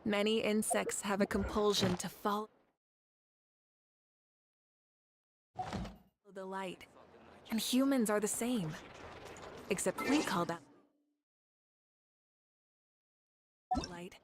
Many insects have a compulsion to follow the light, and humans are the same. Except we call that light.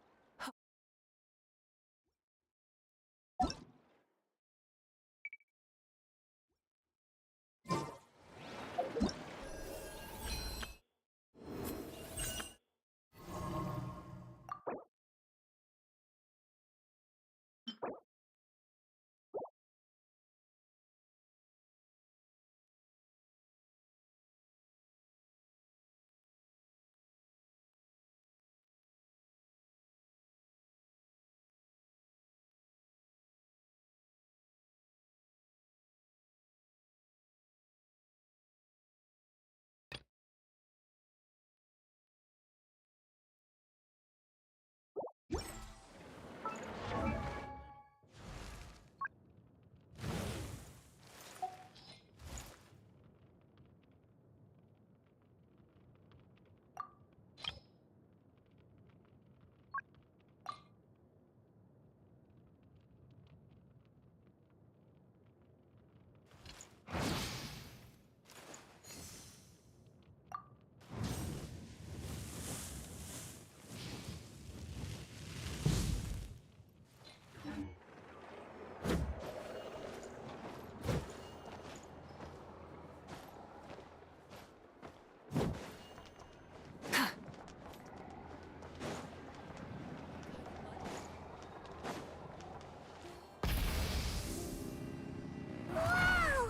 Wow!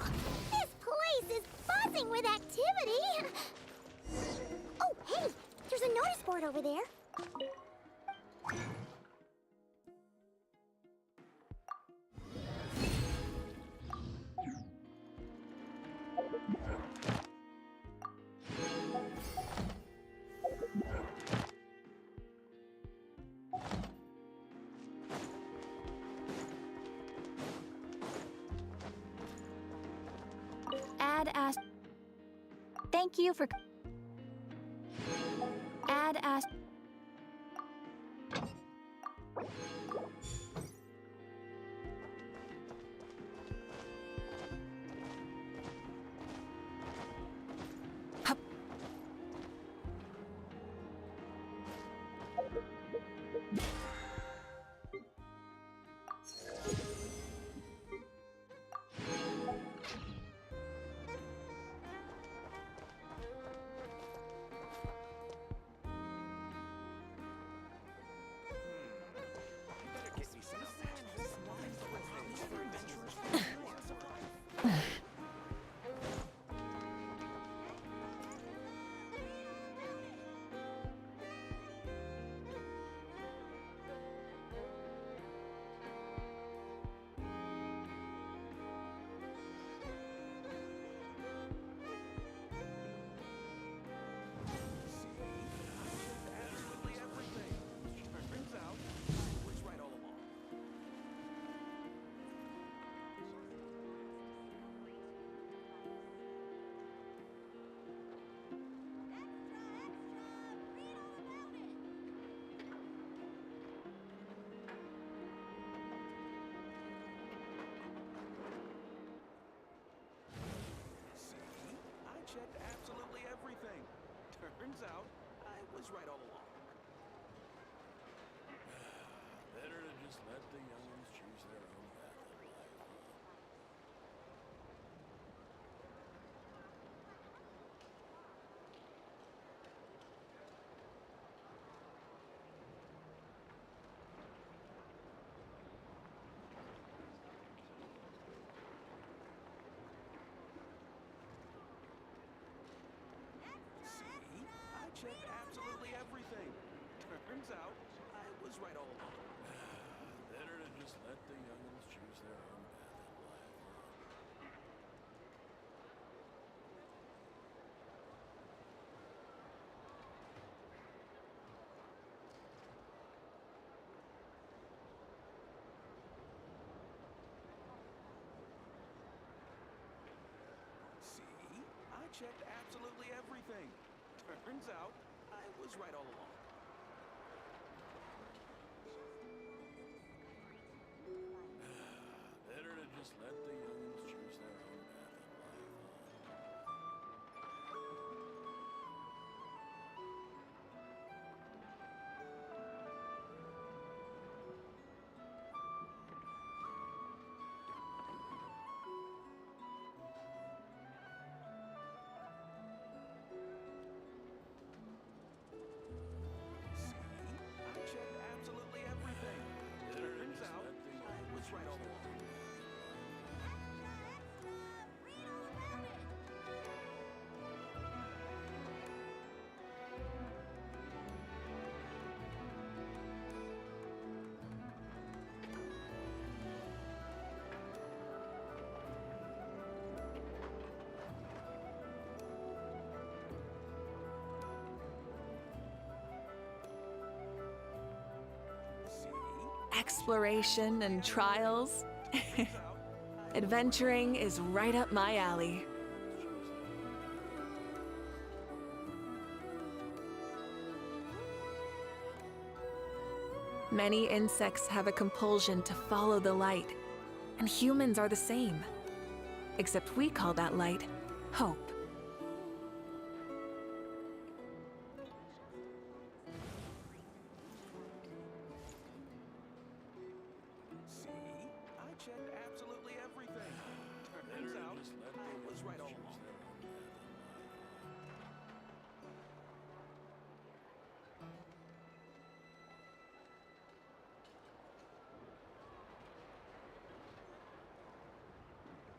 This place is buzzing with activity! Oh, hey! There's a notice board over there. Add as. Thank you for. Add as. Checked absolutely everything. Turns out, I was right all along. Better to just let the youngins choose their own path in life. Checked absolutely everything. Turns out, I was right all along. Better to just let the youngins choose their own path in life. See? I checked absolutely everything. Turns out, I was right all along. exploration and trials. Adventuring is right up my alley. Many insects have a compulsion to follow the light, and humans are the same. Except we call that light hope. See? I checked absolutely everything. Turns out, I was right all along.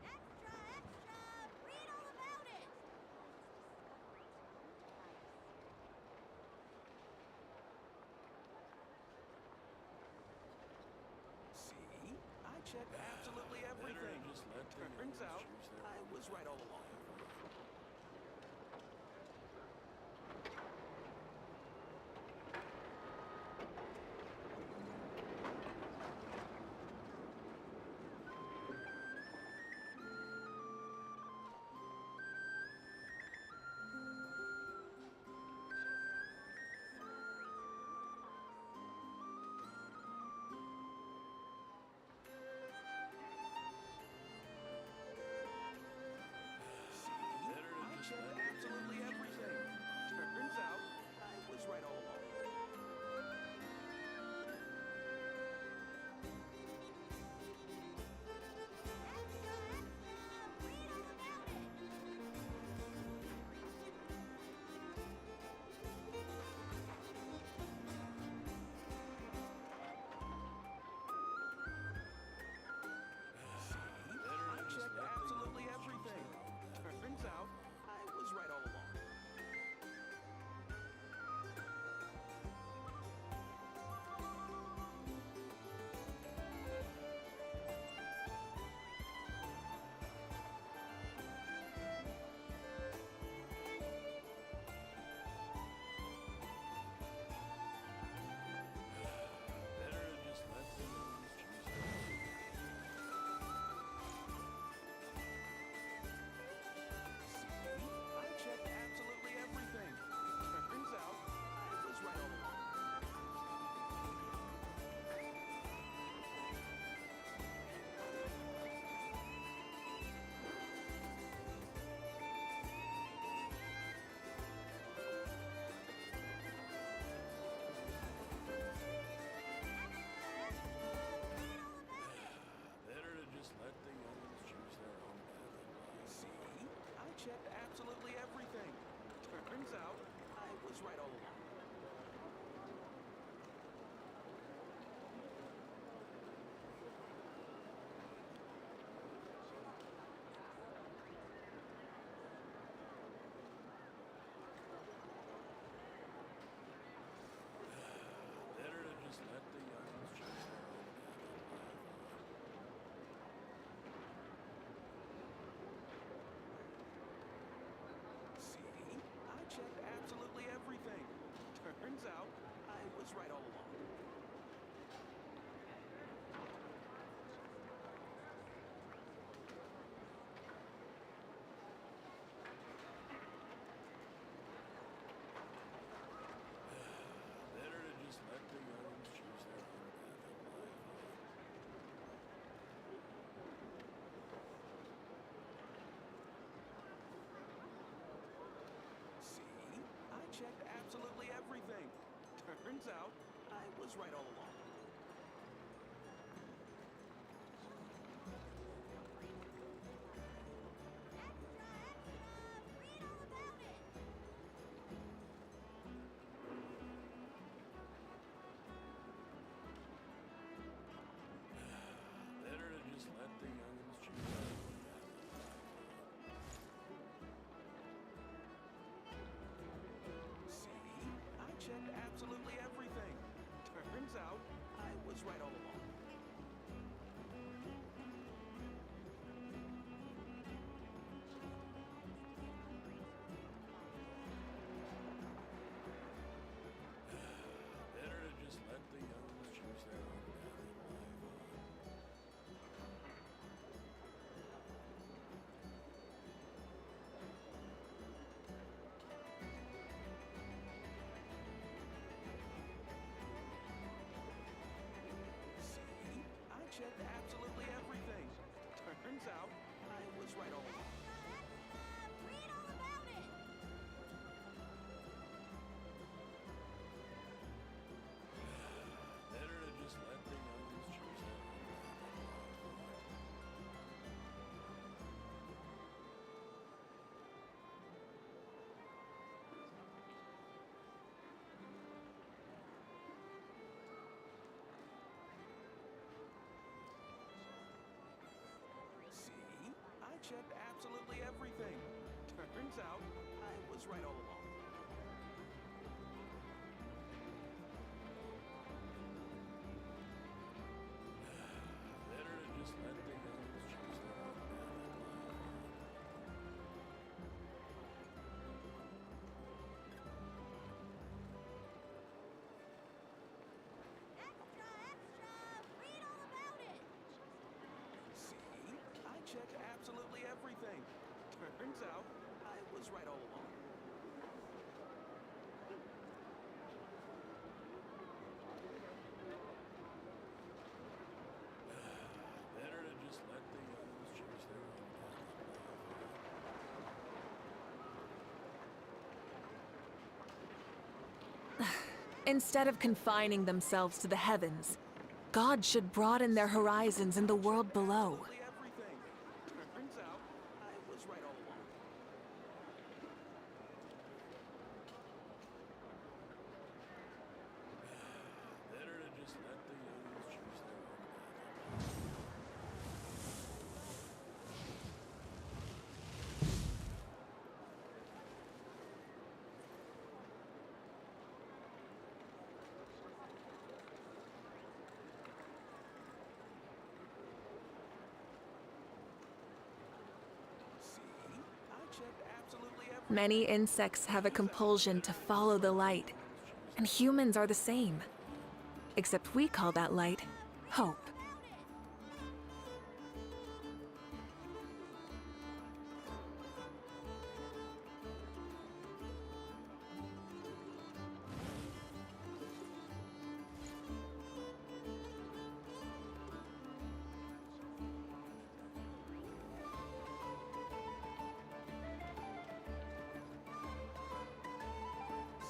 Extra, extra! Read all about it! See? I checked absolutely everything. Turns out, I was right all along. I checked absolutely everything. Turns out, I was right all along. Extra, extra! Read all about it! I checked absolutely everything. Turns out, I was right all along. Better to just let the youngins choose their own. I checked absolutely everything. Turns out, I was right all along. Better to just let the youngins choose their own path in life. See? I checked absolutely everything. Turns out, I was right all along. Better to just let the youngins choose their own path in life. See? I checked absolutely everything. Turns out, I was right all along. Better to just let the youngins choose their own path in life. See? I checked absolutely everything. Turns out, I was right all along. Extra, extra! Read all about it! Better to just let the youngins choose their own path in life. See? I checked absolutely everything. Turns out, I was right all along. Better to just let the youngins choose their own path in life. Turns out, I was right all along. Better to just let the youngins choose their own Extra, extra! Read all about it! See? I checked absolutely everything. Turns out, I was right all along. Better to just let the youngins choose their own Instead of confining themselves to the heavens, God should broaden their horizons in the world below. Absolutely everything. Turns out, I was right all along. Better to just let the youngins choose their own See? I checked absolutely everything. Many insects have a compulsion to follow the light, and humans are the same. Except we call that light hope.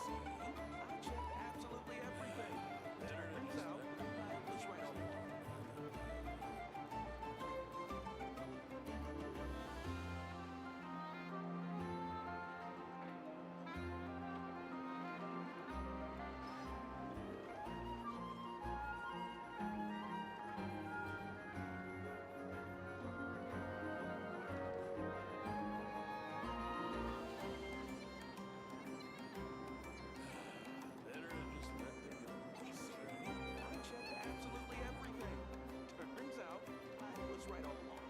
See? I checked absolutely everything. Turns out, I was right all along. Better to just let the youngins choose their own. I checked absolutely everything. Turns out, I was right all along.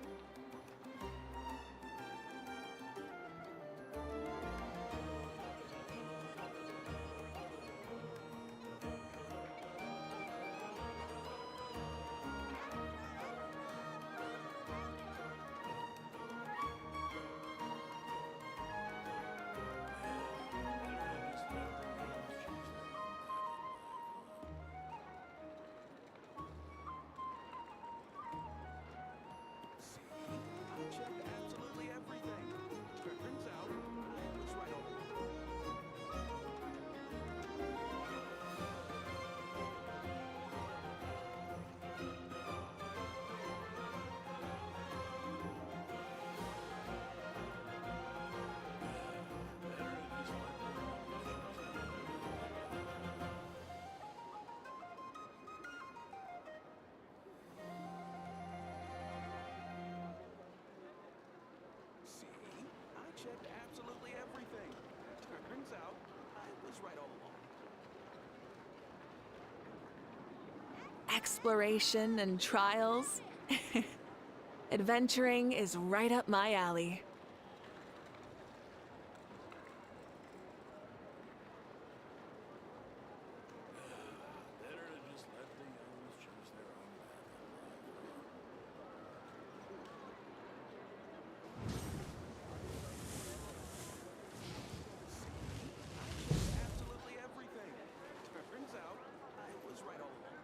Better to just let the youngins choose their own See? I checked absolutely everything. Turns out, I was right all along. Better to just let the youngins choose their See? I checked absolutely everything. Turns out, I was right all along. Exploration and trials. Adventuring is right up my alley. Better to just let the youngins choose their own I checked absolutely everything. Turns out, I was right all along.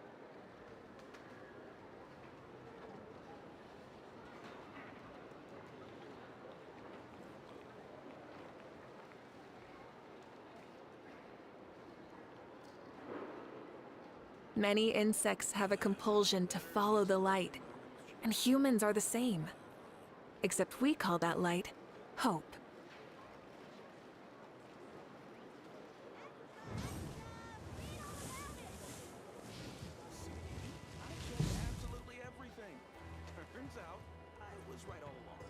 Many insects have a compulsion to follow the light, and humans are the same. Except we call that light hope. See? I checked absolutely everything. Turns out, I was right all along.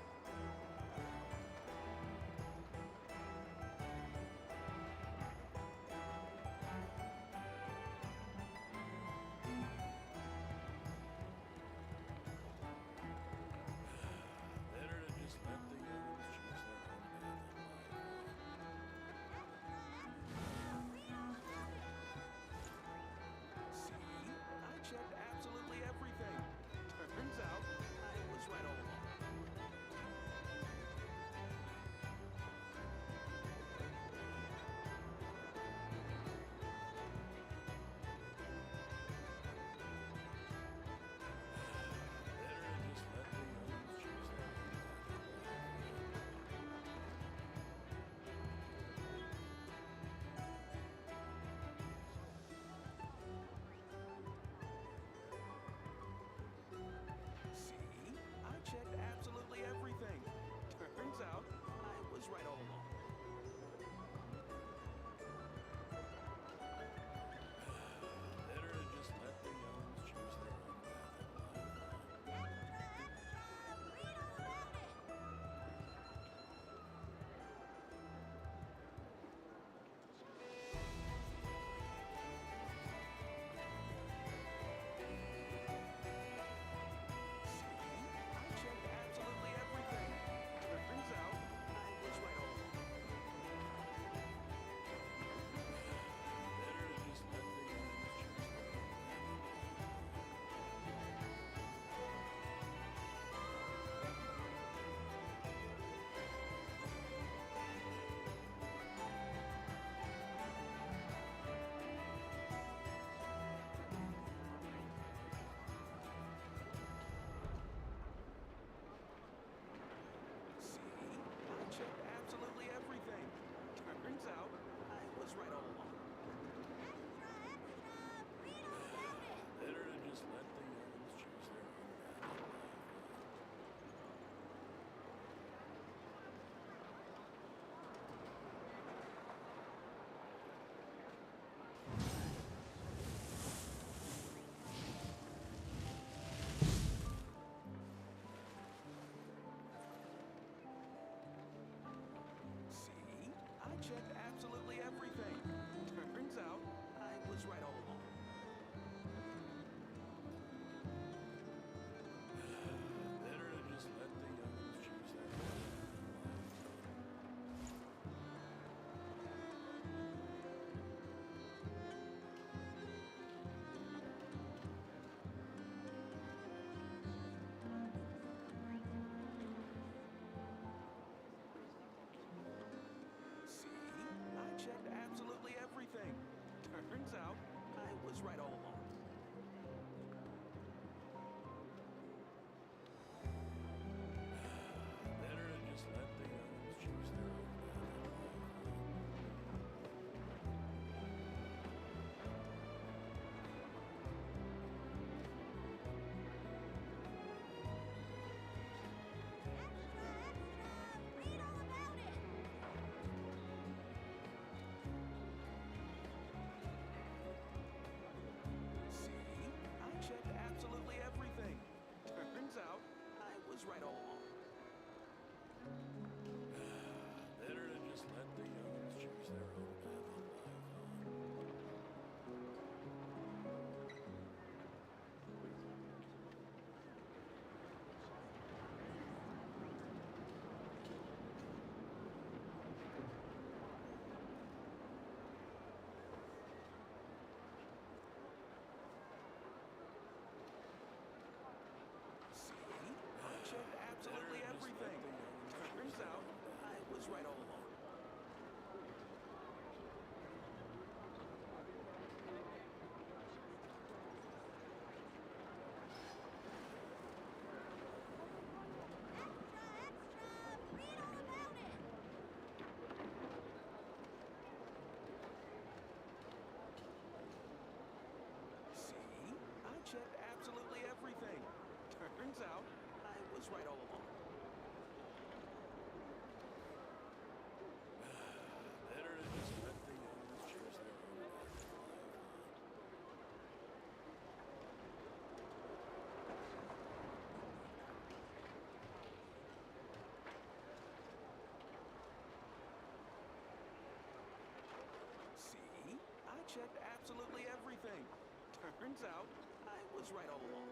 right all along. Better to just let the young ones choose their own path in life. See? I checked absolutely everything. Turns out, I was right all along.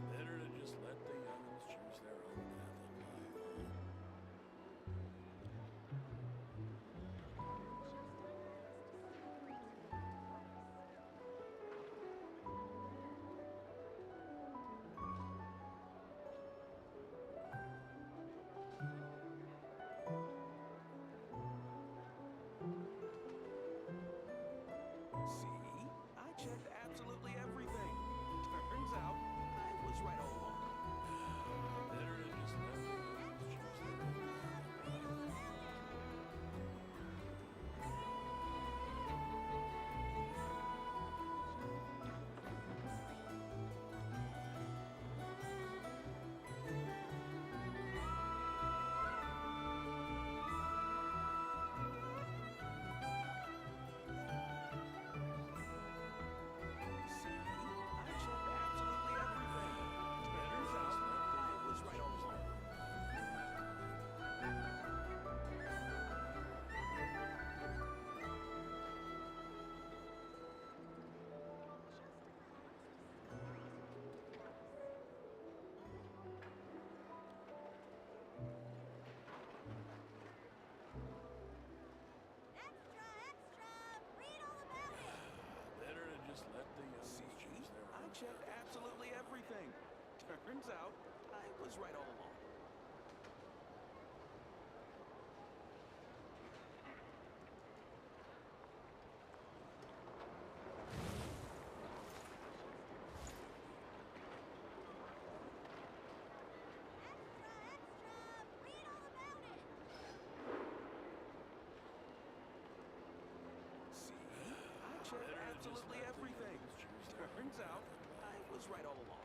Better to just let the young ones choose their own path in life. See? I checked absolutely everything. Turns out, I was right all along. Better to just let the young ones choose their own path in life. See? I checked absolutely everything. Turns out, I was right all along. Extra, extra! Read all about it! Better to just let the young ones choose their own. I checked absolutely everything. Turns out, I was right all along. Extra, extra! Read all about it! See? I checked absolutely everything. Turns out, I was right all along.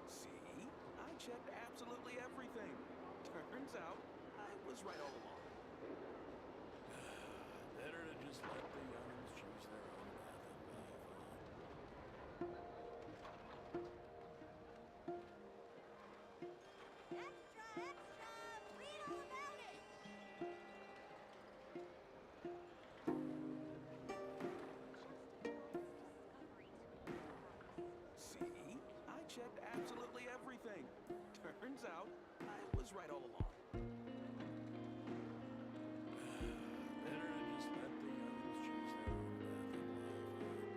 See? I checked absolutely everything. Turns out, I was right all along. Better to just let the young ones choose their own path in life. Extra, extra! Read all about it! See? I checked absolutely everything. Turns out, I was right all along. Better to just let the young ones choose their own path in life.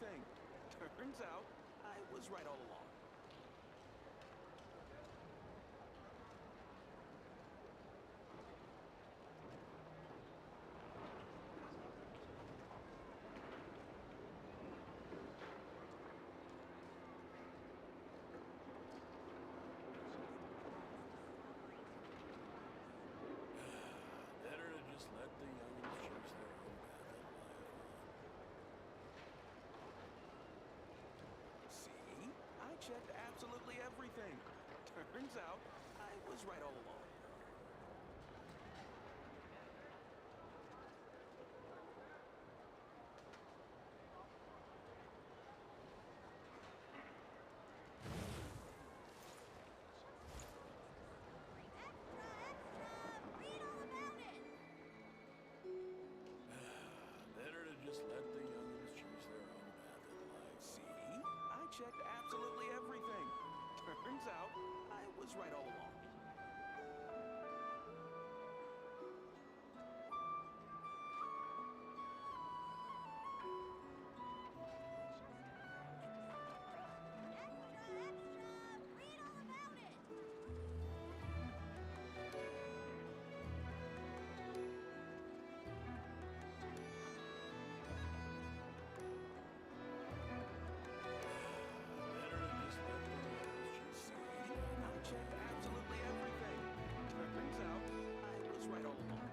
everything. Turns out, I was right all along. Better to just let the youngins choose their own path in life. See? I checked absolutely everything. Turns out, I was right all along. Read all about it! Better to just let the youngins choose their own path in life. See? I checked absolutely everything. Turns out, I was right all along. Read all about it! Better to just let the youngins choose See? their own path. I checked absolutely everything. Turns out, I was right all along.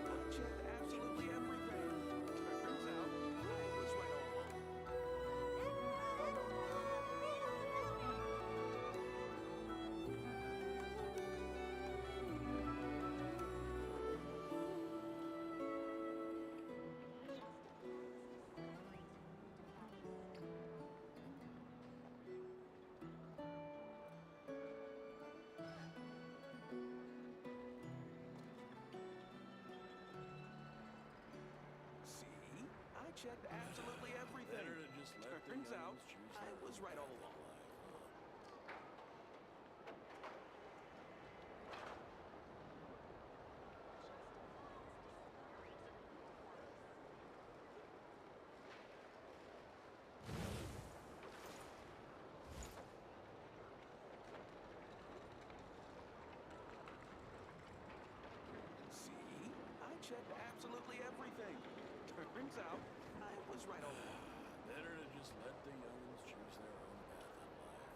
I checked absolutely everything. Turns out, I was right all along. Read all about it! See? I checked absolutely everything. Better to just let the Turns out, youngins choose I their was own right all path in along. life. See? I checked absolutely everything. Turns out, I was right all along. Better to just let the youngins choose their own path in life.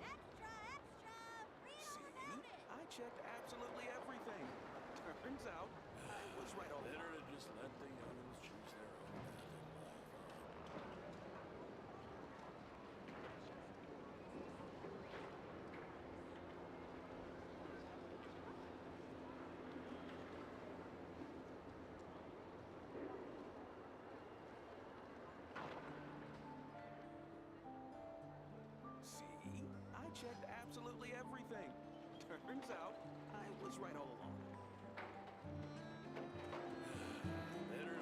Extra, extra! Read all See? about it! I checked absolutely everything. Turns out, I was right all Better along. to just let the youngins choose their own path in life. See? I checked absolutely everything. Turns out, I was right all along. Better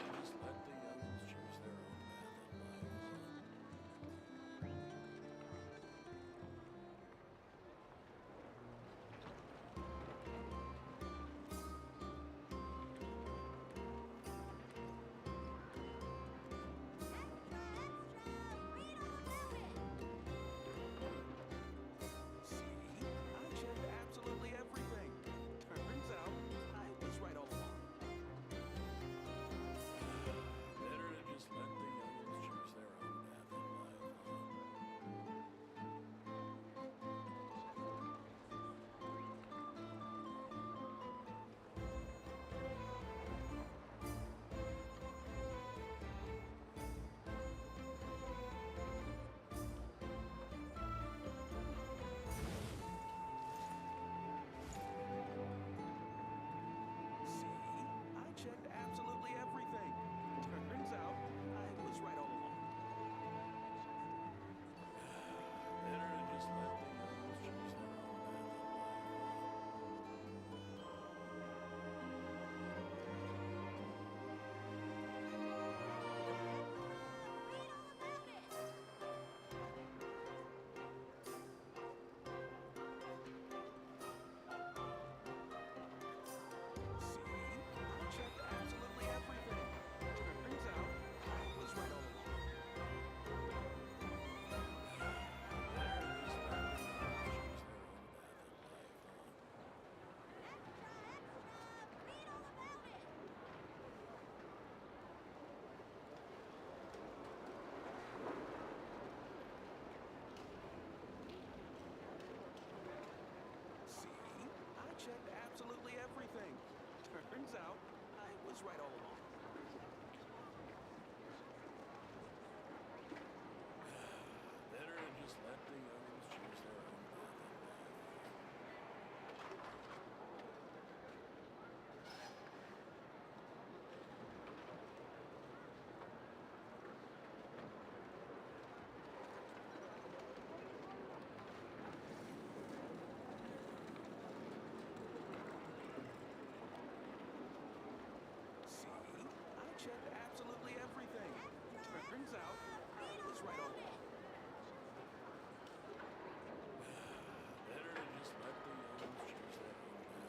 was right all along. Better to just let the youngins choose their own path. See? I checked absolutely everything. Turns out, I was right all along. Better to just let the youngins choose their own path.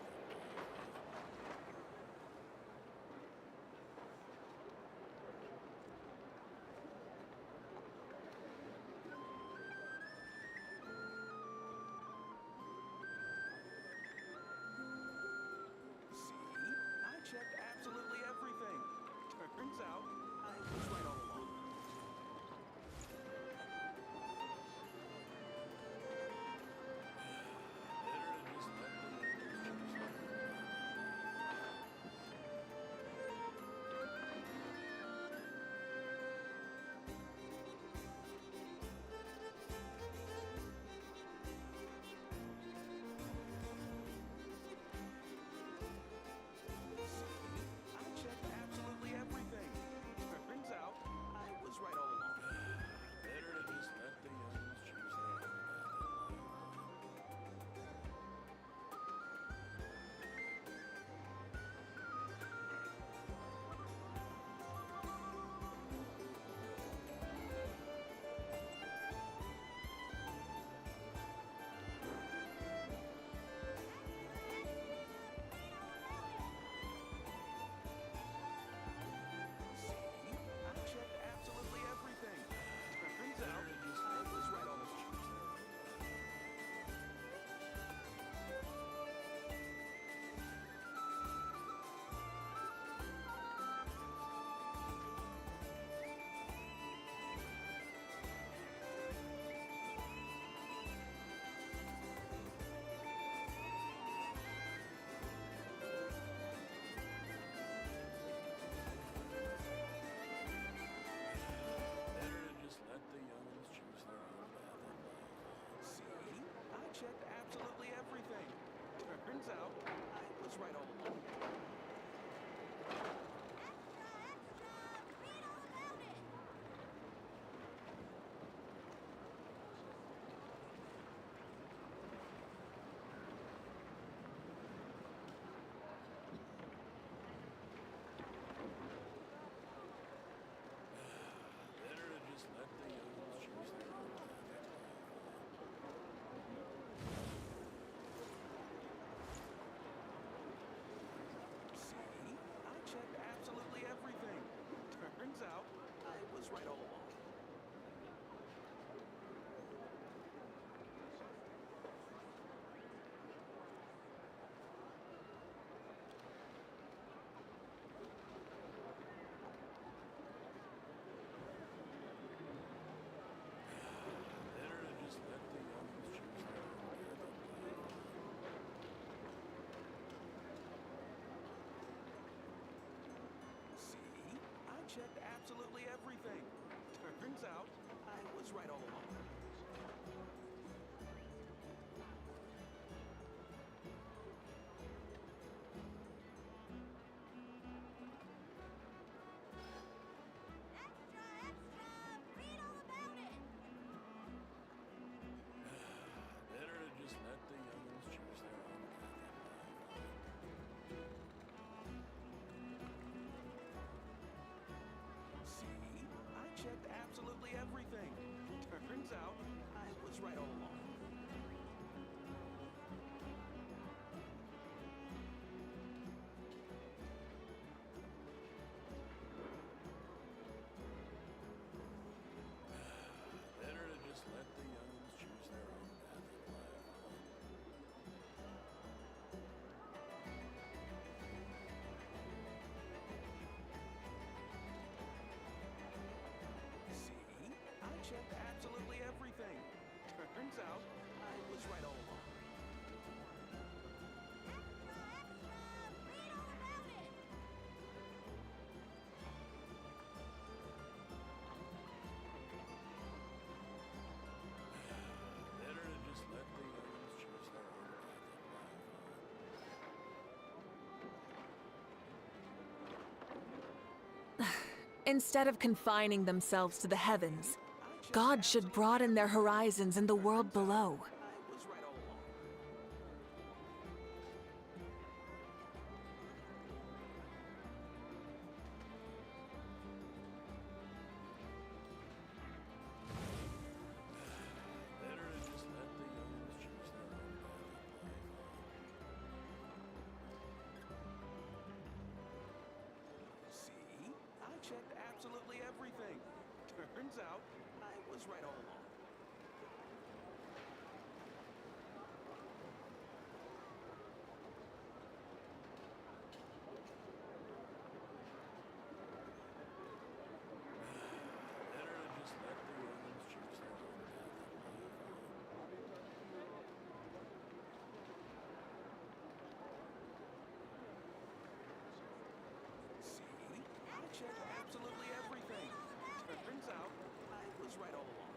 See? I checked absolutely everything. Turns out, I was right all along. Better to just let the youngins choose their own I checked absolutely everything. Turns out, I was right all along. Better to just let the youngins choose their own path. See? I checked absolutely everything. Turns out, Better to just I let the was right all youngins along. choose their own path. Better to just let the youngins choose their own path in life. See? I checked absolutely everything. Turns out, I was right all along. Read all about it! Better to just let the youngins choose their own path in life. See? I checked absolutely everything. Turns out, I was right all along. Better to just let the youngins choose their own path in life. See? I checked absolutely everything. Turns out, I was right all along. Extra, extra! Read all about it! Better to just let the youngins choose their own path in life. See? I checked absolutely everything. Turns out, I was right all along. Better to just let the youngins choose their own path in life. See? I checked absolutely everything. Turns out, I was right all along. Extra, extra! Read all about it! Instead of confining themselves to the heavens, God should broaden their horizons in the world below. I was right all along. Better to just let the youngins choose their own path in life. See? I checked absolutely everything. Turns out, I was right all along. Better to just let the youngins choose their own path in life. See? I checked absolutely everything. Turns out, I was right all along.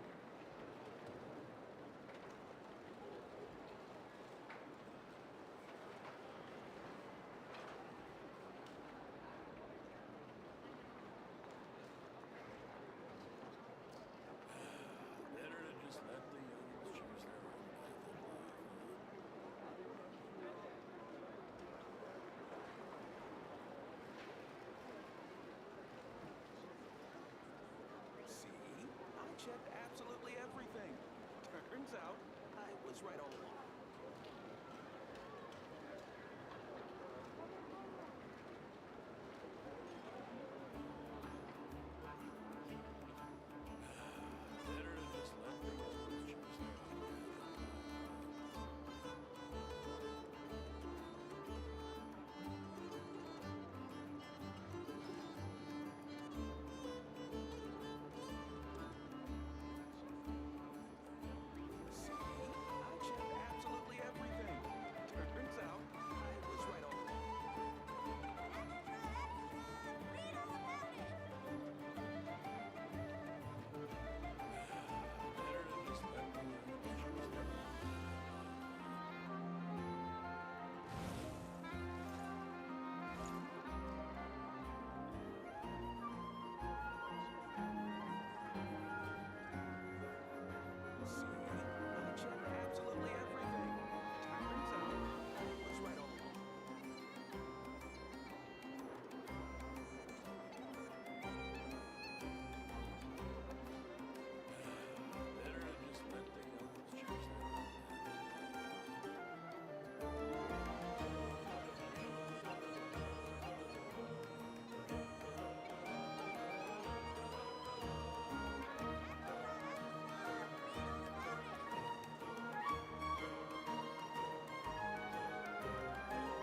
Better to just let the youngins choose their own path in life. See? I checked absolutely everything. Turns out, I was right all along. Better to just let the youngins choose their own path in life. See? I checked absolutely everything. Turns out, I was right all along. Better to just let the youngins choose their own path in life.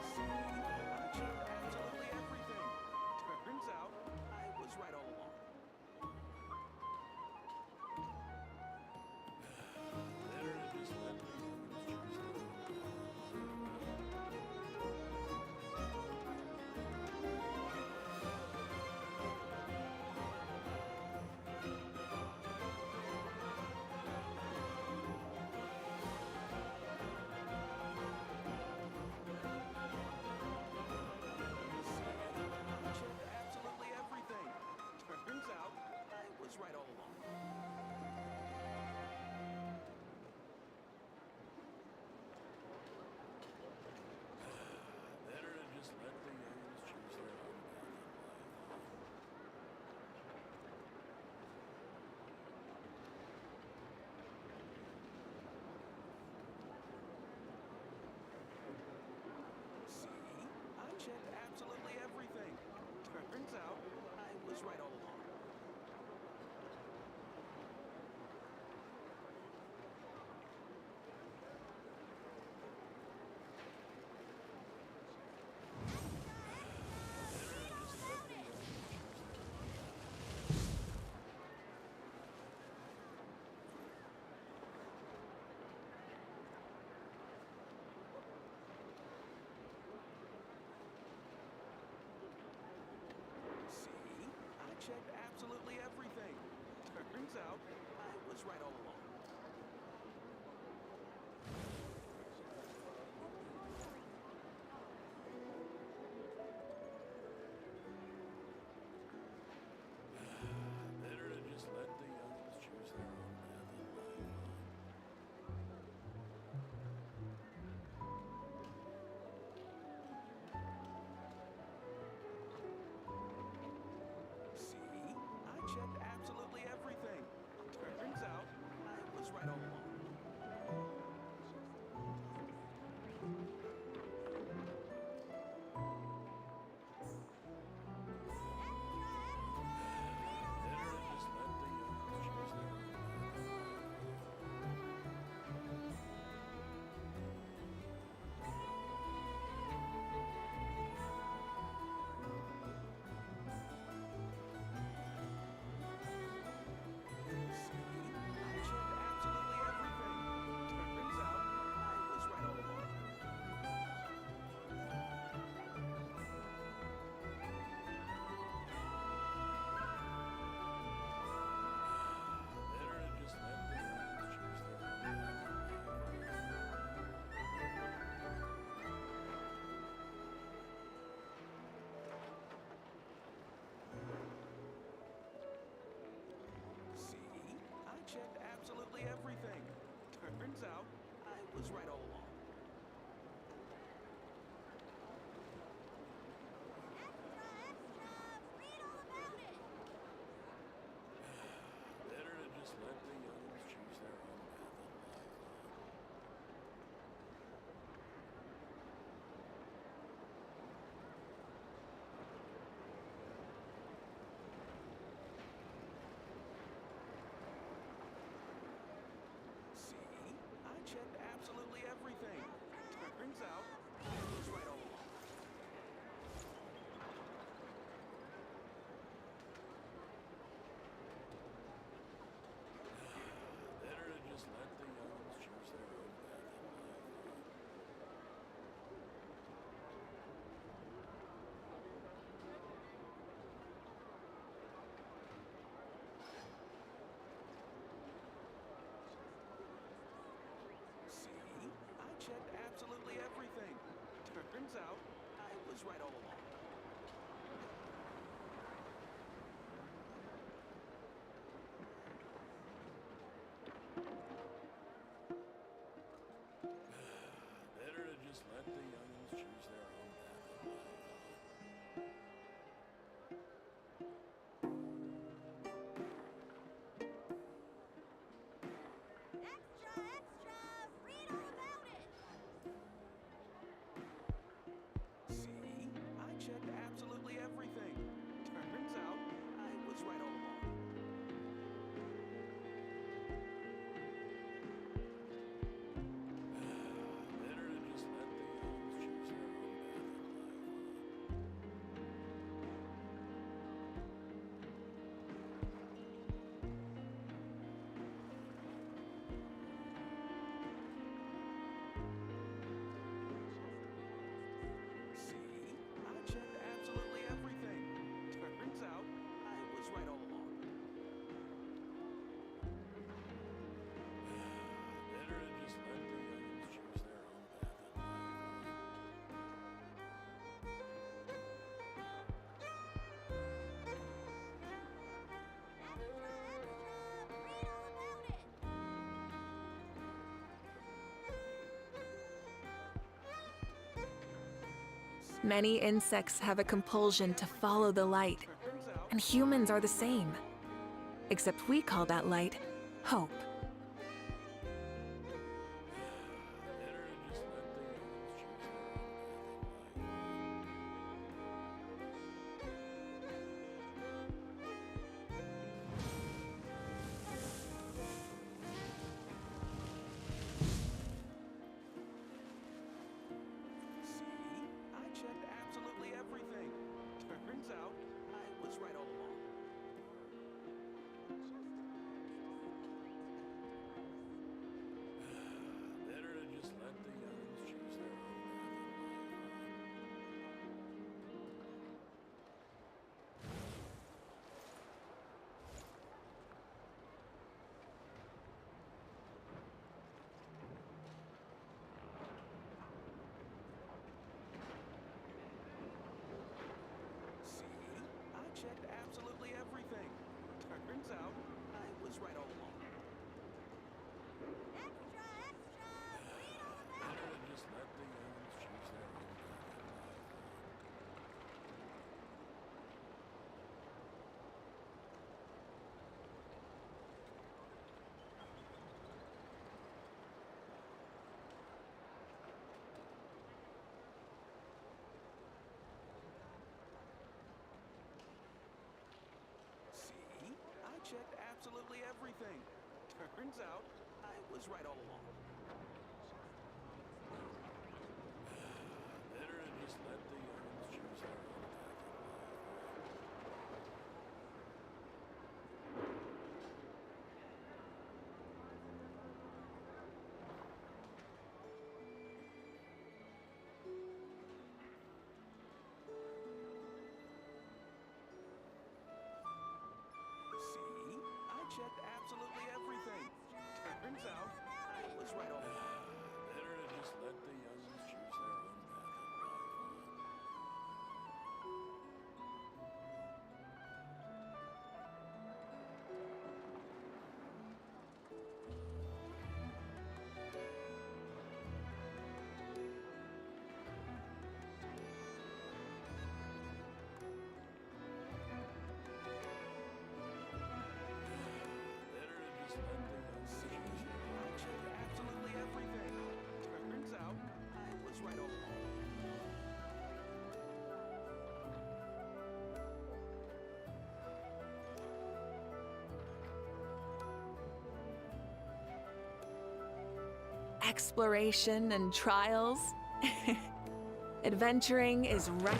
See? I checked absolutely everything. Turns out, I was right all along. Better to just let the youngins choose their own path in life. See? I checked absolutely everything. Turns out, I was right all along. Better to just let the youngins choose their own path in life. I checked absolutely everything. Turns out, I was right all along. Better to just let the youngins choose their own path in life. See? I checked absolutely everything. Turns out, I was right all along. See? I checked absolutely everything. Turns out, I was right all along. turns out I was right all along. Better to just let the young ones choose their own path in life. See? I checked absolutely everything. Turns out I was right all along. Better to just let the young ones choose their own path in life. Extra, extra! Read all about it! See? I checked absolutely everything. Turns out I was right all along. Better to just let the young ones choose their own path in life. See? I checked absolutely everything. Turns out I was right all along. Better to just let the young ones choose their own path in life. Extra, extra! Read all about it! Many insects have a compulsion to follow the light, Turns out and humans are the same. Except we call that light hope. Better to just let the young ones choose their own path in life. See? I checked absolutely everything. Turns out I was right all along. Better to just let the young ones choose their own See? I checked absolutely everything. Turns out I was right all along. Extra, extra! Read all about path. it! Better to just let the young ones choose their own path in life. See? I checked absolutely everything. Turns out I was right all along. Better to just let the young ones choose their own path in life. See? I checked absolutely everything. Turns out I was right all along. Better to just let the young ones choose their own path in life. Better to just let the young ones See? choose their own I checked absolutely everything. Turns out I was right all along. Exploration and trials, Adventuring is right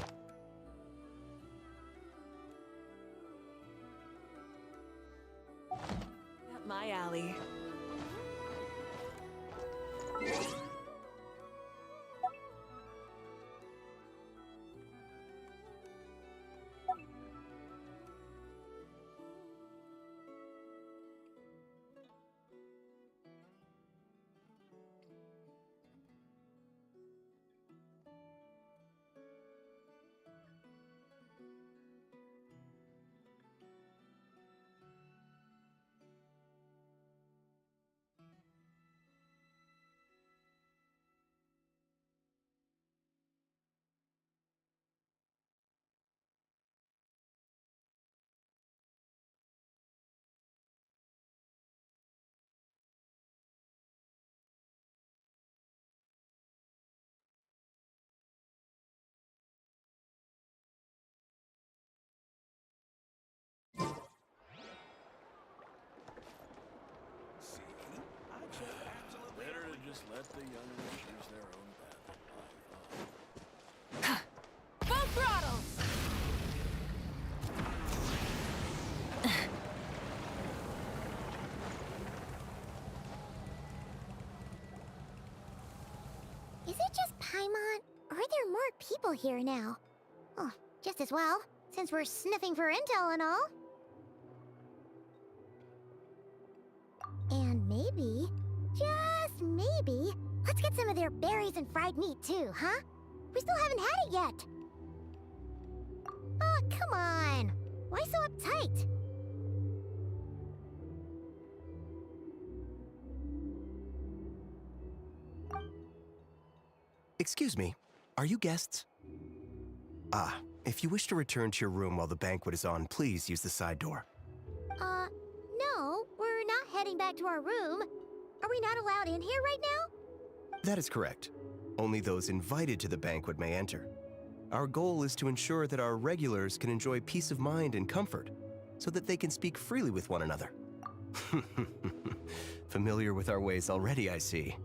up my alley. See? I checked absolutely Better to everything. just let the young ones choose their own path in life, huh? Full throttles! Is it just Paimon? Or are there more people here now? Oh, just as well, since we're sniffing for intel and all. And maybe, just maybe, let's get some of their berries and fried meat too, huh? We still haven't had it yet. Oh, come on. Why so uptight? Excuse me, are you guests? Ah, if you wish to return to your room while the banquet is on, please use the side door. No, we're not heading back to our room. Are we not allowed in here right now? That is correct. Only those invited to the banquet may enter. Our goal is to ensure that our regulars can enjoy peace of mind and comfort, so that they can speak freely with one another. Familiar with our ways already, I see.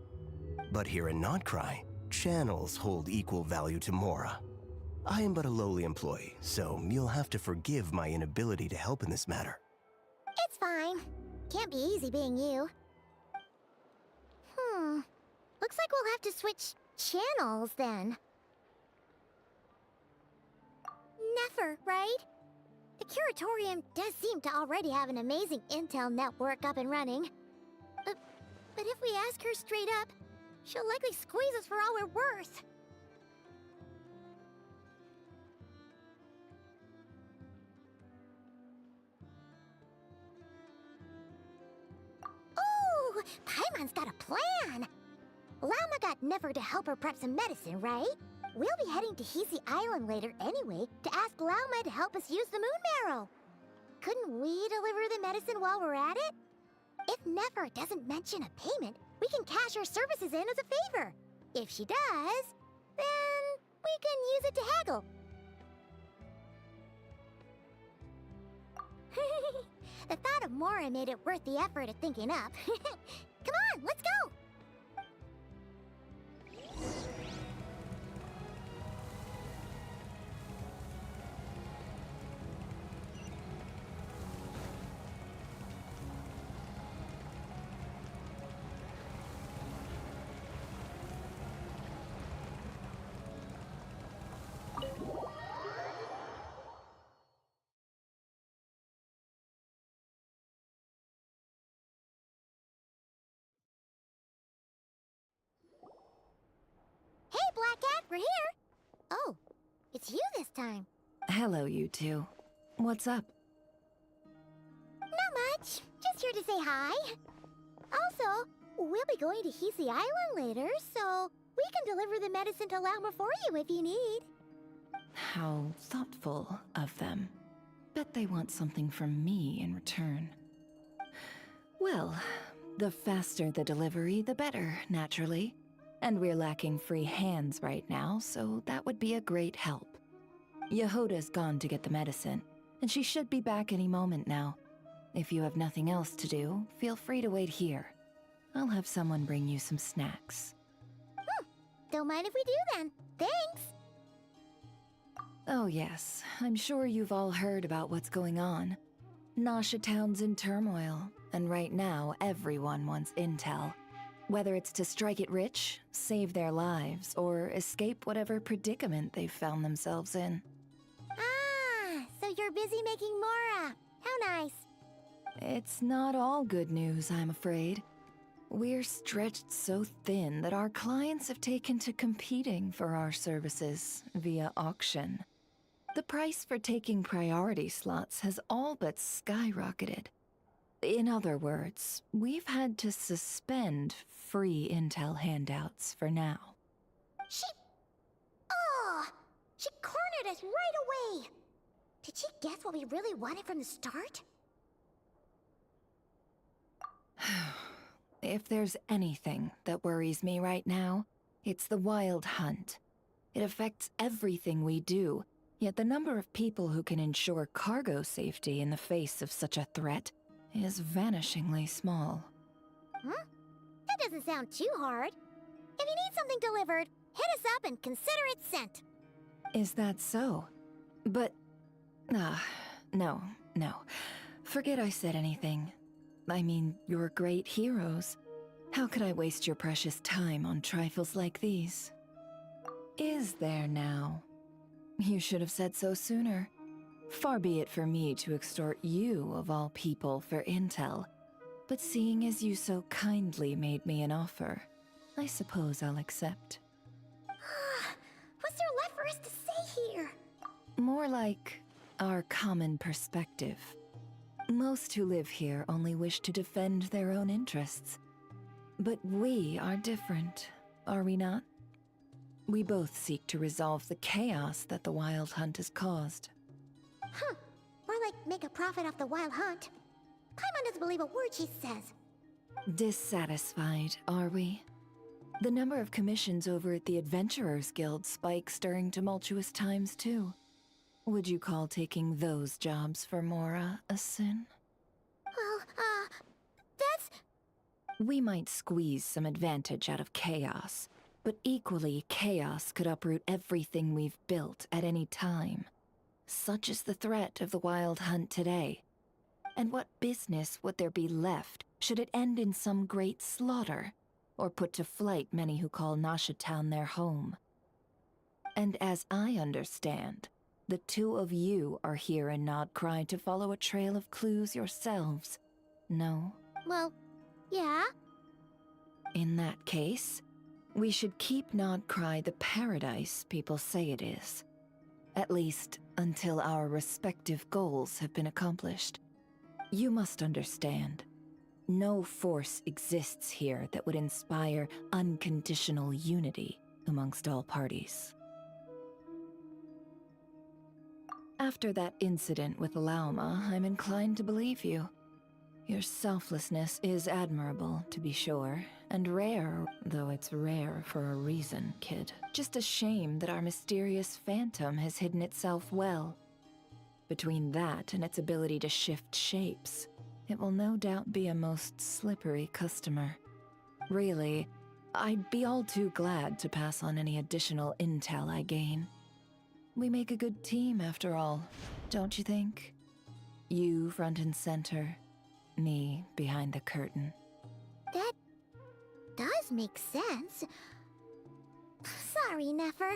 But here in Nod Krai, channels hold equal value to Mora. I am but a lowly employee, so you'll have to forgive my inability to help in this matter. It's fine. Can't be easy being you. Looks like we'll have to switch channels then. Never, right? The Curatorium does seem to already have an amazing intel network up and running. But if we ask her straight up, she'll likely squeeze us for all we're worth. Ooh, Paimon's got a plan! Lauma got Nefer to help her prep some medicine, right? We'll be heading to Hisi Island later anyway to ask Lauma to help us use the moon marrow. Couldn't we deliver the medicine while we're at it? If Nefer doesn't mention a payment, we can cash our services in as a favor. If she does, then we can use it to haggle. The thought of Mora made it worth the effort of thinking up. Come on, let's go! Hey, Black Cat, we're here! Oh, it's you this time. Hello, you two. What's up? Not much. Just here to say hi. Also, we'll be going to Hisi Island later, so we can deliver the medicine to Lauma for you if you need. How thoughtful of them. Bet they want something from me in return. Well, the faster the delivery, the better, naturally. And we're lacking free hands right now, so that would be a great help. Yehoda's gone to get the medicine, and she should be back any moment now. If you have nothing else to do, feel free to wait here. I'll have someone bring you some snacks. Don't mind if we do then. Thanks! Oh yes, I'm sure you've all heard about what's going on. Nasha Town's in turmoil, and right now everyone wants intel. Whether it's to strike it rich, save their lives, or escape whatever predicament they've found themselves in. Ah, so you're busy making Mora. How nice. It's not all good news, I'm afraid. We're stretched so thin that our clients have taken to competing for our services via auction. The price for taking priority slots has all but skyrocketed. In other words, we've had to suspend free intel handouts for now. She cornered us right away! Did she guess what we really wanted from the start? If there's anything that worries me right now, it's the Wild Hunt. It affects everything we do, yet the number of people who can ensure cargo safety in the face of such a threat is vanishingly small. That doesn't sound too hard. If you need something delivered, hit us up and consider it sent. Is that so? But... no. Forget I said anything. I mean, you're great heroes. How could I waste your precious time on trifles like these? Is there now? You should have said so sooner. Far be it for me to extort you, of all people, for intel. But seeing as you so kindly made me an offer, I suppose I'll accept. What's there left for us to say here? More like our common perspective. Most who live here only wish to defend their own interests. But we are different, are we not? We both seek to resolve the chaos that the Wild Hunt has caused. More like make a profit off the Wild Hunt. Paimon doesn't believe a word she says. Dissatisfied, are we? The number of commissions over at the Adventurers Guild spikes during tumultuous times, too. Would you call taking those jobs for Mora a sin? Well, that's... We might squeeze some advantage out of chaos, but equally, chaos could uproot everything we've built at any time. Such is the threat of the Wild Hunt today. And what business would there be left should it end in some great slaughter, or put to flight many who call Nasha Town their home? And as I understand, the two of you are here in Nod Krai to follow a trail of clues yourselves, no? Well, yeah. In that case, we should keep Nod Krai the paradise people say it is. At least, until our respective goals have been accomplished. You must understand, no force exists here that would inspire unconditional unity amongst all parties. After that incident with Lauma, I'm inclined to believe you. Your selflessness is admirable, to be sure, and rare, though it's rare for a reason, kid. Just a shame that our mysterious phantom has hidden itself well. Between that and its ability to shift shapes, it will no doubt be a most slippery customer. Really, I'd be all too glad to pass on any additional intel I gain. We make a good team, after all, don't you think? You front and center, me behind the curtain. That does make sense. Sorry, Nefer.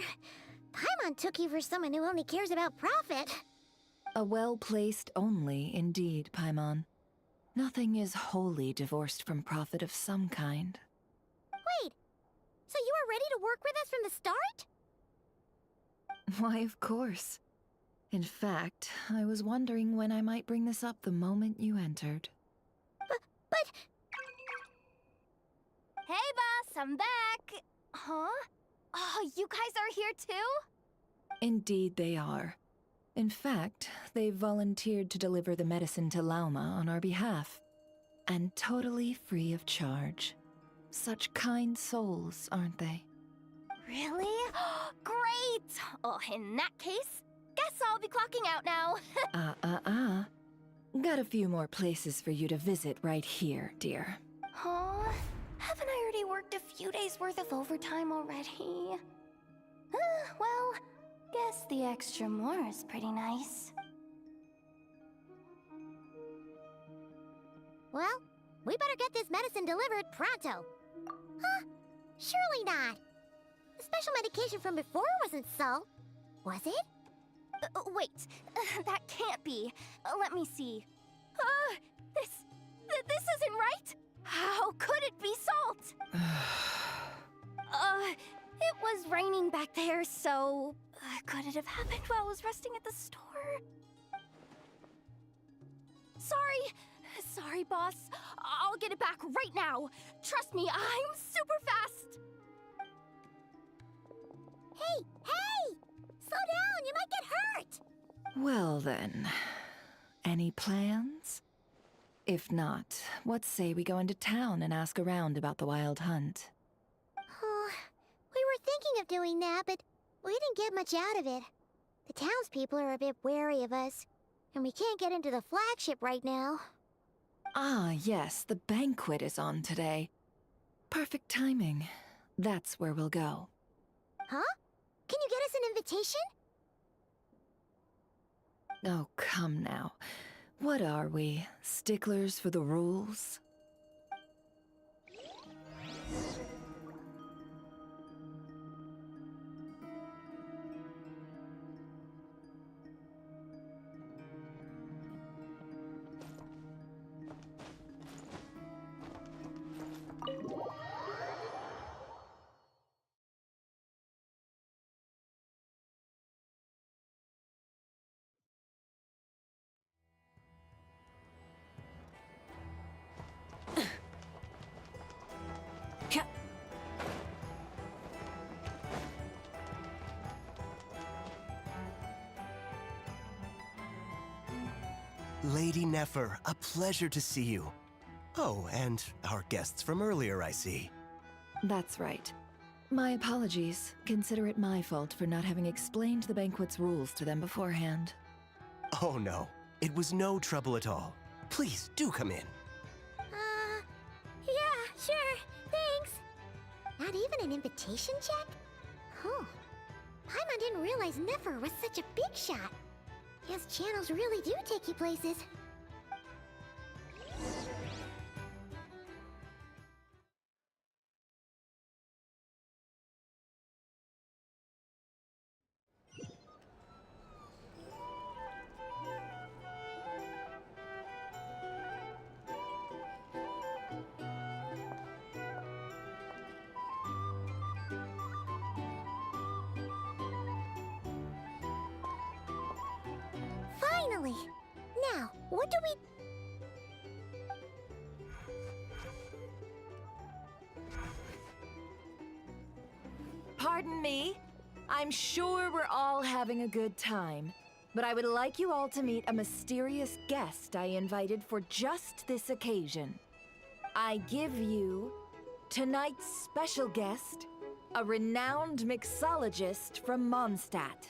Paimon took you for someone who only cares about profit. A well-placed only, indeed, Paimon. Nothing is wholly divorced from profit of some kind. Wait, so you were ready to work with us from the start? Why, of course. In fact, I was wondering when I might bring this up the moment you entered. But... Hey, boss, I'm back! Huh? Oh, you guys are here too? Indeed they are. In fact, they've volunteered to deliver the medicine to Lauma on our behalf. And totally free of charge. Such kind souls, aren't they? Really? Great! Oh, in that case, guess I'll be clocking out now. Got a few more places for you to visit right here, dear. Huh? Haven't I already already worked a few days worth of overtime already. Well, guess the extra more is pretty nice. Well, we better get this medicine delivered pronto. Huh? Surely not. The special medication from before wasn't so. Was it? Wait, that can't be. Let me see. This isn't right. How could it be salt? It was raining back there, so could it have happened while I was resting at the store? Sorry, boss. I'll get it back right now. Trust me, I'm super fast. Hey! Slow down, you might get hurt! Well then, any plans? If not, what say we go into town and ask around about the wild hunt? Oh, we were thinking of doing that, but we didn't get much out of it. The townspeople are a bit wary of us, and we can't get into the flagship right now. Ah, yes, the banquet is on today. Perfect timing. That's where we'll go. Huh? Can you get us an invitation? Oh, come now. What are we, sticklers for the rules? Lady Nefer, a pleasure to see you. Oh, and our guests from earlier, I see. That's right. My apologies. Consider it my fault for not having explained the banquet's rules to them beforehand. Oh no, it was no trouble at all. Please, do come in. Yeah, sure, thanks. Not even an invitation check? Huh. Paimon didn't realize Nefer was such a big shot. His channels really do take you places. Finally! Now, what do we... Pardon me. I'm sure we're all having a good time, but I would like you all to meet a mysterious guest I invited for just this occasion. I give you tonight's special guest, a renowned mixologist from Mondstadt.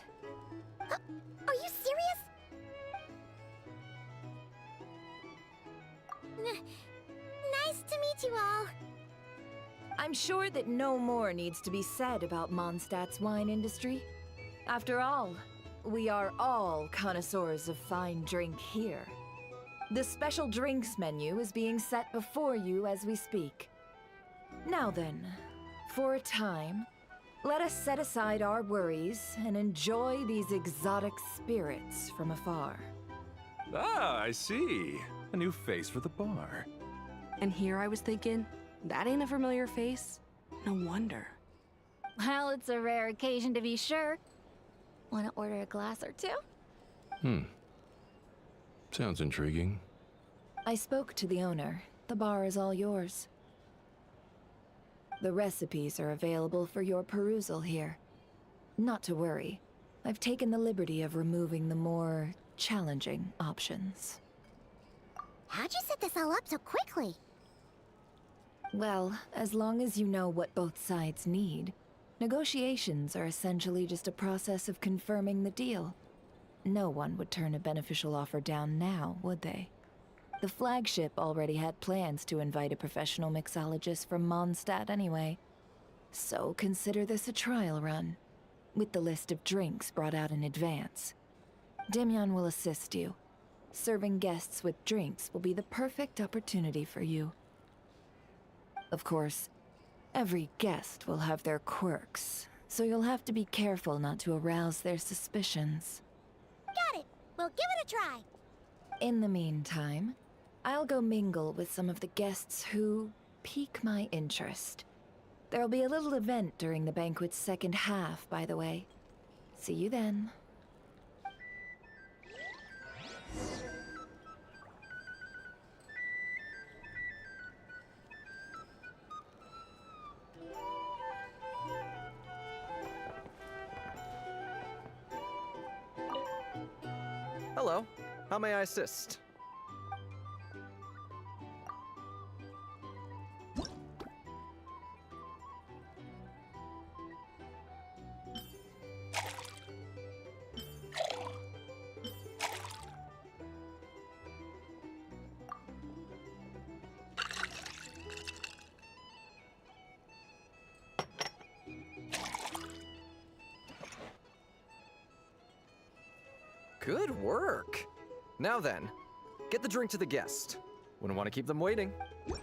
Are you serious? Nice to meet you all. I'm sure that no more needs to be said about Mondstadt's wine industry. After all, we are all connoisseurs of fine drink here. The special drinks menu is being set before you as we speak. Now then, for a time, let us set aside our worries and enjoy these exotic spirits from afar. Ah, I see. A new face for the bar. And here I was thinking, that ain't a familiar face. No wonder. Well, it's a rare occasion to be sure. Wanna order a glass or two? Sounds intriguing. I spoke to the owner. The bar is all yours. The recipes are available for your perusal here. Not to worry. I've taken the liberty of removing the more challenging options. How'd you set this all up so quickly? Well, as long as you know what both sides need, negotiations are essentially just a process of confirming the deal. No one would turn a beneficial offer down now, would they? The flagship already had plans to invite a professional mixologist from Mondstadt anyway. So consider this a trial run, with the list of drinks brought out in advance. Demyon will assist you. Serving guests with drinks will be the perfect opportunity for you. Of course, every guest will have their quirks, so you'll have to be careful not to arouse their suspicions. Got it. We'll give it a try. In the meantime, I'll go mingle with some of the guests who pique my interest. There'll be a little event during the banquet's second half, by the way. See you then. Hello. How may I assist? Good work! Now then, get the drink to the guest. Wouldn't want to keep them waiting. Kill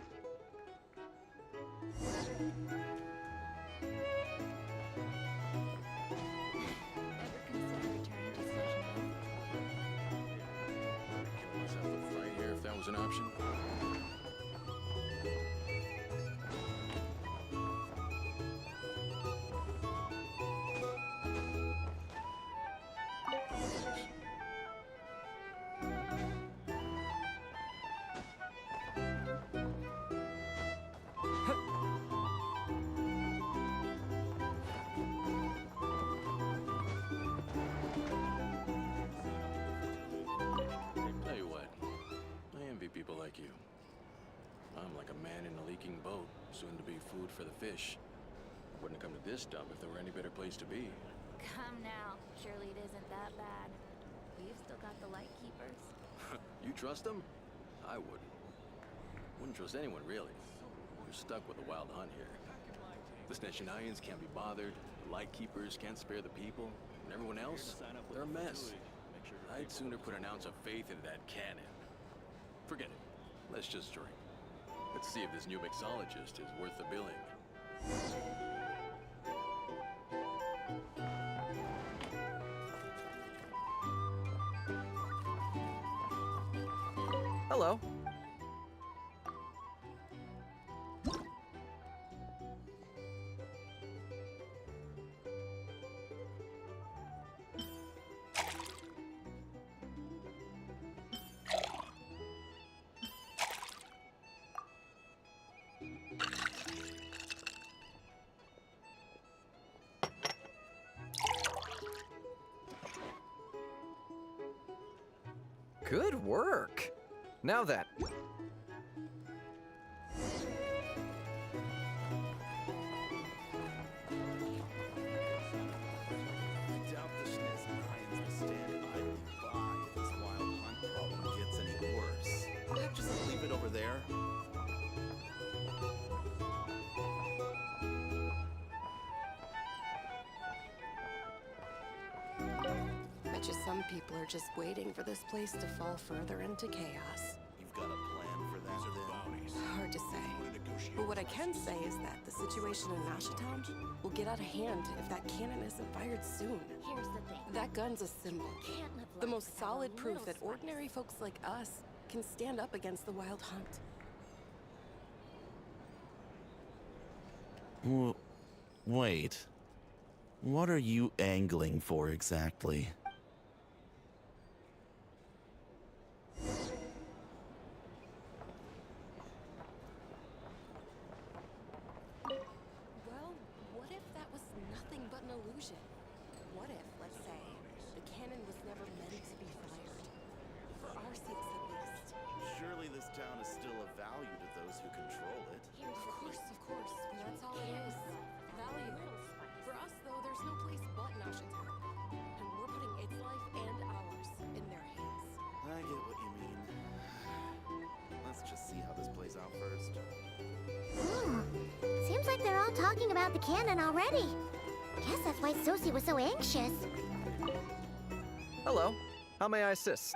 myself with fright here if that was an option. Tell you what, I envy people like you. I'm like a man in a leaking boat, soon to be food for the fish. I wouldn't have come to this dump if there were any better place to be. Come now. Surely it isn't that bad. We've still got the light keepers. You trust them? I wouldn't. Wouldn't trust anyone, really. We're stuck with a wild hunt here. The Sneshanians can't be bothered, the Lightkeepers can't spare the people, and everyone else, they're a mess. I'd sooner put an ounce of faith into that cannon. Forget it. Let's just drink. Let's see if this new mixologist is worth the billing. Hello. Good work. Now then. I doubt the Sneshanians will stand idly by if this wild hunt problem gets any worse. Just leave it over there. Bet you some people are just waiting for this place to fall further into chaos. You've got a plan for that, then? Hard to say. But what I can say is that the situation in Nashatown will get out of hand if that cannon isn't fired soon. Here's the thing. That gun's a symbol. Can't live The life most without a solid proof little that spice. ordinary folks like us can stand up against the wild hunt. Wait. What are you angling for exactly? Well, what if that was nothing but an illusion? What if, let's say, the cannon was never meant to be fired? For our sakes, at least. Surely this town is still of value to those who control it. Of course, and that's all it is. Value. For us, though, there's no place but Nashatown. And we're putting lights out first. Hmm. Seems like they're all talking about the cannon already. Guess that's why Sosie was so anxious. Hello. How may I assist?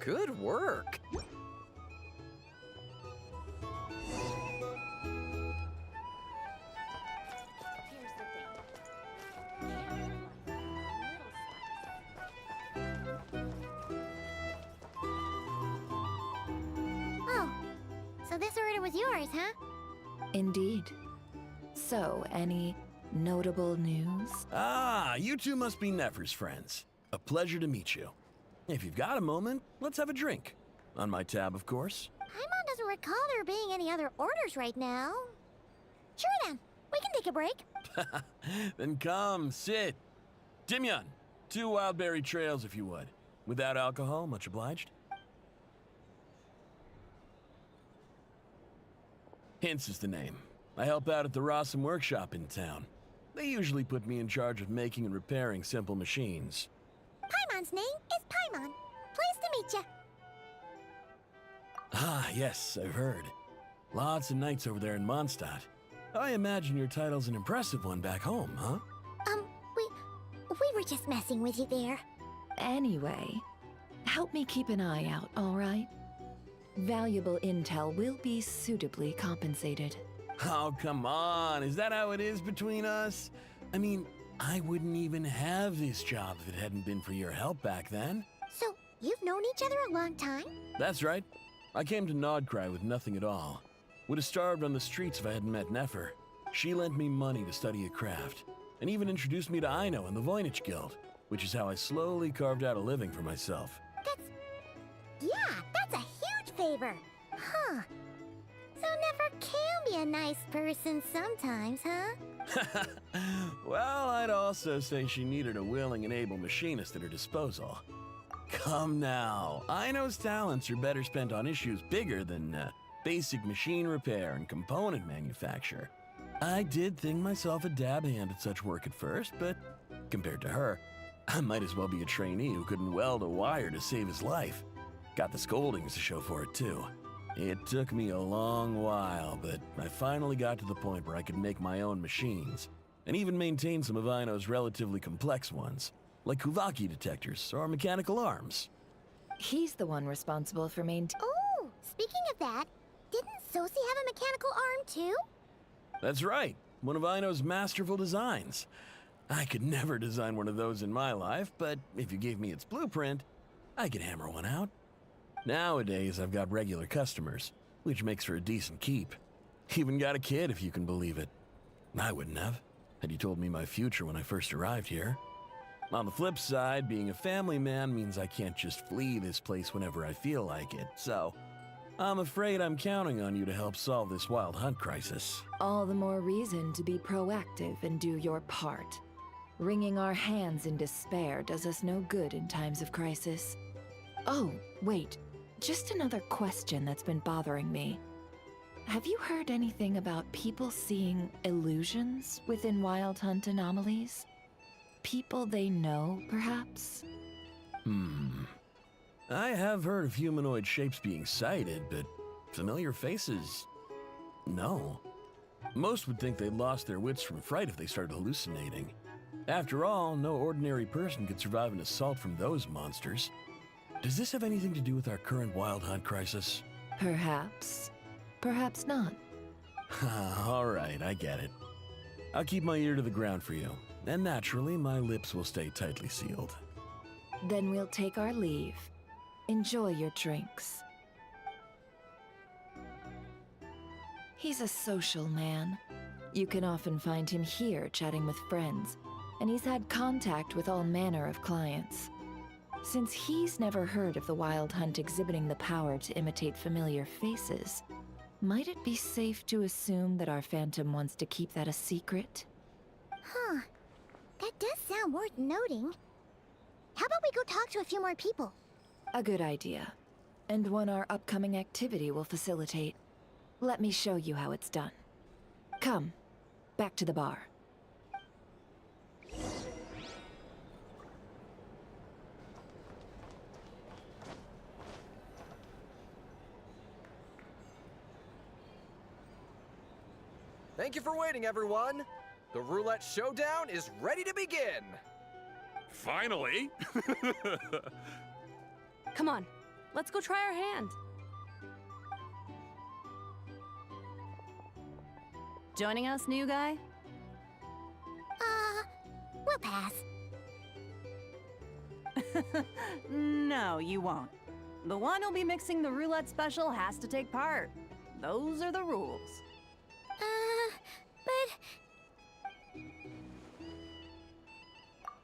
Good work. Here's the thing. Cannons like a little Oh, so this order was yours, huh? Indeed. So, any notable news? Ah, you two must be Nefer's friends. A pleasure to meet you. If you've got a moment, let's have a drink. On my tab, of course. Paimon doesn't recall there being any other orders right now. Sure then, we can take a break. Then come, sit. Dimyon, 2 wildberry trails if you would. Without alcohol, much obliged. Hints is the name. I help out at the Rossum workshop in town. They usually put me in charge of making and repairing simple machines. Paimon's name is Paimon. Pleased to meet you. Ah, yes, I've heard. Lots of nights over there in Mondstadt. I imagine your title's an impressive one back home, huh? We were just messing with you there. Anyway, help me keep an eye out, all right? Valuable intel will be suitably compensated. Oh, come on. Is that how it is between us? I mean, I wouldn't even have this job if it hadn't been for your help back then. So, you've known each other a long time? That's right. I came to Nod Krai with nothing at all. Would have starved on the streets if I hadn't met Nefer. She lent me money to study a craft, and even introduced me to Aino and the Voynich Guild, which is how I slowly carved out a living for myself. That's a huge favor. Huh. So Nefer can be a nice person sometimes, huh? Well, I'd also say she needed a willing and able machinist at her disposal. Come now, Aino's talents are better spent on issues bigger than basic machine repair and component manufacture. I did think myself a dab hand at such work at first, but compared to her, I might as well be a trainee who couldn't weld a wire to save his life. Got the scoldings to show for it, too. It took me a long while, but I finally got to the point where I could make my own machines, and even maintain some of Aino's relatively complex ones, like Kuvaki detectors or mechanical arms. He's the one responsible for maintaining. Oh, speaking of that, didn't Sosie have a mechanical arm too? That's right, one of Aino's masterful designs. I could never design one of those in my life, but if you gave me its blueprint, I could hammer one out. Nowadays, I've got regular customers, which makes for a decent keep. Even got a kid, if you can believe it. I wouldn't have, had you told me my future when I first arrived here. On the flip side, being a family man means I can't just flee this place whenever I feel like it, so I'm afraid I'm counting on you to help solve this wild hunt crisis. All the more reason to be proactive and do your part. Wringing our hands in despair does us no good in times of crisis. Oh, wait. Just another question that's been bothering me. Have you heard anything about people seeing illusions within Wild Hunt anomalies? People they know, perhaps? I have heard of humanoid shapes being sighted, but familiar faces? No. Most would think they'd lost their wits from fright if they started hallucinating. After all, no ordinary person could survive an assault from those monsters. Does this have anything to do with our current Wild Hunt crisis? Perhaps. Perhaps not. All right, I get it. I'll keep my ear to the ground for you, and naturally, my lips will stay tightly sealed. Then we'll take our leave. Enjoy your drinks. He's a social man. You can often find him here chatting with friends, and he's had contact with all manner of clients. Since he's never heard of the Wild Hunt exhibiting the power to imitate familiar faces, Might it be safe to assume that our Phantom wants to keep that a secret? Huh. That does sound worth noting. How about we go talk to a few more people? A good idea. And one our upcoming activity will facilitate. Let me show you how it's done. Come, back to the bar. Thank you for waiting, everyone. The roulette showdown is ready to begin. Finally! Come on, let's go try our hand. Joining us, new guy? We'll pass. No, you won't. The one who'll be mixing the roulette special has to take part. Those are the rules.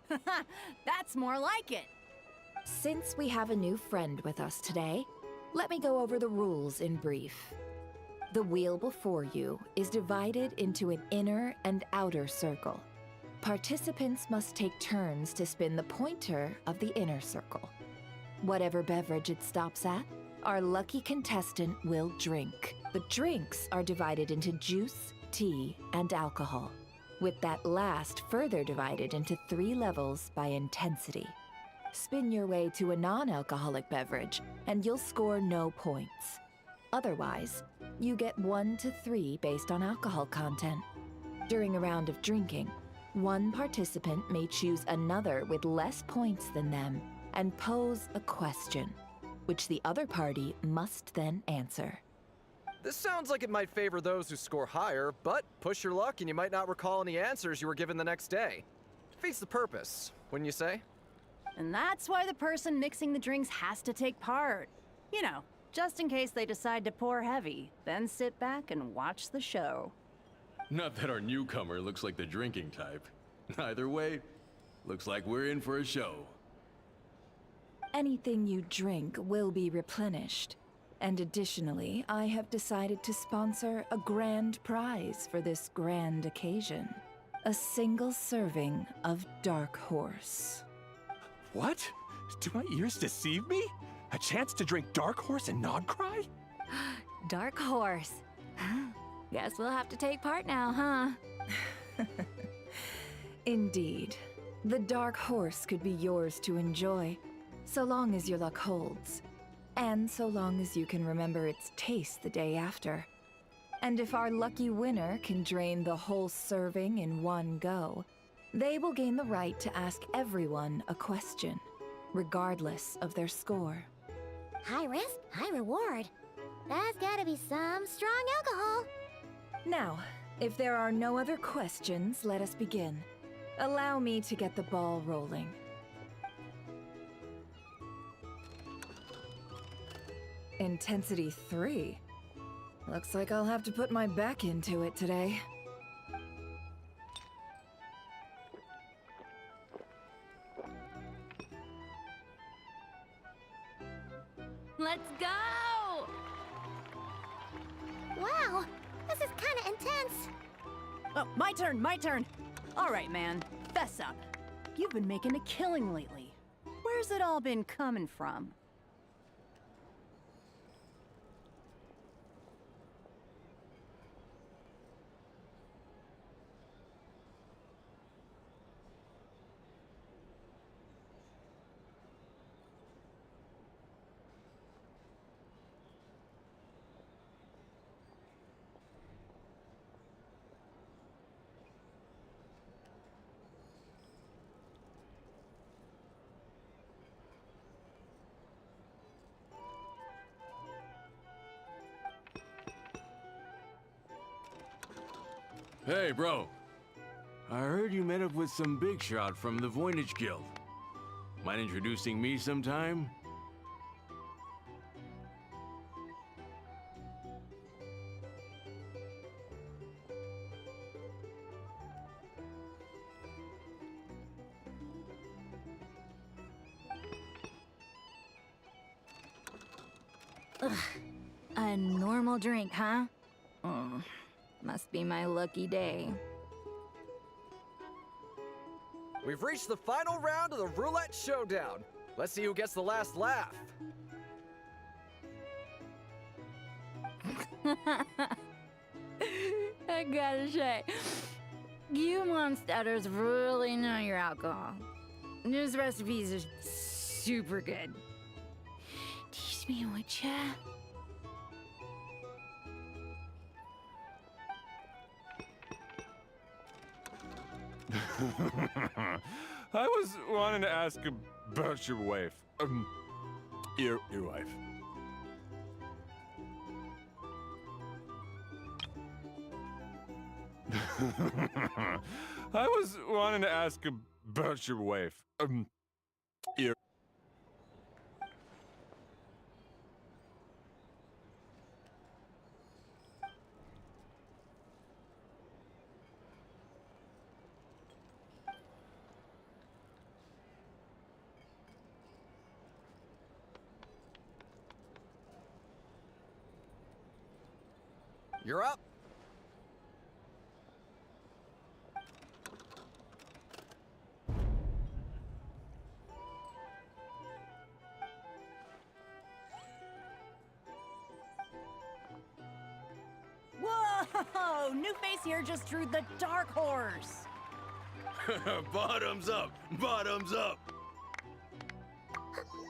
But... That's more like it. Since we have a new friend with us today, let me go over the rules in brief. The wheel before you is divided into an inner and outer circle. Participants must take turns to spin the pointer of the inner circle. Whatever beverage it stops at, our lucky contestant will drink. The drinks are divided into juice, tea, and alcohol, with that last further divided into 3 levels by intensity. Spin your way to a non-alcoholic beverage, and you'll score no points. Otherwise, you get 1 to 3 based on alcohol content. During a round of drinking, one participant may choose another with less points than them and pose a question, which the other party must then answer. This sounds like it might favor those who score higher, but push your luck and you might not recall any answers you were given the next day. Defeats the purpose, wouldn't you say? And that's why the person mixing the drinks has to take part. You know, just in case they decide to pour heavy, then sit back and watch the show. Not that our newcomer looks like the drinking type. Either way, looks like we're in for a show. Anything you drink will be replenished. And additionally, I have decided to sponsor a grand prize for this grand occasion. A single serving of Dark Horse. What? Do my ears deceive me? A chance to drink Dark Horse and Nod Krai? Dark Horse. Guess we'll have to take part now, huh? Indeed. The Dark Horse could be yours to enjoy, so long as your luck holds. And so long as you can remember its taste the day after. And if our lucky winner can drain the whole serving in one go, they will gain the right to ask everyone a question, regardless of their score. High risk, high reward. That's gotta be some strong alcohol. Now, if there are no other questions, let us begin. Allow me to get the ball rolling. Intensity 3. Looks like I'll have to put my back into it today. Let's go! Wow, this is kinda intense. Oh, my turn, my turn. All right, man, fess up. You've been making a killing lately. Where's it all been coming from? Hey, bro. I heard you met up with some big shot from the Voynich Guild. Mind introducing me sometime? A normal drink, huh? Oh, must be my lucky day. We've reached the final round of the roulette showdown. Let's see who gets the last laugh. I gotta say, you monsters really know your alcohol. This recipe is super good. Teach me, would ya? I was wanting to ask about your wife. Your wife. I was wanting to ask about your wife. Your. You're up. Whoa! New face here just drew the dark horse. Bottoms up! Bottoms up!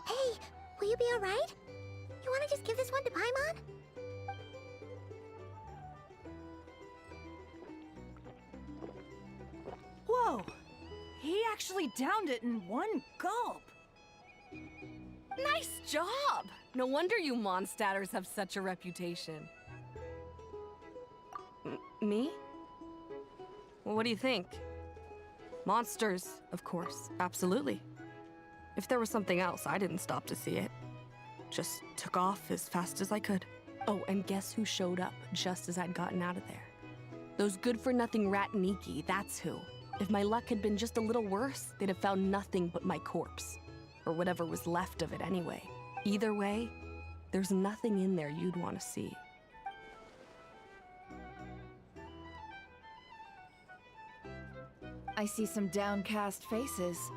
Hey, will you be alright? You wanna just give this one to Paimon? Whoa! He actually downed it in one gulp. Nice job! No wonder you Mondstatters have such a reputation. Me? Well, what do you think? Monsters, of course, absolutely. If there was something else, I didn't stop to see it. Just took off as fast as I could. Oh, and guess who showed up just as I'd gotten out of there? Those good-for-nothing rat and Iki, that's who. If my luck had been just a little worse, they'd have found nothing but my corpse. Or whatever was left of it anyway. Either way, there's nothing in there you'd want to see. I see some downcast faces.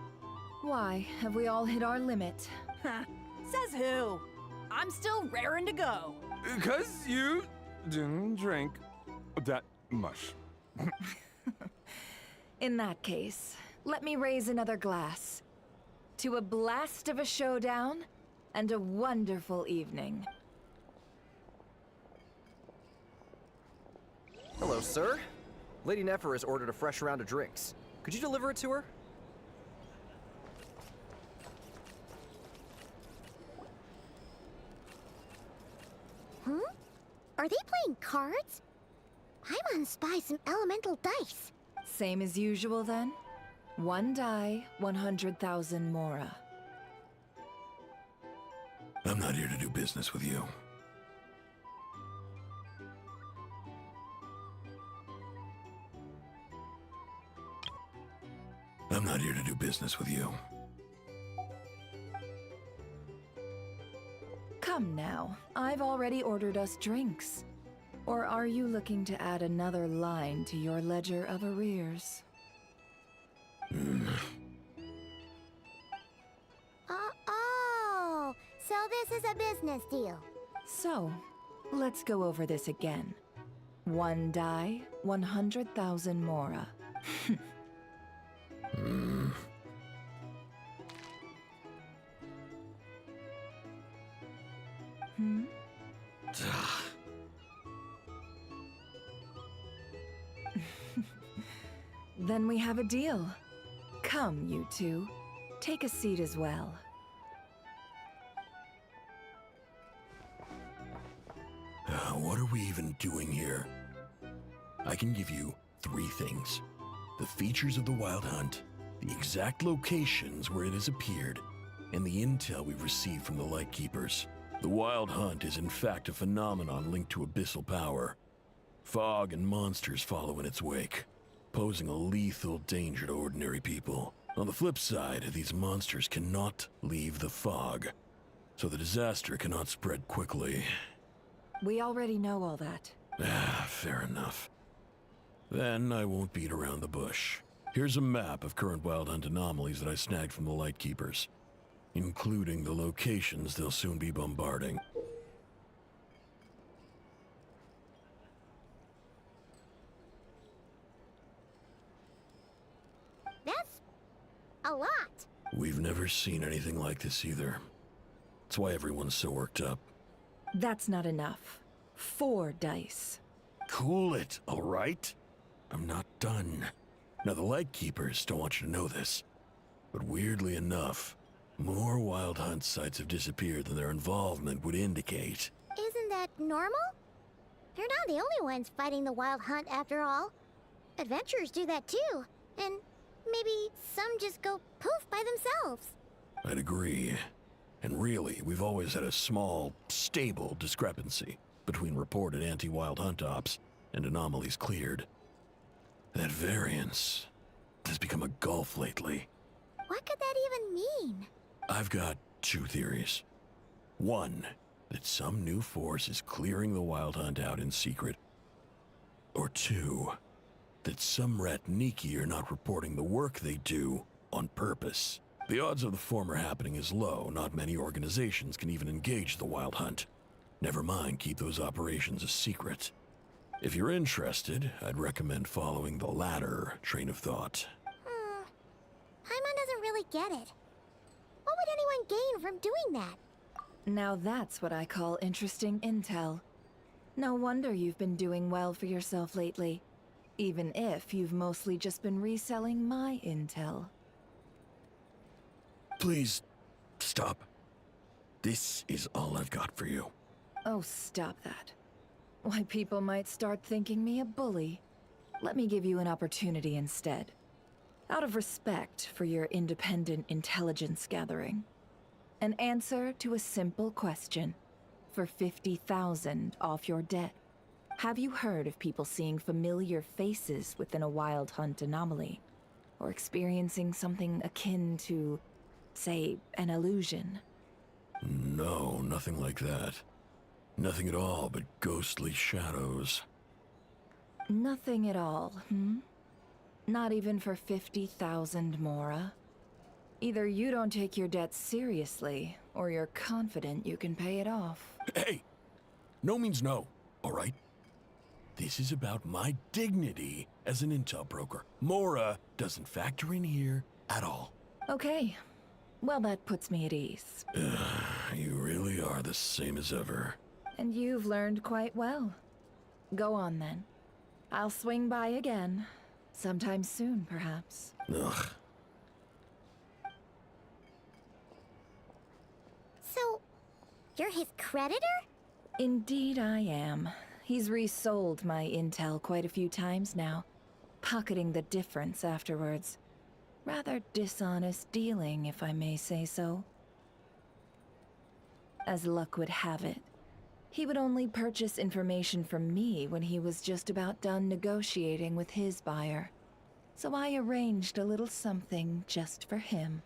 Why, have we all hit our limit? Says who? I'm still raring to go. 'Cause you didn't drink that much. In that case, let me raise another glass. To a blast of a showdown and a wonderful evening. Hello, sir. Lady Nefer has ordered a fresh round of drinks. Could you deliver it to her? Are they playing cards? Paimon spies some elemental dice. Same as usual then? One die, 100,000 Mora. I'm not here to do business with you. I'm not here to do business with you. Come now, I've already ordered us drinks. Or are you looking to add another line to your ledger of arrears? Oh, so this is a business deal. So, let's go over this again. One die, 100,000 Mora. Then we have a deal. Come, you two. Take a seat as well. What are we even doing here? I can give you 3 things. The features of the Wild Hunt, the exact locations where it has appeared, and the intel we've received from the Lightkeepers. The Wild Hunt is in fact a phenomenon linked to abyssal power. Fog and monsters follow in its wake, posing a lethal danger to ordinary people. On the flip side, these monsters cannot leave the fog, so the disaster cannot spread quickly. We already know all that. Ah, fair enough. Then I won't beat around the bush. Here's a map of current wild hunt anomalies that I snagged from the Lightkeepers, including the locations they'll soon be bombarding. That's a lot. We've never seen anything like this either. That's why everyone's so worked up. That's not enough. 4 dice. Cool it, all right? I'm not done. Now, the Lightkeepers don't want you to know this, but weirdly enough, more wild hunt sites have disappeared than their involvement would indicate. Isn't that normal? They're not the only ones fighting the wild hunt after all. Adventurers do that too, and maybe some just go poof by themselves. I'd agree. And really, we've always had a small, stable discrepancy between reported anti-wild hunt ops and anomalies cleared. That variance has become a gulf lately. What could that even mean? I've got 2 theories. One, that some new force is clearing the wild hunt out in secret. Or 2, that some Ratniki are not reporting the work they do on purpose. The odds of the former happening is low. Not many organizations can even engage the wild hunt. Never mind keep those operations a secret. If you're interested, I'd recommend following the latter train of thought. Paimon doesn't really get it. What would anyone gain from doing that? Now that's what I call interesting intel. No wonder you've been doing well for yourself lately. Even if you've mostly just been reselling my intel. Please, stop. This is all I've got for you. Oh, stop that. Why, people might start thinking me a bully. Let me give you an opportunity instead. Out of respect for your independent intelligence gathering. An answer to a simple question. For 50,000 off your debt. Have you heard of people seeing familiar faces within a wild hunt anomaly? Or experiencing something akin to, say, an illusion? No, nothing like that. Nothing at all but ghostly shadows. Nothing at all, hmm? Not even for 50,000 Mora? Either you don't take your debt seriously, or you're confident you can pay it off. Hey! No means no, all right? This is about my dignity as an intel broker. Mora doesn't factor in here at all. Okay. Well, that puts me at ease. You really are the same as ever. And you've learned quite well. Go on, then. I'll swing by again. Sometime soon, perhaps. Ugh. So, you're his creditor? Indeed I am. He's resold my intel quite a few times now, pocketing the difference afterwards. Rather dishonest dealing, if I may say so. As luck would have it, he would only purchase information from me when he was just about done negotiating with his buyer. So I arranged a little something just for him.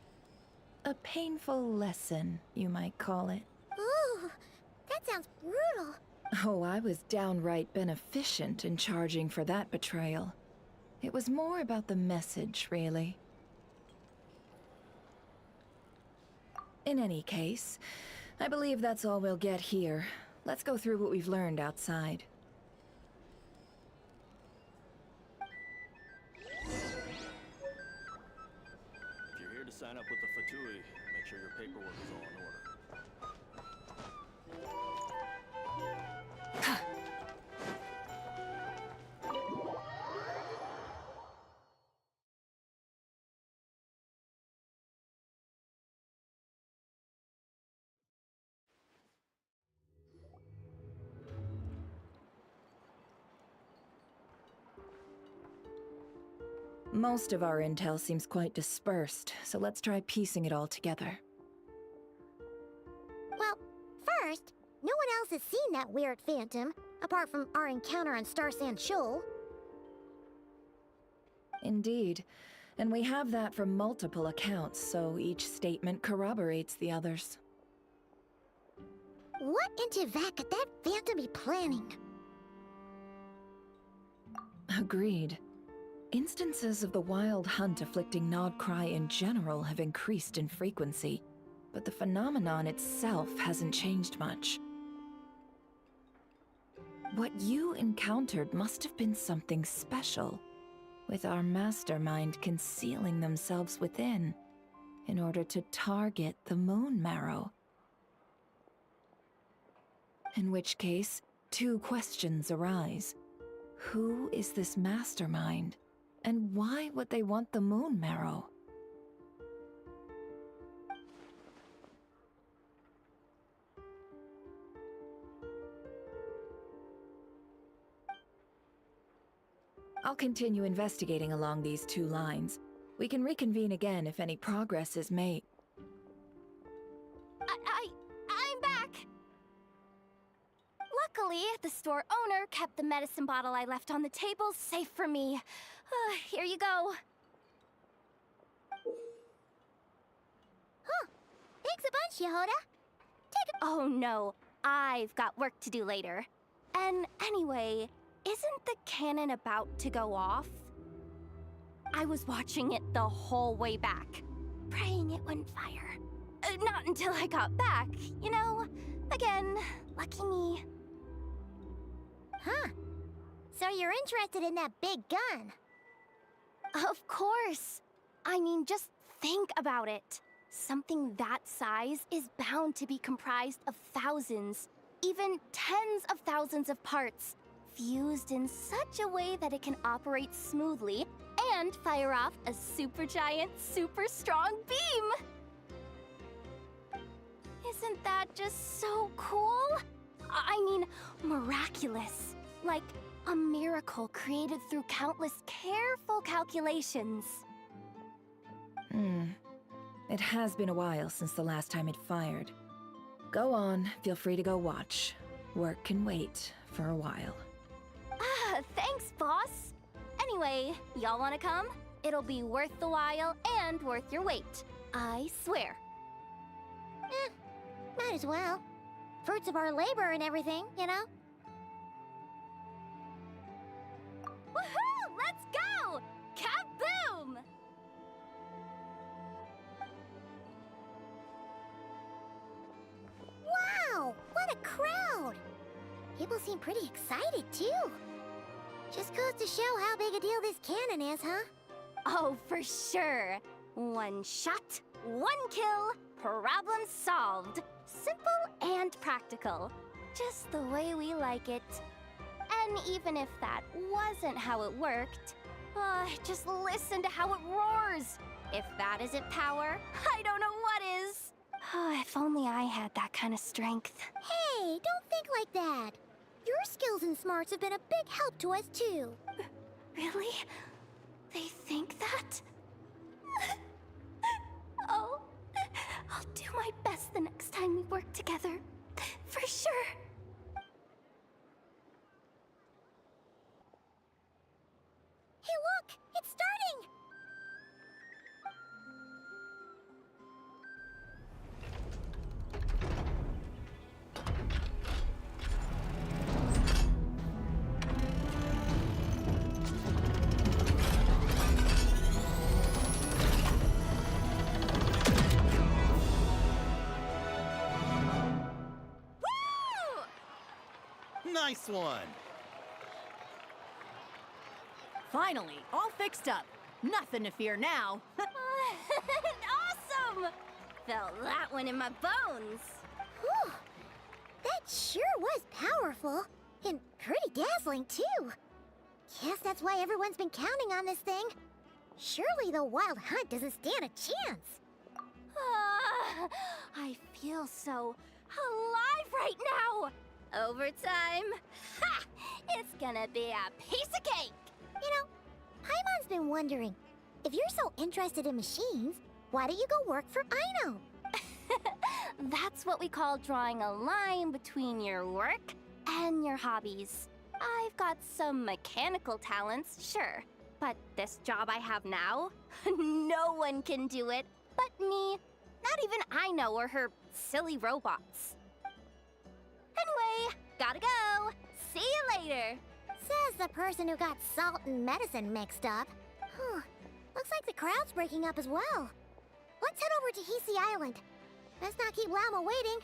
A painful lesson, you might call it. Ooh, that sounds brutal. Oh, I was downright beneficent in charging for that betrayal. It was more about the message, really. In any case, I believe that's all we'll get here. Let's go through what we've learned outside. If you're here to sign up with the Fatui, make sure your paperwork is all in order. Most of our intel seems quite dispersed, so let's try piecing it all together. Well, first, no one else has seen that weird phantom, apart from our encounter on Star Sand Shoal. Indeed. And we have that from multiple accounts, so each statement corroborates the others. What in Tevak could that phantom be planning? Agreed. Instances of the wild hunt afflicting Nod Krai in general have increased in frequency, but the phenomenon itself hasn't changed much. What you encountered must have been something special, with our mastermind concealing themselves within, in order to target the moon marrow. In which case, two questions arise. Who is this mastermind? And why would they want the moon marrow? I'll continue investigating along these two lines. We can reconvene again if any progress is made. I'm back! Luckily, the store owner kept the medicine bottle I left on the table safe for me. Here you go. Huh. Thanks a bunch, Yehoda. Oh no, I've got work to do later. And anyway, isn't the cannon about to go off? I was watching it the whole way back, praying it wouldn't fire. Not until I got back, you know? Again, lucky me. Huh. So you're interested in that big gun? Of course. I mean, just think about it. Something that size is bound to be comprised of thousands, even tens of thousands of parts, fused in such a way that it can operate smoothly and fire off a supergiant, super strong beam! Isn't that just so cool? I mean, miraculous. Like a miracle created through countless careful calculations. It has been a while since the last time it fired. Go on, feel free to go watch. Work can wait for a while. Thanks, boss. Anyway, y'all wanna come? It'll be worth the while and worth your wait. I swear. Might as well. Fruits of our labor and everything, you know? Woohoo! Let's go! Kaboom! Wow! What a crowd! People seem pretty excited, too. Just goes to show how big a deal this cannon is, huh? Oh, for sure. One shot, one kill, problem solved. Simple and practical. Just the way we like it. And even if that wasn't how it worked, just listen to how it roars. If that isn't power, I don't know what is. If only I had that kind of strength. Hey, don't think like that. Your skills and smarts have been a big help to us, too. Really? They think that? Oh, I'll do my best the next time we work together. For sure. Hey, look! It's starting! Nice one! Finally, all fixed up. Nothing to fear now. Awesome! Felt that one in my bones. Whew. That sure was powerful. And pretty dazzling, too. Guess that's why everyone's been counting on this thing. Surely the wild hunt doesn't stand a chance. I feel so alive right now. Overtime. Ha! It's gonna be a piece of cake. You know, Paimon's been wondering, if you're so interested in machines, why don't you go work for Aino? That's what we call drawing a line between your work and your hobbies. I've got some mechanical talents, sure. But this job I have now, no one can do it but me. Not even Aino or her silly robots. Gotta go. See you later. Says the person who got salt and medicine mixed up. Huh. Looks like the crowd's breaking up as well. Let's head over to Hisi Island. Let's not keep Llama waiting.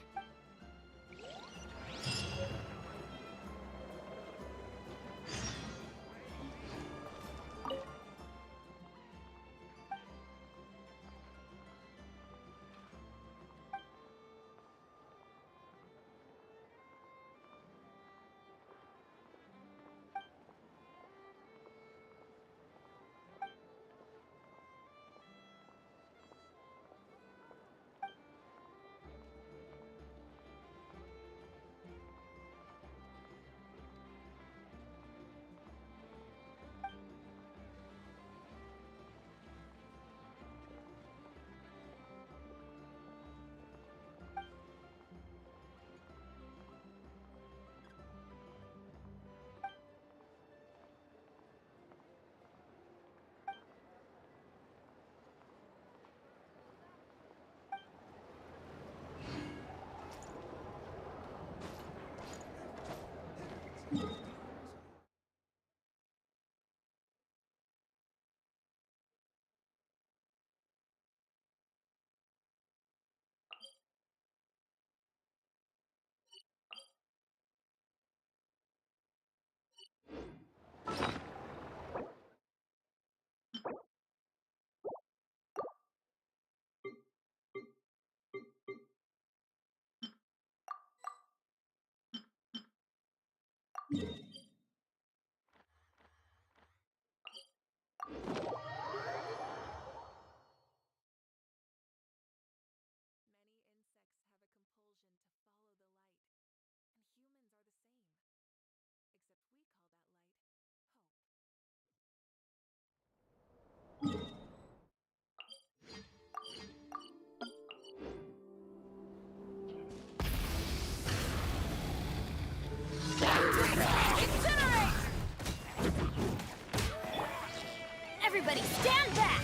Everybody stand back!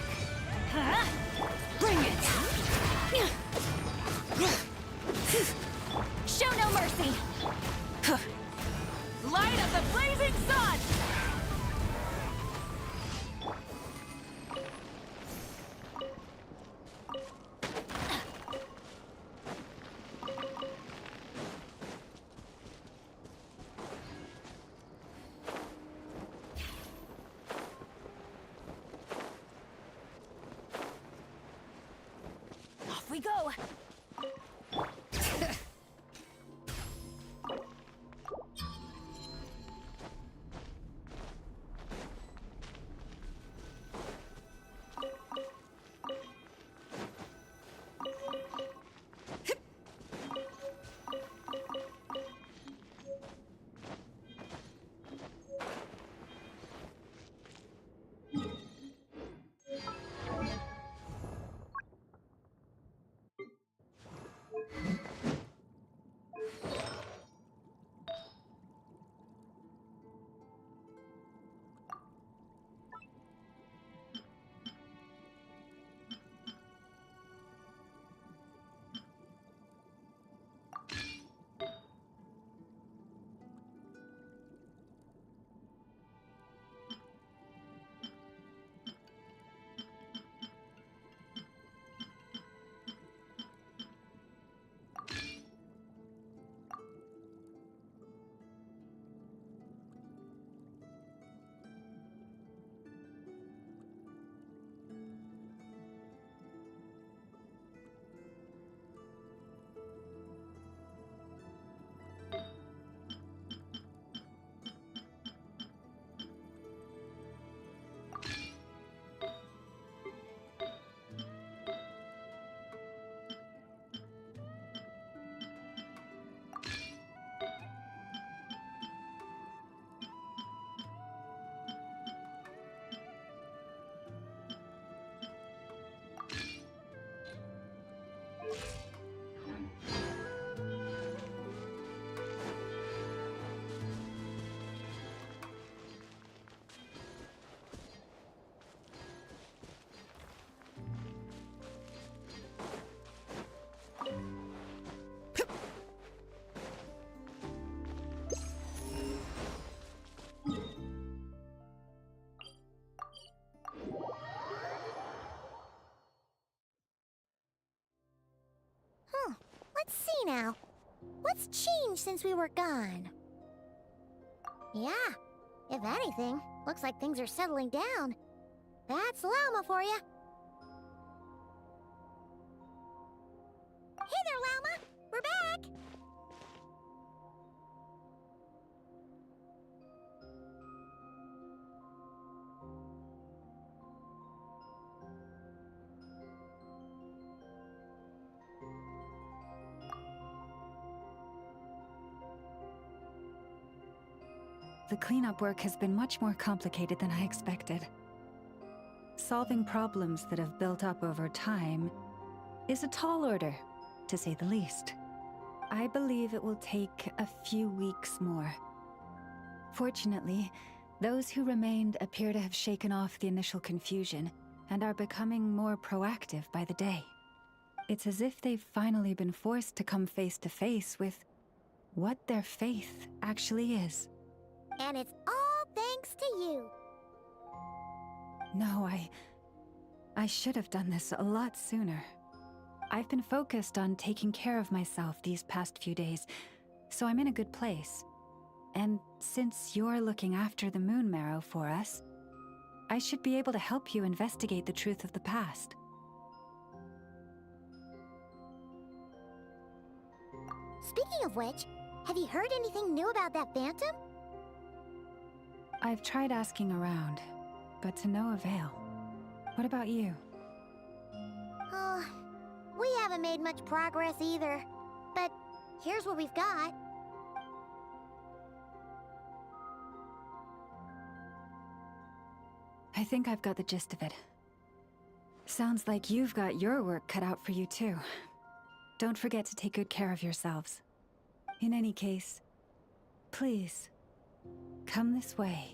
Huh? Bring it! Show no mercy! Light of the blazing sun! Off we go! What's changed since we were gone? Yeah, if anything, looks like things are settling down. That's Llama for you. Hey there, Llama! We're back! The cleanup work has been much more complicated than I expected. Solving problems that have built up over time is a tall order, to say the least. I believe it will take a few weeks more. Fortunately, those who remained appear to have shaken off the initial confusion and are becoming more proactive by the day. It's as if they've finally been forced to come face to face with what their faith actually is. And it's all thanks to you. No, I should have done this a lot sooner. I've been focused on taking care of myself these past few days, so I'm in a good place. And since you're looking after the moon marrow for us, I should be able to help you investigate the truth of the past. Speaking of which, have you heard anything new about that phantom? I've tried asking around, but to no avail. What about you? Oh, we haven't made much progress either. But here's what we've got. I think I've got the gist of it. Sounds like you've got your work cut out for you too. Don't forget to take good care of yourselves. In any case, please, come this way.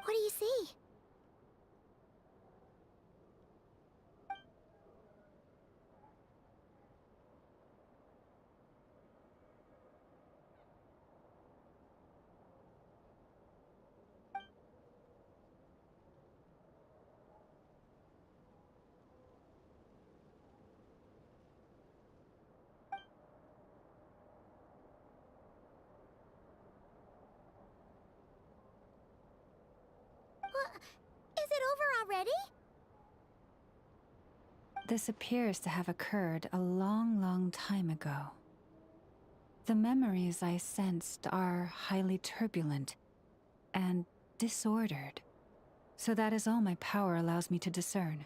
What do you see? Is it over already? This appears to have occurred a long, long time ago. The memories I sensed are highly turbulent and disordered, so that is all my power allows me to discern.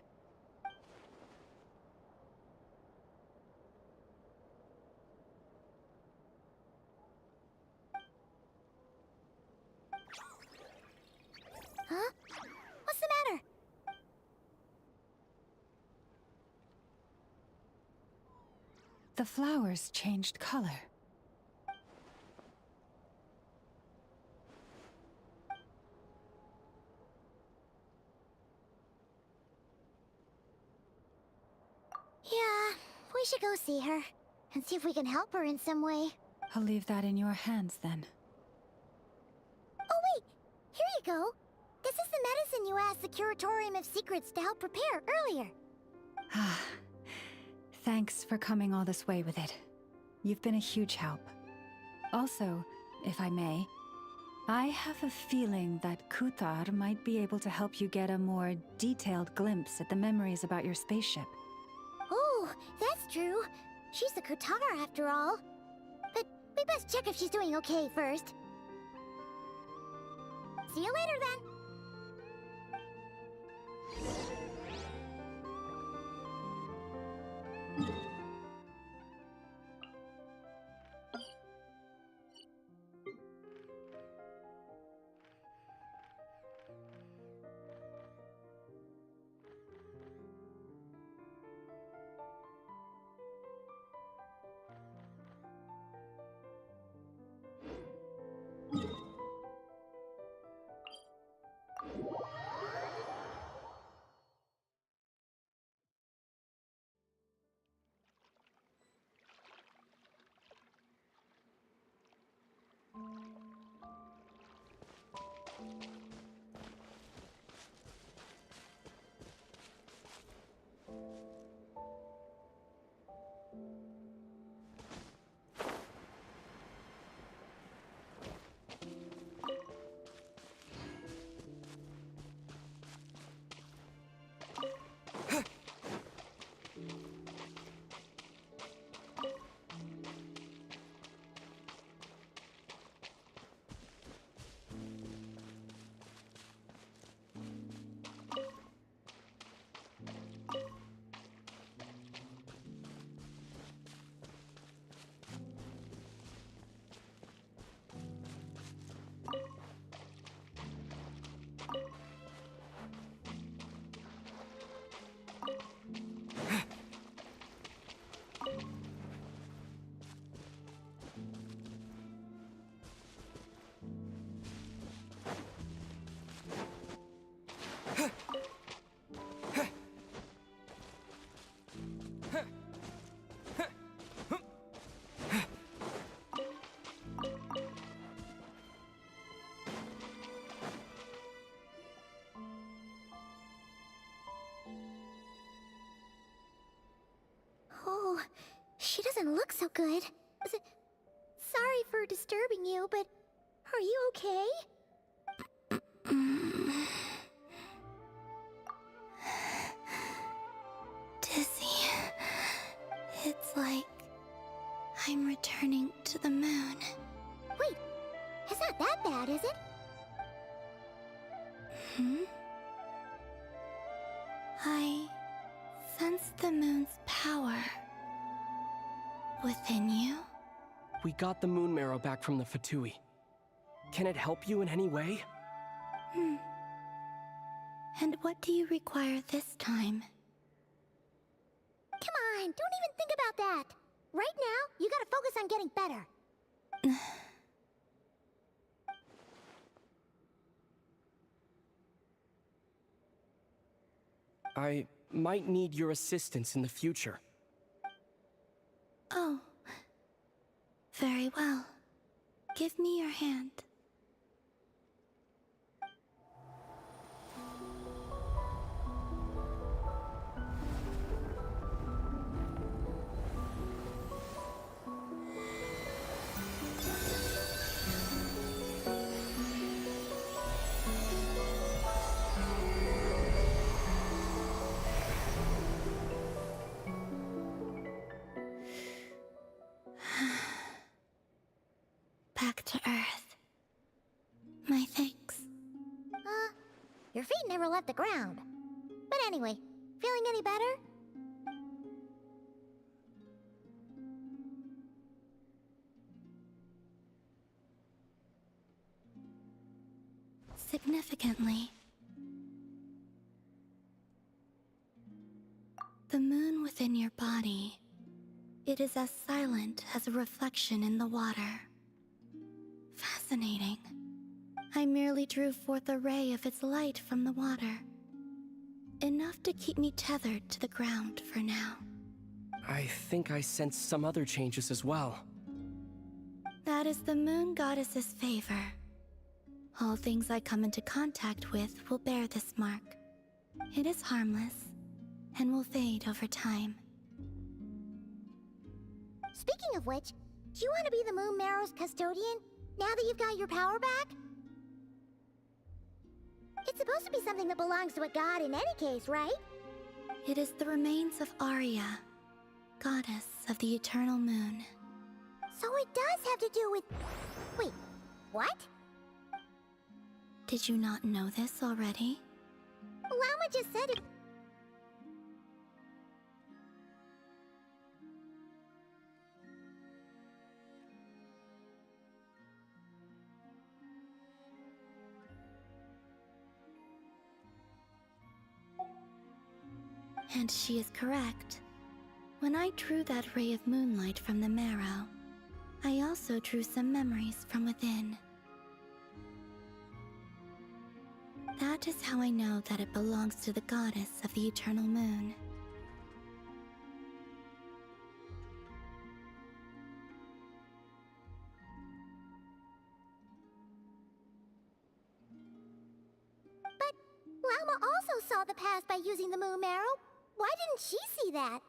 Huh? What's the matter? The flowers changed color. Yeah, we should go see her and see if we can help her in some way. I'll leave that in your hands then. Oh wait, here you go. This is the medicine you asked the Curatorium of Secrets to help prepare earlier. Ah, thanks for coming all this way with it. You've been a huge help. Also, if I may, I have a feeling that Kuthar might be able to help you get a more detailed glimpse at the memories about your spaceship. Oh, that's true. She's the Kutar after all. But we best check if she's doing okay first. See you later then. She doesn't look so good. Sorry for disturbing you, but are you okay? Dizzy. It's like I'm returning to the moon. Wait, it's not that bad, is it? I sense the moon's power within you. We got the moon marrow back from the Fatui. Can it help you in any way? And what do you require this time? Come on, don't even think about that. Right now, you gotta focus on getting better. I might need your assistance in the future. Oh. Very well. Give me your hand. Back to Earth. My thanks. Your feet never left the ground. But anyway, feeling any better? Significantly. The moon within your body, it is as silent as a reflection in the water. Fascinating. I merely drew forth a ray of its light from the water. Enough to keep me tethered to the ground for now. I think I sense some other changes as well. That is the moon goddess's favor. All things I come into contact with will bear this mark. It is harmless, and will fade over time. Speaking of which, do you want to be the Moon Marrow's custodian, now that you've got your power back? It's supposed to be something that belongs to a god in any case, right? It is the remains of Arya, goddess of the eternal moon. So it does have to do with... Wait, what? Did you not know this already? Llama just said it... And she is correct. When I drew that ray of moonlight from the marrow, I also drew some memories from within. That is how I know that it belongs to the goddess of the eternal moon. But Llama also saw the past by using the Moon Marrow. Why didn't she see that?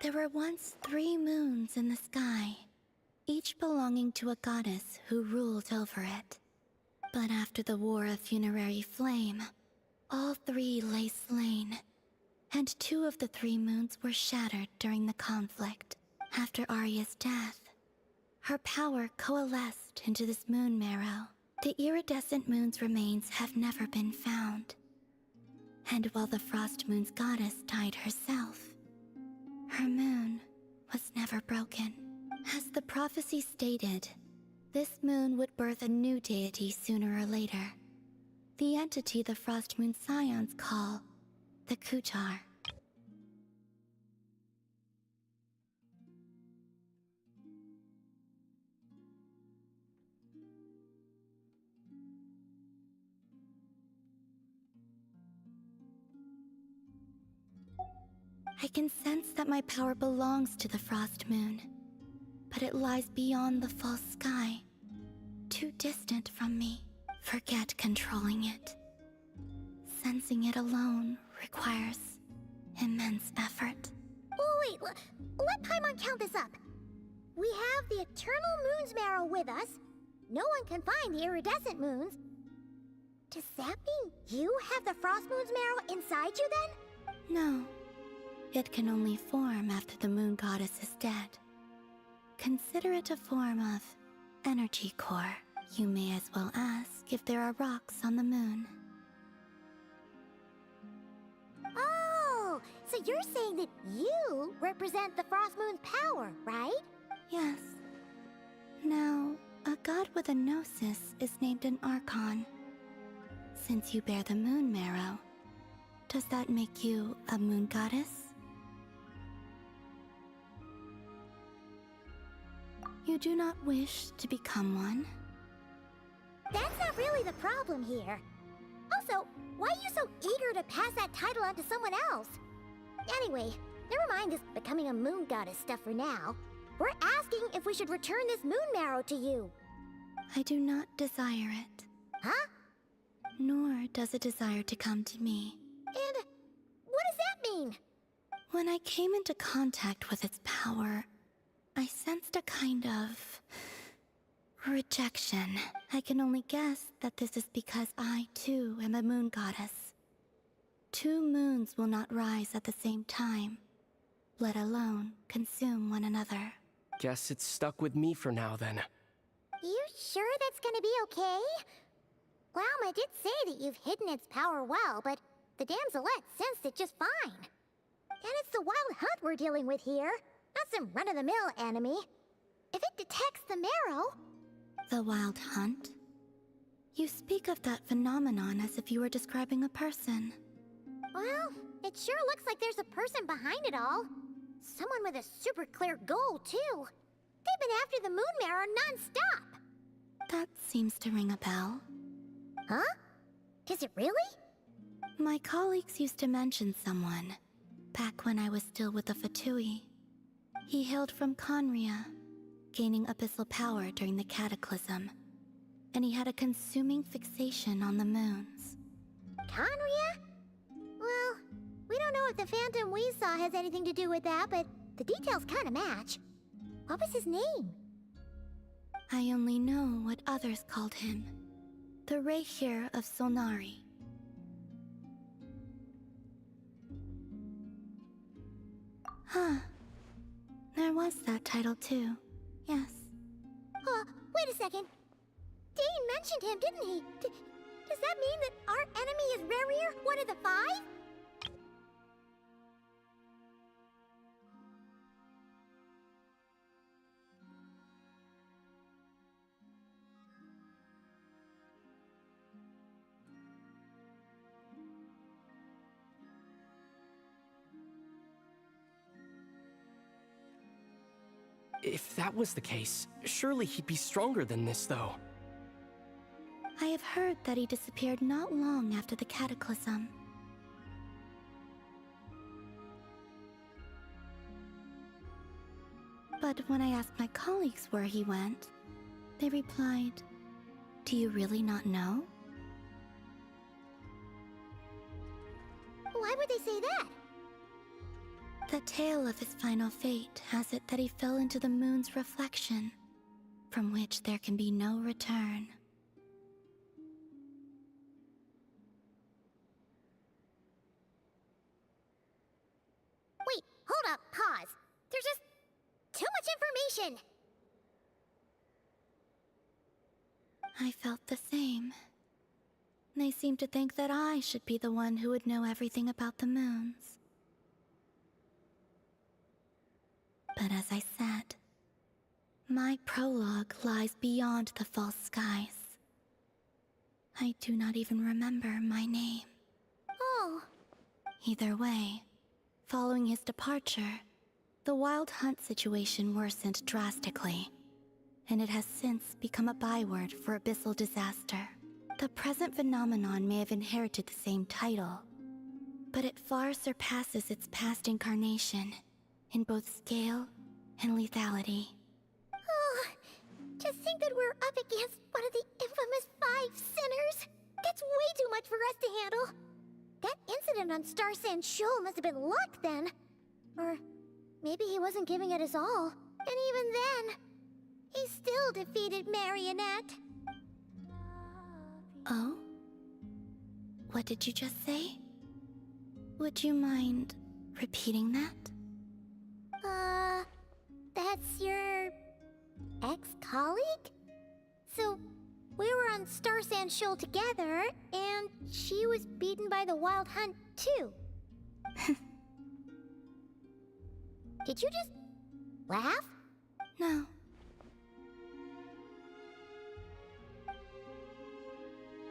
There were once 3 moons in the sky, each belonging to a goddess who ruled over it. But after the War of Funerary Flame, all 3 lay slain, and 2 of the 3 moons were shattered during the conflict. After Arya's death, her power coalesced into this moon marrow. The iridescent moon's remains have never been found. And while the Frost Moon's goddess died herself, her moon was never broken. As the prophecy stated, this moon would birth a new deity sooner or later. The entity the Frost Moon Scions call the Kutar. I can sense that my power belongs to the Frost Moon, but it lies beyond the false sky, distant from me. Forget controlling it. Sensing it alone requires immense effort. Oh, wait, let Paimon count this up. We have the Eternal Moon's Marrow with us. No one can find the iridescent moons. Does that mean you have the Frost Moon's Marrow inside you then? No. It can only form after the moon goddess is dead. Consider it a form of energy core. You may as well ask if there are rocks on the moon. Oh, so you're saying that you represent the Frost Moon's power, right? Yes. Now, a god with a gnosis is named an Archon. Since you bear the moon marrow, does that make you a moon goddess? You do not wish to become one? That's not really the problem here. Also, why are you so eager to pass that title on to someone else? Anyway, never mind this becoming a moon goddess stuff for now. We're asking if we should return this moon marrow to you. I do not desire it. Huh? Nor does it desire to come to me. And what does that mean? When I came into contact with its power, I sensed a kind of rejection. I can only guess that this is because I, too, am a moon goddess. Two moons will not rise at the same time, let alone consume one another. Guess it's stuck with me for now, then. You sure that's gonna be okay? Lauma did say that you've hidden its power well, but the damselette sensed it just fine. And it's the wild hunt we're dealing with here, not some run-of-the-mill enemy. If it detects the marrow... The wild hunt? You speak of that phenomenon as if you were describing a person. Well, it sure looks like there's a person behind it all. Someone with a super clear goal, too. They've been after the moon marrow non-stop. That seems to ring a bell. Huh? Does it really? My colleagues used to mention someone, back when I was still with the Fatui. He hailed from Conria, gaining abyssal power during the Cataclysm, and he had a consuming fixation on the moons. Conria? Well, we don't know if the phantom we saw has anything to do with that, but the details kinda match. What was his name? I only know what others called him. The Reikir of Solnari. Huh. There was that title too. Yes. Wait a second. Dane mentioned him, didn't he? Does that mean that our enemy is Rerir, one of the five? If that was the case, surely he'd be stronger than this, though. I have heard that he disappeared not long after the Cataclysm. But when I asked my colleagues where he went, they replied, "Do you really not know?" Why would they say that? The tale of his final fate has it that he fell into the moon's reflection, from which there can be no return. Wait, hold up, pause. There's just too much information. I felt the same. They seemed to think that I should be the one who would know everything about the moons. But as I said, my prologue lies beyond the false skies. I do not even remember my name. Oh. Either way, following his departure, the wild hunt situation worsened drastically, and it has since become a byword for abyssal disaster. The present phenomenon may have inherited the same title, but it far surpasses its past incarnation in both scale and lethality. Oh, To think that we're up against one of the infamous 5 sinners. That's way too much for us to handle. That incident on Star Sand Shoal must have been luck then. Or maybe he wasn't giving it his all. And even then, he still defeated Marionette. Oh? What did you just say? Would you mind repeating that? That's your ex-colleague? So, we were on Star Sand Shoal together, and she was beaten by the Wild Hunt, too. Did you just laugh? No.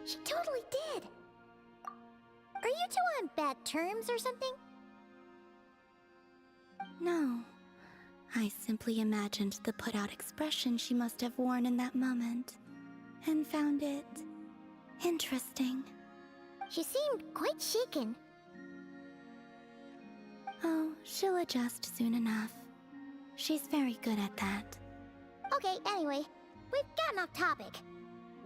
She totally did. Are you two on bad terms or something? No. I simply imagined the put-out expression she must have worn in that moment, and found it interesting. She seemed quite shaken. Oh, she'll adjust soon enough. She's very good at that. Okay, anyway, we've gotten off topic.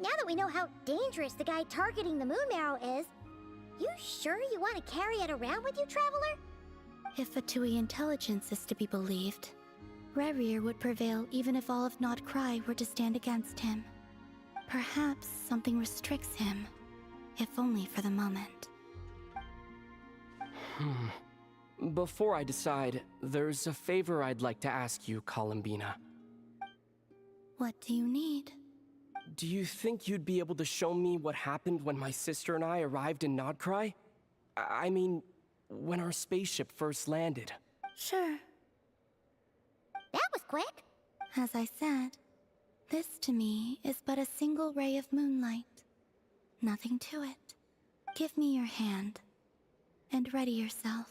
Now that we know how dangerous the guy targeting the Moon Marrow is, you sure you want to carry it around with you, Traveler? If Fatui intelligence is to be believed, Rerir would prevail even if all of Nod Krai were to stand against him. Perhaps something restricts him, if only for the moment. Before I decide, there's a favor I'd like to ask you, Columbina. What do you need? Do you think you'd be able to show me what happened when my sister and I arrived in Nod Krai? I mean, when our spaceship first landed. Sure. That was quick. As I said, this to me is but a single ray of moonlight. Nothing to it. Give me your hand, and ready yourself.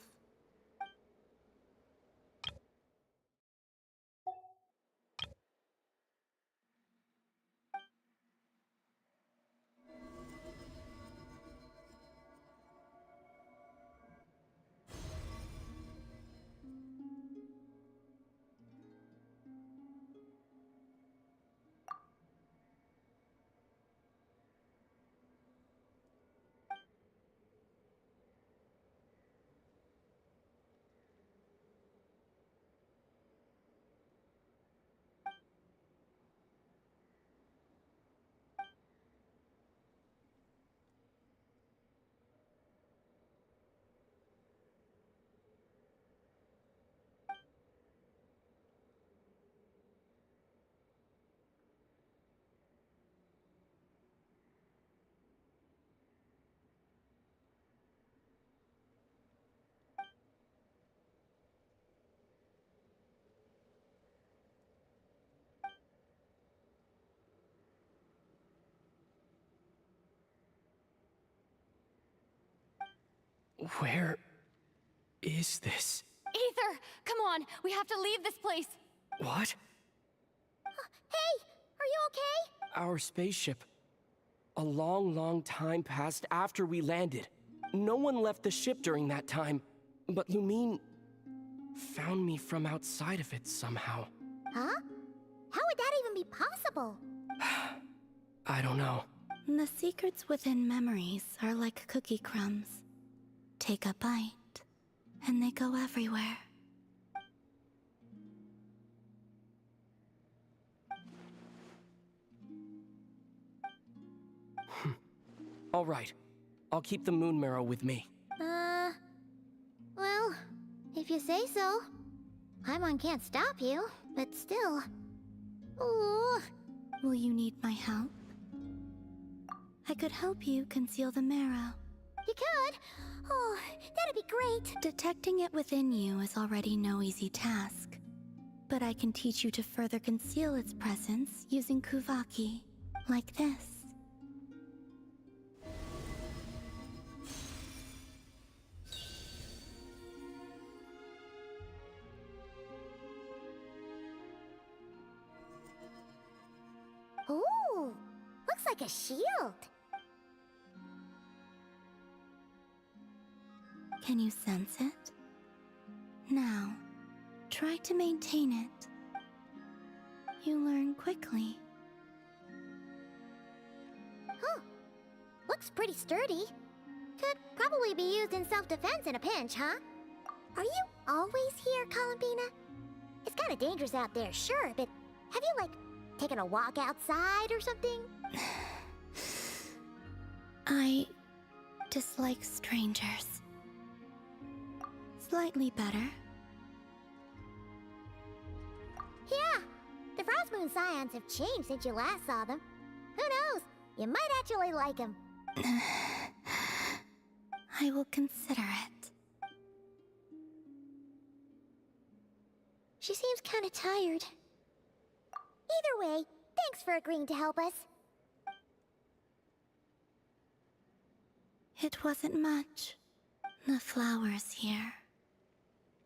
Where is this? Aether, come on, we have to leave this place. What? Hey, are you okay? Our spaceship. A long time passed after we landed. No one left the ship during that time, but Lumine found me from outside of it somehow. Huh? How would that even be possible? I don't know. The secrets within memories are like cookie crumbs. Take a bite, and they go everywhere. All right. I'll keep the moon marrow with me. Well, if you say so. Paimon can't stop you, but still. Ooh. Will you need my help? I could help you conceal the marrow. You could? Oh, that'd be great. Detecting it within you is already no easy task. But I can teach you to further conceal its presence using Kuvaki, like this. Ooh, looks like a shield. Can you sense it? Now, try to maintain it. You learn quickly, Huh. Looks pretty sturdy. Could probably be used in self-defense in a pinch, huh? Are you always here, Columbina? It's kind of dangerous out there, sure, but have you, like, taken a walk outside or something? I dislike strangers. Slightly better. Yeah, the Frost Moon Scions have changed since you last saw them. Who knows? You might actually like them. I will consider it. She seems kind of tired. Either way, thanks for agreeing to help us. It wasn't much. The flowers here.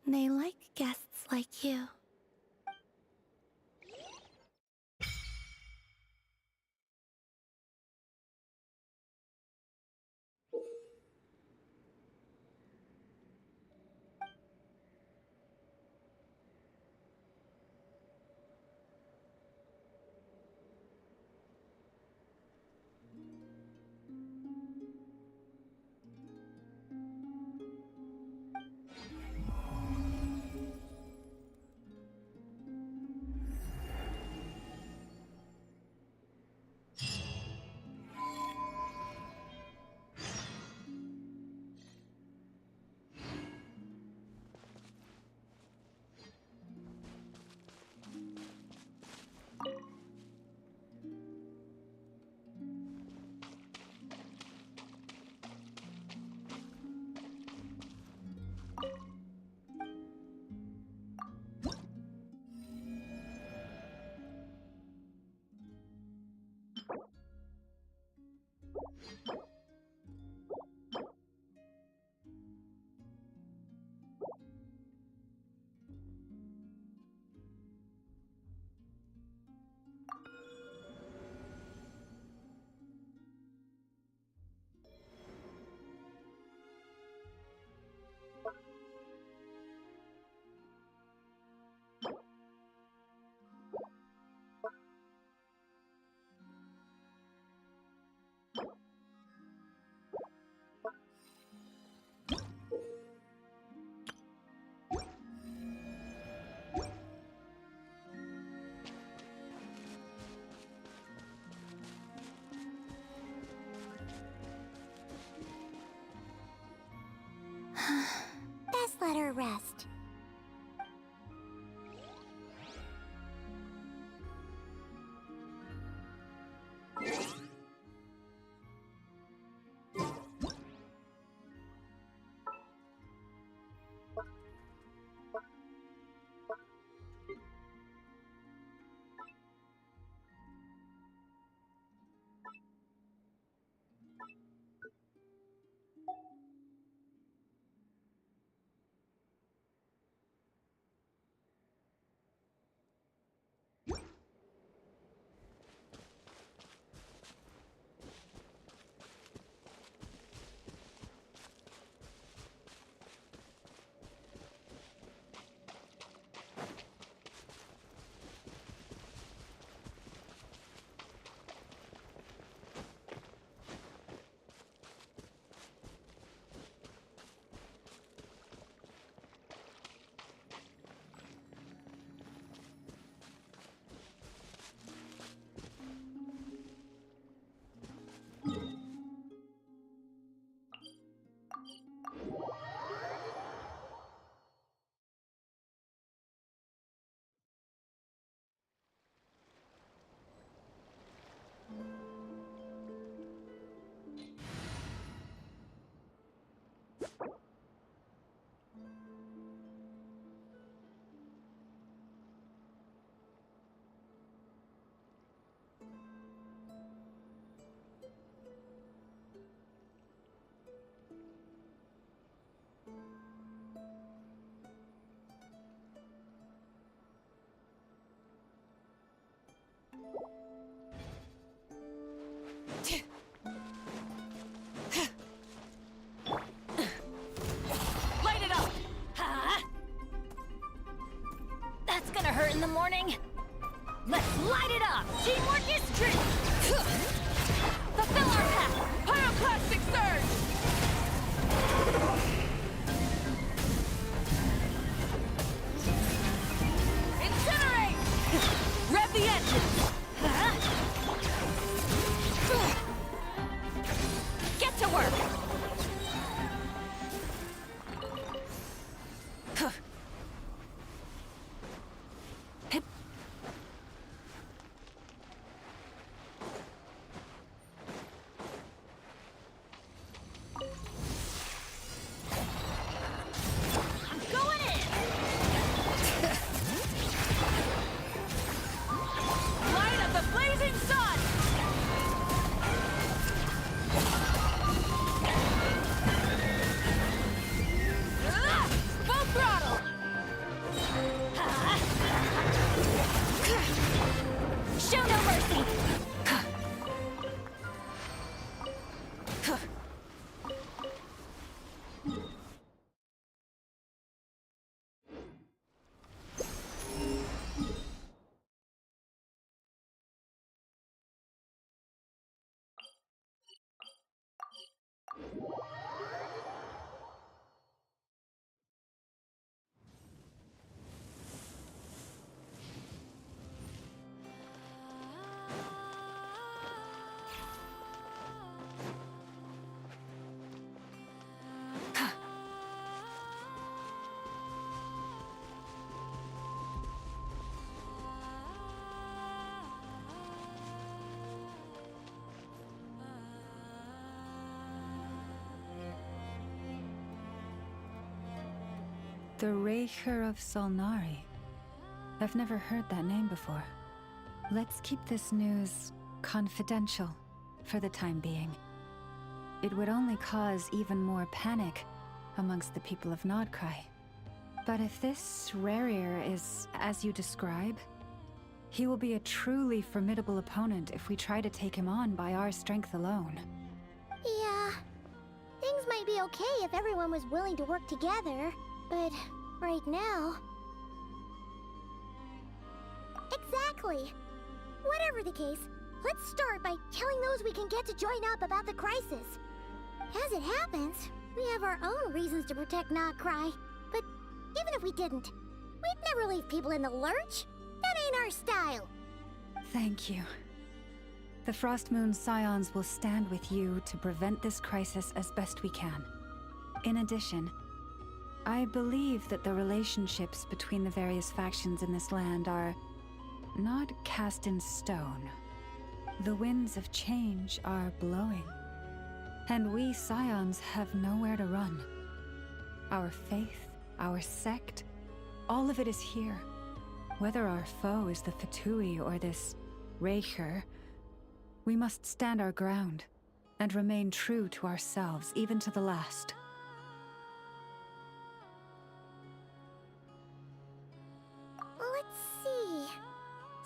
They like guests like you. Best let her rest. The Raker of Solnari. I've never heard that name before. Let's keep this news confidential for the time being. It would only cause even more panic amongst the people of Nod Krai. But if this Rarir is as you describe, he will be a truly formidable opponent if we try to take him on by our strength alone. Yeah. Things might be okay if everyone was willing to work together, but right now... Exactly. Whatever the case, let's start by telling those we can get to join up about the crisis. As it happens, we have our own reasons to protect Nod Krai, but even if we didn't, we'd never leave people in the lurch. That ain't our style. Thank you. The Frostmoon Scions will stand with you to prevent this crisis as best we can. In addition, I believe that the relationships between the various factions in this land are not cast in stone. The winds of change are blowing, and we Scions have nowhere to run. Our faith, our sect, all of it is here. Whether our foe is the Fatui or this Raker, we must stand our ground and remain true to ourselves, even to the last. Let's see.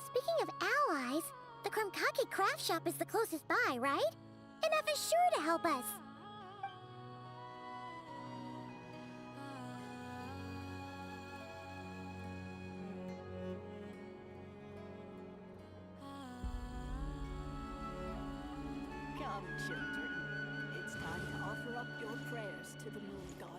Speaking of allies, the Krumkake craft shop is the closest by, right? Enough is sure to help us. Come, children. It's time to offer up your prayers to the moon goddess.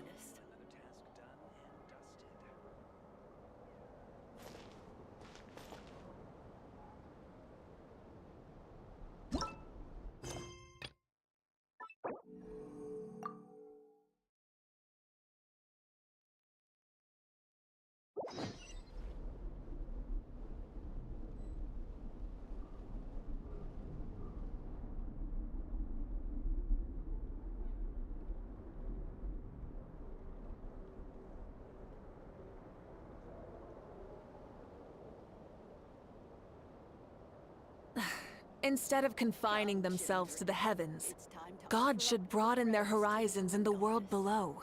Instead of confining themselves to the heavens, God should broaden their horizons in the world below.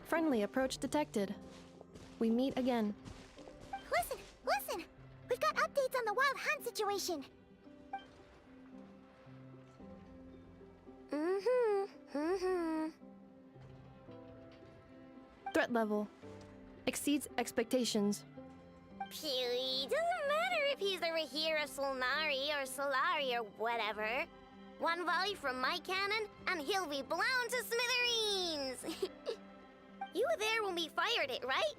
Friendly approach detected. We meet again. Listen, listen! We've got updates on the wild hunt situation. Threat level exceeds expectations. Pewee, doesn't matter if he's the Rahira Solnari or Solari or whatever. One volley from my cannon, and he'll be blown to smithereens! You were there when we fired it, right?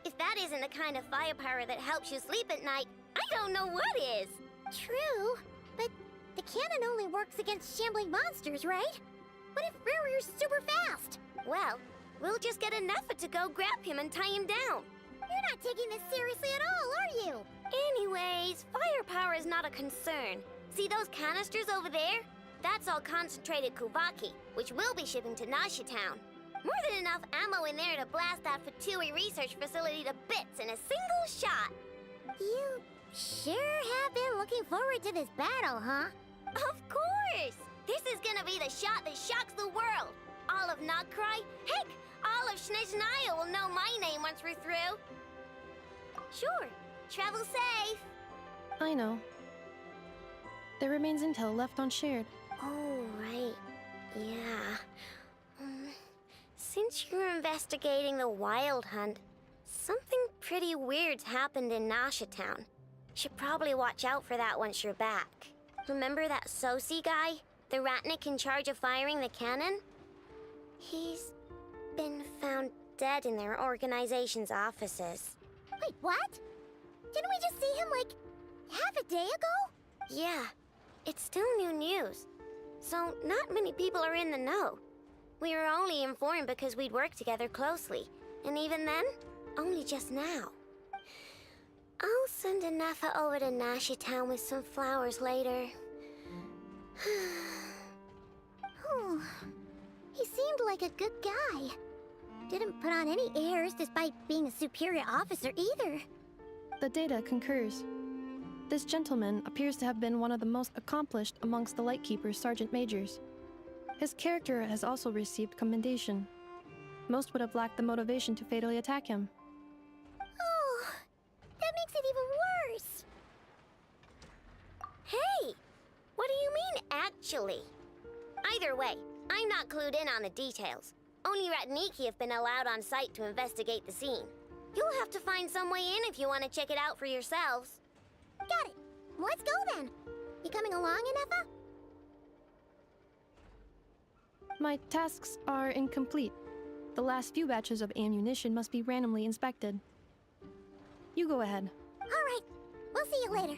If that isn't the kind of firepower that helps you sleep at night, I don't know what is! True, but the cannon only works against shambling monsters, right? What if Rarir's super fast? Well, we'll just get enough to go grab him and tie him down. You're not taking this seriously at all, are you? Anyways, firepower is not a concern. See those canisters over there? That's all concentrated Kuvaki, which we'll be shipping to Nasha Town. More than enough ammo in there to blast that Fatui research facility to bits in a single shot. You sure have been looking forward to this battle, huh? Of course! This is gonna be the shot that shocks the world. All of Nod Krai, heck, all of Snezhnaya will know my name once we're through. Sure, travel safe. I know. There remains intel left unshared. Oh, right. Yeah. Since you're investigating the Wild Hunt, something pretty weird's happened in Nasha Town. Should probably watch out for that once you're back. Remember that Sosi guy? The Ratnik in charge of firing the cannon? He's been found dead in their organization's offices. Wait, what? Didn't we just see him, like, half a day ago? Yeah, it's still new news. So, not many people are in the know. We were only informed because we'd worked together closely. And even then, only just now. I'll send Anafa over to Nasha Town with some flowers later. Oh, he seemed like a good guy. Didn't put on any airs despite being a superior officer either. The data concurs. This gentleman appears to have been one of the most accomplished amongst the Lightkeeper's Sergeant Majors. His character has also received commendation. Most would have lacked the motivation to fatally attack him. Oh, that makes it even worse. Hey, what do you mean, actually? Either way, I'm not clued in on the details. Only Ratniki have been allowed on site to investigate the scene. You'll have to find some way in if you want to check it out for yourselves. Got it. Let's go then. You coming along, Anafa? My tasks are incomplete. The last few batches of ammunition must be randomly inspected. You go ahead. All right. We'll see you later.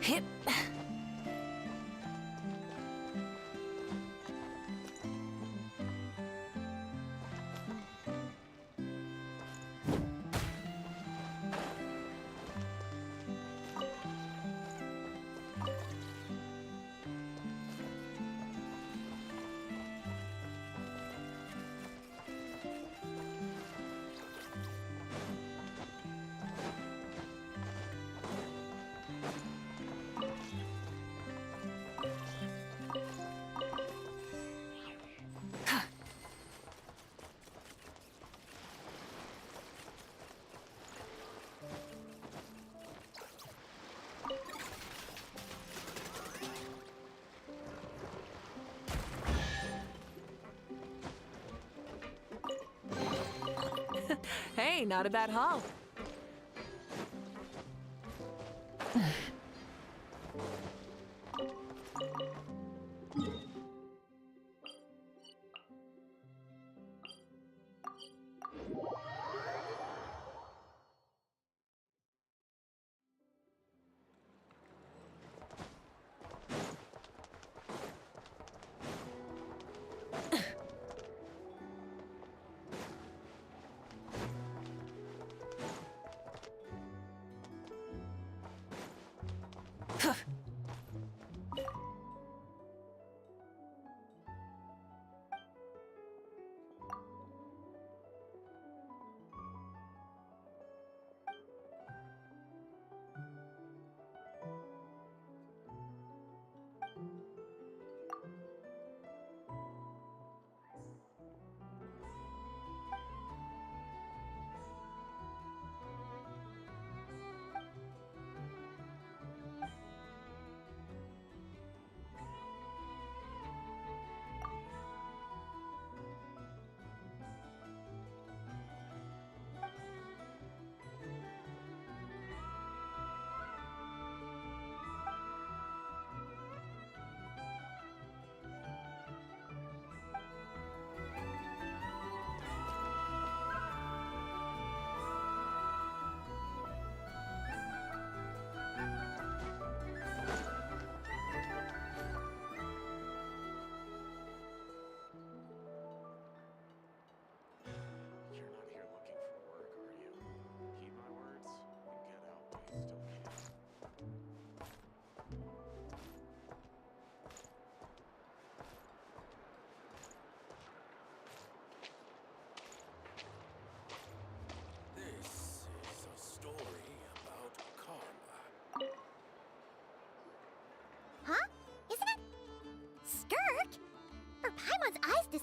Hip. Hey, not a bad haul.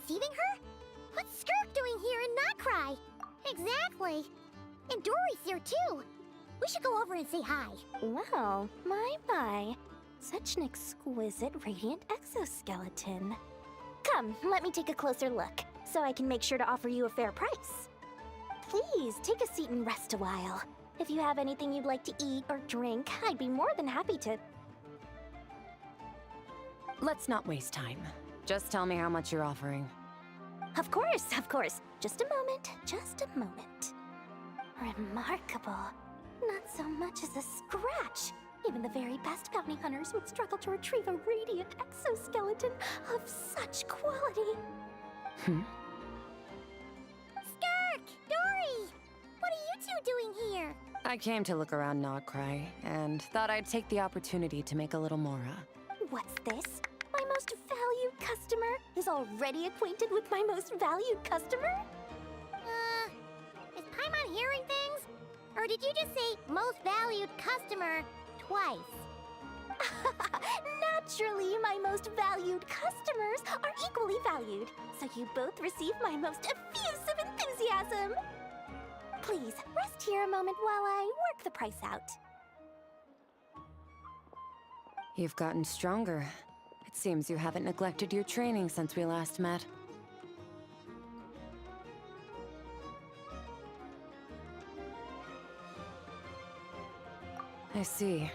receiving her? What's Skirk doing here in Nod Krai? Exactly. And Dory's here too. We should go over and say hi. Wow, my. Such an exquisite radiant exoskeleton. Come, let me take a closer look, so I can make sure to offer you a fair price. Please, take a seat and rest a while. If you have anything you'd like to eat or drink, I'd be more than happy to... Let's not waste time. Just tell me how much you're offering. Of course. Just a moment. Remarkable. Not so much as a scratch. Even the very best bounty hunters would struggle to retrieve a radiant exoskeleton of such quality. Skirk! Dory! What are you two doing here? I came to look around Nod Krai, and thought I'd take the opportunity to make a little Mora. What's this? My most valued customer is already acquainted with my most valued customer? Is Paimon hearing things? Or did you just say most valued customer twice? Naturally, my most valued customers are equally valued, so you both receive my most effusive enthusiasm. Please, rest here a moment while I work the price out. You've gotten stronger. It seems you haven't neglected your training since we last met. I see.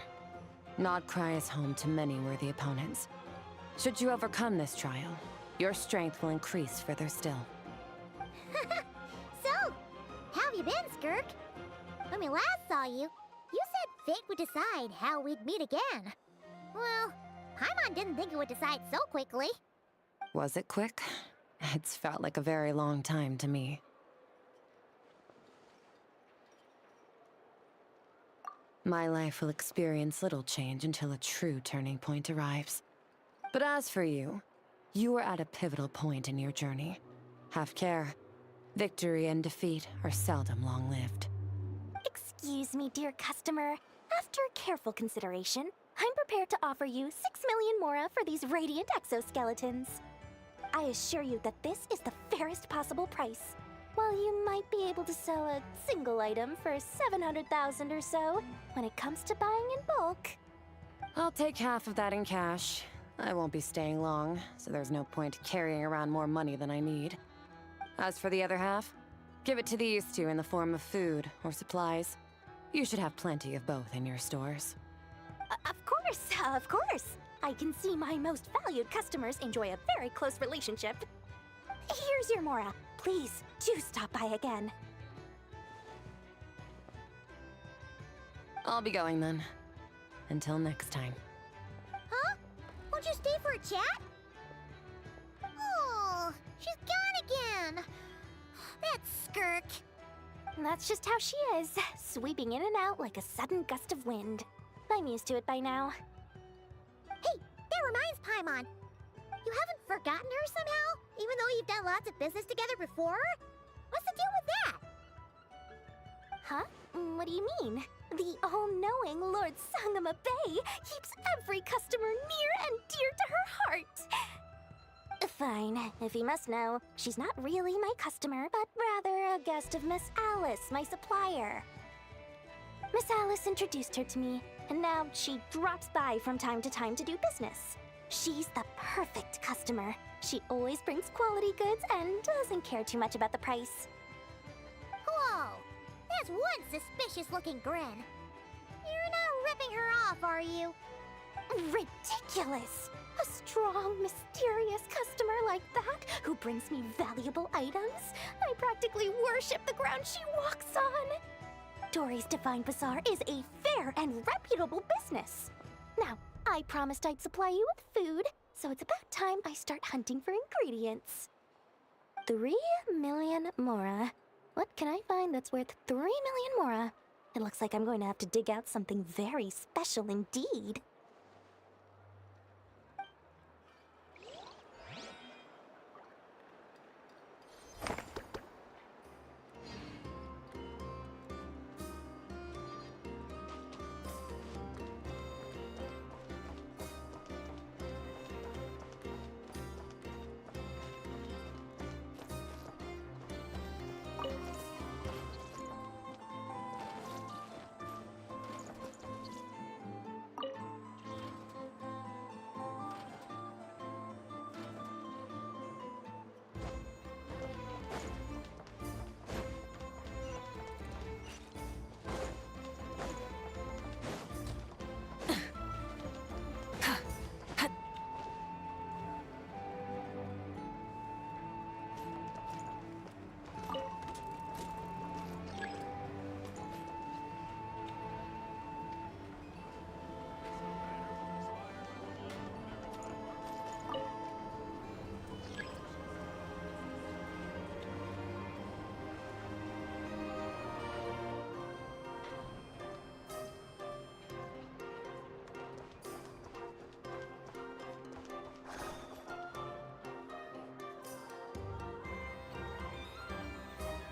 Nod Krai is home to many worthy opponents. Should you overcome this trial, your strength will increase further still. So, how have you been, Skirk? When we last saw you, you said fate would decide how we'd meet again. Well, Paimon didn't think it would decide so quickly. Was it quick? It's felt like a very long time to me. My life will experience little change until a true turning point arrives. But as for you, you are at a pivotal point in your journey. Have care. Victory and defeat are seldom long-lived. Excuse me, dear customer. After careful consideration, I'm prepared to offer you 6 million mora for these radiant exoskeletons. I assure you that this is the fairest possible price. While you might be able to sell a single item for 700,000 or so, when it comes to buying in bulk... I'll take half of that in cash. I won't be staying long, so there's no point carrying around more money than I need. As for the other half, give it to these two in the form of food or supplies. You should have plenty of both in your stores. Of course. I can see my most valued customers enjoy a very close relationship. Here's your mora. Please, do stop by again. I'll be going then. Until next time. Huh? Won't you stay for a chat? Oh, she's gone again. That's Skirk. That's just how she is, sweeping in and out like a sudden gust of wind. I'm used to it by now. Hey, that reminds Paimon. You haven't forgotten her somehow? Even though you've done lots of business together before? What's the deal with that? Huh? What do you mean? The all-knowing Lord Sangama Bay keeps every customer near and dear to her heart. Fine, if you must know, she's not really my customer, but rather a guest of Miss Alice, my supplier. Miss Alice introduced her to me, and now she drops by from time to time to do business. She's the perfect customer. She always brings quality goods and doesn't care too much about the price. Whoa! That's one suspicious-looking grin. You're not ripping her off, are you? Ridiculous! A strong, mysterious customer like that who brings me valuable items? I practically worship the ground she walks on. Dory's Divine Bazaar is a fair and reputable business. Now, I promised I'd supply you with food, so it's about time I start hunting for ingredients. 3 million mora. What can I find that's worth 3 million mora? It looks like I'm going to have to dig out something very special indeed.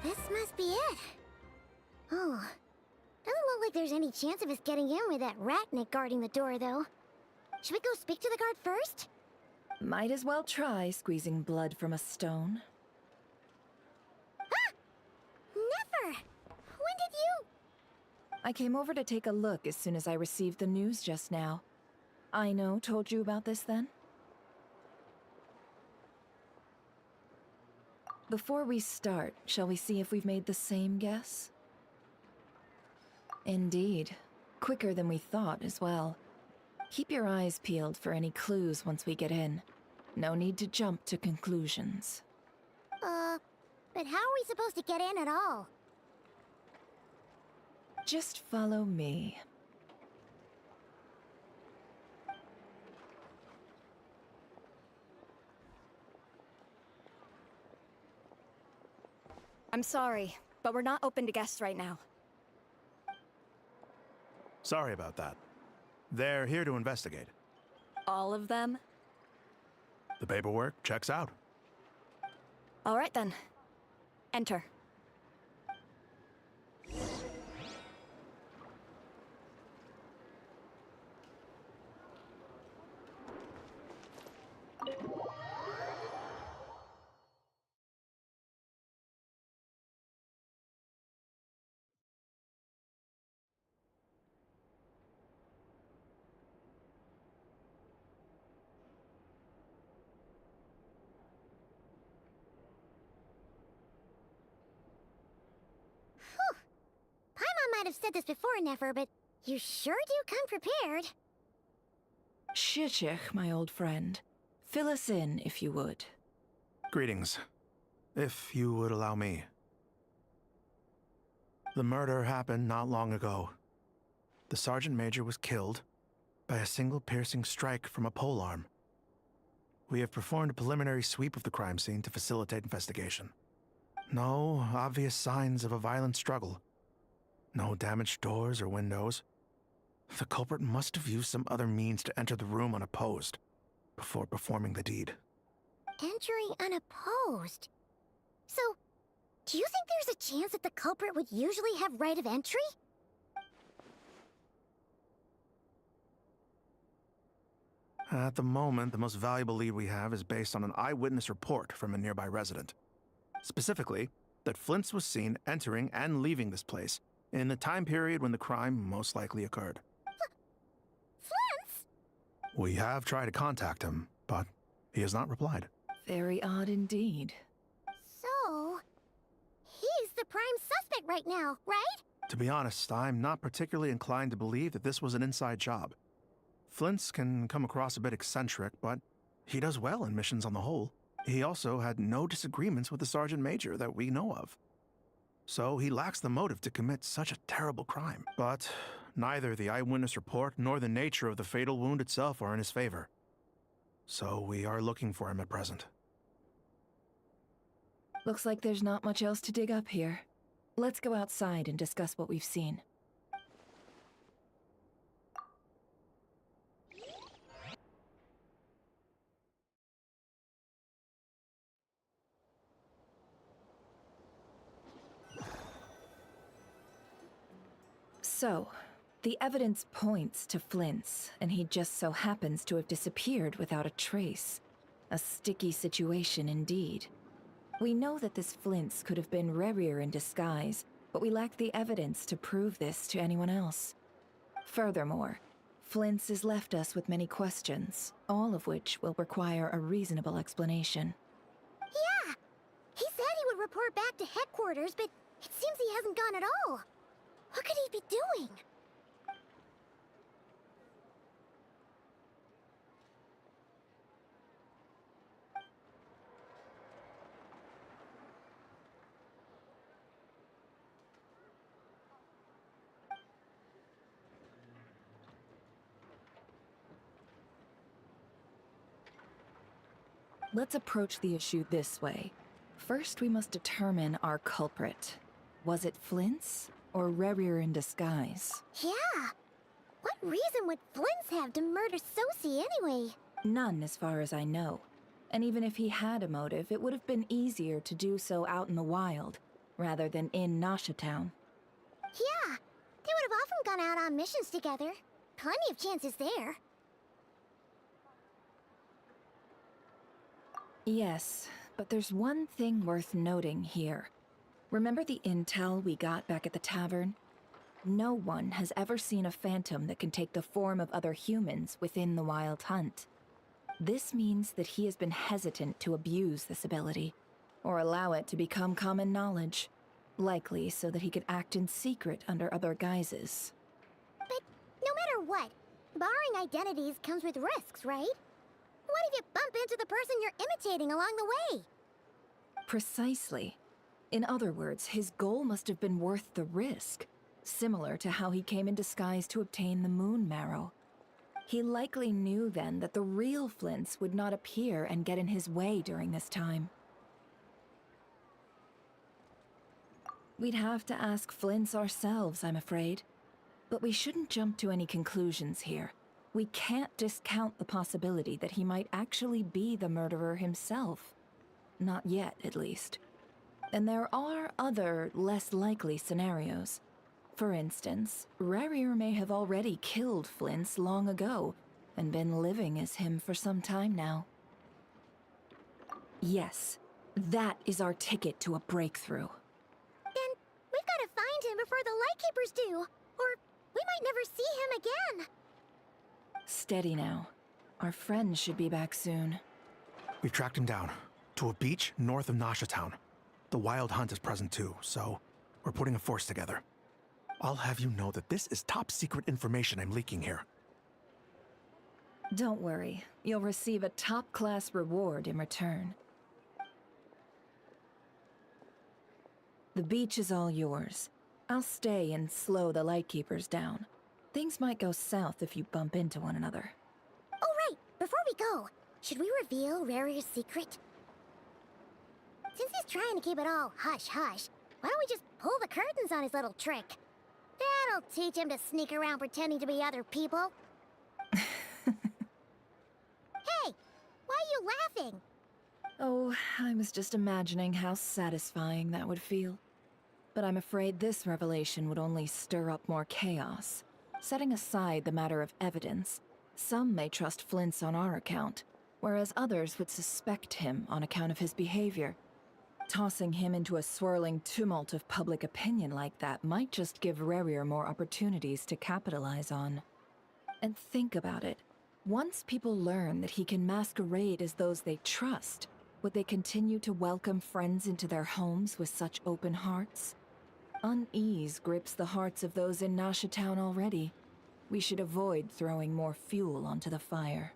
This must be it. Oh. Doesn't look like there's any chance of us getting in with that ratnik guarding the door, though. Should we go speak to the guard first? Might as well try squeezing blood from a stone. Ah! Never! When did you... I came over to take a look as soon as I received the news just now. Aino told you about this then? Before we start, shall we see if we've made the same guess? Indeed. Quicker than we thought as well. Keep your eyes peeled for any clues once we get in. No need to jump to conclusions. But how are we supposed to get in at all? Just follow me. I'm sorry, but we're not open to guests right now. Sorry about that. They're here to investigate. All of them? The paperwork checks out. All right then. Enter. Paimon might have said this before, Nefer, but you sure do come prepared. Shishich, my old friend. Fill us in, if you would. Greetings. If you would allow me. The murder happened not long ago. The Sergeant Major was killed by a single piercing strike from a polearm. We have performed a preliminary sweep of the crime scene to facilitate investigation. No obvious signs of a violent struggle. No damaged doors or windows. The culprit must have used some other means to enter the room unopposed before performing the deed. Entering unopposed? So, do you think there's a chance that the culprit would usually have right of entry? At the moment, the most valuable lead we have is based on an eyewitness report from a nearby resident. Specifically, that Flint's was seen entering and leaving this place in the time period when the crime most likely occurred. Flint's? We have tried to contact him, but he has not replied. Very odd indeed. So, he's the prime suspect right now, right? To be honest, I'm not particularly inclined to believe that this was an inside job. Flint's can come across a bit eccentric, but he does well in missions on the whole. He also had no disagreements with the Sergeant Major that we know of. So he lacks the motive to commit such a terrible crime. But neither the eyewitness report nor the nature of the fatal wound itself are in his favor. So we are looking for him at present. Looks like there's not much else to dig up here. Let's go outside and discuss what we've seen. So, the evidence points to Flint's, and he just so happens to have disappeared without a trace. A sticky situation indeed. We know that this Flint's could have been Rerir in disguise, but we lack the evidence to prove this to anyone else. Furthermore, Flint's has left us with many questions, all of which will require a reasonable explanation. Yeah! He said he would report back to headquarters, but it seems he hasn't gone at all. What could he be doing? Let's approach the issue this way. First, we must determine our culprit. Was it Flint's or Rerir in disguise? Yeah! What reason would Flint's have to murder Sosie anyway? None, as far as I know. And even if he had a motive, it would have been easier to do so out in the wild. rather than in Nasha Town. Yeah, they would have often gone out on missions together. Plenty of chances there. Yes, but there's one thing worth noting here. Remember the intel we got back at the tavern? No one has ever seen a phantom that can take the form of other humans within the Wild Hunt. This means that he has been hesitant to abuse this ability, or allow it to become common knowledge, likely so that he could act in secret under other guises. But no matter what, borrowing identities comes with risks, right? What if you bump into the person you're imitating along the way? Precisely. In other words, his goal must have been worth the risk, similar to how he came in disguise to obtain the moon marrow. He likely knew then that the real Flints would not appear and get in his way during this time. We'd have to ask Flints ourselves, I'm afraid. But we shouldn't jump to any conclusions here. We can't discount the possibility that he might actually be the murderer himself. Not yet, at least. And there are other, less likely scenarios. For instance, Rarier may have already killed Flints long ago, and been living as him for some time now. Yes, that is our ticket to a breakthrough. Then we've got to find him before the Lightkeepers do, or we might never see him again. Steady now. Our friends should be back soon. We've tracked him down to a beach north of Nasha Town. The Wild Hunt is present too, so we're putting a force together. I'll have you know that this is top secret information I'm leaking here. Don't worry. You'll receive a top-class reward in return. The beach is all yours. I'll stay and slow the Lightkeepers down. Things might go south if you bump into one another. Oh, right! Before we go, should we reveal Rarier's secret? Since he's trying to keep it all hush-hush, why don't we just pull the curtains on his little trick? That'll teach him to sneak around pretending to be other people. Hey! Why are you laughing? Oh, I was just imagining how satisfying that would feel. But I'm afraid this revelation would only stir up more chaos. Setting aside the matter of evidence, some may trust Flint's on our account, whereas others would suspect him on account of his behavior. Tossing him into a swirling tumult of public opinion like that might just give Rarier more opportunities to capitalize on. And think about it. Once people learn that he can masquerade as those they trust, would they continue to welcome friends into their homes with such open hearts? Unease grips the hearts of those in Nasha Town already. We should avoid throwing more fuel onto the fire.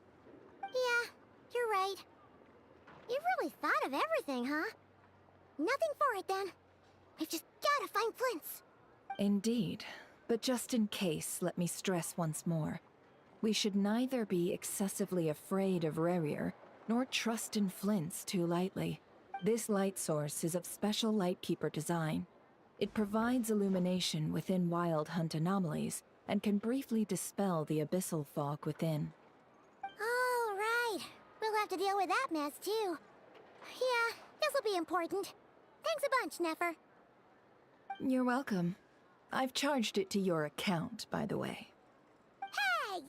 Yeah, you're right. You've really thought of everything, huh? Nothing for it, then. We've just gotta find Flint's. Indeed. But just in case, let me stress once more. We should neither be excessively afraid of Rarier, nor trust in Flint's too lightly. This light source is of special Lightkeeper design. It provides illumination within Wild Hunt anomalies, and can briefly dispel the abyssal fog within. All right. We'll have to deal with that mess, too. Yeah, this'll be important. Thanks a bunch, Nefer. You're welcome. I've charged it to your account, by the way. Hey, you!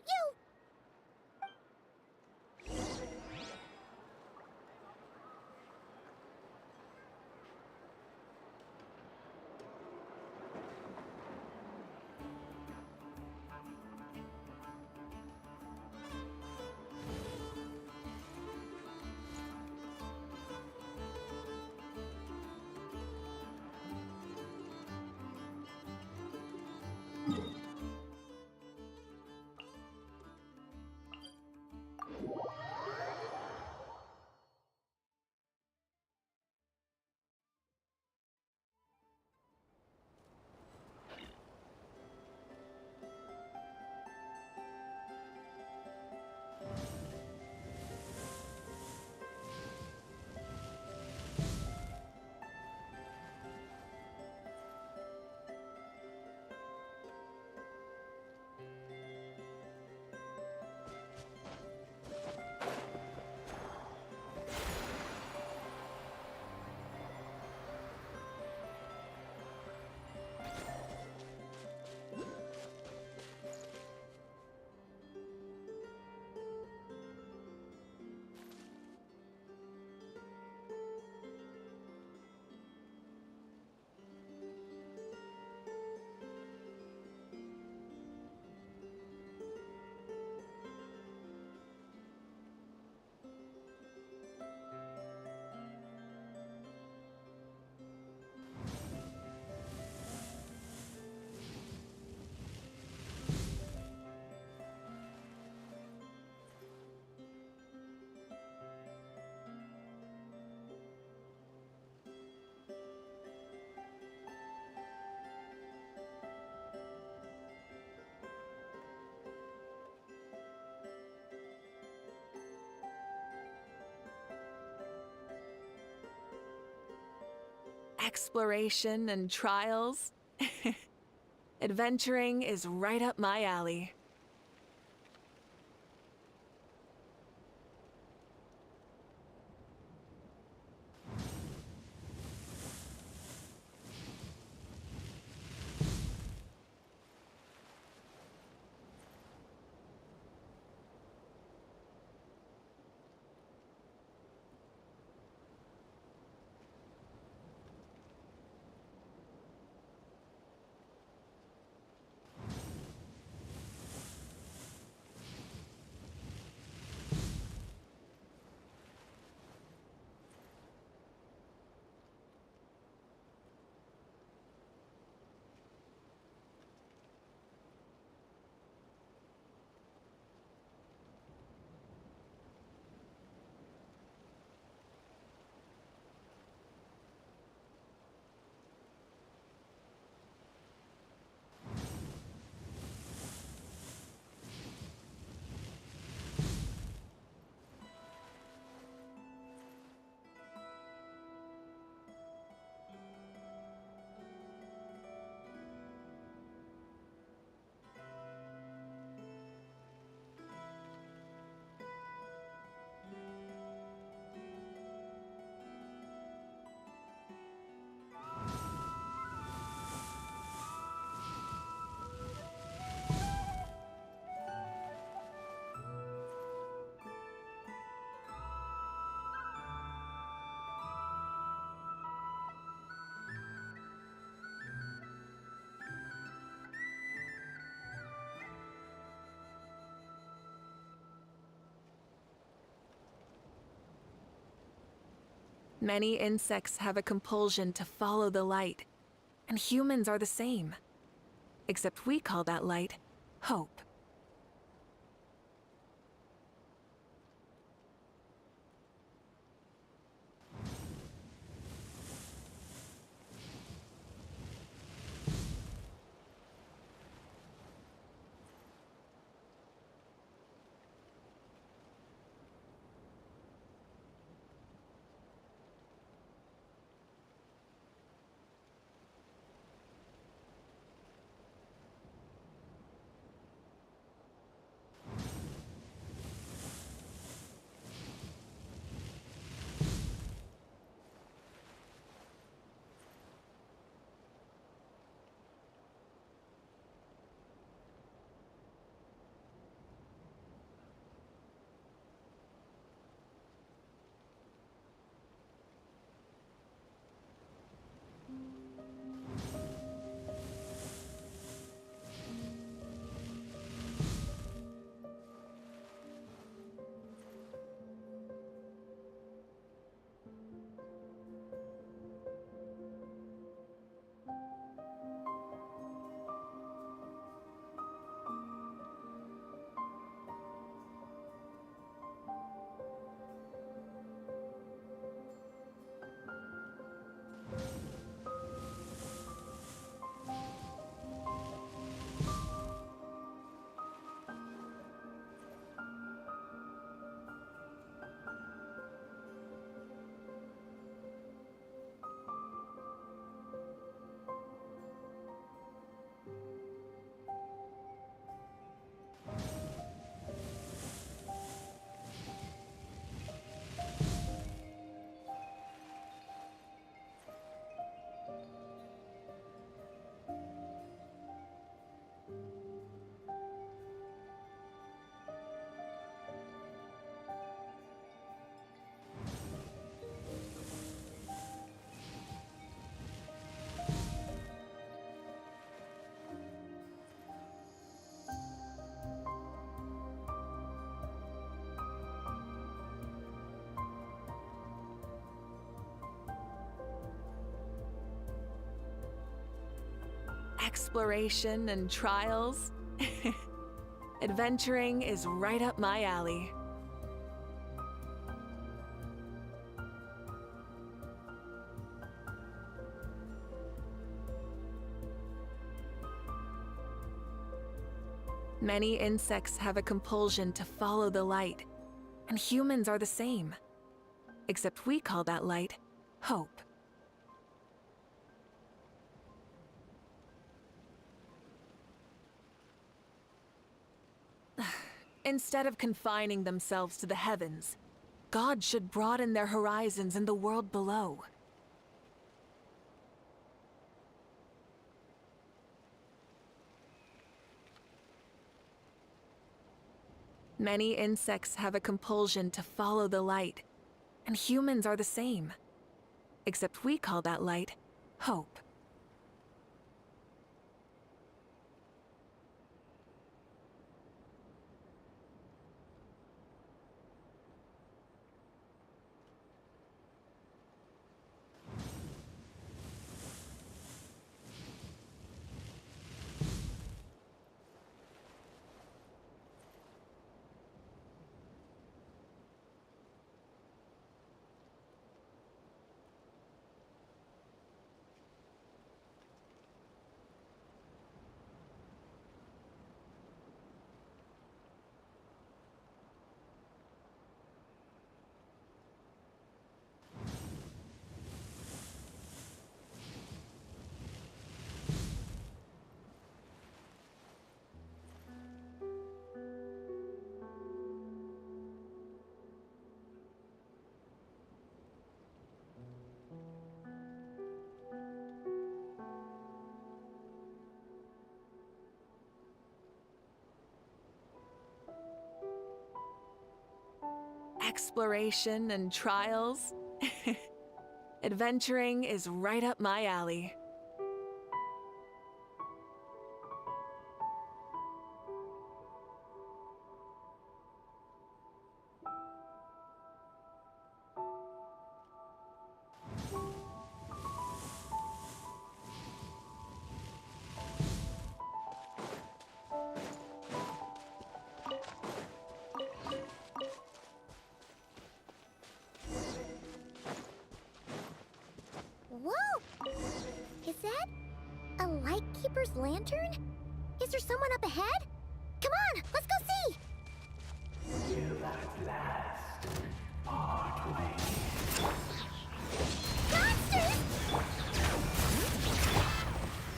Exploration and trials? Adventuring is right up my alley. Many insects have a compulsion to follow the light, and humans are the same. Except we call that light hope. Exploration and trials? Adventuring is right up my alley. Many insects have a compulsion to follow the light, and humans are the same. Except we call that light hope. Instead of confining themselves to the heavens, God should broaden their horizons in the world below. Many insects have a compulsion to follow the light, and humans are the same. Except we call that light hope. Exploration and trials. Adventuring is right up my alley. Whoa! Is that a Lightkeeper's lantern? Is there someone up ahead? Come on, let's go see! Till at last, part ways. Monsters!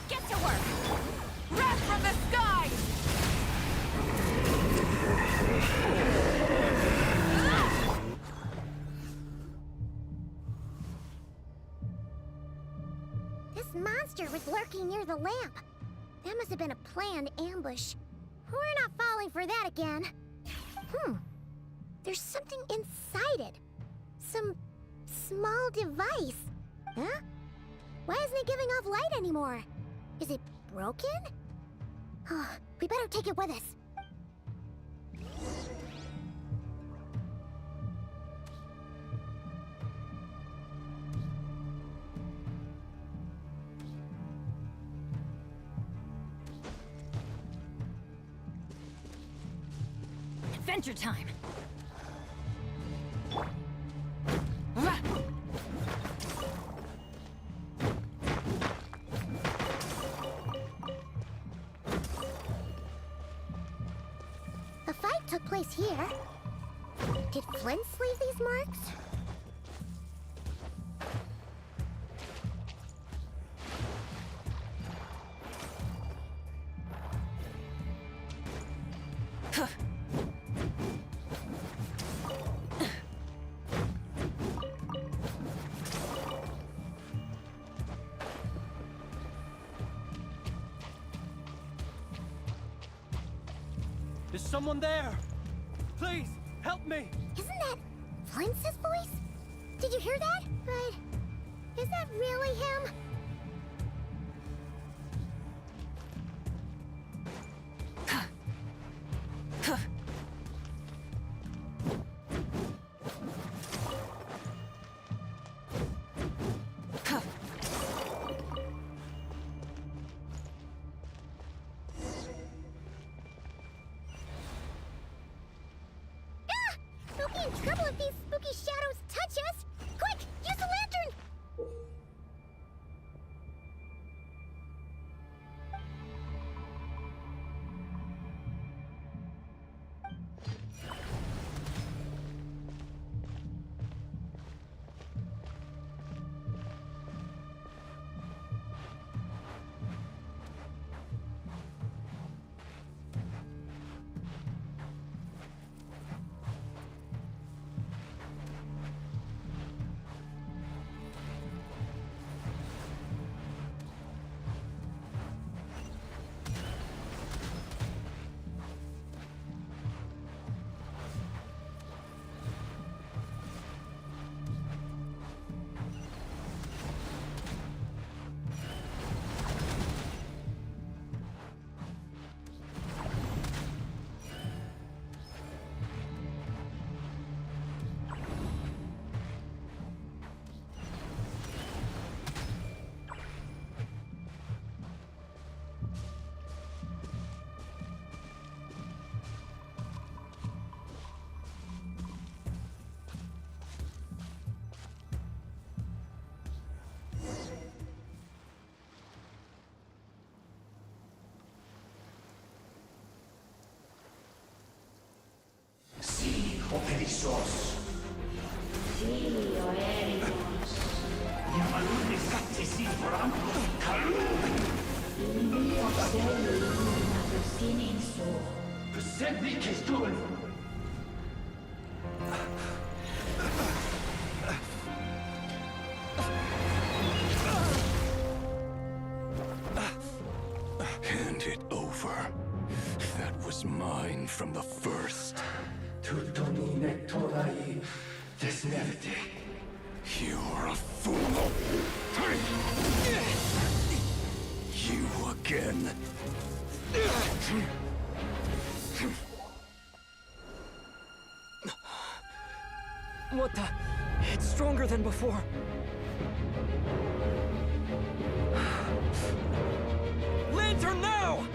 Get to work! Wrath from the sky! This monster was lurking near the lamp. That must have been a planned ambush. We're not falling for that again. There's something inside it. Some small device. Huh? Why isn't it giving off light anymore? Is it broken? We better take it with us. Adventure time! A fight took place here. Did Flint leave these marks? Is someone there? Please, help me! Isn't that Flint's voice? Did you hear that? But is that really him? We'll be in trouble if these spooky shadows touch us! Quick, use the lantern! sos. Filio Erimos. Yamaluni Sattisi Bram Kalu. Mio Selu Nagustinin So. Besenni Kistun. Hand it over. That was mine from the first. Tutonine Torai Desnevite. You're a fool. You again. What the? It's stronger than before. Lantern now!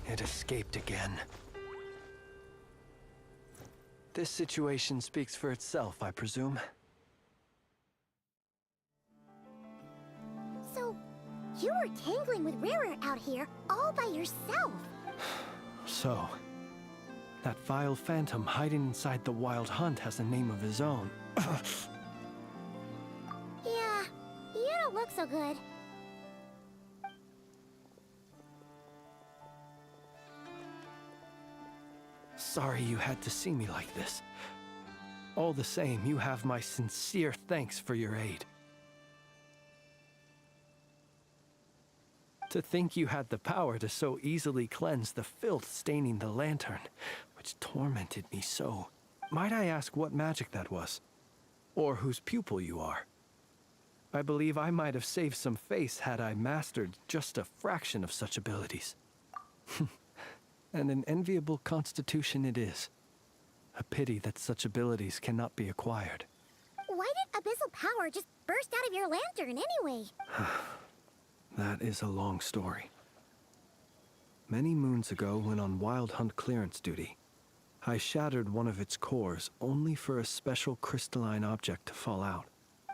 It escaped again. This situation speaks for itself, I presume. So, you were tangling with Rarer out here all by yourself. So, that vile phantom hiding inside the Wild Hunt has a name of his own. Yeah, you don't look so good. Sorry you had to see me like this. All the same, you have my sincere thanks for your aid. To think you had the power to so easily cleanse the filth staining the lantern, which tormented me so. Might I ask what magic that was? Or whose pupil you are? I believe I might have saved some face had I mastered just a fraction of such abilities. And an enviable constitution it is. A pity that such abilities cannot be acquired. Why did abyssal power just burst out of your lantern anyway? That is a long story. Many moons ago, when on Wild Hunt clearance duty, I shattered one of its cores only for a special crystalline object to fall out.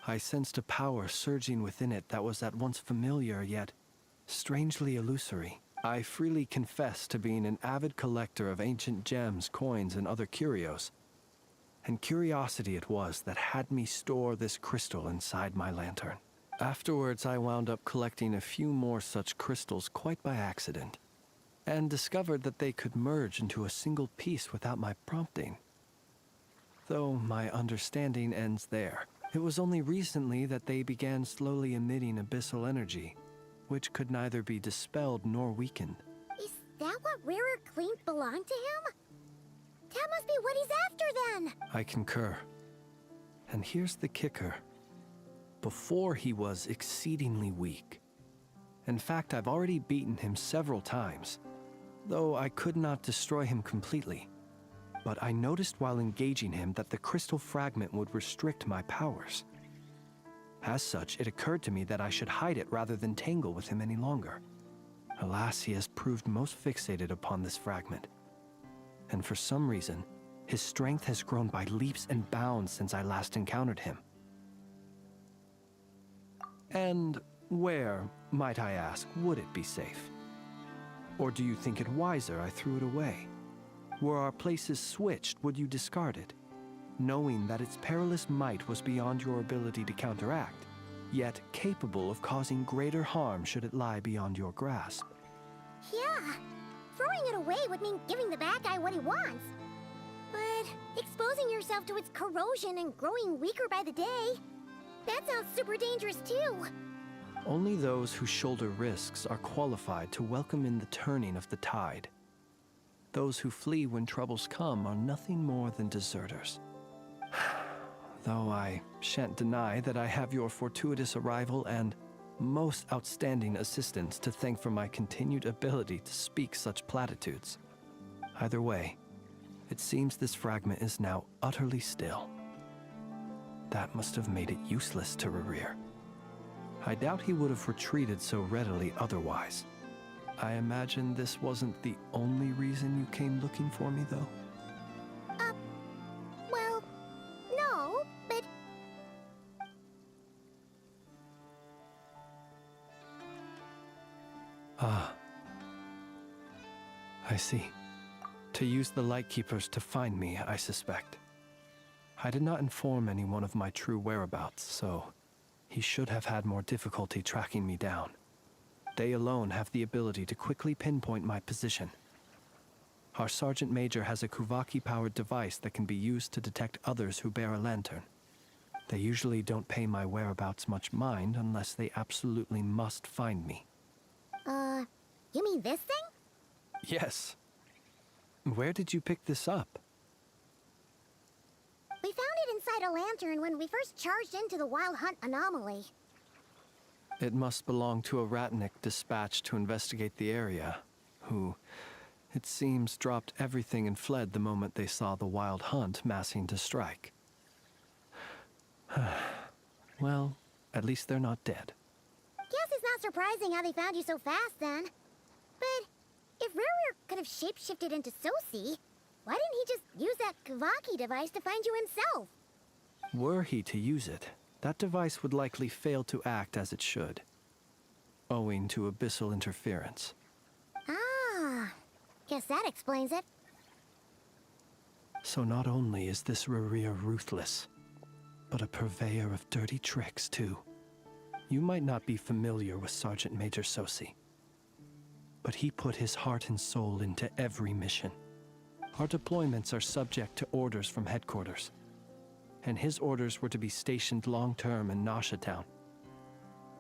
I sensed a power surging within it that was at once familiar yet strangely illusory. I freely confess to being an avid collector of ancient gems, coins, and other curios. And curiosity it was that had me store this crystal inside my lantern. Afterwards, I wound up collecting a few more such crystals quite by accident, and discovered that they could merge into a single piece without my prompting. Though my understanding ends there. It was only recently that they began slowly emitting abyssal energy, which could neither be dispelled nor weakened. Is that what Rarer claimed belonged to him? That must be what he's after then! I concur. And here's the kicker. Before he was exceedingly weak. In fact, I've already beaten him several times, though I could not destroy him completely. But I noticed while engaging him that the crystal fragment would restrict my powers. As such, it occurred to me that I should hide it rather than tangle with him any longer. Alas, he has proved most fixated upon this fragment. And for some reason, his strength has grown by leaps and bounds since I last encountered him. And where, might I ask, would it be safe? Or do you think it wiser I threw it away? Were our places switched, would you discard it? Knowing that its perilous might was beyond your ability to counteract, yet capable of causing greater harm should it lie beyond your grasp. Yeah, throwing it away would mean giving the bad guy what he wants. But exposing yourself to its corrosion and growing weaker by the day, that sounds super dangerous too. Only those who shoulder risks are qualified to welcome in the turning of the tide. Those who flee when troubles come are nothing more than deserters. Though I shan't deny that I have your fortuitous arrival and most outstanding assistance to thank for my continued ability to speak such platitudes. Either way, it seems this fragment is now utterly still. That must have made it useless to Rerir. I doubt he would have retreated so readily otherwise. I imagine this wasn't the only reason you came looking for me, though? Well, no, but... Ah. I see. To use the Lightkeepers to find me, I suspect. I did not inform anyone of my true whereabouts, so he should have had more difficulty tracking me down. They alone have the ability to quickly pinpoint my position. Our Sergeant Major has a Kuvaki-powered device that can be used to detect others who bear a lantern. They usually don't pay my whereabouts much mind unless they absolutely must find me. You mean this thing? Yes. Where did you pick this up? We found it inside a lantern when we first charged into the Wild Hunt anomaly. It must belong to a Ratnik dispatched to investigate the area, who, it seems, dropped everything and fled the moment they saw the Wild Hunt massing to strike. Well, at least they're not dead. Guess it's not surprising how they found you so fast, then. But if Rerir could have shapeshifted into Sosi, why didn't he just use that Kavaki device to find you himself? Were he to use it, that device would likely fail to act as it should, owing to abyssal interference. Ah, guess that explains it. So not only is this Rerir ruthless, but a purveyor of dirty tricks, too. You might not be familiar with Sergeant Major Sosi, but he put his heart and soul into every mission. Our deployments are subject to orders from headquarters, and his orders were to be stationed long-term in Nasha Town.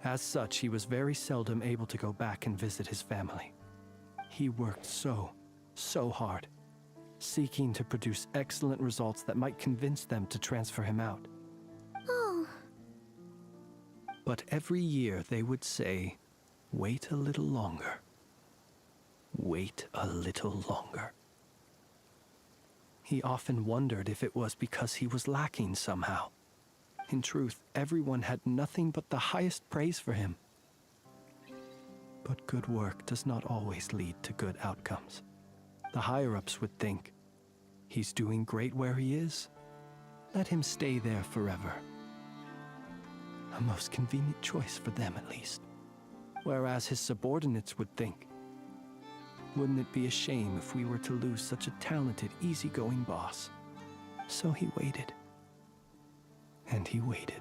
As such, he was very seldom able to go back and visit his family. He worked so hard, seeking to produce excellent results that might convince them to transfer him out. Oh. But every year they would say, "Wait a little longer. Wait a little longer." He often wondered if it was because he was lacking somehow. In truth, everyone had nothing but the highest praise for him. But good work does not always lead to good outcomes. The higher-ups would think, he's doing great where he is. Let him stay there forever. A most convenient choice for them, at least. Whereas his subordinates would think, wouldn't it be a shame if we were to lose such a talented, easygoing boss? So he waited. And he waited.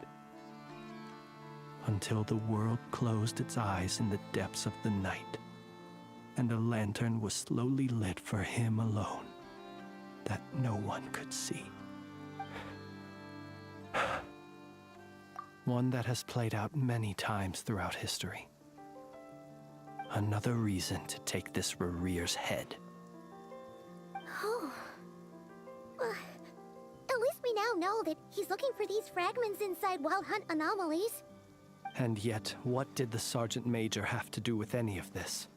Until the world closed its eyes in the depths of the night, and a lantern was slowly lit for him alone, that no one could see. One that has played out many times throughout history. Another reason to take this Rerir's head. Oh. At least we now know that he's looking for these fragments inside Wild Hunt anomalies. And yet, what did the Sergeant Major have to do with any of this?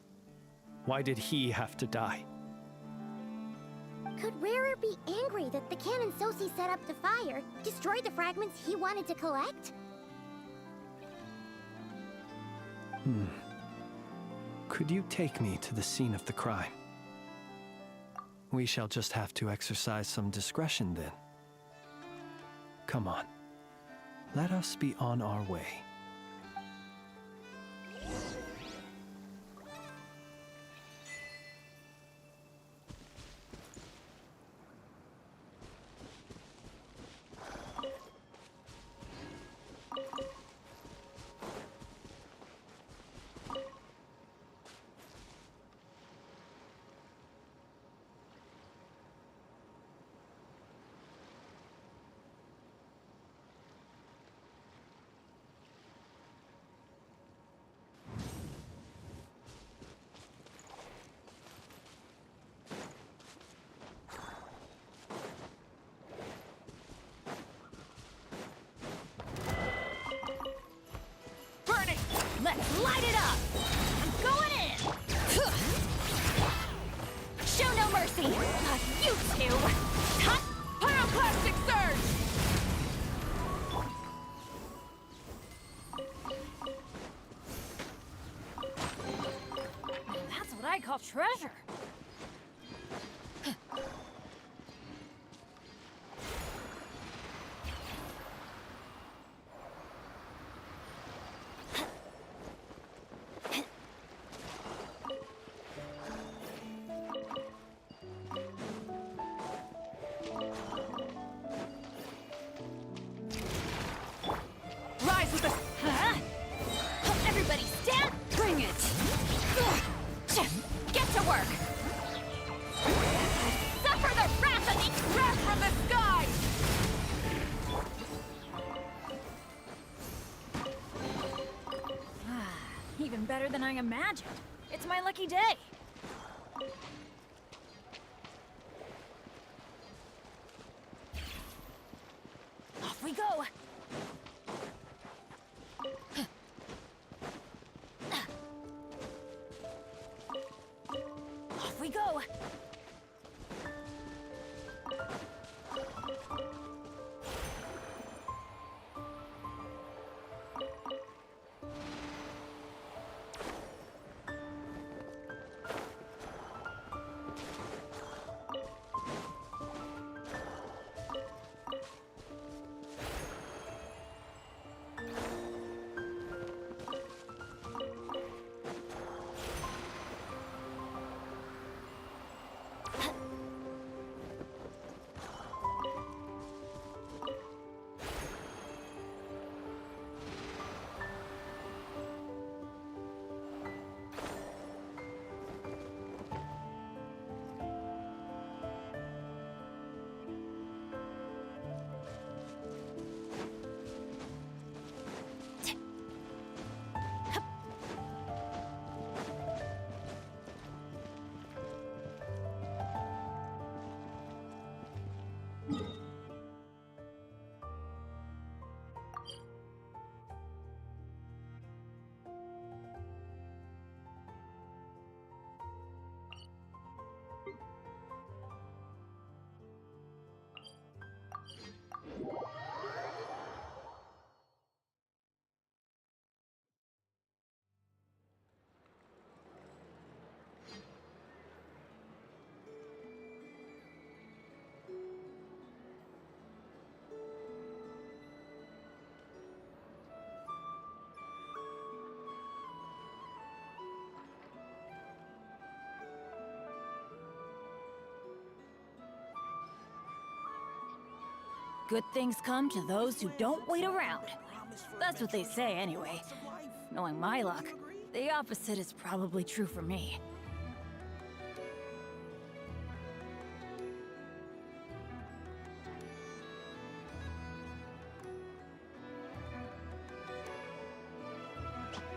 Why did he have to die? Could Rerir be angry that the cannon Sosi set up to fire destroyed the fragments he wanted to collect? Could you take me to the scene of the crime? We shall just have to exercise some discretion then. Come on. Let us be on our way. I call treasure. Rise with the... Huh? Everybody stand! Bring it! Get to work! Suffer the wrath of the wrath from the sky! Even better than I imagined. It's my lucky day. Off we go. Off we go. Good things come to those who don't wait around. That's what they say anyway. Knowing my luck, the opposite is probably true for me.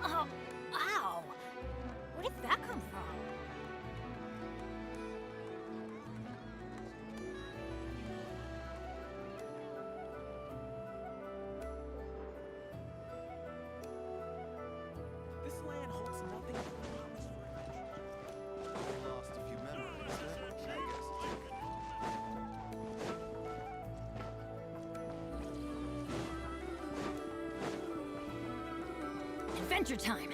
Oh, ow! Where did that come from? This land holds nothing but promise for adventure. Lost a few memories, I guess. Adventure time!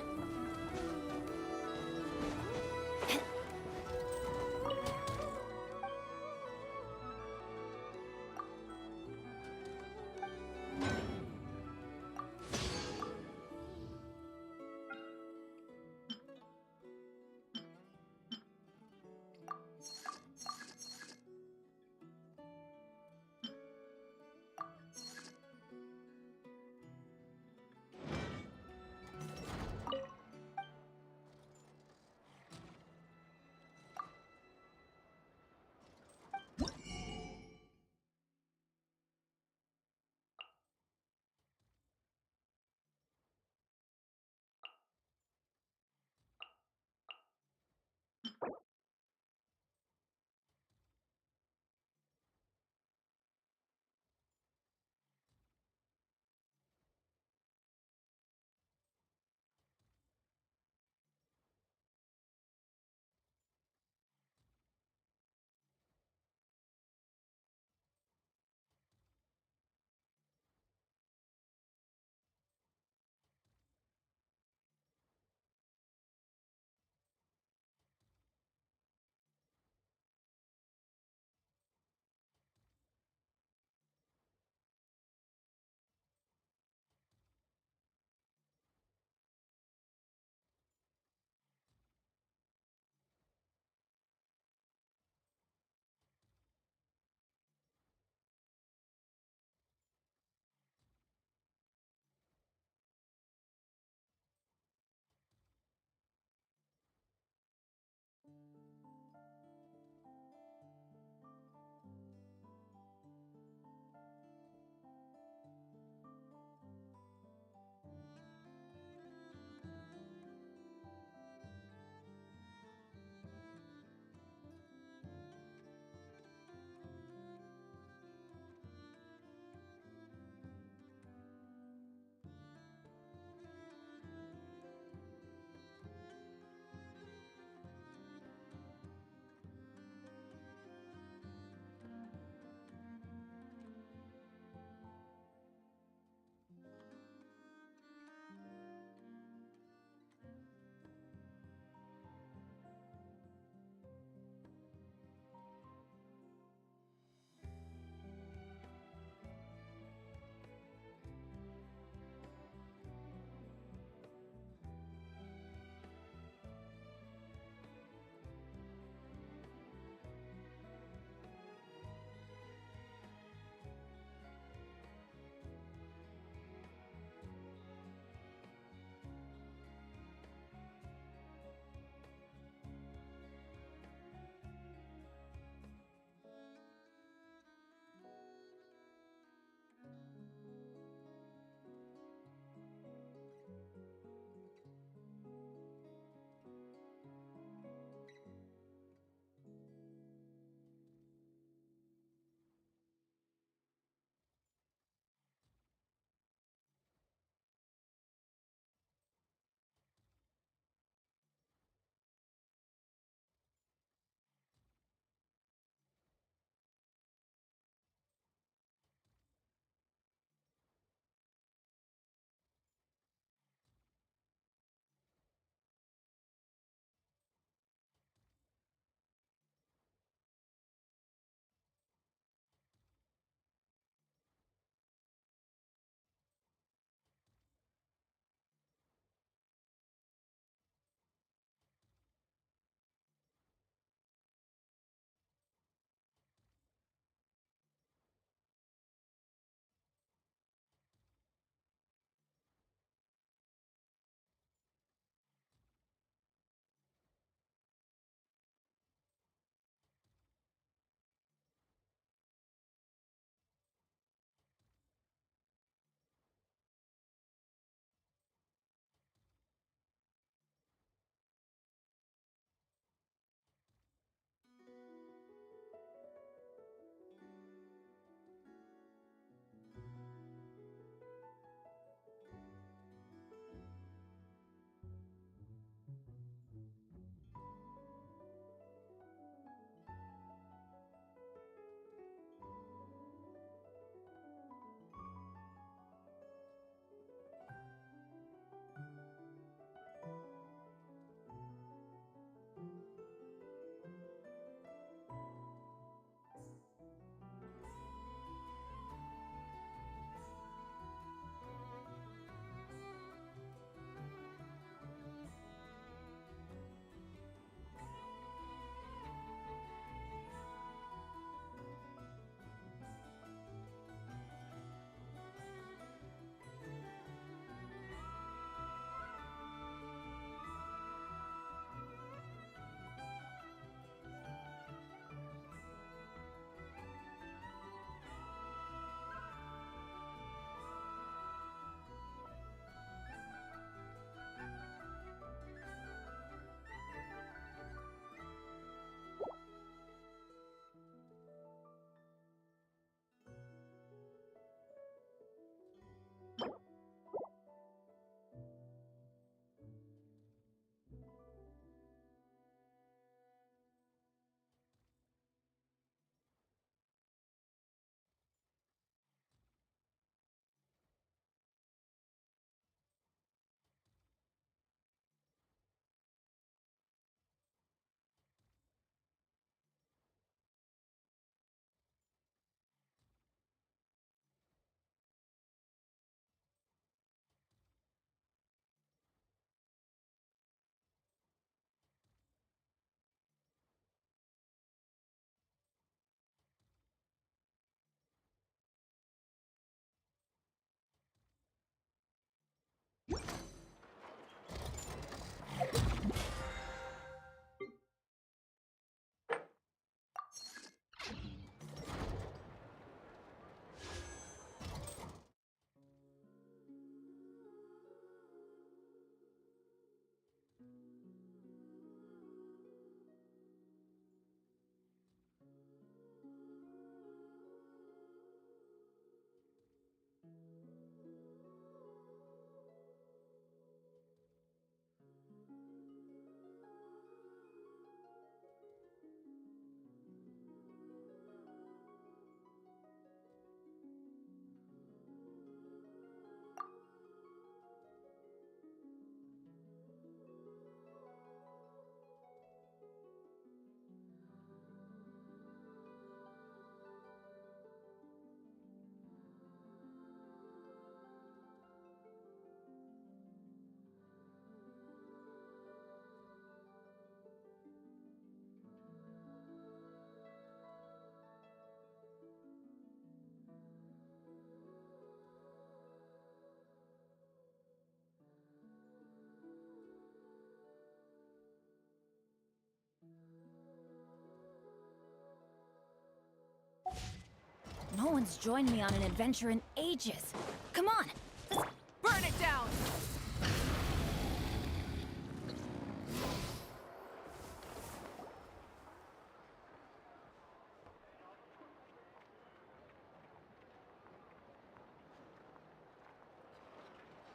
No one's joined me on an adventure in ages. Come on, let's burn it down!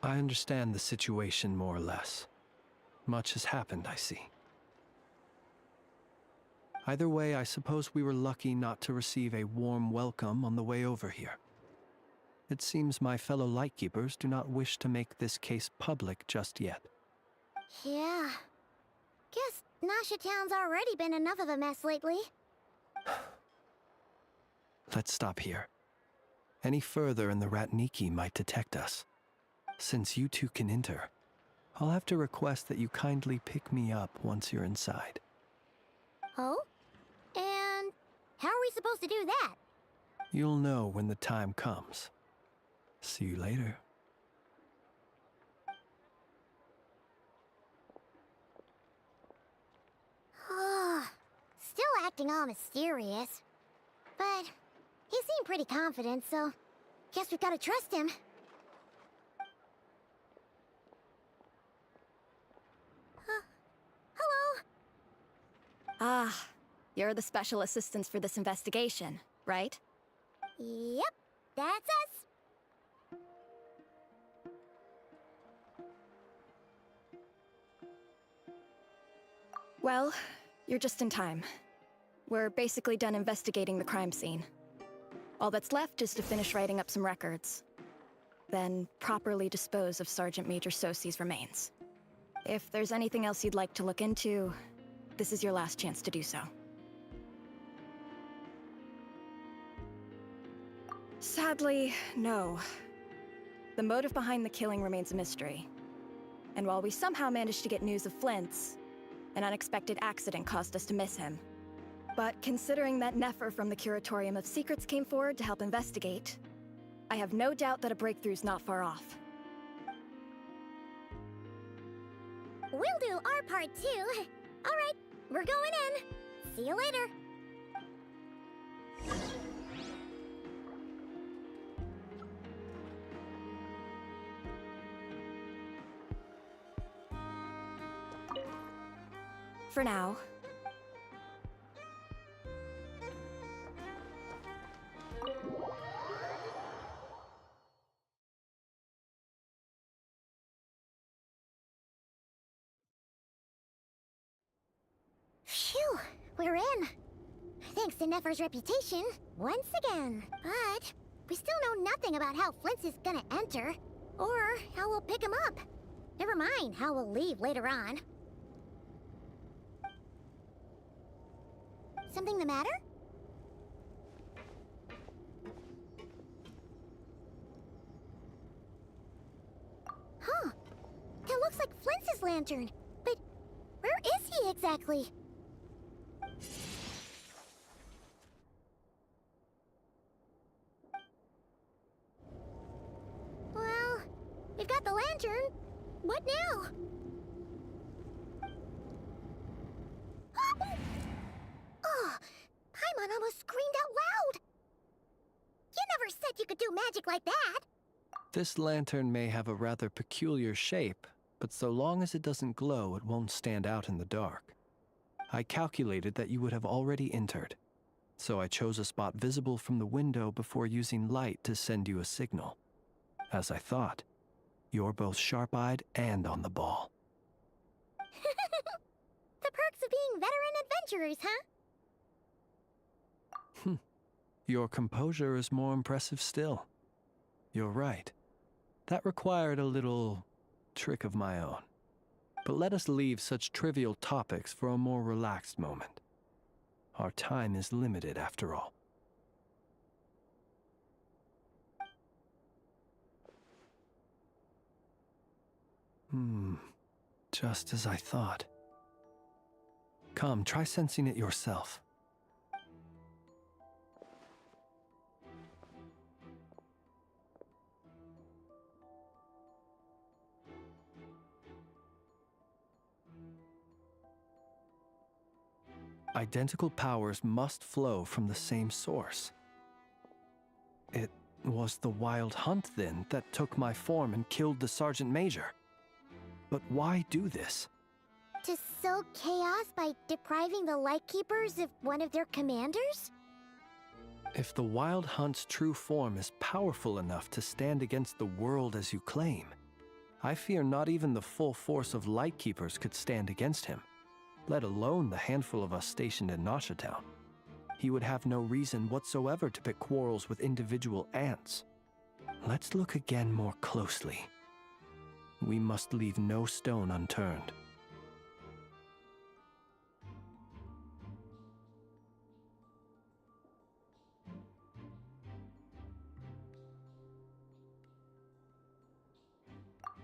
I understand the situation more or less. Much has happened, I see. Either way, I suppose we were lucky not to receive a warm welcome on the way over here. It seems my fellow Lightkeepers do not wish to make this case public just yet. Yeah. Guess Nasha Town's already been enough of a mess lately. Let's stop here. Any further and the Ratniki might detect us. Since you two can enter, I'll have to request that you kindly pick me up once you're inside. Oh? And how are we supposed to do that? You'll know when the time comes. See you later. Still acting all mysterious. But he seemed pretty confident, so guess we've gotta trust him. Hello? Ah, you're the special assistants for this investigation, right? Yep, that's us. Well, you're just in time. We're basically done investigating the crime scene. All that's left is to finish writing up some records. Then properly dispose of Sergeant Major Sosi's remains. If there's anything else you'd like to look into, this is your last chance to do so. Sadly, no. The motive behind the killing remains a mystery. And while we somehow managed to get news of Flint's, an unexpected accident caused us to miss him. But considering that Nefer from the Curatorium of Secrets came forward to help investigate, I have no doubt that a breakthrough's not far off. We'll do our part too. Alright, we're going in. See you later. For now. Phew, we're in. Thanks to Nefer's reputation, once again. But we still know nothing about how Flint's is gonna enter, or how we'll pick him up. Never mind how we'll leave later on. Something the matter? Huh. That looks like Flint's lantern. But where is he exactly? Well, we've got the lantern, could do magic like that. This lantern may have a rather peculiar shape, but so long as it doesn't glow, it won't stand out in the dark. I calculated that you would have already entered, so I chose a spot visible from the window before using light to send you a signal. As I thought, you're both sharp-eyed and on the ball. The perks of being veteran adventurers, huh? Your composure is more impressive still. You're right. That required a little trick of my own. But let us leave such trivial topics for a more relaxed moment. Our time is limited after all. Just as I thought. Come, try sensing it yourself. Identical powers must flow from the same source. It was the Wild Hunt, then, that took my form and killed the Sergeant Major. But why do this? To sow chaos by depriving the Lightkeepers of one of their commanders? If the Wild Hunt's true form is powerful enough to stand against the world as you claim, I fear not even the full force of Lightkeepers could stand against him, let alone the handful of us stationed in Nasha Town. He would have no reason whatsoever to pick quarrels with individual ants. Let's look again more closely. We must leave no stone unturned.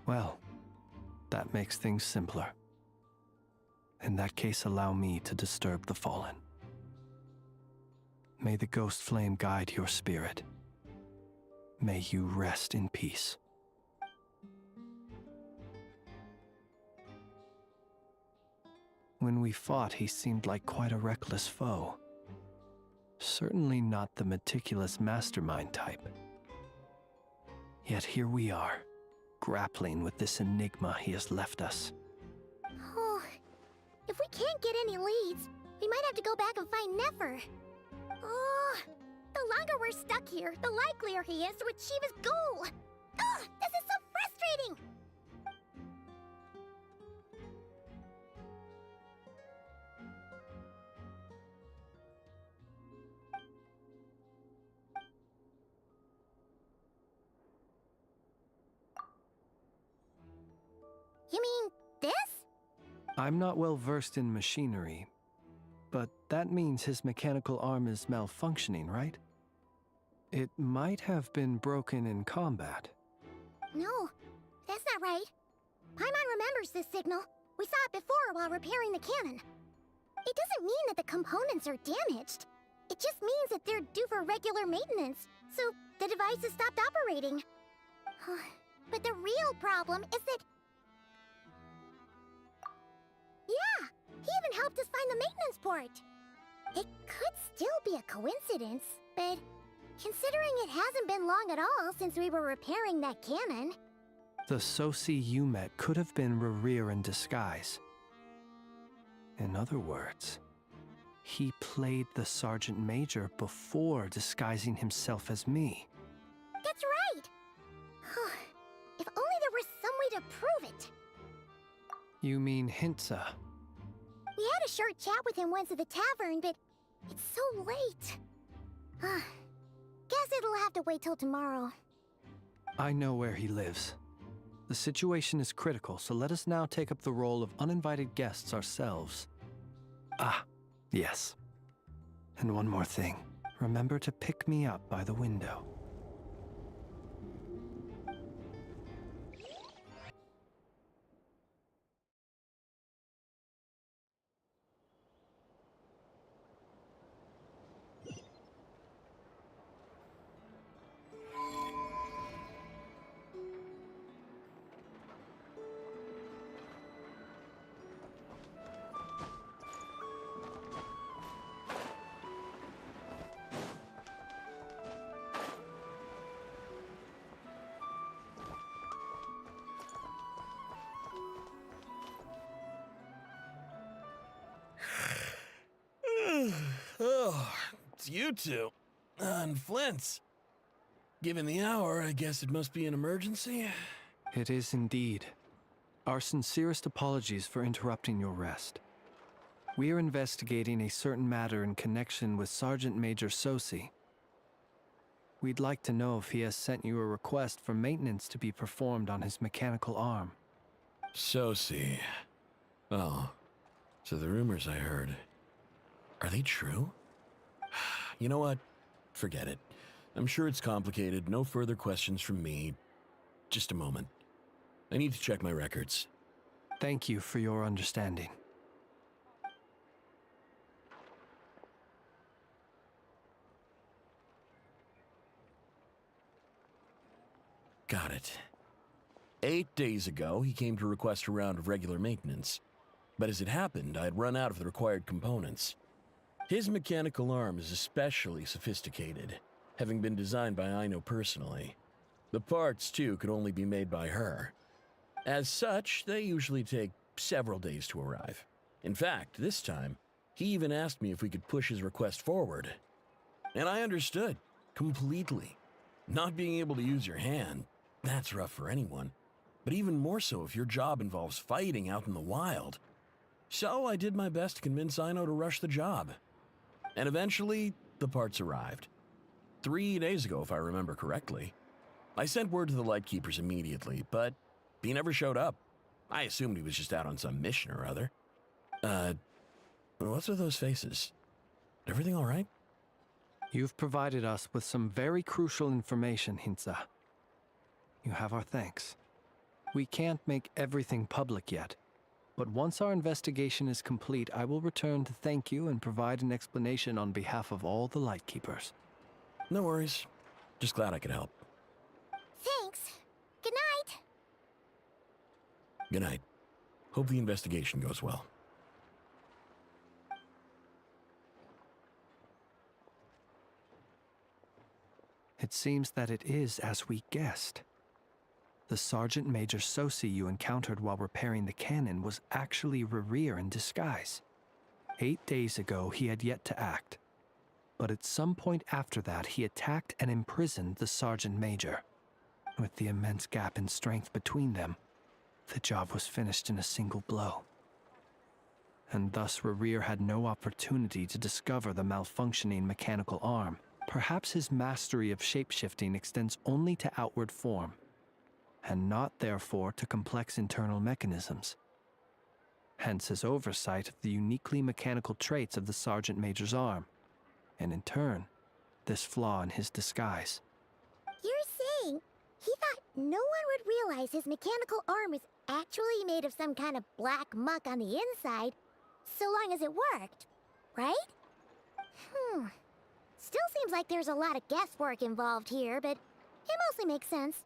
Well, that makes things simpler. In that case, allow me to disturb the fallen. May the ghost flame guide your spirit. May you rest in peace. When we fought, he seemed like quite a reckless foe. Certainly not the meticulous mastermind type. Yet here we are, grappling with this enigma he has left us. Oh, if we can't get any leads, we might have to go back and find Nefer. Oh, the longer we're stuck here, the likelier he is to achieve his goal. Ugh, this is so frustrating! You mean this? I'm not well versed in machinery, but that means his mechanical arm is malfunctioning, right? It might have been broken in combat. No, that's not right. Paimon remembers this signal. We saw it before while repairing the cannon. It doesn't mean that the components are damaged. It just means that they're due for regular maintenance, so the device has stopped operating. But the real problem is that... Yeah, he even helped us find the maintenance port. It could still be a coincidence, but considering it hasn't been long at all since we were repairing that cannon... The Sosi you met could have been Rerir in disguise. In other words, he played the Sergeant Major before disguising himself as me. That's right! If only there were some way to prove it. You mean Hintsa? We had a short chat with him once at the tavern, but it's so late. Guess it'll have to wait till tomorrow. I know where he lives. The situation is critical, so let us now take up the role of uninvited guests ourselves. Ah, yes. And one more thing. Remember to pick me up by the window. you two. And Flint's. Given the hour, I guess it must be an emergency. It is indeed. Our sincerest apologies for interrupting your rest. We are investigating a certain matter in connection with Sergeant Major Sosi. We'd like to know if he has sent you a request for maintenance to be performed on his mechanical arm. Sosi. Oh, so the rumors I heard, are they true? You know what? Forget it. I'm sure it's complicated. No further questions from me. Just a moment. I need to check my records. Thank you for your understanding. Got it. 8 days ago, he came to request a round of regular maintenance. But as it happened, I had run out of the required components. His mechanical arm is especially sophisticated, having been designed by Aino personally. The parts, too, could only be made by her. As such, they usually take several days to arrive. In fact, this time, he even asked me if we could push his request forward. And I understood, completely. Not being able to use your hand, that's rough for anyone. But even more so if your job involves fighting out in the wild. So I did my best to convince Aino to rush the job. And eventually, the parts arrived. 3 days ago, if I remember correctly. I sent word to the Lightkeepers immediately, but he never showed up. I assumed he was just out on some mission or other. What's with those faces? Everything all right? You've provided us with some very crucial information, Hintsa. You have our thanks. We can't make everything public yet, but once our investigation is complete, I will return to thank you and provide an explanation on behalf of all the Lightkeepers. No worries. Just glad I could help. Thanks. Good night. Good night. Hope the investigation goes well. It seems that it is as we guessed. The Sergeant Major Sosi you encountered while repairing the cannon was actually Rerir in disguise. 8 days ago, he had yet to act. But at some point after that, he attacked and imprisoned the Sergeant Major. With the immense gap in strength between them, the job was finished in a single blow. And thus Rerir had no opportunity to discover the malfunctioning mechanical arm. Perhaps his mastery of shapeshifting extends only to outward form, and not therefore to complex internal mechanisms. Hence his oversight of the uniquely mechanical traits of the Sergeant Major's arm, and in turn, this flaw in his disguise. You're saying he thought no one would realize his mechanical arm is actually made of some kind of black muck on the inside, so long as it worked, right? Still seems like there's a lot of guesswork involved here, but it mostly makes sense.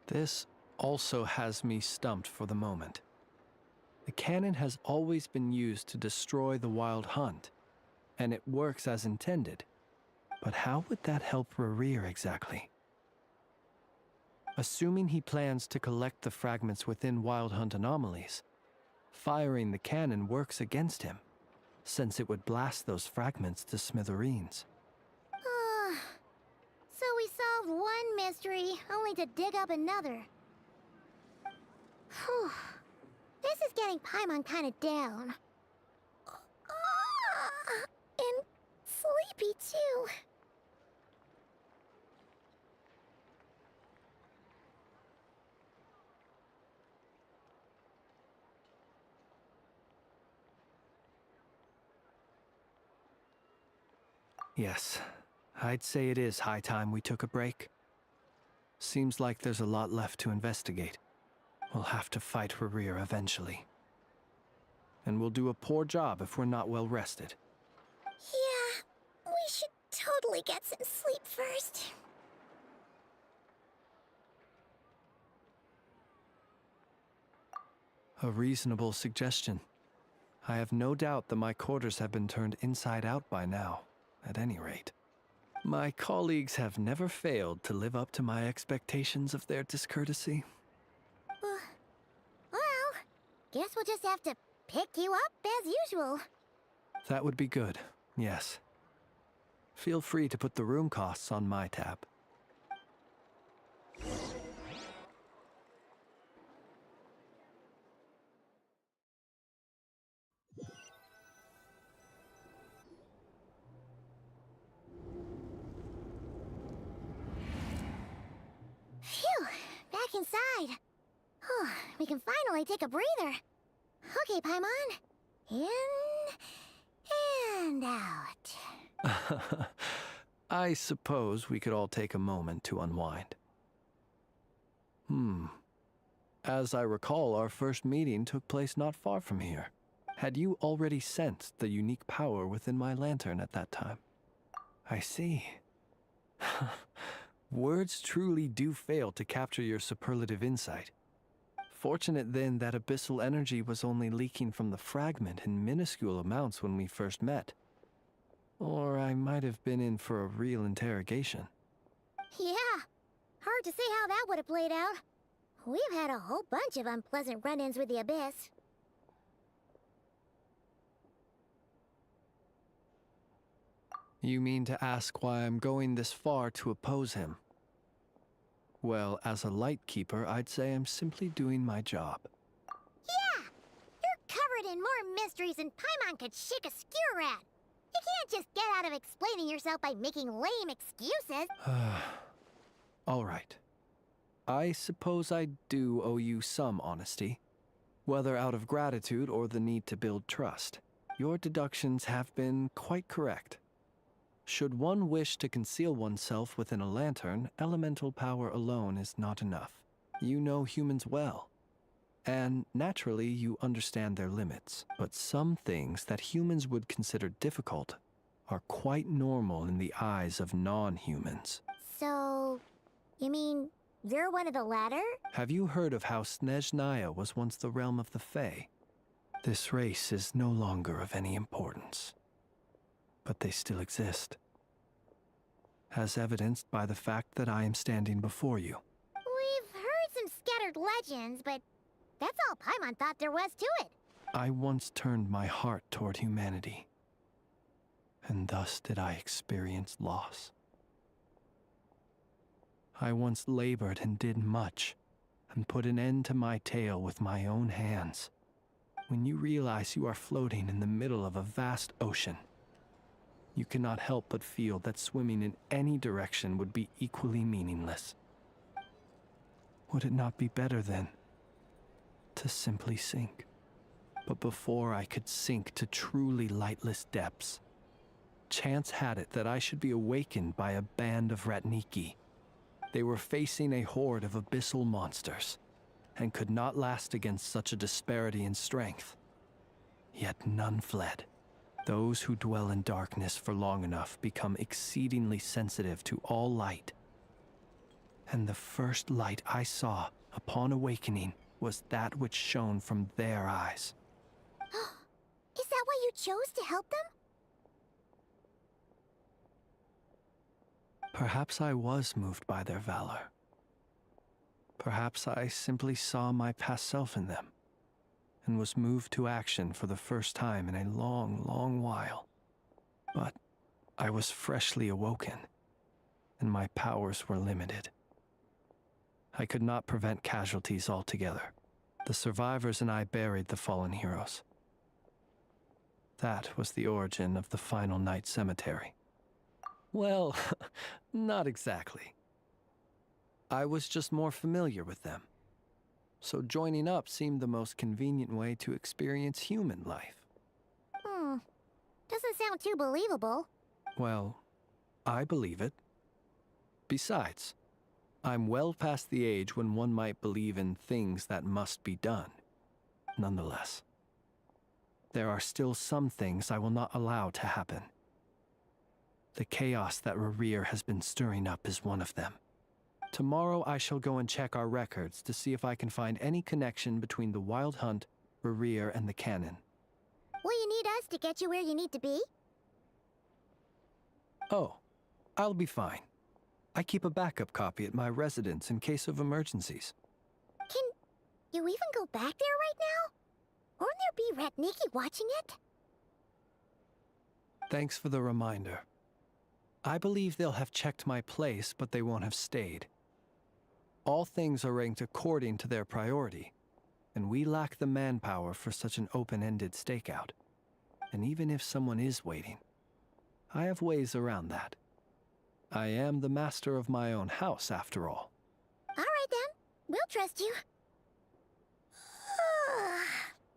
This also has me stumped for the moment. The cannon has always been used to destroy the Wild Hunt, and it works as intended. But how would that help Rerir exactly? Assuming he plans to collect the fragments within Wild Hunt anomalies, firing the cannon works against him, since it would blast those fragments to smithereens. So we solved one mystery, only to dig up another. Whew. This is getting Paimon kind of down. And sleepy, too. Yes, I'd say it is high time we took a break. Seems like there's a lot left to investigate. We'll have to fight Rerir eventually. And we'll do a poor job if we're not well rested. Yeah, we should totally get some sleep first. A reasonable suggestion. I have no doubt that my quarters have been turned inside out by now, at any rate. My colleagues have never failed to live up to my expectations of their discourtesy. Well, Guess we'll just have to pick you up as usual. That would be good, yes. Feel free to put the room costs on my tab. Phew, back inside. We can finally take a breather. Okay, Paimon. In and out. I suppose we could all take a moment to unwind. As I recall, our first meeting took place not far from here. Had you already sensed the unique power within my lantern at that time? I see. Words truly do fail to capture your superlative insight. Fortunate then that abyssal energy was only leaking from the fragment in minuscule amounts when we first met. Or I might have been in for a real interrogation. Yeah, hard to say how that would have played out. We've had a whole bunch of unpleasant run-ins with the Abyss. You mean to ask why I'm going this far to oppose him? Well, as a light keeper, I'd say I'm simply doing my job. Yeah! You're covered in more mysteries than Paimon could shake a skewer at. You can't just get out of explaining yourself by making lame excuses. All right. I suppose I do owe you some honesty, whether out of gratitude or the need to build trust. Your deductions have been quite correct. Should one wish to conceal oneself within a lantern, elemental power alone is not enough. You know humans well, and naturally you understand their limits. But some things that humans would consider difficult are quite normal in the eyes of non-humans. So, you mean you're one of the latter? Have you heard of how Snezhnaya was once the realm of the Fae? This race is no longer of any importance, but they still exist, as evidenced by the fact that I am standing before you. We've heard some scattered legends, but that's all Paimon thought there was to it. I once turned my heart toward humanity, and thus did I experience loss. I once labored and did much, and put an end to my tale with my own hands. When you realize you are floating in the middle of a vast ocean, you cannot help but feel that swimming in any direction would be equally meaningless. Would it not be better, then, to simply sink? But before I could sink to truly lightless depths, chance had it that I should be awakened by a band of Ratniki. They were facing a horde of abyssal monsters, and could not last against such a disparity in strength. Yet none fled. Those who dwell in darkness for long enough become exceedingly sensitive to all light. And the first light I saw upon awakening was that which shone from their eyes. Is that why you chose to help them? Perhaps I was moved by their valor. Perhaps I simply saw my past self in them, and was moved to action for the first time in a long, long while. But I was freshly awoken, and my powers were limited. I could not prevent casualties altogether. The survivors and I buried the fallen heroes. That was the origin of the Final Night Cemetery. Well, not exactly. I was just more familiar with them. So joining up seemed the most convenient way to experience human life. Doesn't sound too believable. Well, I believe it. Besides, I'm well past the age when one might believe in things that must be done. Nonetheless, there are still some things I will not allow to happen. The chaos that Rerir has been stirring up is one of them. Tomorrow I shall go and check our records to see if I can find any connection between the Wild Hunt, Rerir, and the Cannon. Will you need us to get you where you need to be? Oh, I'll be fine. I keep a backup copy at my residence in case of emergencies. Can you even go back there right now? Won't there be Ratniki watching it? Thanks for the reminder. I believe they'll have checked my place, but they won't have stayed. All things are ranked according to their priority, and we lack the manpower for such an open-ended stakeout. And even if someone is waiting, I have ways around that. I am the master of my own house, after all. All right then, we'll trust you.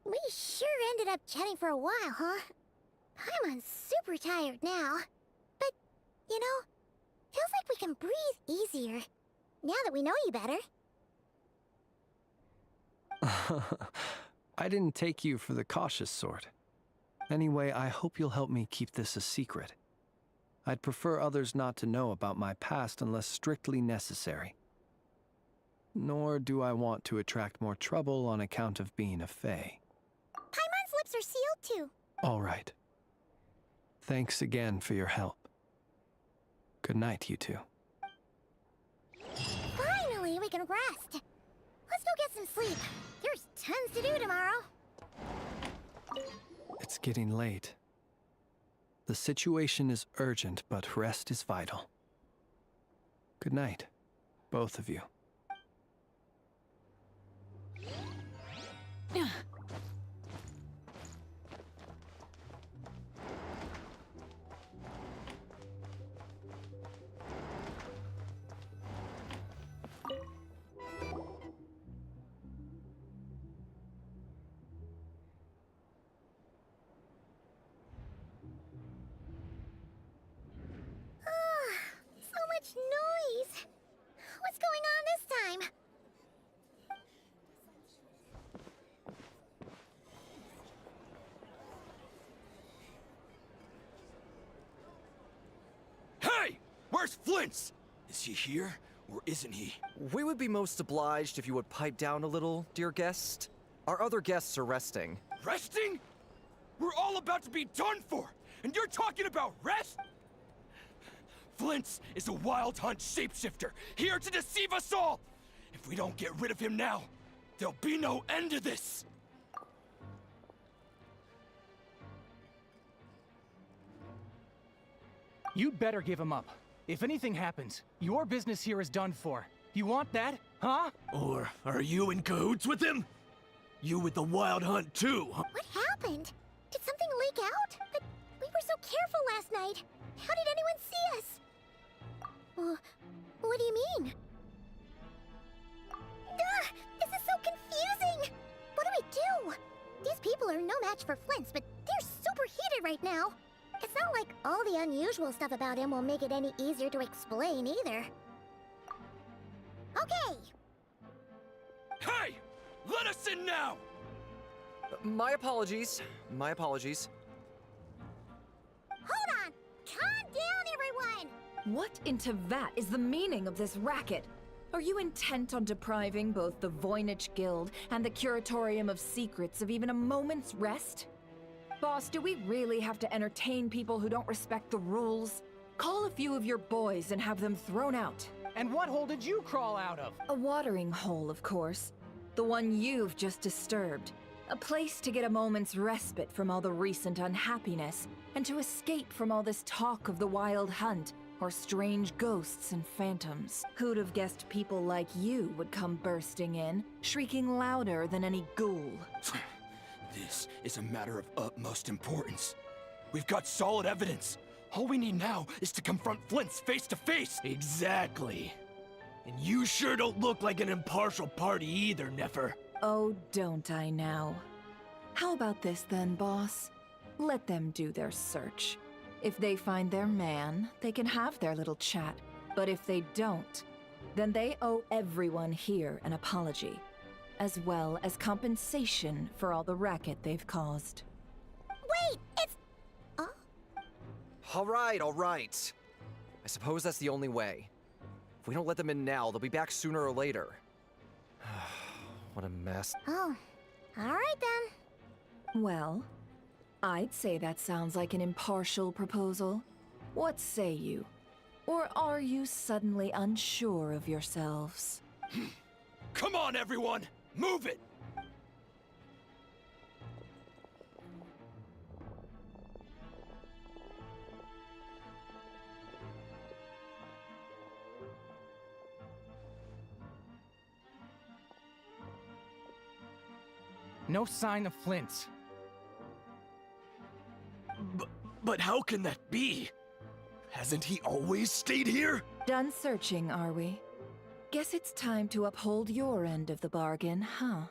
We sure ended up chatting for a while, huh? I'm super tired now. But, you know, feels like we can breathe easier, now that we know you better. I didn't take you for the cautious sort. Anyway, I hope you'll help me keep this a secret. I'd prefer others not to know about my past unless strictly necessary. Nor do I want to attract more trouble on account of being a fae. Paimon's lips are sealed too. All right. Thanks again for your help. Good night, you two. Finally, we can rest. Let's go get some sleep. There's tons to do tomorrow. It's getting late. The situation is urgent, but rest is vital. Good night, both of you. So much noise. What's going on this time? Hey! Where's Flint's? Is he here, or isn't he? We would be most obliged if you would pipe down a little, dear guest. Our other guests are resting. Resting? We're all about to be done for, and you're talking about rest? Flint's is a wild hunt shapeshifter, here to deceive us all! If we don't get rid of him now, there'll be no end to this! You'd better give him up. If anything happens, your business here is done for. You want that, huh? Or are you in cahoots with him? You with the wild hunt too, huh? What happened? Did something leak out? But we were so careful last night. How did anyone see us? What do you mean? This is so confusing! What do we do? These people are no match for Flint's, but they're super heated right now. It's not like all the unusual stuff about him will make it any easier to explain either. Okay! Hey! Let us in now! My apologies. My apologies. Hold on! Calm down, everyone! What in Tevat is the meaning of this racket? Are you intent on depriving both the Voynich Guild and the Curatorium of Secrets of even a moment's rest? Boss, do we really have to entertain people who don't respect the rules? Call a few of your boys and have them thrown out. And what hole did you crawl out of? A watering hole, of course. The one you've just disturbed. A place to get a moment's respite from all the recent unhappiness, and to escape from all this talk of the wild hunt, or strange ghosts and phantoms. Who'd have guessed people like you would come bursting in, shrieking louder than any ghoul? This is a matter of utmost importance. We've got solid evidence. All we need now is to confront Flint's face to face. Exactly. And you sure don't look like an impartial party either, Nefer. Oh, don't I now? How about this then, boss? Let them do their search. If they find their man, they can have their little chat. But if they don't, then they owe everyone here an apology, as well as compensation for all the racket they've caused. Wait, it's... All right. I suppose that's the only way. If we don't let them in now, they'll be back sooner or later. What a mess. Oh, all right then. Well, I'd say that sounds like an impartial proposal. What say you? Or are you suddenly unsure of yourselves? Come on, everyone! Move it! No sign of Flint's. But how can that be? Hasn't he always stayed here? Done searching, are we? Guess it's time to uphold your end of the bargain, huh?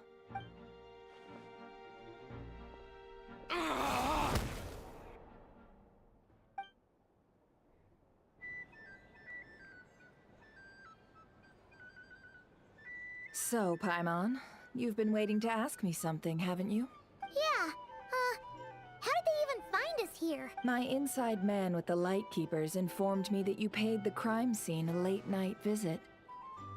So, Paimon, you've been waiting to ask me something, haven't you? Yeah, how did they even find us here? My inside man with the Lightkeepers informed me that you paid the crime scene a late-night visit.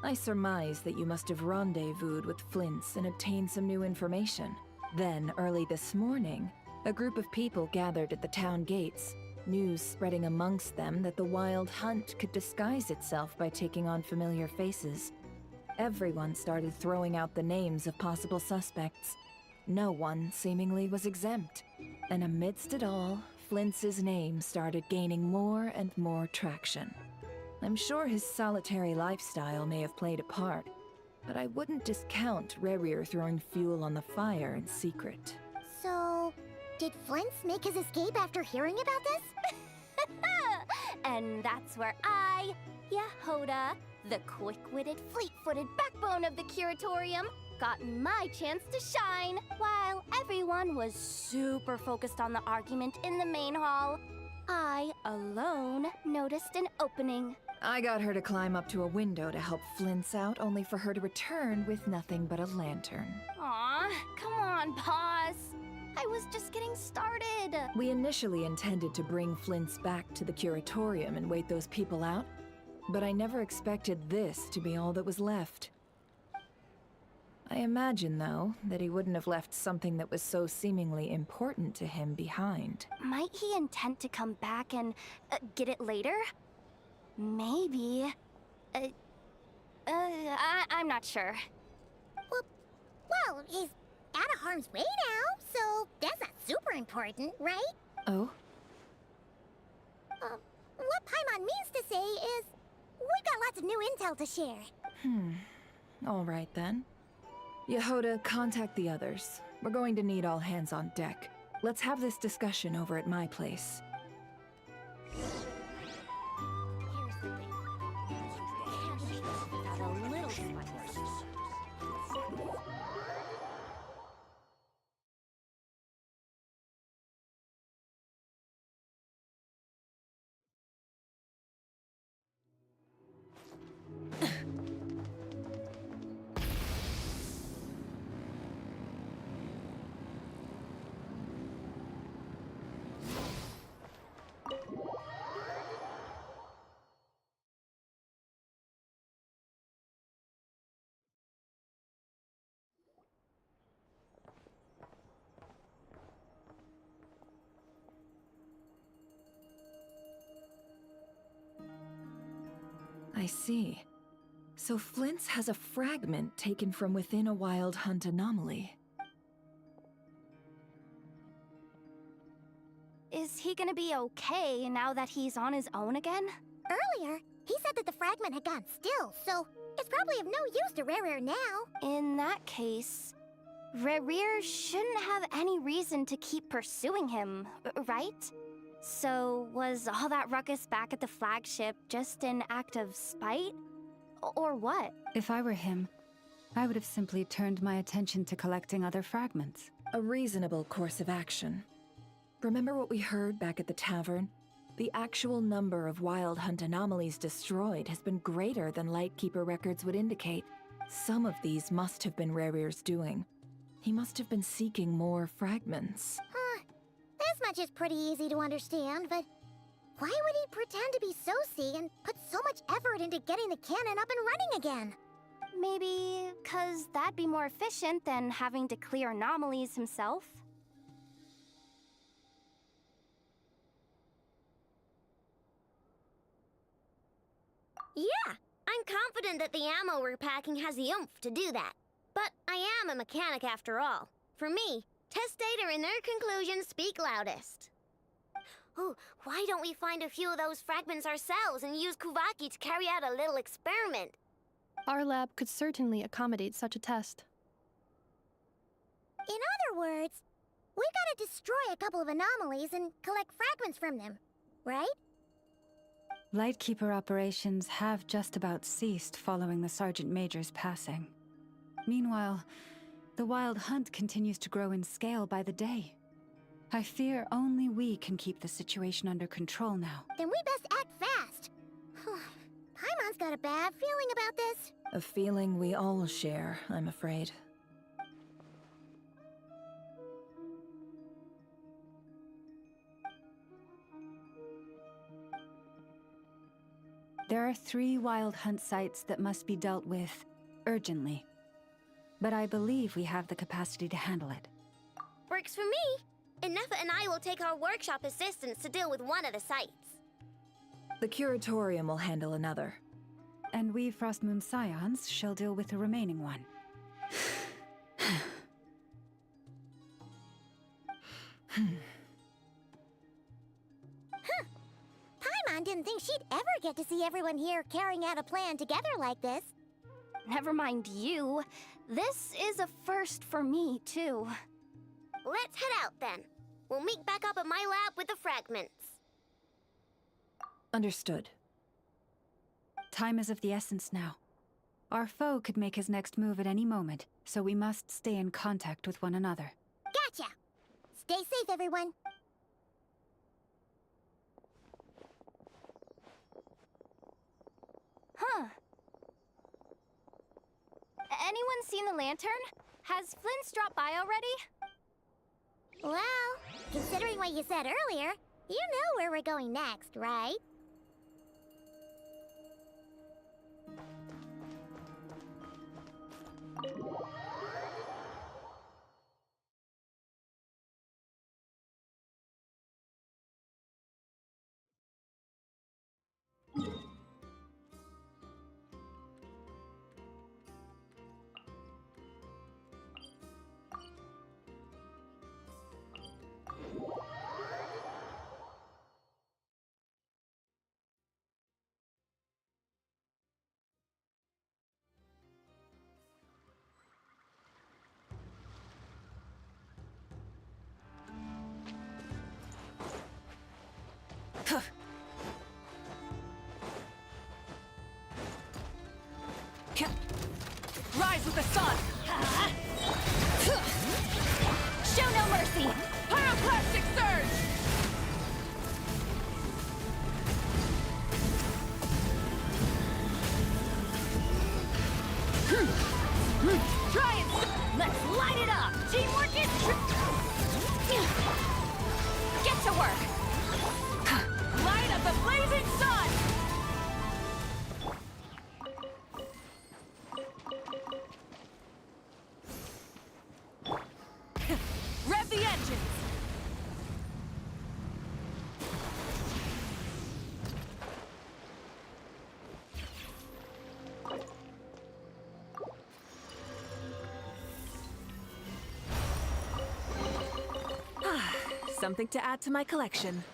I surmise that you must have rendezvoused with Flint's and obtained some new information. Then, early this morning, a group of people gathered at the town gates, news spreading amongst them that the Wild Hunt could disguise itself by taking on familiar faces. Everyone started throwing out the names of possible suspects. No one, seemingly, was exempt. And amidst it all, Flint's name started gaining more and more traction. I'm sure his solitary lifestyle may have played a part, but I wouldn't discount Rerir throwing fuel on the fire in secret. So, did Flint's make his escape after hearing about this? And that's where I, Yehoda, the quick-witted, fleet-footed backbone of the Curatorium, got my chance to shine, while everyone was super focused on the argument in the main hall. I, alone, noticed an opening. I got her to climb up to a window to help Flint's out, only for her to return with nothing but a lantern. Aw, come on, boss. I was just getting started. We initially intended to bring Flint's back to the Curatorium and wait those people out, but I never expected this to be all that was left. I imagine, though, that he wouldn't have left something that was so seemingly important to him behind. Might he intend to come back and get it later? Maybe. I'm not sure. Well, he's out of harm's way now, so that's not super important, right? Oh? What Paimon means to say is, we've got lots of new intel to share. All right, then. Yehoda, contact the others. We're going to need all hands on deck. Let's have this discussion over at my place. I see. So Flint's has a fragment taken from within a Wild Hunt anomaly. Is he gonna be okay now that he's on his own again? Earlier, he said that the fragment had gone still, so it's probably of no use to Rerir now. In that case, Rerir shouldn't have any reason to keep pursuing him, right? So, was all that ruckus back at the flagship just an act of spite? Or what? If I were him, I would have simply turned my attention to collecting other fragments. A reasonable course of action. Remember what we heard back at the tavern? The actual number of Wild Hunt anomalies destroyed has been greater than Lightkeeper records would indicate. Some of these must have been Rerir's doing. He must have been seeking more fragments. This much is pretty easy to understand, but why would he pretend to be Soci and put so much effort into getting the cannon up and running again? Maybe 'cause that'd be more efficient than having to clear anomalies himself? Yeah, I'm confident that the ammo we're packing has the oomph to do that. But I am a mechanic after all. For me, test data and their conclusions speak loudest. Ooh, why don't we find a few of those fragments ourselves and use Kuvaki to carry out a little experiment? Our lab could certainly accommodate such a test. In other words, we gotta destroy a couple of anomalies and collect fragments from them, right? Lightkeeper operations have just about ceased following the Sergeant Major's passing. Meanwhile, the Wild Hunt continues to grow in scale by the day. I fear only we can keep the situation under control now. Then we best act fast. Paimon's got a bad feeling about this. A feeling we all share, I'm afraid. There are 3 Wild Hunt sites that must be dealt with urgently. But I believe we have the capacity to handle it. Works for me. And Neffa and I will take our workshop assistants to deal with one of the sites. The Curatorium will handle another. And we Frostmoon Scions shall deal with the remaining one. Paimon didn't think she'd ever get to see everyone here carrying out a plan together like this. Never mind you. This is a first for me, too. Let's head out then. We'll meet back up at my lab with the fragments. Understood. Time is of the essence now. Our foe could make his next move at any moment, so we must stay in contact with one another. Gotcha! Stay safe, everyone. Huh. Anyone seen the lantern? Has Flint's dropped by already? Well, considering what you said earlier, you know where we're going next, right? Rise with the sun! Show no mercy! Pyroclastic surge! Try it! Let's light it up! Teamwork is get to work! Light up the blazing sun! Rev the engines! Something to add to my collection.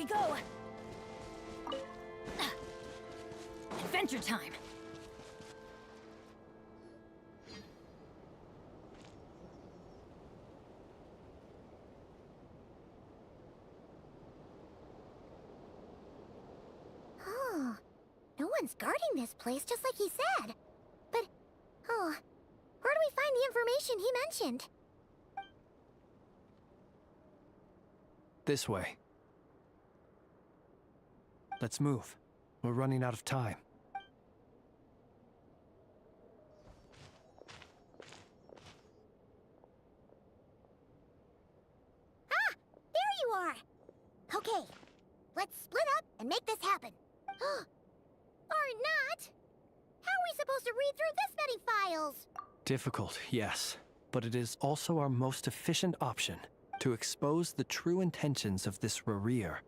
we go! Adventure time! Oh, no one's guarding this place, just like he said. But, oh, where do we find the information he mentioned? This way. Let's move. We're running out of time. Ah! There you are! Okay, let's split up and make this happen. Or not! How are we supposed to read through this many files? Difficult, yes. But it is also our most efficient option. To expose the true intentions of this Rereer,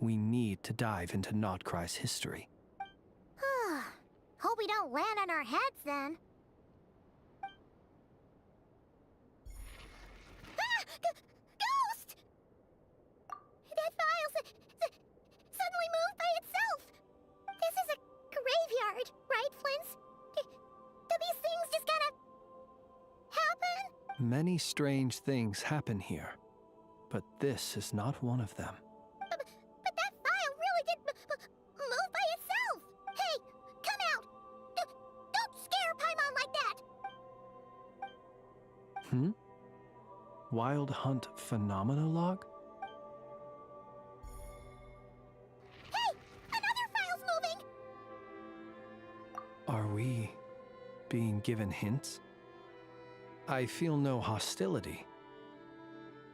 we need to dive into Nod Krai's history. Hope we don't land on our heads then. Ah! Ghost! That file suddenly moved by itself. This is a graveyard, right, Flints? Do these things just kind of happen? Many strange things happen here, but this is not one of them. But that file really did move by itself! Hey, come out! Don't scare Paimon like that! Wild Hunt Phenomenologue? Hey! Another file's moving! Are we being given hints? I feel no hostility.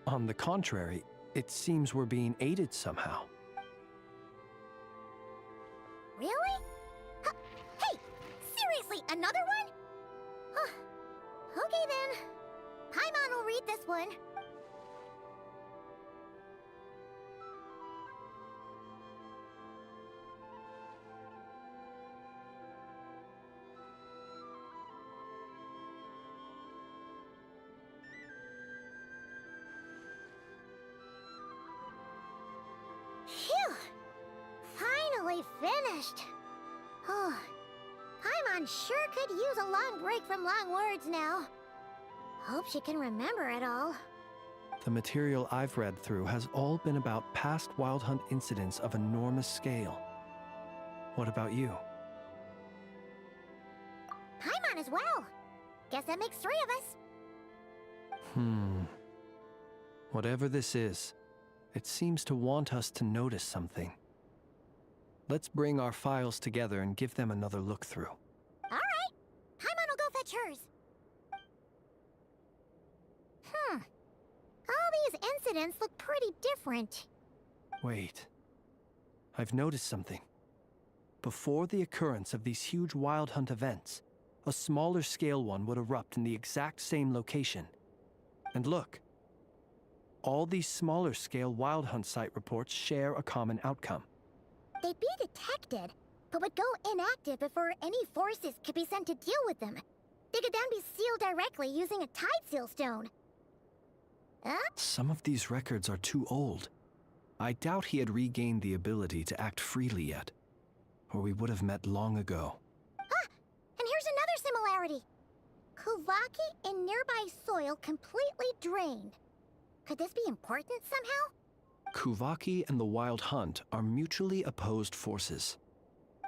On the contrary, it seems we're being aided somehow. Really? Hey! Seriously, another one? Okay then. Paimon will read this one. Phew! Finally finished. Oh, Paimon sure could use a long break from long words now. Hope she can remember it all. The material I've read through has all been about past Wild Hunt incidents of enormous scale. What about you? Paimon as well. Guess that makes 3 of us. Whatever this is, it seems to want us to notice something. Let's bring our files together and give them another look through. All right. Paimon will go fetch hers. All these incidents look pretty different. Wait. I've noticed something. Before the occurrence of these huge Wild Hunt events, a smaller scale one would erupt in the exact same location. And look. All these smaller scale Wild Hunt site reports share a common outcome. They'd be detected, but would go inactive before any forces could be sent to deal with them. They could then be sealed directly using a tide seal stone. Some of these records are too old. I doubt he had regained the ability to act freely yet, or we would have met long ago. Ah! And here's another similarity. Kuvaki in nearby soil completely drained. Could this be important somehow? Kuvaki and the Wild Hunt are mutually opposed forces.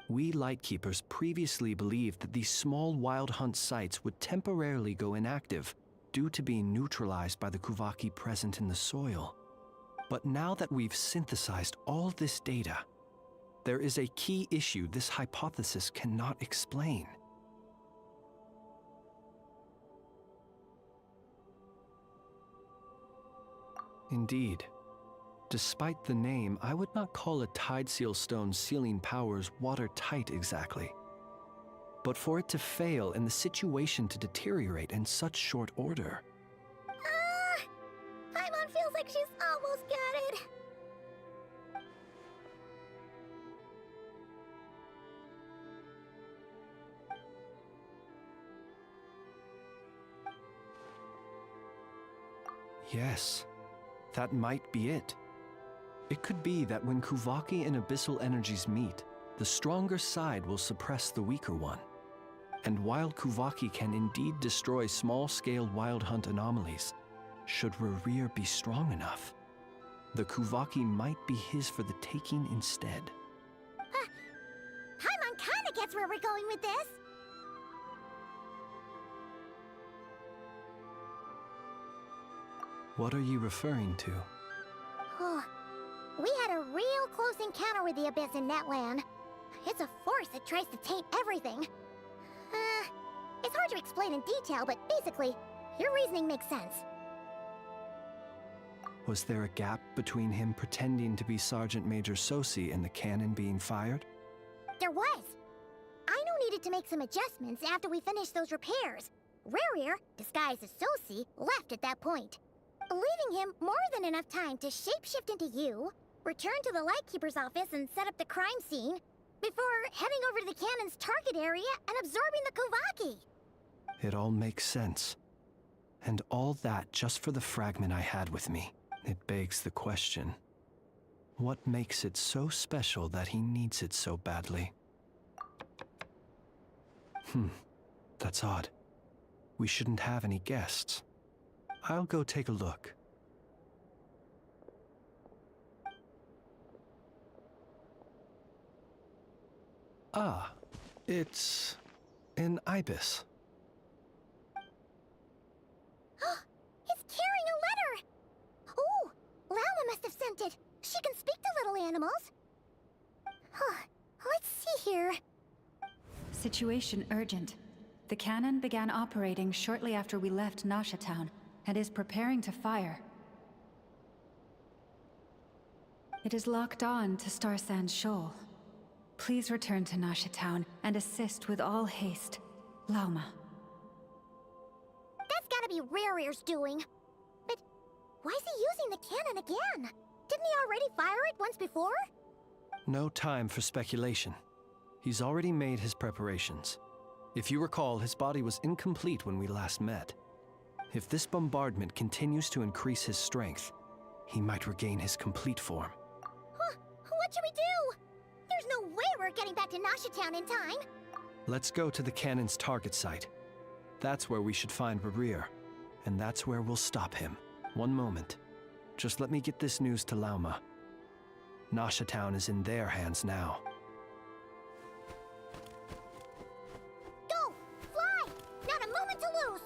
We Lightkeepers previously believed that these small Wild Hunt sites would temporarily go inactive due to being neutralized by the Kuvaki present in the soil. But now that we've synthesized all this data, there is a key issue this hypothesis cannot explain. Indeed. Despite the name, I would not call a tide seal stone's sealing powers watertight exactly. But for it to fail and the situation to deteriorate in such short order. Paimon feels like she's almost got it. Yes, that might be it. It could be that when Kuvaki and abyssal energies meet, the stronger side will suppress the weaker one. And while Kuvaki can indeed destroy small-scale wild hunt anomalies, should Rerir be strong enough, the Kuvaki might be his for the taking instead. Paimon kinda gets where we're going with this. What are you referring to? We had a real close encounter with the Abyss in Netland. It's a force that tries to taint everything. It's hard to explain in detail, but basically, your reasoning makes sense. Was there a gap between him pretending to be Sergeant Major Sosi and the cannon being fired? There was. Aino needed to make some adjustments after we finished those repairs. Rerir, disguised as Sosi, left at that point, leaving him more than enough time to shapeshift into you, return to the Lightkeeper's office and set up the crime scene, before heading over to the cannon's target area and absorbing the Kuvaki. It all makes sense. And all that just for the fragment I had with me. It begs the question, what makes it so special that he needs it so badly? That's odd. We shouldn't have any guests. I'll go take a look. Ah, it's an ibis. It's carrying a letter! Ooh, Lauma must have sent it. She can speak to little animals. Let's see here. Situation urgent. The cannon began operating shortly after we left Nasha Town and is preparing to fire. It is locked on to Star Sand Shoal. Please return to Nasha Town and assist with all haste. Lauma. That's gotta be Rerir's doing. But why is he using the cannon again? Didn't he already fire it once before? No time for speculation. He's already made his preparations. If you recall, his body was incomplete when we last met. If this bombardment continues to increase his strength, he might regain his complete form. What should we do? There's no way we're getting back to Nasha Town in time. Let's go to the cannon's target site. That's where we should find Rerir, and that's where we'll stop him. One moment. Just let me get this news to Lauma. Nasha Town is in their hands now. Go! Fly! Not a moment to lose!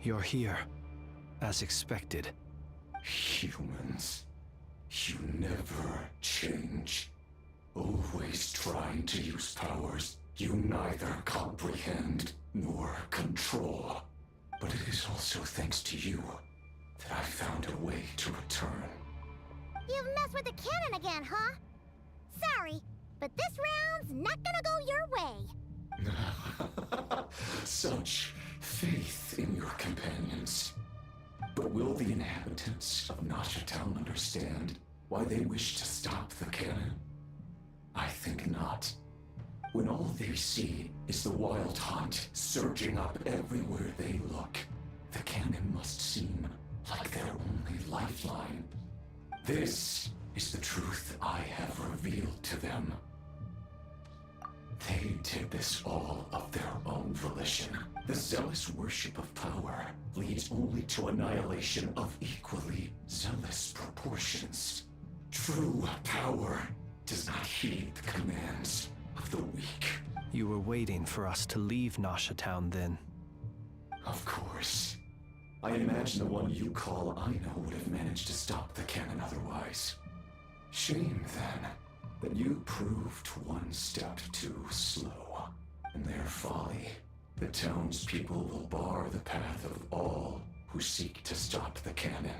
You're here, as expected. Humans, you never change. Always trying to use powers you neither comprehend nor control. But it is also thanks to you that I found a way to return. You've messed with the cannon again, huh? Sorry, but this round's not gonna go your way. Such faith in your companions. But will the inhabitants of Nasha Town understand why they wish to stop the cannon? I think not. When all they see is the wild hunt surging up everywhere they look, the cannon must seem like their only lifeline. This is the truth I have revealed to them. They did this all of their own volition. The zealous worship of power leads only to annihilation of equally zealous proportions. True power does not heed the commands of the weak. You were waiting for us to leave Nasha Town then. Of course. I imagine the one you call Aino would have managed to stop the cannon otherwise. Shame, then, that you proved one step too slow. In their folly, the townspeople will bar the path of all who seek to stop the cannon.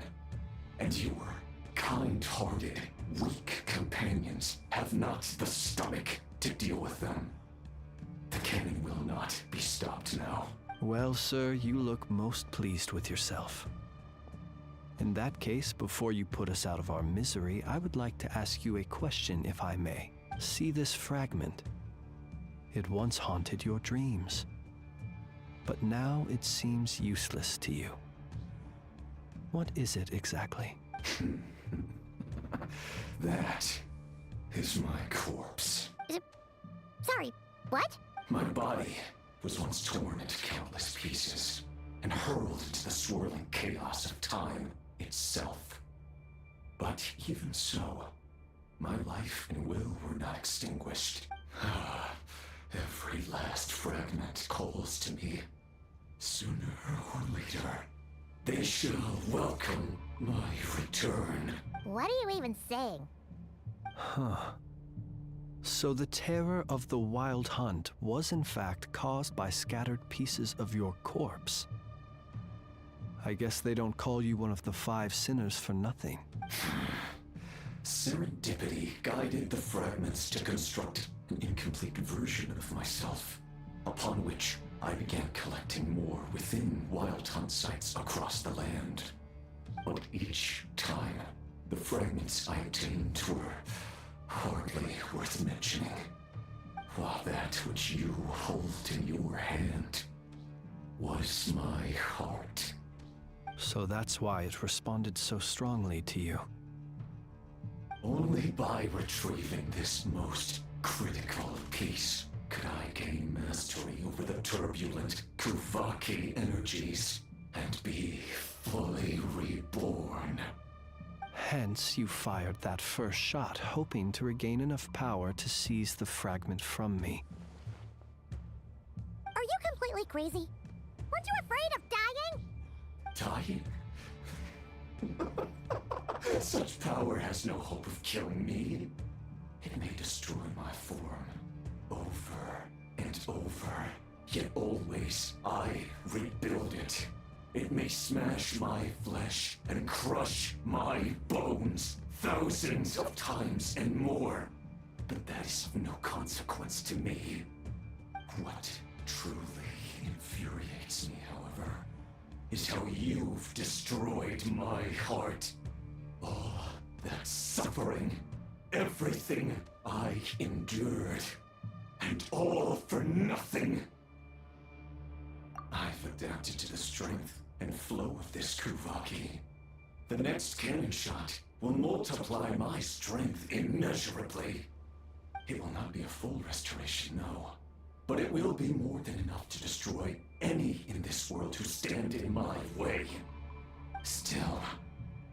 And your kind-hearted, weak companions have not the stomach to deal with them. The cannon will not be stopped now. Well, sir, you look most pleased with yourself. In that case, before you put us out of our misery, I would like to ask you a question, if I may. See this fragment? It once haunted your dreams, but now it seems useless to you. What is it exactly? That is my corpse. Sorry, what? My body was once torn into countless pieces and hurled into the swirling chaos of time itself. But even so, my life and will were not extinguished. Every last fragment calls to me. Sooner or later, they shall welcome my return. What are you even saying? Huh. So the terror of the Wild Hunt was in fact caused by scattered pieces of your corpse. I guess they don't call you one of the 5 sinners for nothing. Serendipity guided the fragments to construct an incomplete version of myself, upon which I began collecting more within Wild Hunt sites across the land. But each time, the fragments I obtained were hardly worth mentioning, while that which you hold in your hand was my heart. So that's why it responded so strongly to you. Only by retrieving this most critical piece could I gain mastery over the turbulent Kuvaki energies and be fully reborn. Hence, you fired that first shot, hoping to regain enough power to seize the fragment from me. Are you completely crazy? Weren't you afraid of dying? Dying? Such power has no hope of killing me. It may destroy my form over and over, yet always I rebuild it. It may smash my flesh and crush my bones thousands of times and more, but that is of no consequence to me. What truly infuriates me, however, is how you've destroyed my heart. All that suffering, everything I endured, and all for nothing. I've adapted to the strength and flow of this Kuvaki. The next cannon shot will multiply my strength immeasurably. It will not be a full restoration, no, but it will be more than enough to destroy any in this world who stand in my way. Still,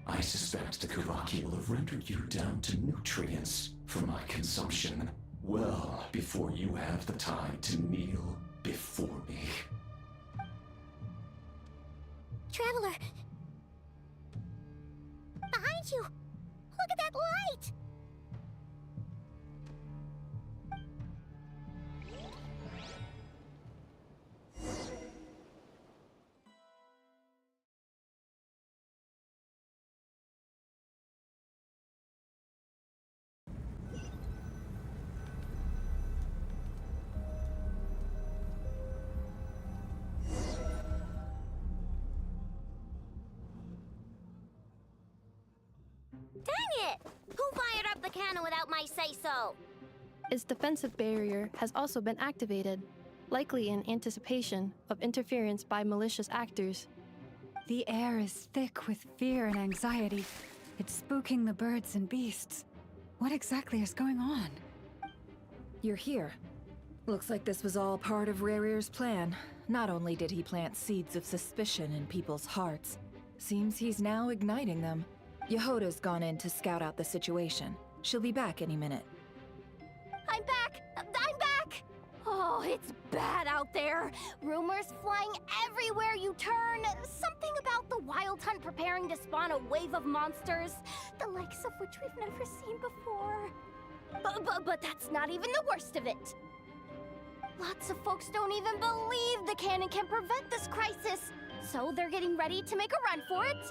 I suspect the Kuvaki will have rendered you down to nutrients for my consumption well before you have the time to kneel before me. Traveler! Behind you! Look at that light! Dang it! Who fired up the cannon without my say-so? Its defensive barrier has also been activated, likely in anticipation of interference by malicious actors. The air is thick with fear and anxiety. It's spooking the birds and beasts. What exactly is going on? You're here. Looks like this was all part of Rarir's plan. Not only did he plant seeds of suspicion in people's hearts, seems he's now igniting them. Yehoda's gone in to scout out the situation. She'll be back any minute. I'm back! I'm back! Oh, it's bad out there. Rumors flying everywhere you turn. Something about the Wild Hunt preparing to spawn a wave of monsters, the likes of which we've never seen before. But that's not even the worst of it. Lots of folks don't even believe the cannon can prevent this crisis, so they're getting ready to make a run for it.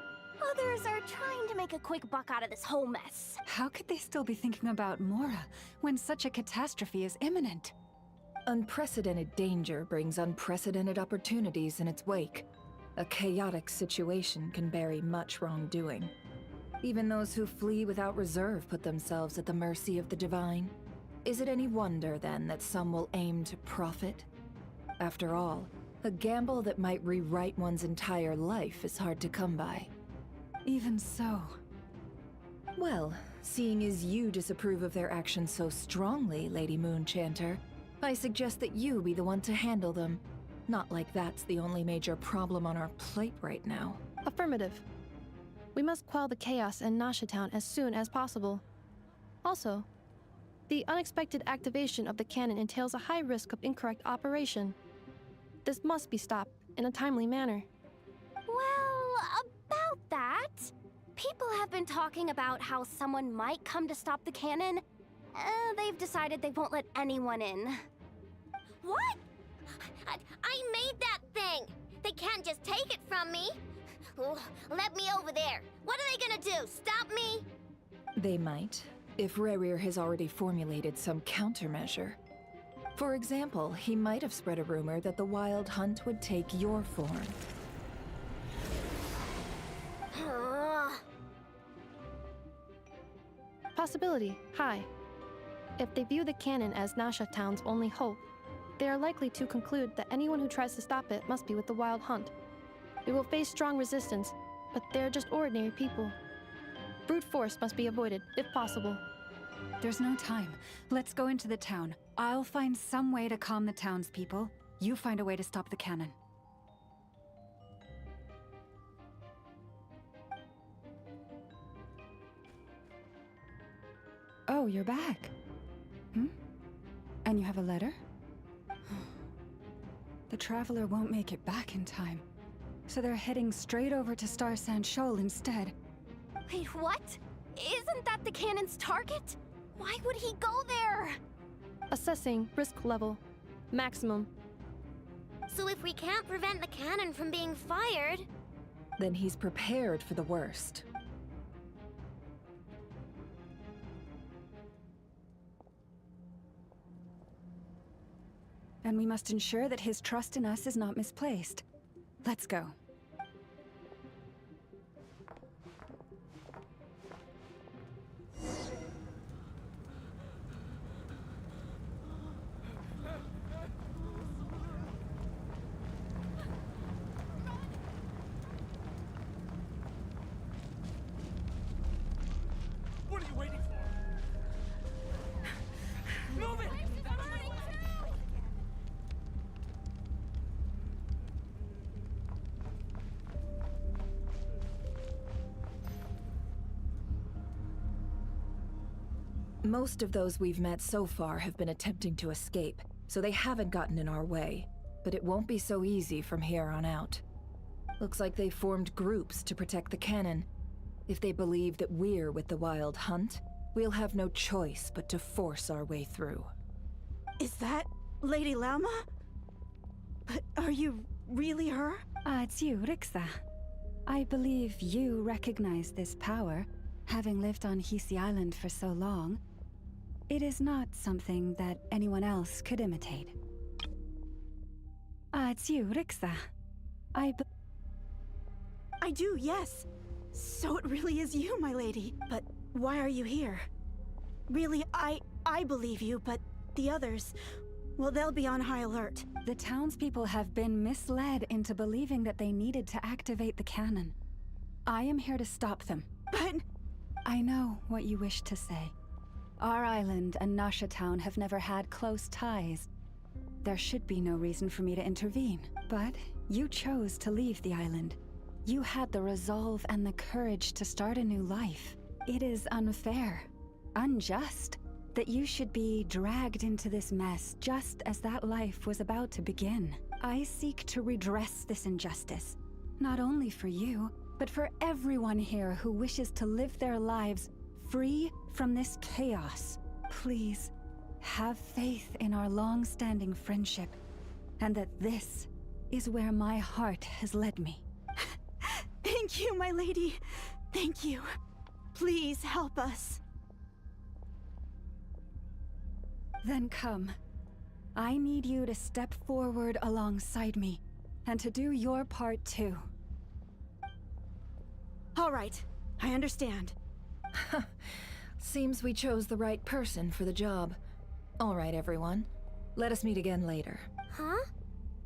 Others are trying to make a quick buck out of this whole mess. How could they still be thinking about Mora when such a catastrophe is imminent? Unprecedented danger brings unprecedented opportunities in its wake. A chaotic situation can bury much wrongdoing. Even those who flee without reserve put themselves at the mercy of the divine. Is it any wonder, then, that some will aim to profit? After all, a gamble that might rewrite one's entire life is hard to come by. Even so. Well, seeing as you disapprove of their actions so strongly, Lady Moonchanter, I suggest that you be the one to handle them. Not like that's the only major problem on our plate right now. Affirmative. We must quell the chaos in Nasha Town as soon as possible. Also, the unexpected activation of the cannon entails a high risk of incorrect operation. This must be stopped in a timely manner. Well, about that, people have been talking about how someone might come to stop the cannon. They've decided they won't let anyone in. What? I made that thing! They can't just take it from me! Oh, let me over there! What are they gonna do? Stop me? They might, if Rerir has already formulated some countermeasure. For example, he might have spread a rumor that the Wild Hunt would take your form. Possibility high. If they view the cannon as Nasha Town's only hope, they are likely to conclude that anyone who tries to stop it must be with the Wild Hunt. We will face strong resistance, but they're just ordinary people. Brute force must be avoided, if possible. There's no time. Let's go into the town. I'll find some way to calm the townspeople. You find a way to stop the cannon. Oh, you're back. And you have a letter? The Traveler won't make it back in time. So they're heading straight over to Star Sand Shoal instead. Wait, what? Isn't that the cannon's target? Why would he go there? Assessing risk level. Maximum. So if we can't prevent the cannon from being fired... Then he's prepared for the worst. And we must ensure that his trust in us is not misplaced. Let's go. What are you waiting for? Move it! Most of those we've met so far have been attempting to escape, so they haven't gotten in our way. But it won't be so easy from here on out. Looks like they formed groups to protect the cannon. If they believe that we're with the Wild Hunt, we'll have no choice but to force our way through. Is that Lady Lauma? But are you really her? It's you, Rixa. I believe you recognize this power, having lived on Hisi Island for so long. It is not something that anyone else could imitate. It's you, Rixa. I do, yes. So it really is you, my lady. But why are you here? Really, I believe you, but the others, well, they'll be on high alert. The townspeople have been misled into believing that they needed to activate the cannon. I am here to stop them. But... I know what you wish to say. Our island and Nasha Town have never had close ties. There should be no reason for me to intervene. But you chose to leave the island. You had the resolve and the courage to start a new life. It is unfair, unjust, that you should be dragged into this mess just as that life was about to begin. I seek to redress this injustice, not only for you, but for everyone here who wishes to live their lives free from this chaos. Please, have faith in our long-standing friendship, and that this is where my heart has led me. Thank you, my lady. Thank you. Please help us. Then come. I need you to step forward alongside me, and to do your part too. All right, I understand. Seems we chose the right person for the job. All right, everyone. Let us meet again later. Huh?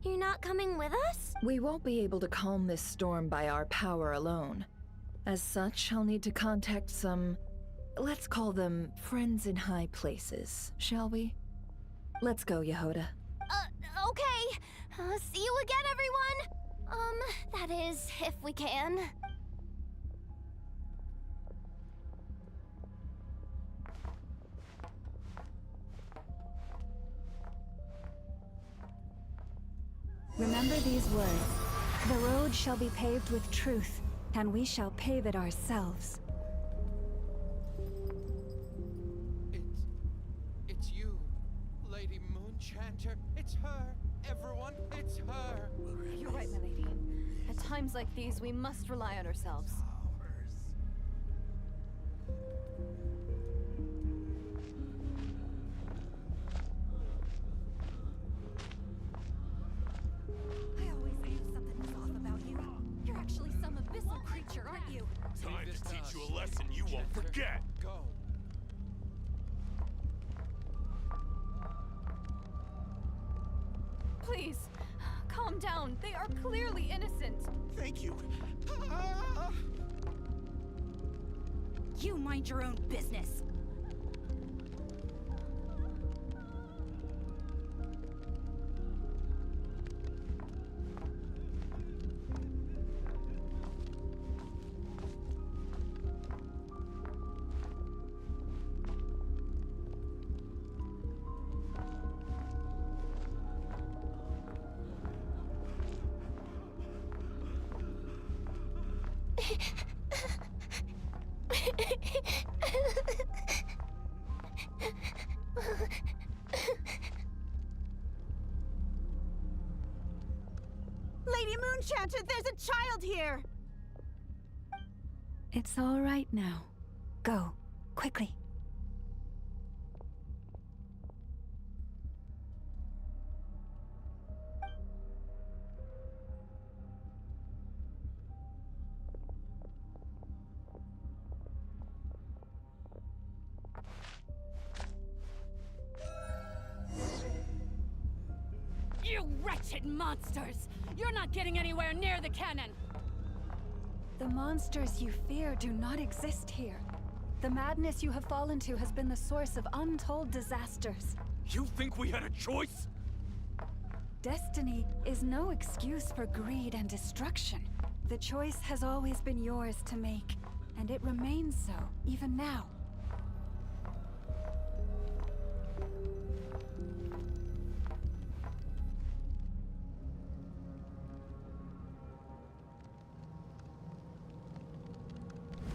You're not coming with us? We won't be able to calm this storm by our power alone. As such, I'll need to contact some, let's call them friends in high places, shall we? Let's go, Yehoda. Okay. See you again, everyone! That is, if we can. Remember these words. The road shall be paved with truth, and we shall pave it ourselves. It's you, Lady Moonchanter. It's her. Everyone, it's her. You're right, my lady. At times like these, we must rely on ourselves. I always knew something was off about you. You're actually some abyssal creature, aren't you? Time to teach you a lesson you won't forget. Go. Please, calm down. They are clearly innocent. Thank you. You mind your own business. Lady Moonchanter, there's a child here! It's all right now. Go, quickly. You wretched monsters! You're not getting anywhere near the cannon! The monsters you fear do not exist here. The madness you have fallen to has been the source of untold disasters. You think we had a choice? Destiny is no excuse for greed and destruction. The choice has always been yours to make, and it remains so, even now.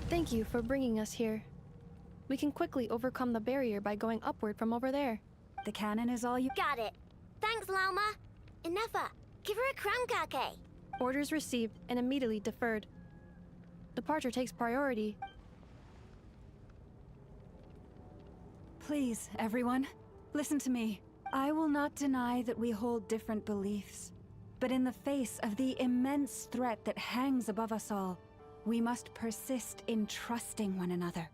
Thank you for bringing us here. We can quickly overcome the barrier by going upward from over there. The cannon is all you— Got it. Thanks, Lauma. Inefa, give her a crown kake. Orders received and immediately deferred. Departure takes priority. Please, everyone, listen to me. I will not deny that we hold different beliefs. But in the face of the immense threat that hangs above us all, we must persist in trusting one another.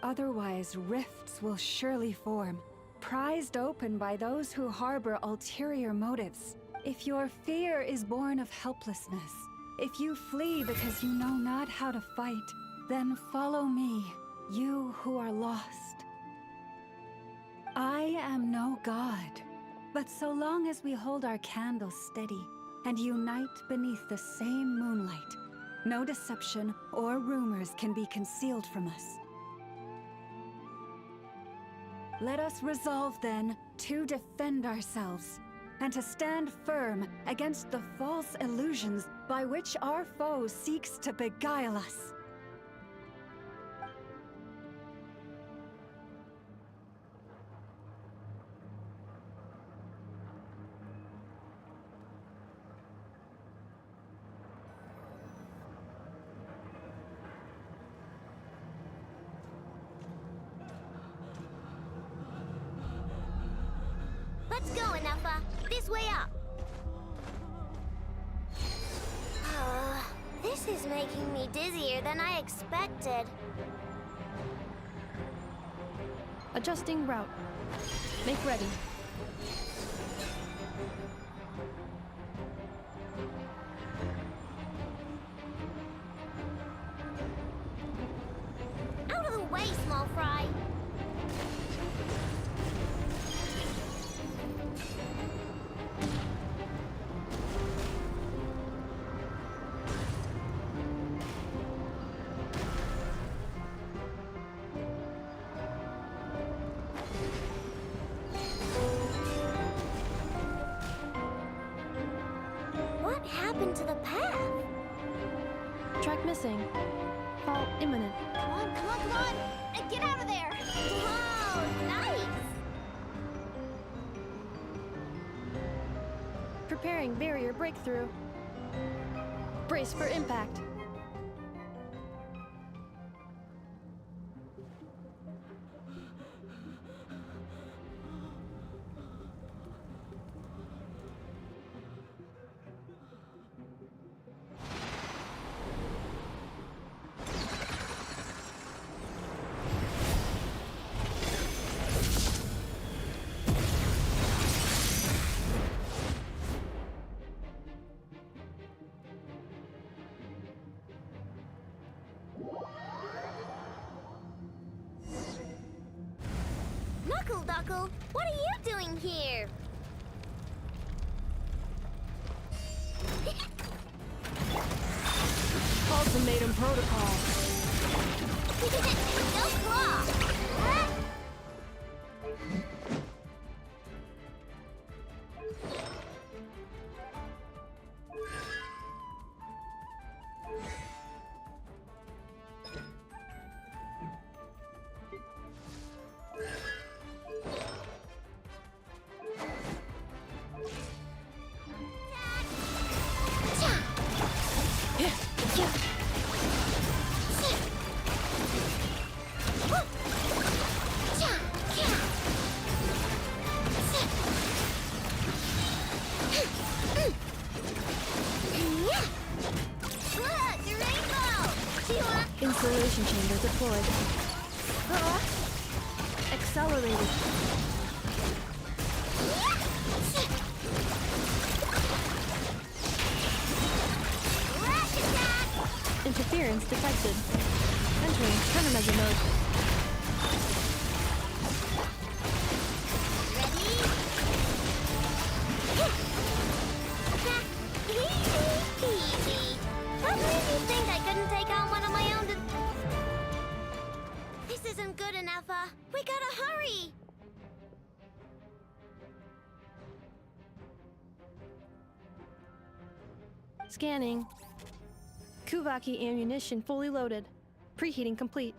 Otherwise, rifts will surely form, prized open by those who harbor ulterior motives. If your fear is born of helplessness, if you flee because you know not how to fight, then follow me, you who are lost. I am no god, but so long as we hold our candles steady and unite beneath the same moonlight, no deception or rumors can be concealed from us. Let us resolve, then, to defend ourselves, and to stand firm against the false illusions by which our foe seeks to beguile us. Let's go, Inefa. This way up. This is making me dizzier than I expected. Adjusting route. Make ready. Out of the way, small fry! What happened to the path? Track missing. Fall imminent. Come on, come on, come on! Get out of there! Wow, nice! Preparing barrier breakthrough. Brace for impact. Knuckle Duckle, what are you doing here? Ultimatum protocol. No claw! Insulation chamber deployed. Accelerated. Interference detected. Entering countermeasure mode. Easy. What made you think I couldn't take on one of my own? This isn't good enough, we gotta hurry! Scanning. Kuvaki ammunition fully loaded. Preheating complete.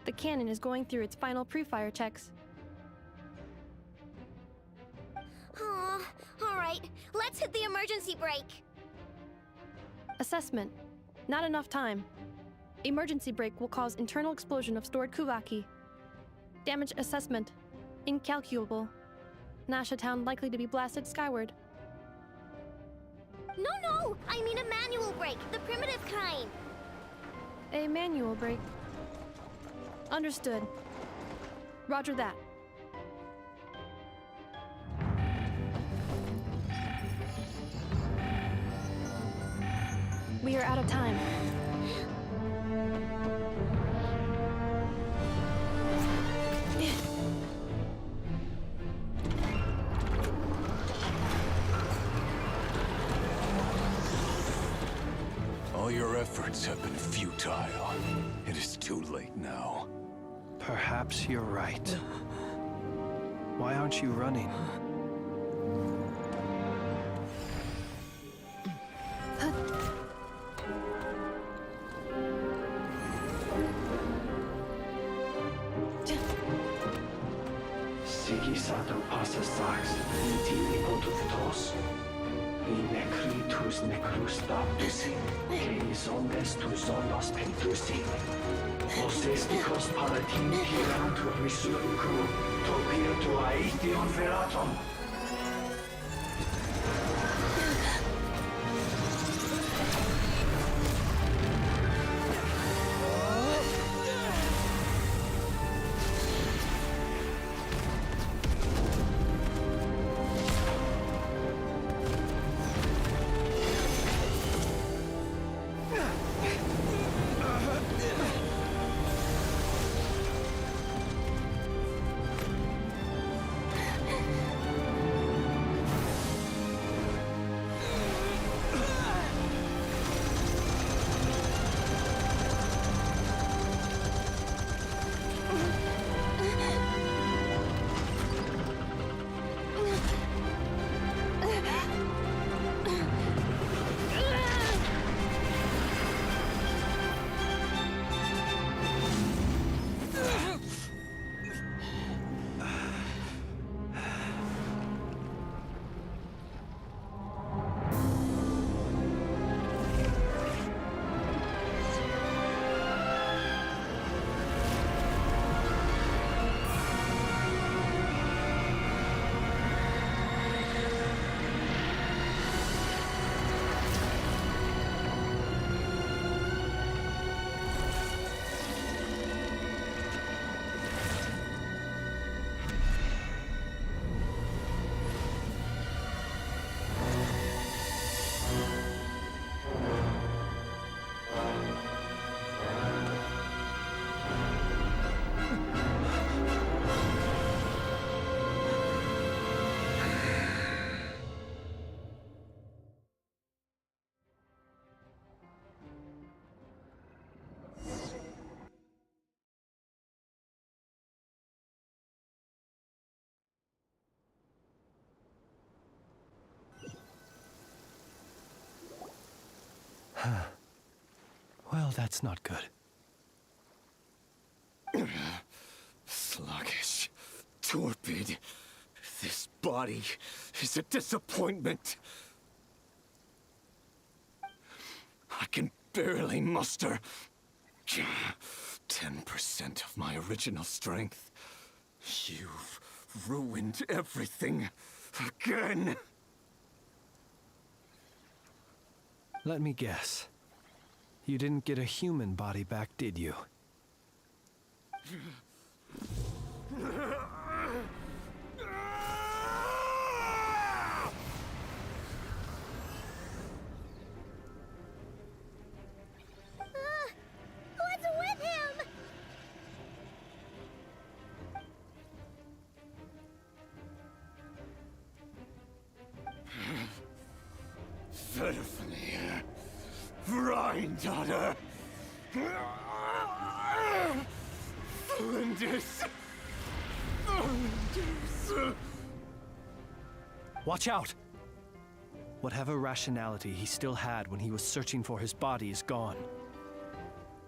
The cannon is going through its final pre-fire checks. Aw, alright, let's hit the emergency brake. Assessment. Not enough time. Emergency brake will cause internal explosion of stored Kuvaki. Damage assessment. Incalculable. Nasha Town likely to be blasted skyward. No, I mean a manual brake, the primitive kind. A manual brake. Understood. Roger that. We are out of time. All your efforts have been futile. It is too late now. Perhaps you're right. Why aren't you running? Sigisato passa sax, intimi potutos. Necritus necrustabis, que ondes tu sonos pentusi. Osesticos palatin pirantur resurcu, topir aetion veratum. Well, that's not good. Sluggish. Torpid. This body is a disappointment. I can barely muster 10% of my original strength. You've ruined everything again. Let me guess. You didn't get a human body back, did you? What's with him? Verfnir. Rhine-daughter. Flinders. Watch out! Whatever rationality he still had when he was searching for his body is gone.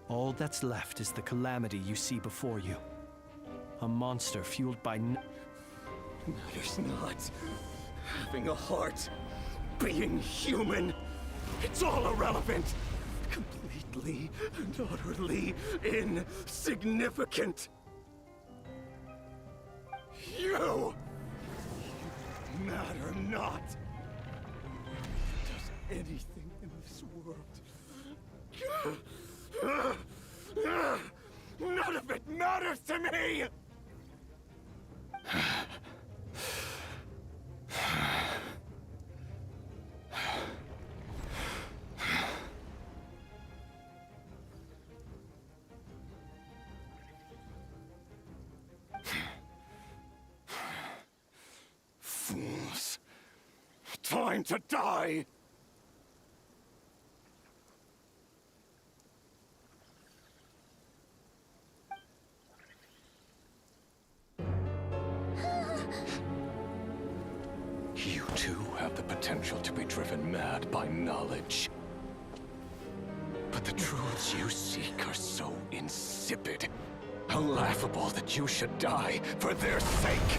All that's left is the calamity you see before you. A monster fueled by Matters not. Having a heart. Being human. It's all irrelevant. Completely and utterly insignificant. You matter not. Does anything in this world. None of it matters to me! Fools. Time to die! You too have the potential to be driven mad by knowledge. But the truths you seek are so insipid, laughable that you should die for their sake.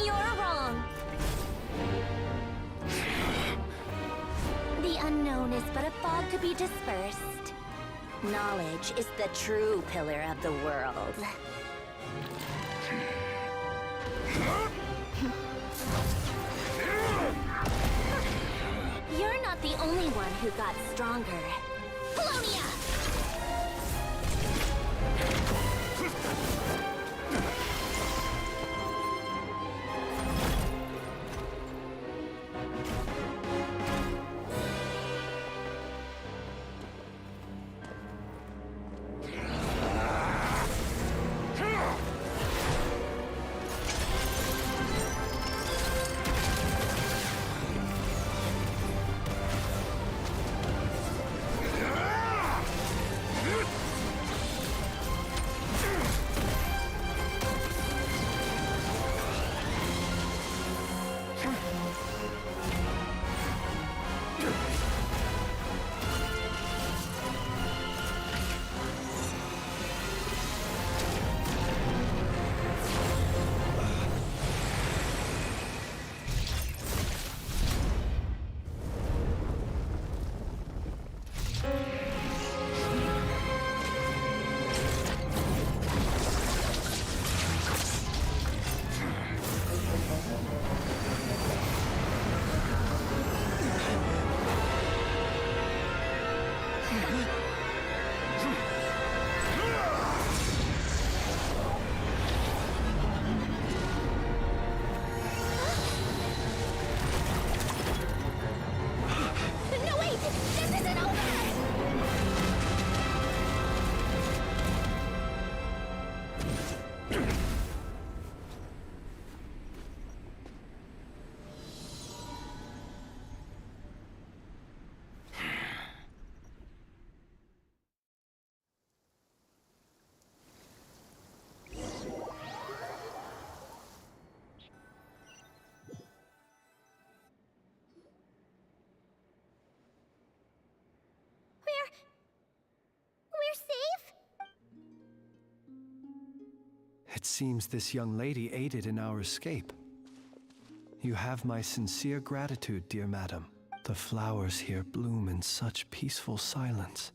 You're wrong. The unknown is but a fog to be dispersed. Knowledge is the true pillar of the world. You're not the only one who got stronger. Polonia! No, wait! This isn't over! It seems this young lady aided in our escape. You have my sincere gratitude, dear madam. The flowers here bloom in such peaceful silence.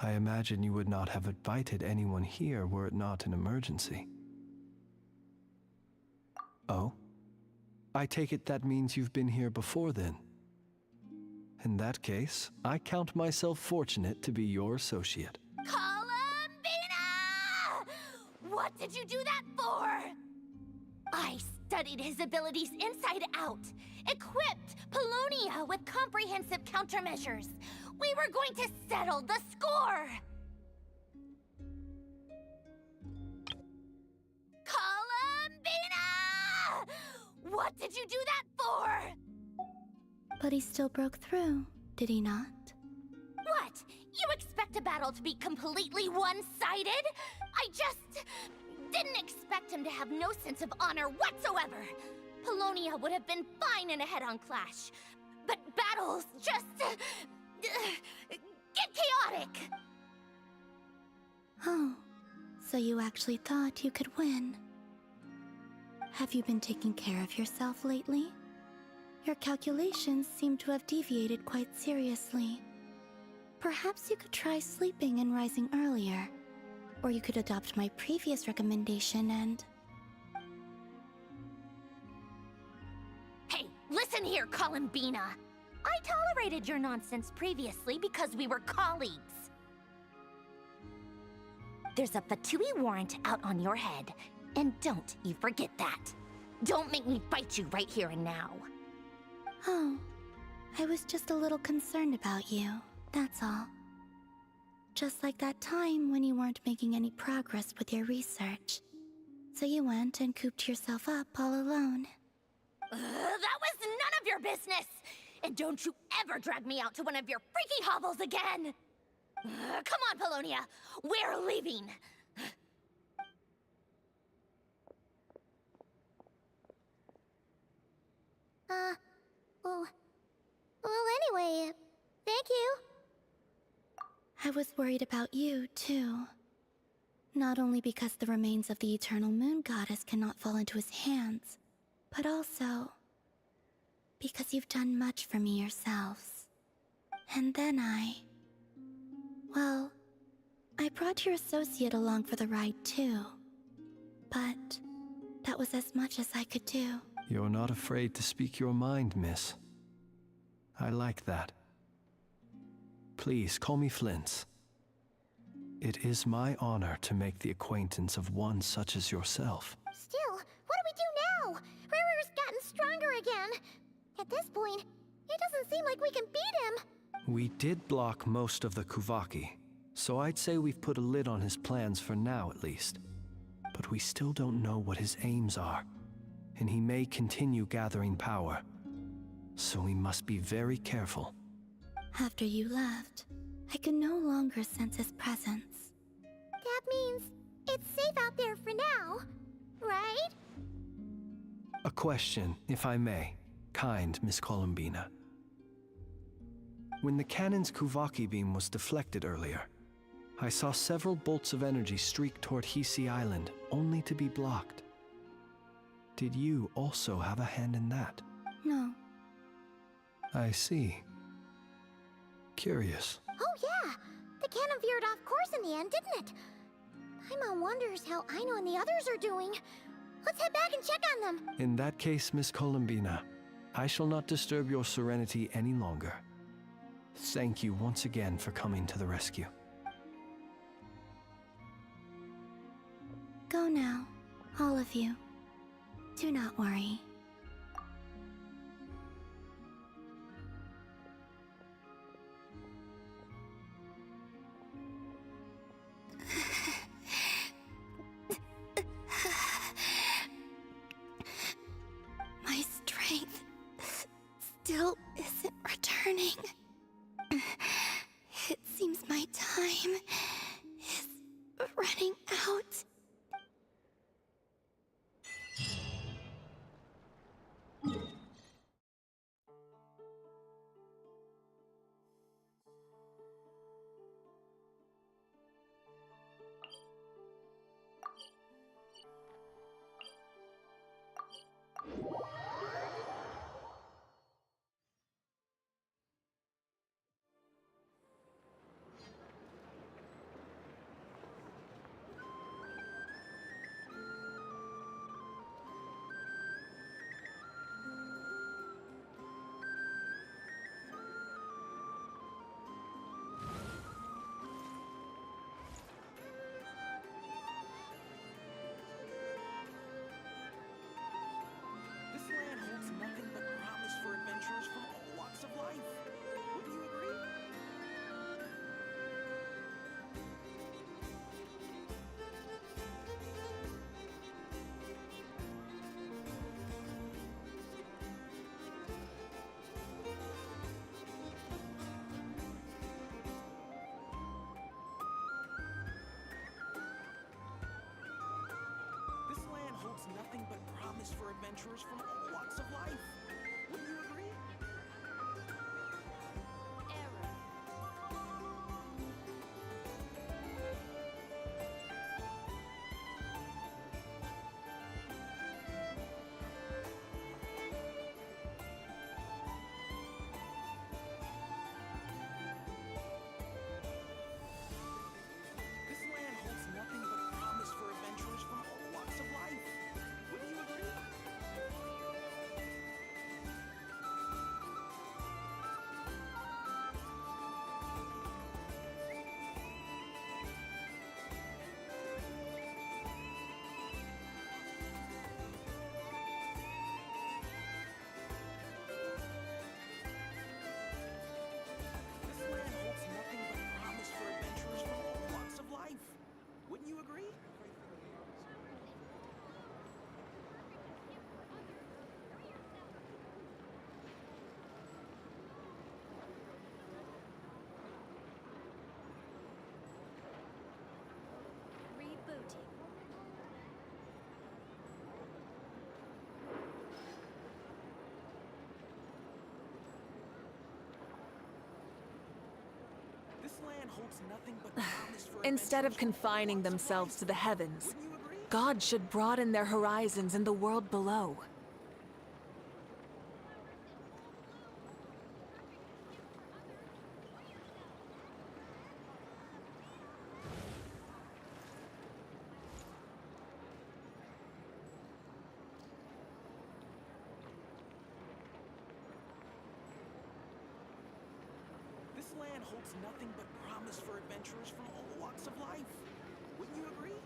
I imagine you would not have invited anyone here were it not an emergency. Oh? I take it that means you've been here before then. In that case, I count myself fortunate to be your associate. Columbina! What did you do that for? I studied his abilities inside out, equipped Polonia with comprehensive countermeasures. We were going to settle the score! Columbina! What did you do that for? But he still broke through, did he not? What? You expect a battle to be completely one-sided? I just didn't expect him to have no sense of honor whatsoever. Polonia would have been fine in a head-on clash, but battles just get chaotic. Oh, so you actually thought you could win. Have you been taking care of yourself lately? Your calculations seem to have deviated quite seriously. Perhaps you could try sleeping and rising earlier. Or you could adopt my previous recommendation and... Hey, listen here, Columbina. I tolerated your nonsense previously because we were colleagues. There's a Fatui warrant out on your head, and don't you forget that. Don't make me fight you right here and now. Oh, I was just a little concerned about you, that's all. Just like that time when you weren't making any progress with your research. So you went and cooped yourself up all alone. That was none of your business! And don't you ever drag me out to one of your freaky hovels again! Come on, Polonia! We're leaving! Well, anyway, thank you. I was worried about you, too. Not only because the remains of the Eternal Moon Goddess cannot fall into his hands, but also because you've done much for me yourselves. And then well, I brought your associate along for the ride, too. But that was as much as I could do. You're not afraid to speak your mind, miss. I like that. Please, call me Flint's. It is my honor to make the acquaintance of one such as yourself. Still, what do we do now? Riri's gotten stronger again. At this point, it doesn't seem like we can beat him. We did block most of the Kuvaki, so I'd say we've put a lid on his plans for now at least. But we still don't know what his aims are, and he may continue gathering power. So we must be very careful. After you left, I could no longer sense his presence. That means it's safe out there for now, right? A question, if I may, kind Miss Columbina. When the cannon's Kuvaki beam was deflected earlier, I saw several bolts of energy streak toward Hisi Island, only to be blocked. Did you also have a hand in that? No. I see. Curious. Oh yeah, the cannon veered off course in the end, didn't it? Paimon wonders how Aino and the others are doing. Let's head back and check on them. In that case, Miss Columbina, I shall not disturb your serenity any longer. Thank you once again for coming to the rescue. Go now, all of you. Do not worry. My strength still isn't returning. It seems my time is running out. promise for adventurers from all walks of life. Wouldn't you agree? This land holds nothing but promise for adventurers from all walks of life. Wouldn't you agree? This land holds nothing but promise for adventurers from all walks of life. Wouldn't you agree? Rebooting. This land holds nothing but promise for Instead of adventurers from all confining walks of themselves life. to the heavens, Wouldn't you agree? God should broaden their horizons in the world below. This land holds nothing but promise for adventurers from all walks of life. Wouldn't you agree?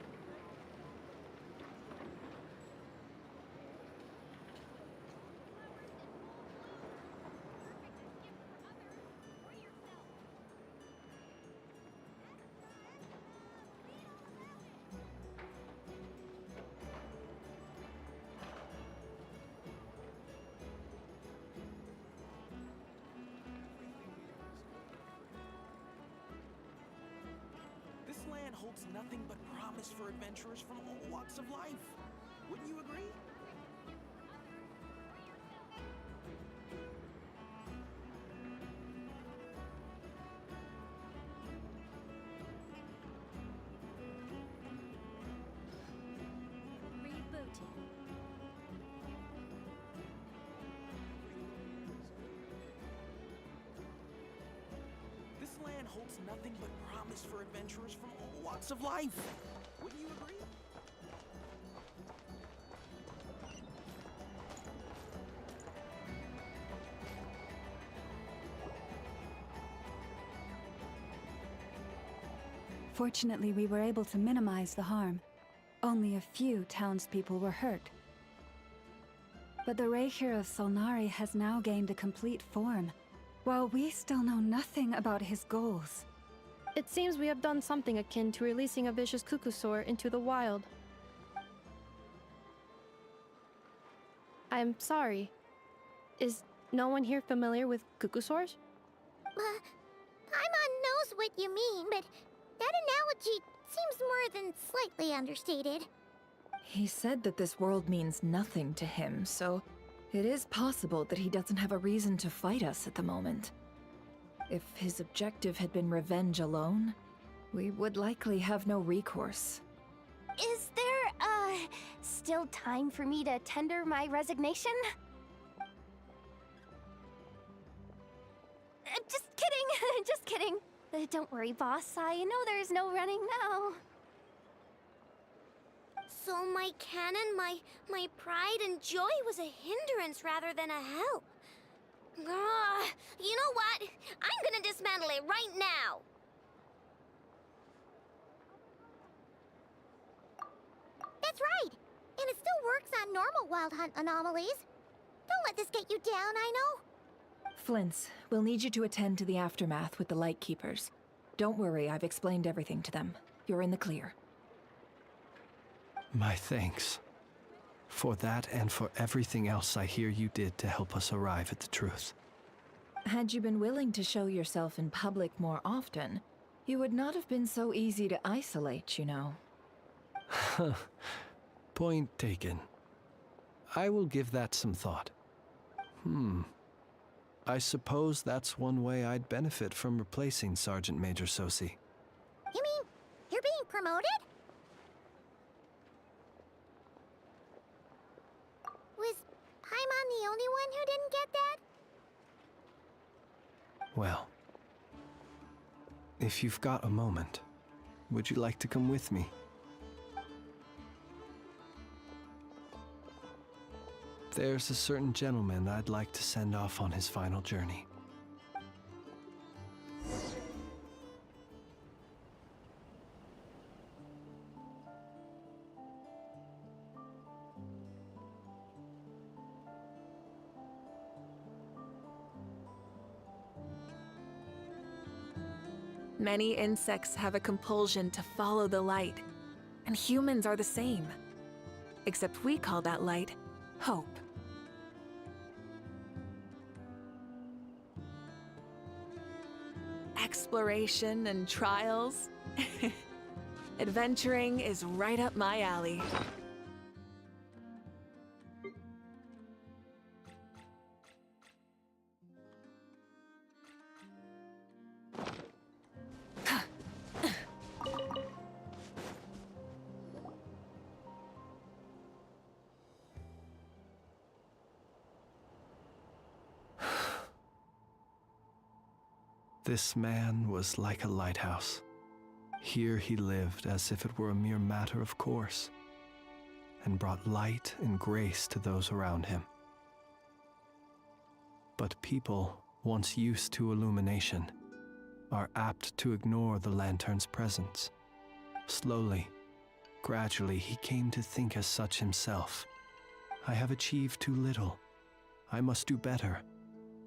This land holds nothing but promise for adventurers from all walks of life. Wouldn't you agree? Rebooting. This land holds nothing but promise for adventurers from all walks of life. Wouldn't you agree? Fortunately, we were able to minimize the harm. Only a few townspeople were hurt. But the Reikir of Solnari has now gained a complete form, while we still know nothing about his goals. It seems we have done something akin to releasing a vicious cuckoosaur into the wild. I'm sorry. Is no one here familiar with cuckoosaurs? Paimon knows what you mean, but that analogy seems more than slightly understated. He said that this world means nothing to him, so it is possible that he doesn't have a reason to fight us at the moment. If his objective had been revenge alone, we would likely have no recourse. Is there, still time for me to tender my resignation? Just kidding, just kidding. Don't worry, boss. I know there's no running now. So my cannon, my pride and joy was a hindrance rather than a help. Ugh, you know what? I'm gonna dismantle it right now. That's right! And it still works on normal wild hunt anomalies. Don't let this get you down, I know. Flints, we'll need you to attend to the aftermath with the Lightkeepers. Don't worry, I've explained everything to them. You're in the clear. My thanks. For that and for everything else I hear you did to help us arrive at the truth. Had you been willing to show yourself in public more often, you would not have been so easy to isolate, you know. Point taken. I will give that some thought. I suppose that's one way I'd benefit from replacing Sergeant Major Sosi. You mean you're being promoted? Was Paimon the only one who didn't get that? Well, if you've got a moment, would you like to come with me? There's a certain gentleman I'd like to send off on his final journey. Many insects have a compulsion to follow the light, and humans are the same. Except we call that light hope. Exploration and trials. Adventuring is right up my alley. This man was like a lighthouse. Here he lived as if it were a mere matter of course, and brought light and grace to those around him. But people, once used to illumination, are apt to ignore the lantern's presence. Slowly, gradually, he came to think as such himself. I have achieved too little. I must do better.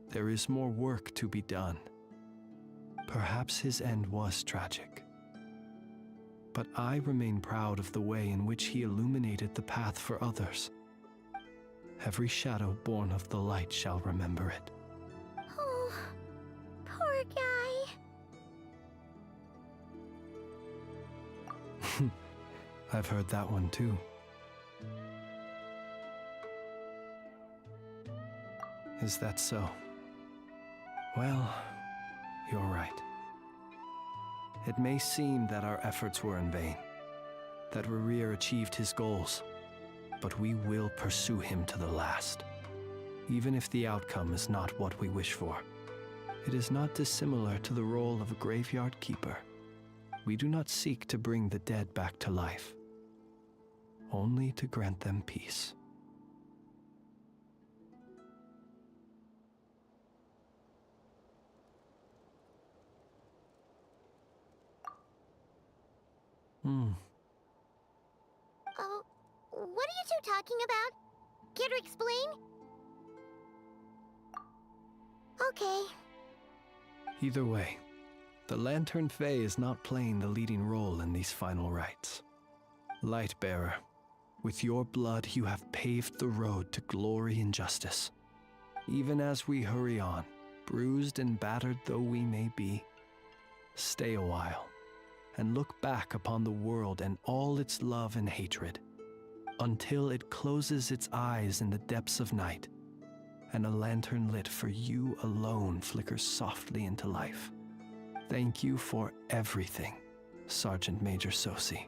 There is more work to be done. Perhaps his end was tragic. But I remain proud of the way in which he illuminated the path for others. Every shadow born of the light shall remember it. Oh, poor guy. I've heard that one too. Is that so? Well, you're right. It may seem that our efforts were in vain, that Rerir achieved his goals, but we will pursue him to the last, even if the outcome is not what we wish for. It is not dissimilar to the role of a graveyard keeper. We do not seek to bring the dead back to life, only to grant them peace. Oh, what are you two talking about? Care to explain? Okay. Either way, the Lantern Fae is not playing the leading role in these final rites. Lightbearer, with your blood you have paved the road to glory and justice. Even as we hurry on, bruised and battered though we may be, stay a while and look back upon the world and all its love and hatred, until it closes its eyes in the depths of night, and a lantern lit for you alone flickers softly into life. Thank you for everything, Sergeant Major Sosi.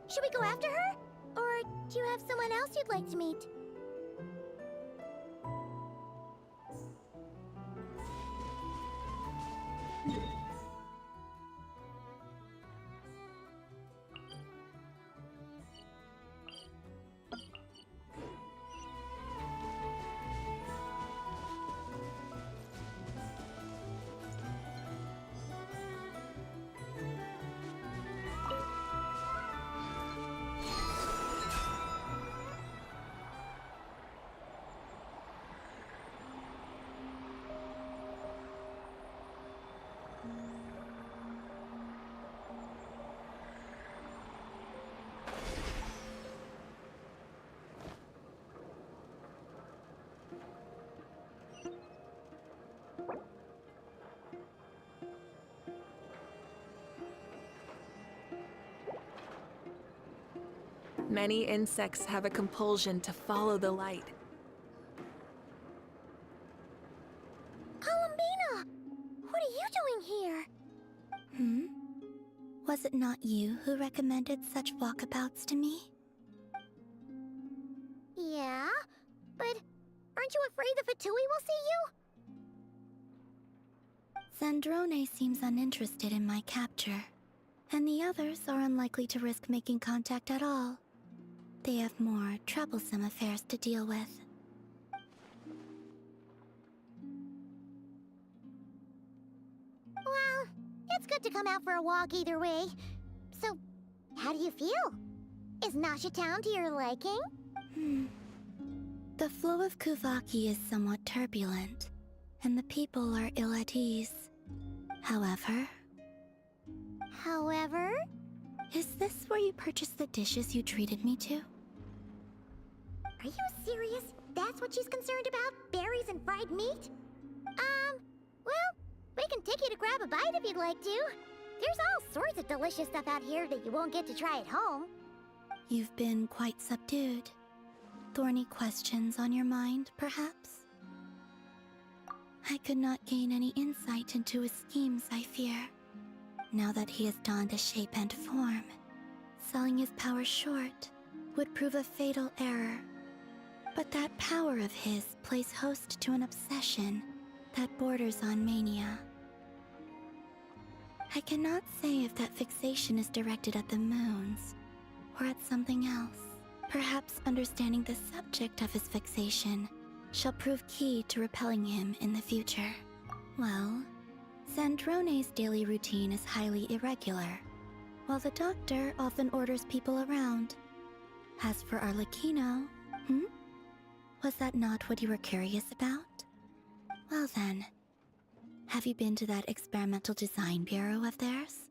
Should we go after her? Or do you have someone else you'd like to meet? Many insects have a compulsion to follow the light. Columbina! What are you doing here? Was it not you who recommended such walkabouts to me? Yeah, but aren't you afraid the Fatui will see you? Zandrone seems uninterested in my capture, and the others are unlikely to risk making contact at all. They have more troublesome affairs to deal with. Well, it's good to come out for a walk either way. So, how do you feel? Is Nasha Town to your liking? The flow of Kuvaki is somewhat turbulent, and the people are ill at ease. However... Is this where you purchased the dishes you treated me to? Are you serious? That's what she's concerned about? Berries and fried meat? Well, we can take you to grab a bite if you'd like to. There's all sorts of delicious stuff out here that you won't get to try at home. You've been quite subdued. Thorny questions on your mind, perhaps? I could not gain any insight into his schemes, I fear. Now that he has donned a shape and form, selling his power short would prove a fatal error. But that power of his plays host to an obsession that borders on mania. I cannot say if that fixation is directed at the moons or at something else. Perhaps understanding the subject of his fixation shall prove key to repelling him in the future. Well, Zandrone's daily routine is highly irregular, while the doctor often orders people around. As for Arlecchino, was that not what you were curious about? Well then, have you been to that experimental design bureau of theirs?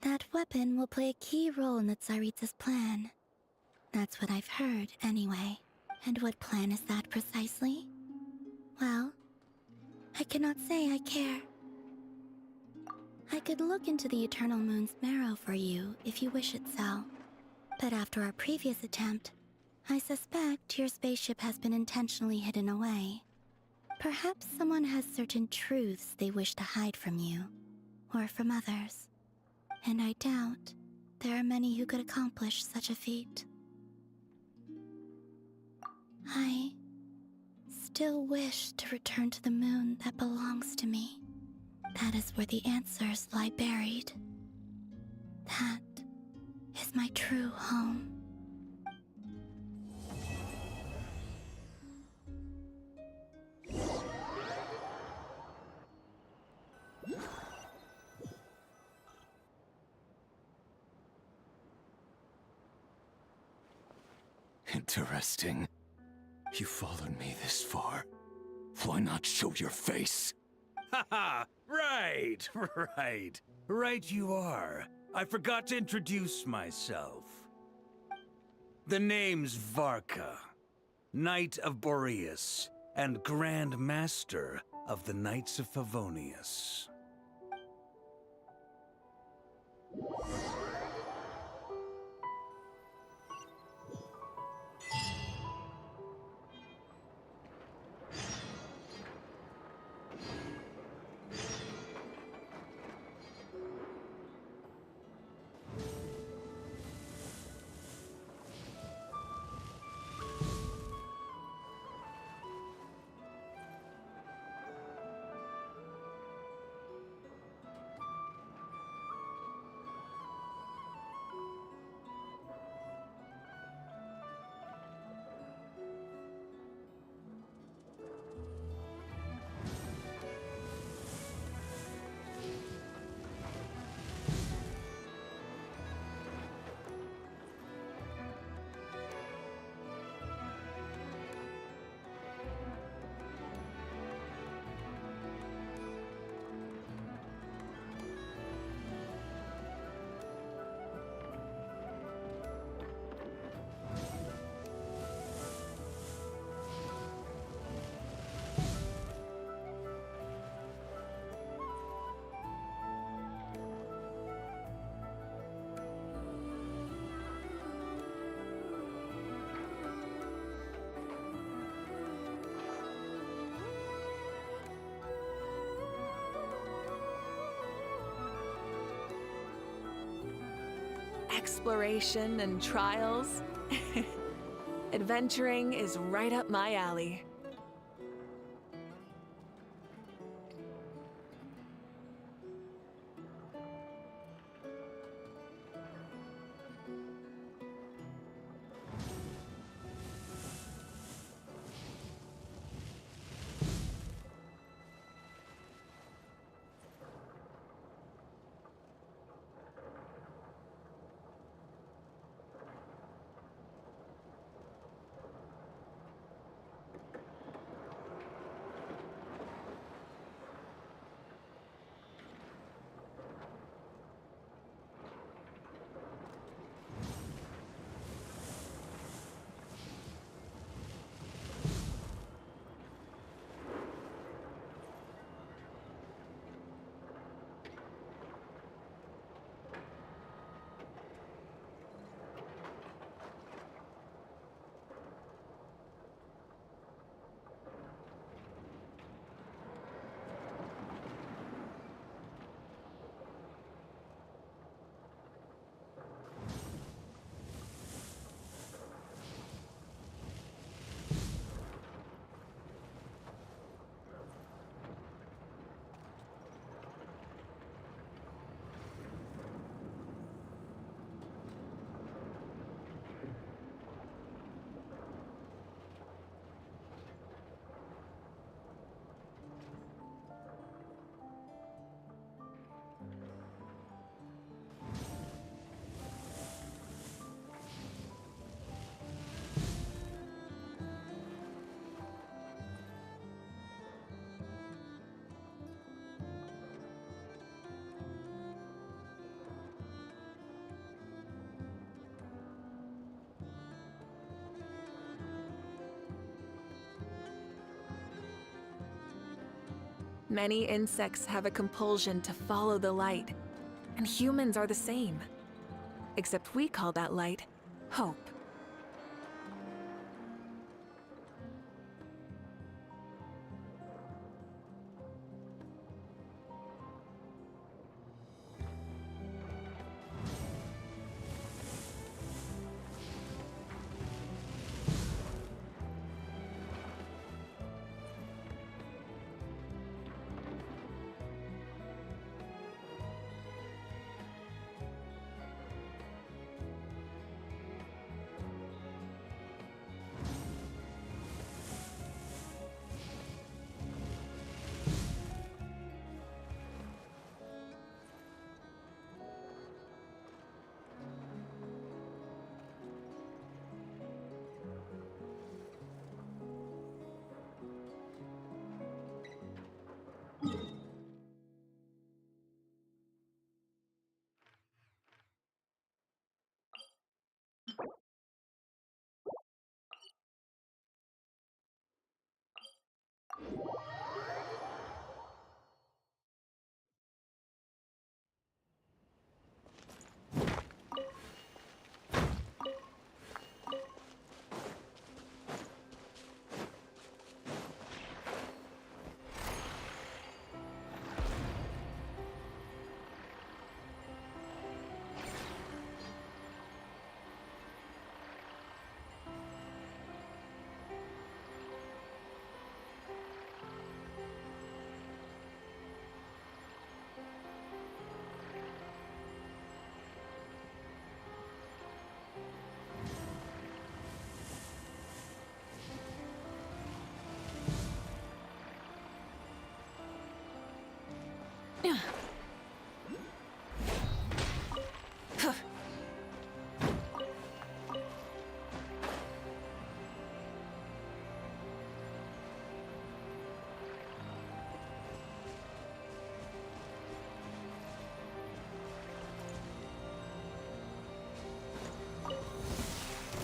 That weapon will play a key role in the Tsaritsa's plan. That's what I've heard, anyway. And what plan is that precisely? Well, I cannot say I care. I could look into the Eternal Moon's marrow for you if you wish it so. But after our previous attempt, I suspect your spaceship has been intentionally hidden away. Perhaps someone has certain truths they wish to hide from you, or from others. And I doubt there are many who could accomplish such a feat. I still wish to return to the moon that belongs to me. That is where the answers lie buried. That is my true home. Interesting. You followed me this far. Why not show your face? Haha! Right, right. Right you are. I forgot to introduce myself. The name's Varka, Knight of Boreas, and Grand Master of the Knights of Favonius. exploration and trials. Adventuring is right up my alley. Many insects have a compulsion to follow the light, and humans are the same. Except we call that light hope.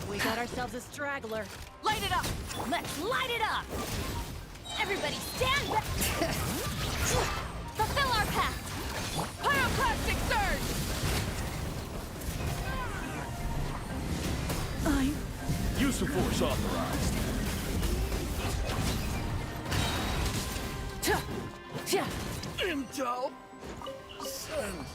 We got ourselves a straggler. Light it up! Let's light it up! Everybody stand back! Fulfill our path! Pyroclastic surge! Use of force authorized. Intel. Send.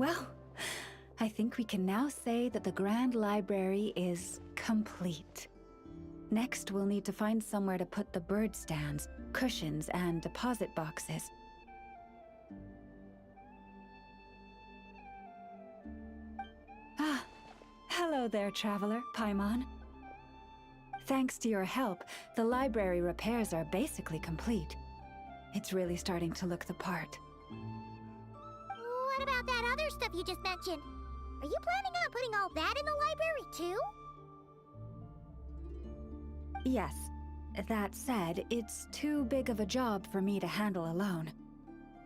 Well, I think we can now say that the Grand Library is complete. Next, we'll need to find somewhere to put the bird stands, cushions, and deposit boxes. Ah, hello there, traveler, Paimon. Thanks to your help, the library repairs are basically complete. It's really starting to look the part. What about that other stuff you just mentioned? Are you planning on putting all that in the library too? Yes. That said, it's too big of a job for me to handle alone.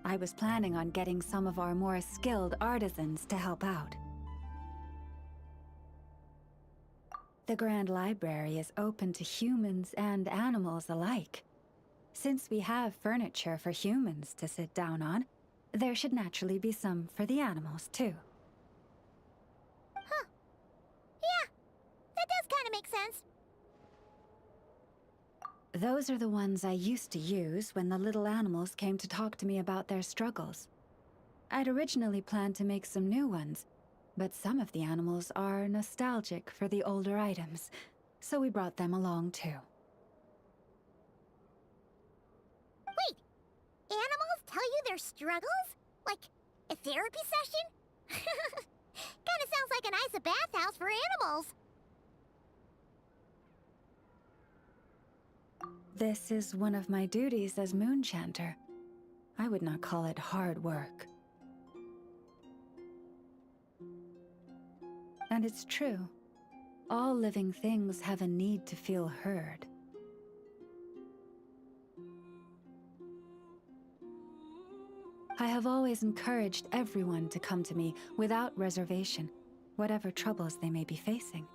I was planning on getting some of our more skilled artisans to help out. The Grand Library is open to humans and animals alike. Since we have furniture for humans to sit down on, there should naturally be some for the animals, too. Huh. Yeah, that does kind of make sense. Those are the ones I used to use when the little animals came to talk to me about their struggles. I'd originally planned to make some new ones, but some of the animals are nostalgic for the older items, so we brought them along too. Wait, animals tell you their struggles? Like a therapy session? Kinda sounds like a nice bathhouse for animals. This is one of my duties as Moonchanter. I would not call it hard work. And it's true. All living things have a need to feel heard. I have always encouraged everyone to come to me without reservation, whatever troubles they may be facing.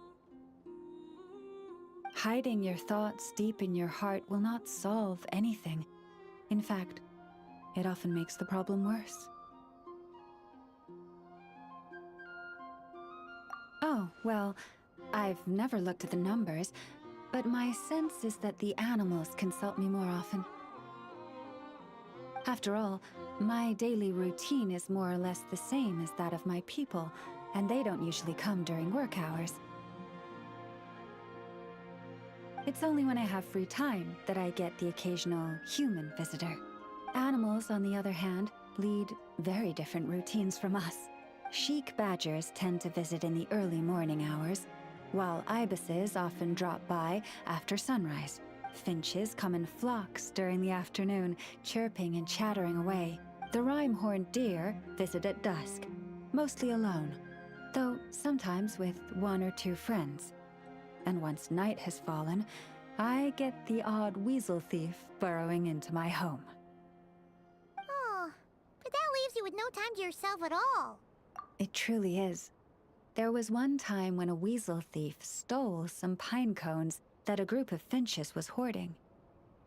Hiding your thoughts deep in your heart will not solve anything. In fact, it often makes the problem worse. Oh, well, I've never looked at the numbers, but my sense is that the animals consult me more often. After all, my daily routine is more or less the same as that of my people, and they don't usually come during work hours. It's only when I have free time that I get the occasional human visitor. Animals, on the other hand, lead very different routines from us. Chic badgers tend to visit in the early morning hours, while ibises often drop by after sunrise. Finches come in flocks during the afternoon, chirping and chattering away. The rhyme-horned deer visit at dusk, mostly alone, though sometimes with one or two friends. And once night has fallen, I get the odd weasel thief burrowing into my home. Oh, but that leaves you with no time to yourself at all. It truly is. There was one time when a weasel thief stole some pine cones that a group of finches was hoarding.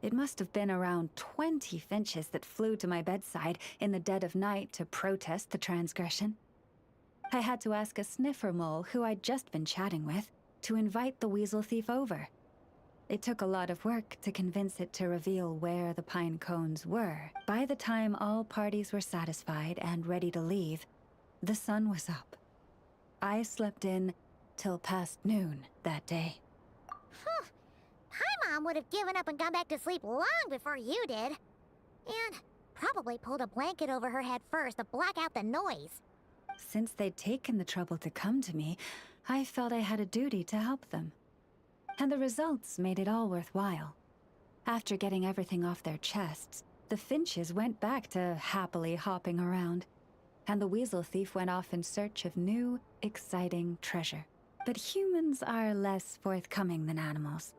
It must have been around 20 finches that flew to my bedside in the dead of night to protest the transgression. I had to ask a sniffer mole who I'd just been chatting with to invite the weasel thief over. It took a lot of work to convince it to reveal where the pine cones were. By the time all parties were satisfied and ready to leave, the sun was up. I slept in till past noon that day. Huh. Paimon would have given up and gone back to sleep long before you did. And probably pulled a blanket over her head first to block out the noise. Since they'd taken the trouble to come to me, I felt I had a duty to help them. And the results made it all worthwhile. After getting everything off their chests, the finches went back to happily hopping around, and the weasel thief went off in search of new, exciting treasure. But humans are less forthcoming than animals.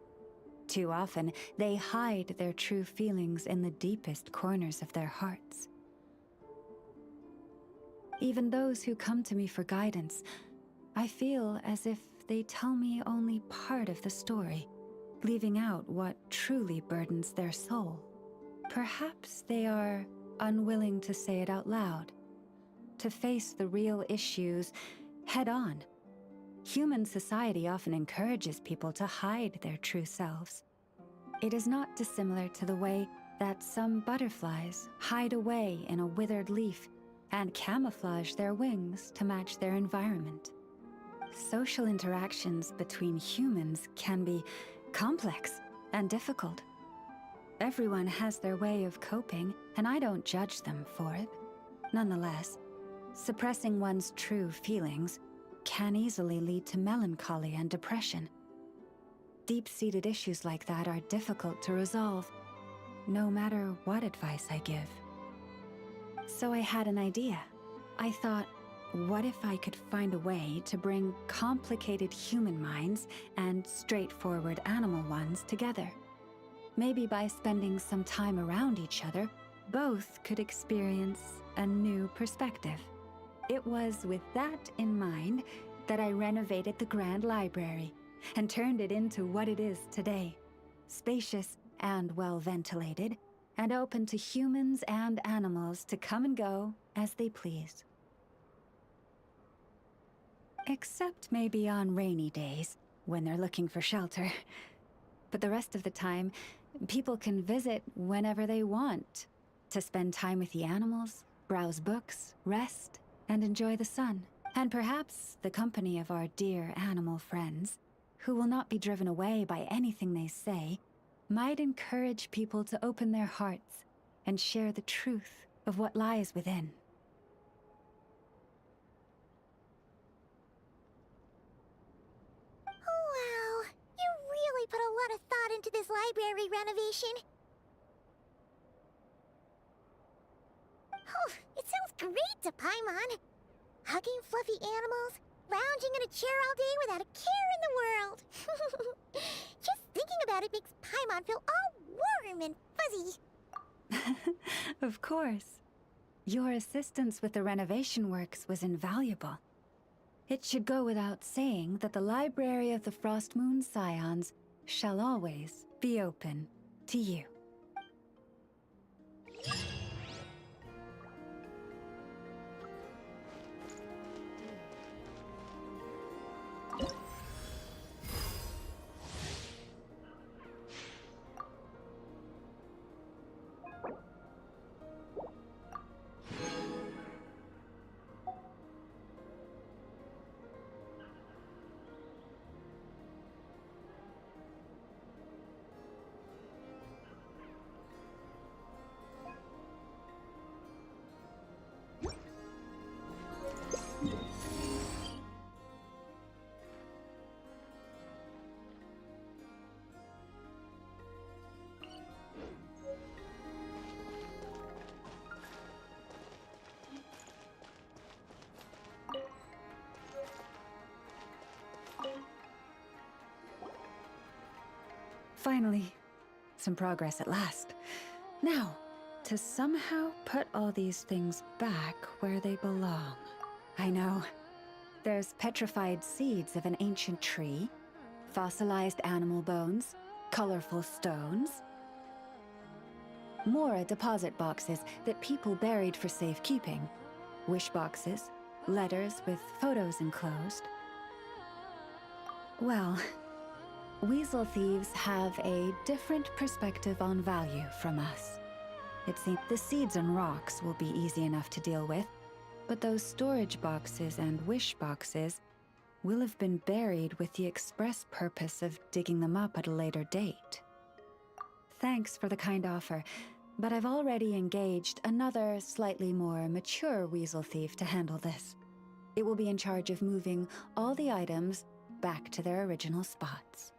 Too often, they hide their true feelings in the deepest corners of their hearts. Even those who come to me for guidance, I feel as if they tell me only part of the story, leaving out what truly burdens their soul. Perhaps they are unwilling to say it out loud, to face the real issues head on. Human society often encourages people to hide their true selves. It is not dissimilar to the way that some butterflies hide away in a withered leaf and camouflage their wings to match their environment. Social interactions between humans can be complex and difficult. Everyone has their way of coping, and I don't judge them for it. Nonetheless, suppressing one's true feelings can easily lead to melancholy and depression. Deep-seated issues like that are difficult to resolve, no matter what advice I give. So I had an idea. I thought, what if I could find a way to bring complicated human minds and straightforward animal ones together? Maybe by spending some time around each other, both could experience a new perspective. It was with that in mind that I renovated the Grand Library and turned it into what it is today. Spacious and well-ventilated, and open to humans and animals to come and go as they please. Except maybe on rainy days, when they're looking for shelter. But the rest of the time, people can visit whenever they want, to spend time with the animals, browse books, rest, and enjoy the sun. And perhaps the company of our dear animal friends, who will not be driven away by anything they say, might encourage people to open their hearts and share the truth of what lies within. Wow, you really put a lot of thought into this library renovation. Oh, it sounds great to Paimon. Hugging fluffy animals, lounging in a chair all day without a care in the world. Just thinking about it makes Paimon feel all warm and fuzzy. Of course. Your assistance with the renovation works was invaluable. It should go without saying that the Library of the Frost Moon Scions shall always be open to you. Finally, some progress at last. Now, to somehow put all these things back where they belong. I know. There's petrified seeds of an ancient tree, fossilized animal bones, colorful stones. More deposit boxes that people buried for safekeeping. Wish boxes, letters with photos enclosed. Well, weasel thieves have a different perspective on value from us. It seems the seeds and rocks will be easy enough to deal with, but those storage boxes and wish boxes will have been buried with the express purpose of digging them up at a later date. Thanks for the kind offer, but I've already engaged another slightly more mature weasel thief to handle this. It will be in charge of moving all the items back to their original spots.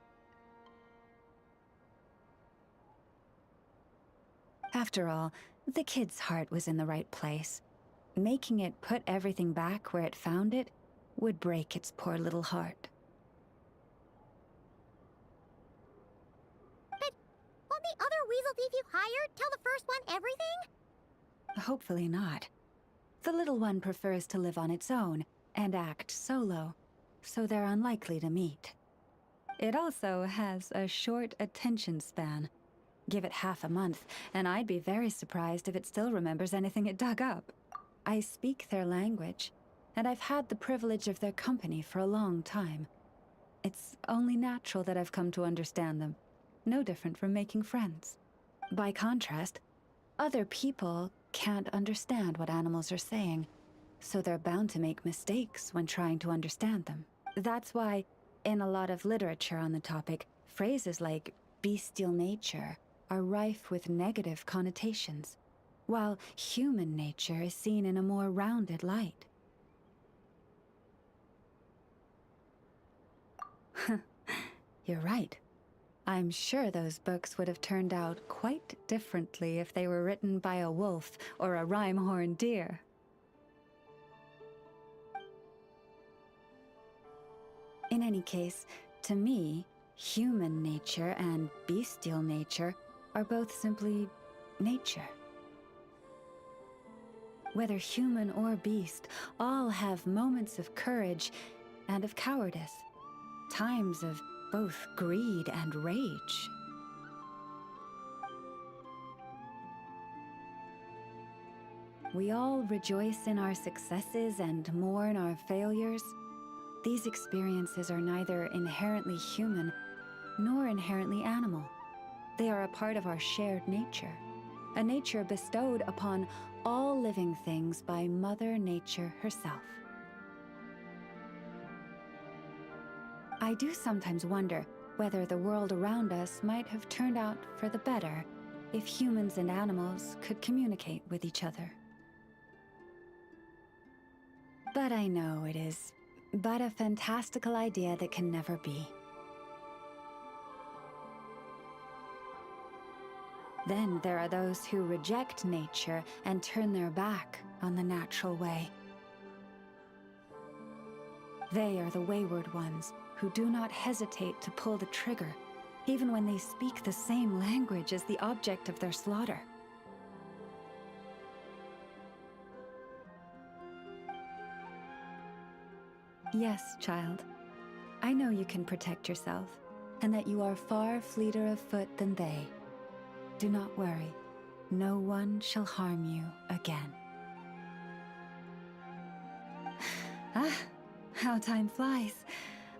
After all, the kid's heart was in the right place. Making it put everything back where it found it would break its poor little heart. But won't the other weasel thief you hired tell the first one everything? Hopefully not. The little one prefers to live on its own and act solo, so they're unlikely to meet. It also has a short attention span. Give it half a month, and I'd be very surprised if it still remembers anything it dug up. I speak their language, and I've had the privilege of their company for a long time. It's only natural that I've come to understand them, no different from making friends. By contrast, other people can't understand what animals are saying, so they're bound to make mistakes when trying to understand them. That's why, in a lot of literature on the topic, phrases like bestial nature are rife with negative connotations, while human nature is seen in a more rounded light. You're right. I'm sure those books would have turned out quite differently if they were written by a wolf or a rhyme-horned deer. In any case, to me, human nature and bestial nature are both simply nature. Whether human or beast, all have moments of courage and of cowardice, times of both greed and rage. We all rejoice in our successes and mourn our failures. These experiences are neither inherently human nor inherently animal. They are a part of our shared nature, a nature bestowed upon all living things by Mother Nature herself. I do sometimes wonder whether the world around us might have turned out for the better if humans and animals could communicate with each other. But I know it is but a fantastical idea that can never be. Then there are those who reject nature and turn their back on the natural way. They are the wayward ones who do not hesitate to pull the trigger, even when they speak the same language as the object of their slaughter. Yes, child. I know you can protect yourself, and that you are far fleeter of foot than they. Do not worry. No one shall harm you again. Ah, how time flies.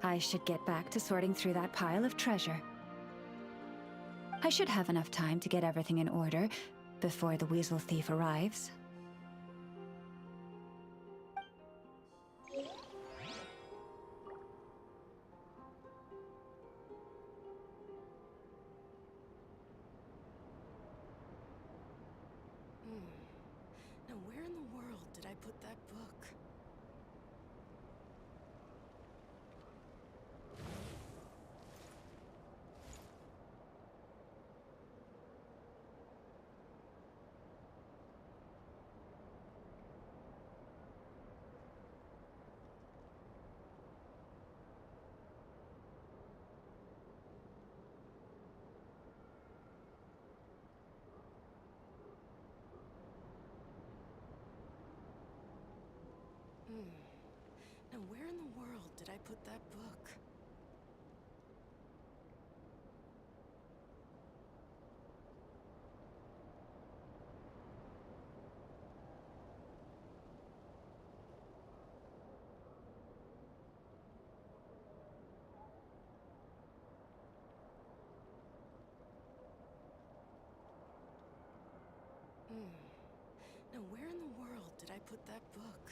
I should get back to sorting through that pile of treasure. I should have enough time to get everything in order before the weasel thief arrives. Now where in the world did I put that book? Now where in the world did I put that book? Now where in the world did I put that book?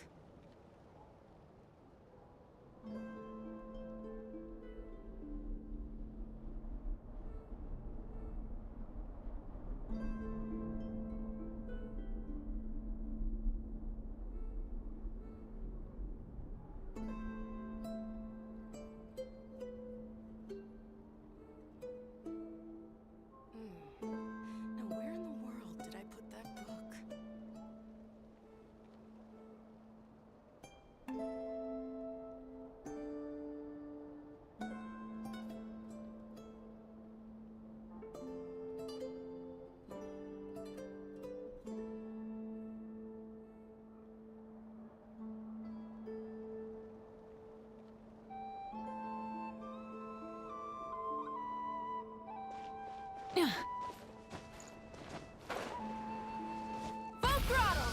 Now where in the world did I put that book? Full throttle!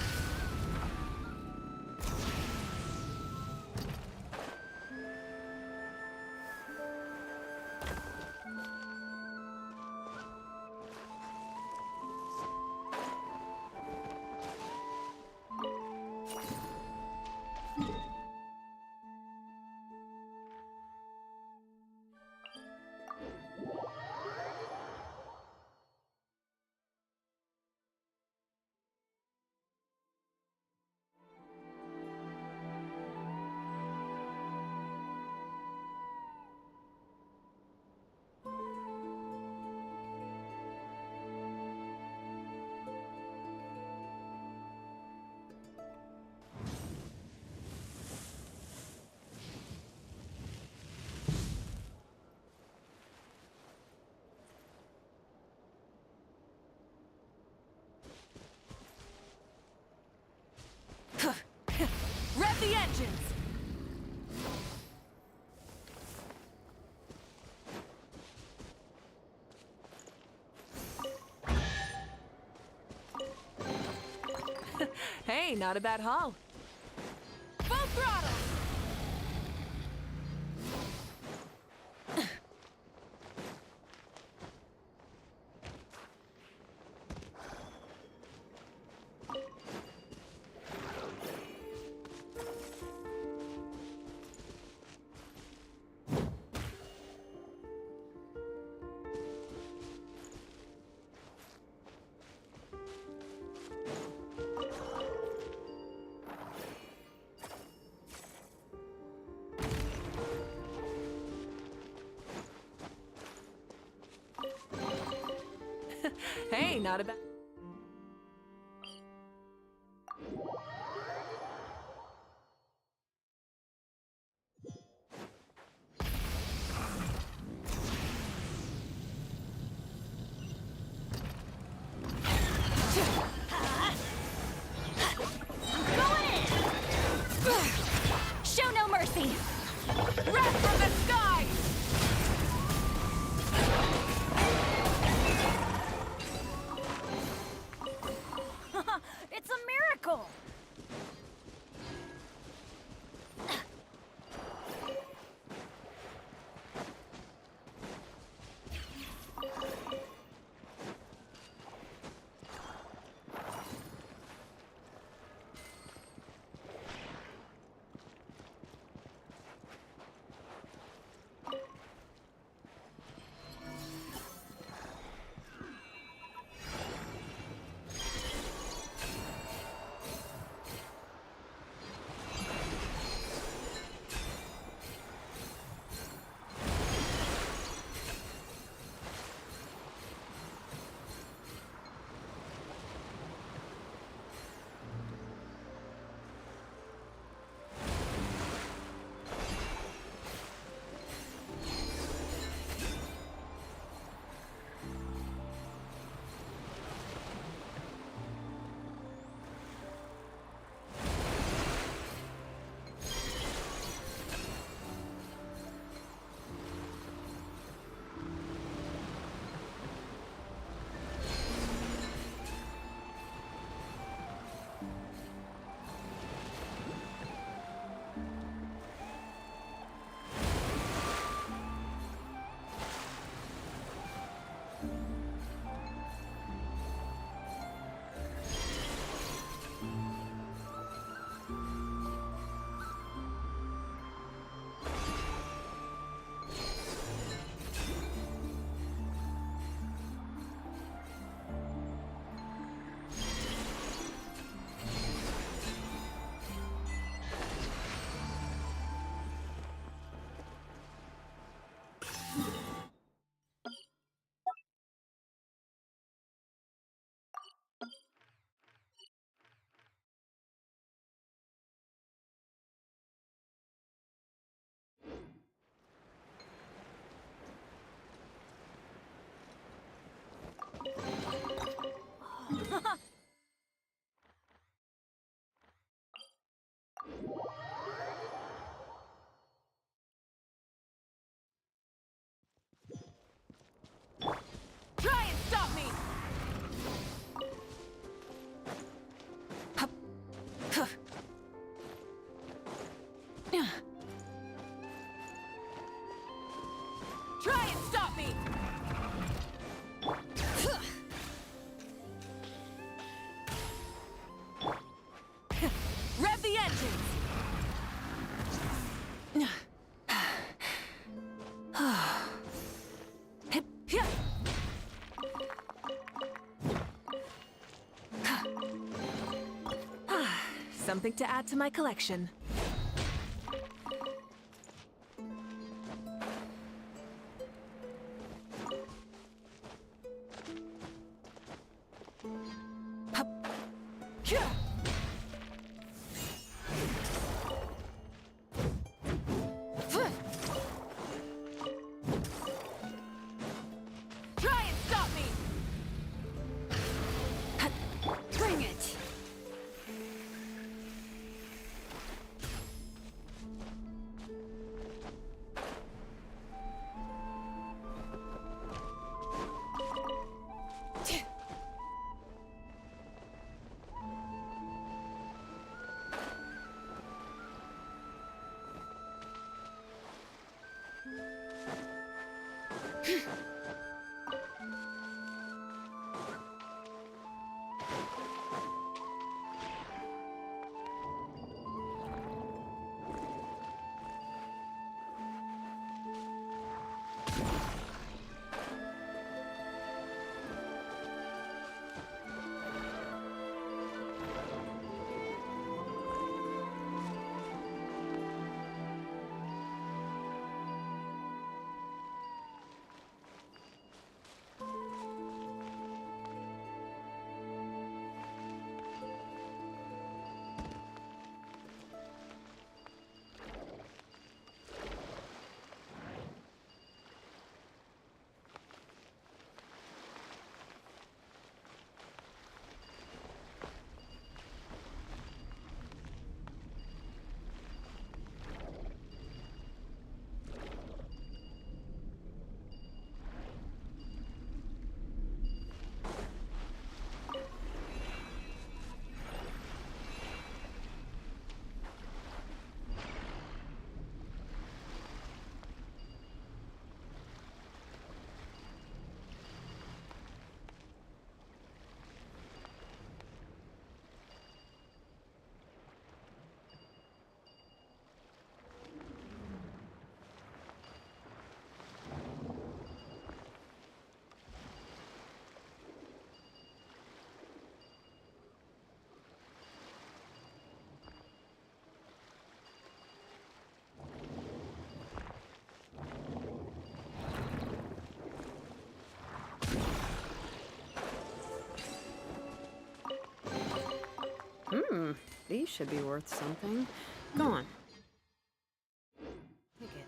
Hey, not a bad haul. Full throttle! Hey, not a bad... Show no mercy! Wrath from the sky! It's a miracle! Try and stop me! Try and stop me! Rev the engines! Something to add to my collection. Try and stop me! Bring it! These should be worth something. Go on. Take it.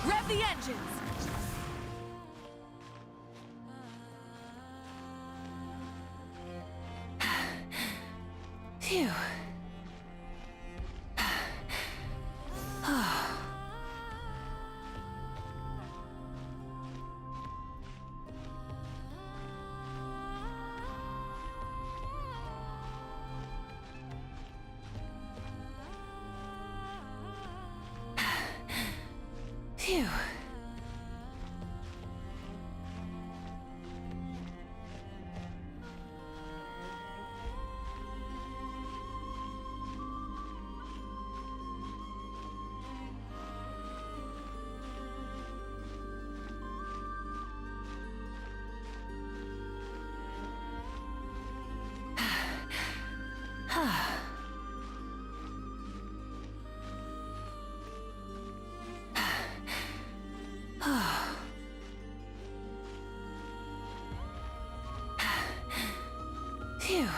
Rev the engines! Phew. Phew. Phew.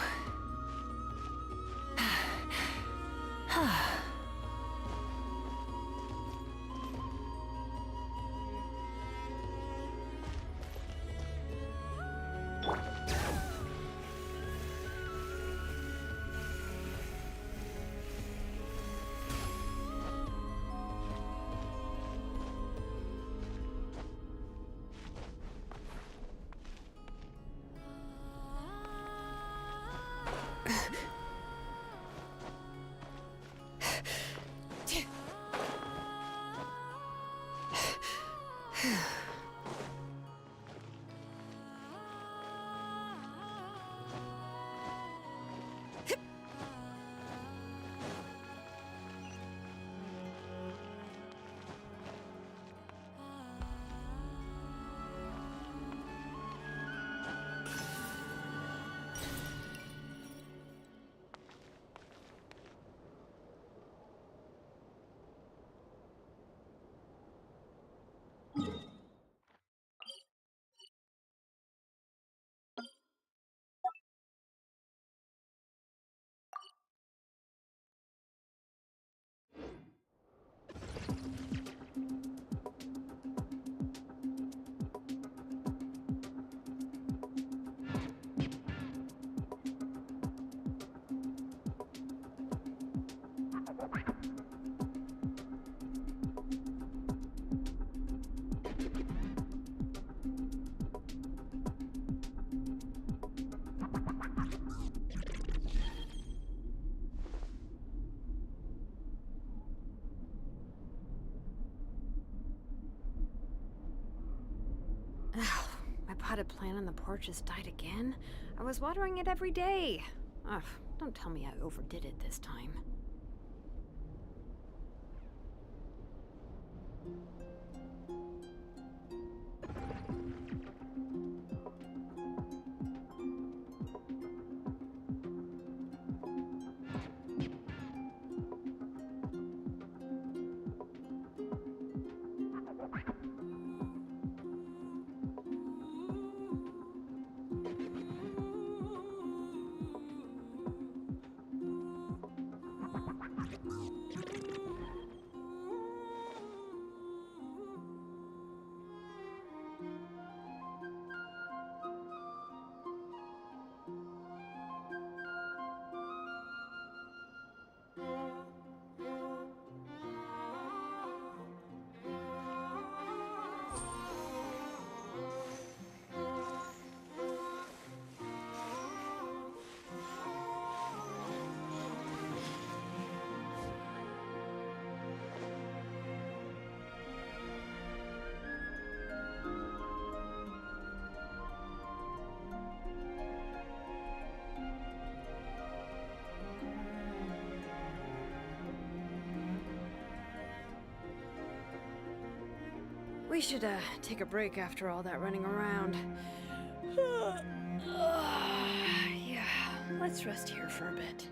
My potted plant on the porch has died again. I was watering it every day. Ugh, don't tell me I overdid it this time. We should, take a break after all that running around. let's rest here for a bit.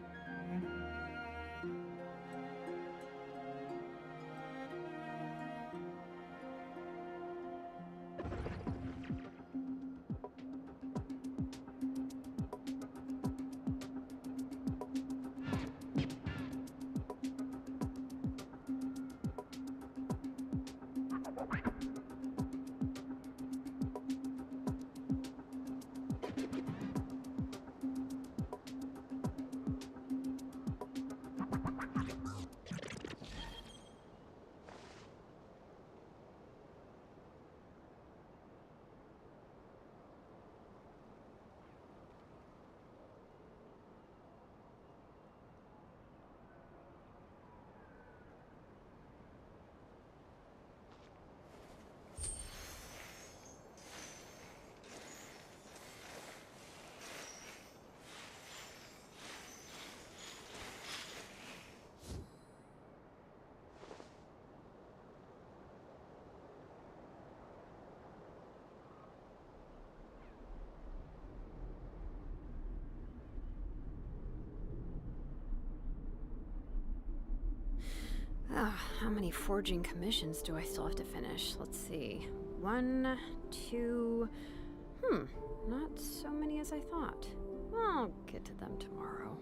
How many forging commissions do I still have to finish? Let's see. 1, 2... not so many as I thought. I'll get to them tomorrow.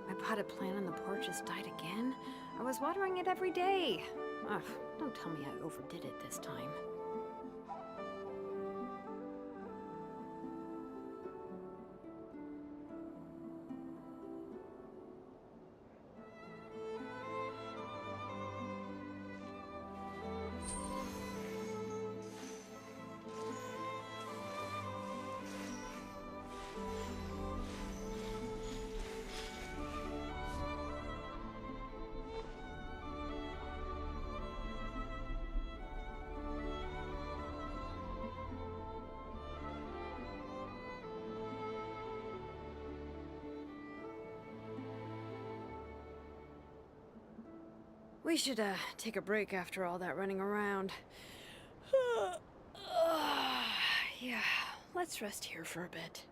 My potted plant on the porch has died again? I was watering it every day. Ugh, don't tell me I overdid it this time. We should, take a break after all that running around. Yeah, let's rest here for a bit.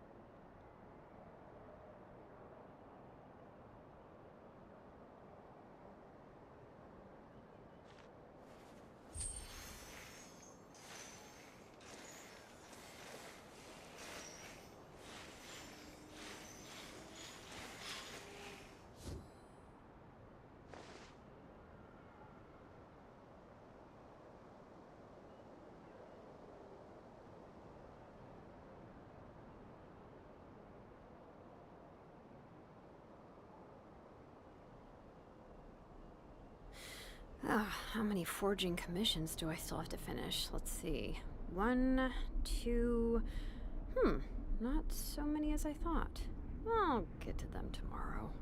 How many forging commissions do I still have to finish? Let's see. 1, 2... not so many as I thought. I'll get to them tomorrow.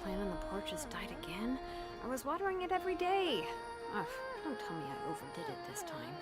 plant on the porch has died again? I was watering it every day. Ugh, don't tell me I overdid it this time.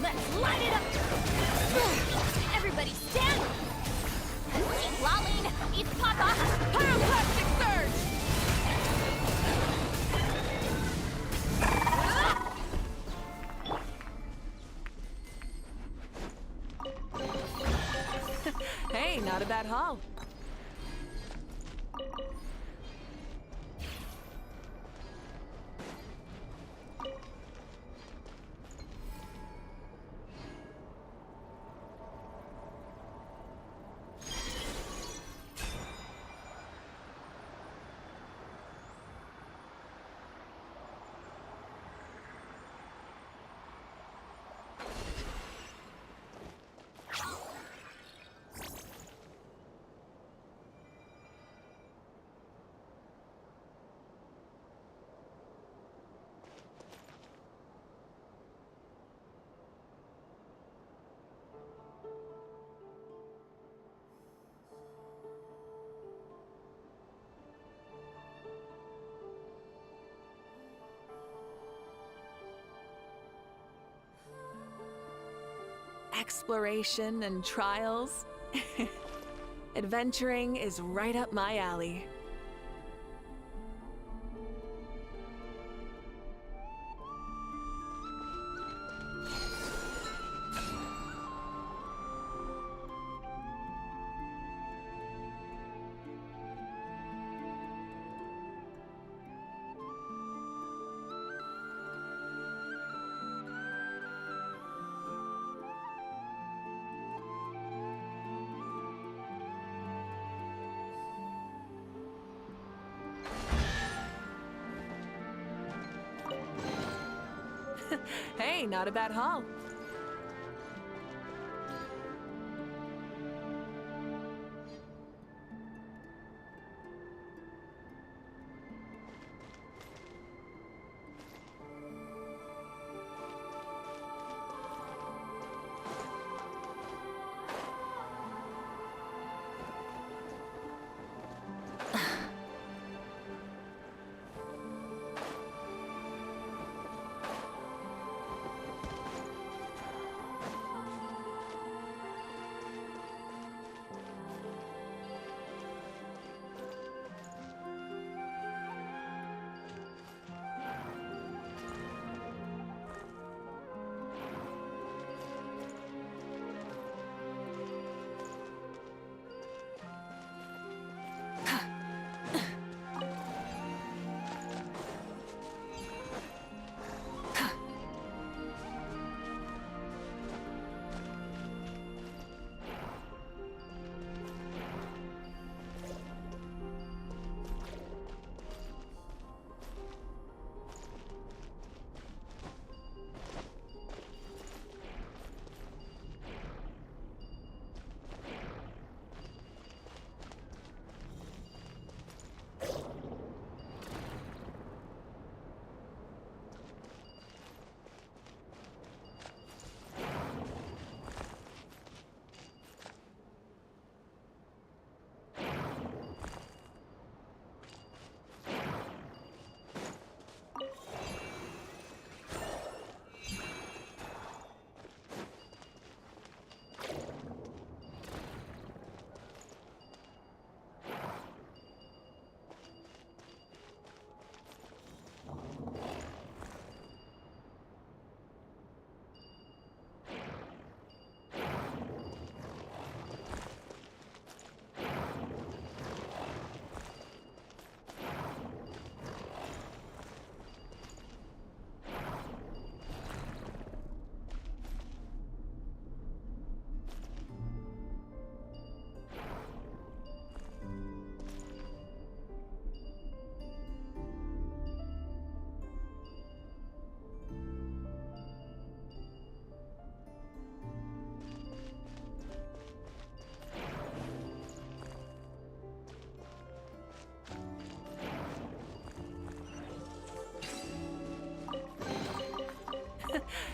Let's light it up! Everybody stand! Keep lolling! East Papa! Pyroclastic surge! Hey, not a bad haul. Exploration and trials. Adventuring is right up my alley. Hey, not a bad haul.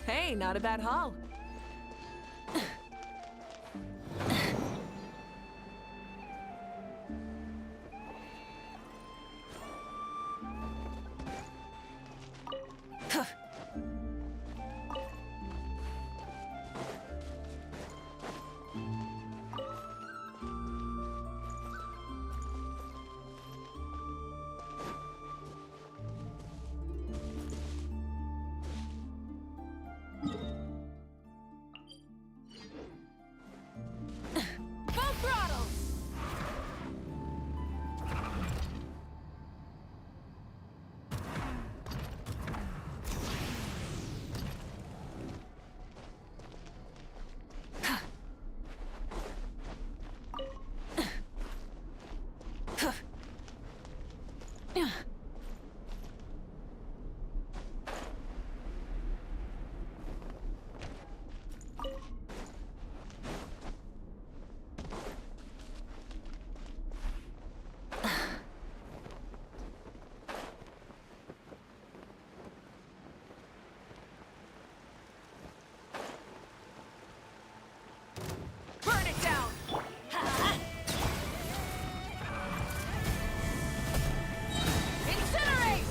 Hey, not a bad haul. Full throttle! Burn it down! Incinerate!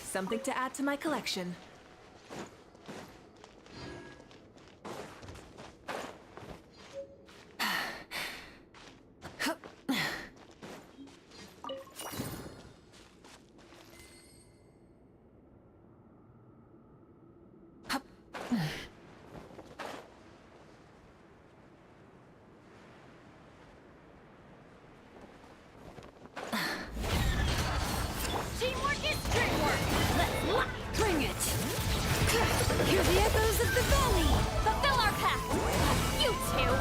Something to add to my collection. Teamwork is dreamwork! Let's lock! Bring it! Hear the echoes of the valley! Fulfill our pact! You two!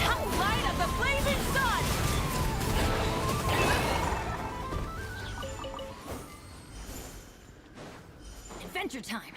Top light of the blazing sun! Adventure time!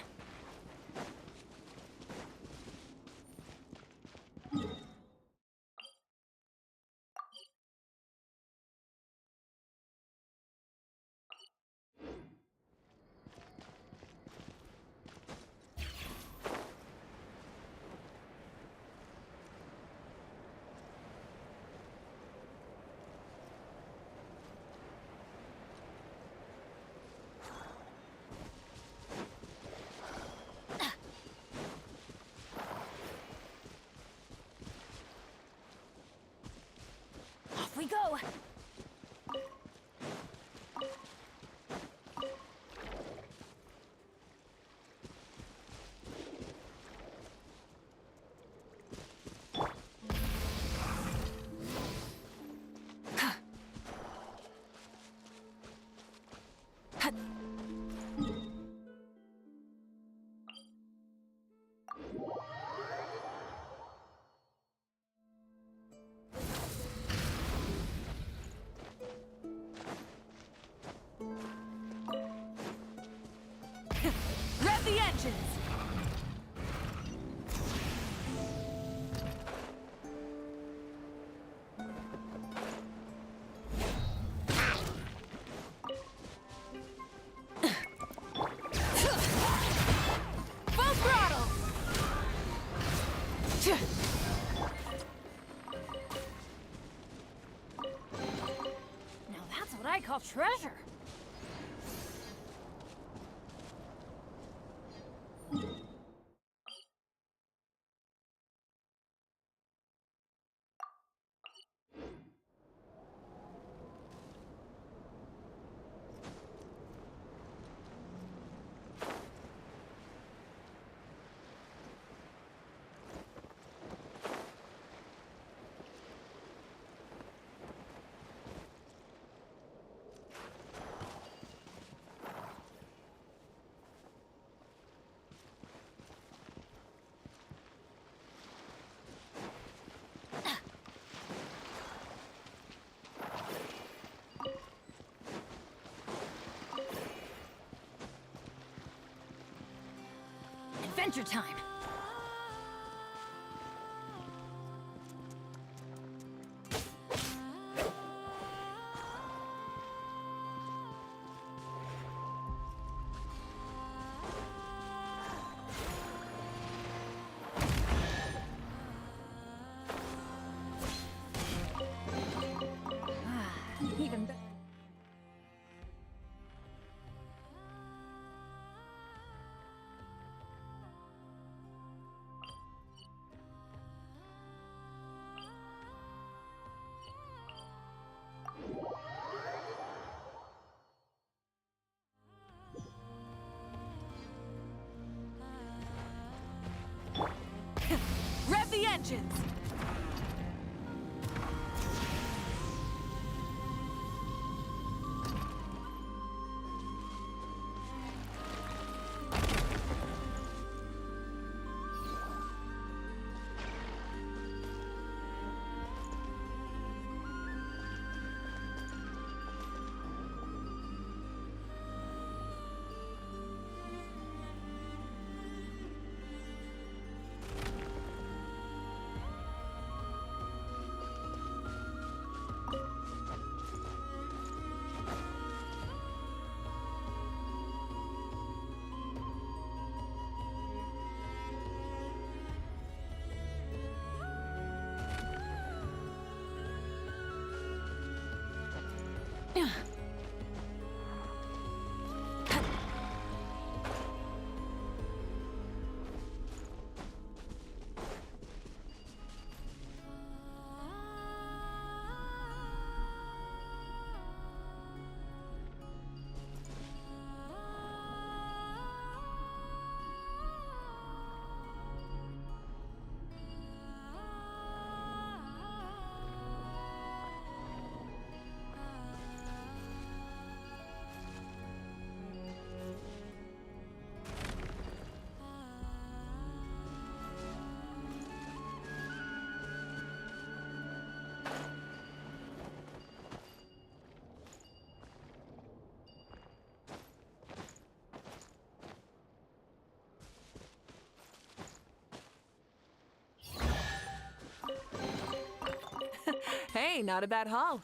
Off we go! Rev the engines! Full throttle! Now that's what I call treasure! Adventure time! Even better. Rev the engines! Hey, not a bad haul.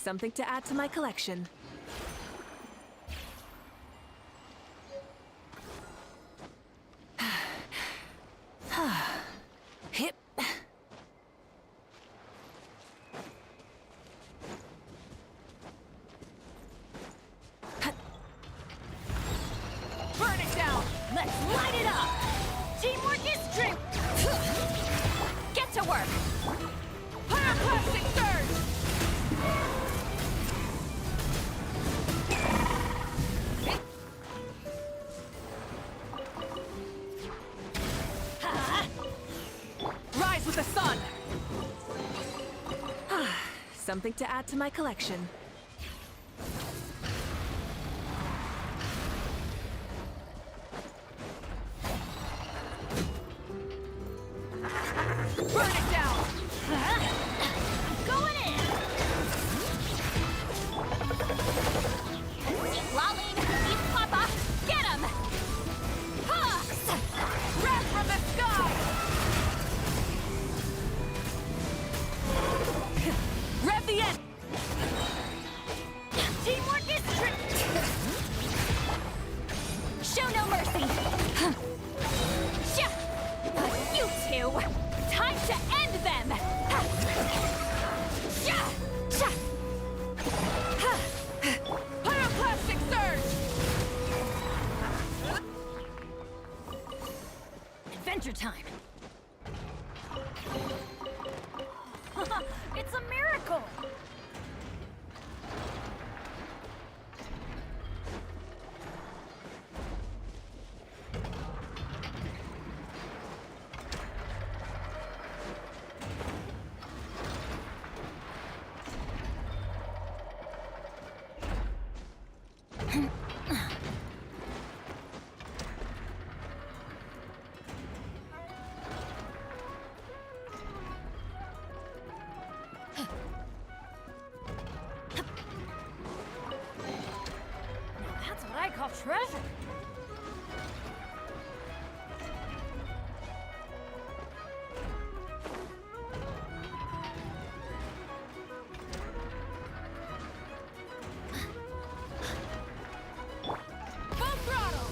Something to add to my collection. Hip. Burn it down! Let's light it up! Teamwork is strength! Get to work! Pyroclastic surge! Rise with the sun! Something to add to my collection. Burn it down! I'm going in! Lolling! Eat Papa! Get him! Ha! Wrath from the sky! Rev the end! Teamwork is strength! Show no mercy! You two! Time to end them! Pyroclastic surge! Adventure time! It's a miracle! That's what I call treasure! Full throttle!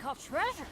call treasure.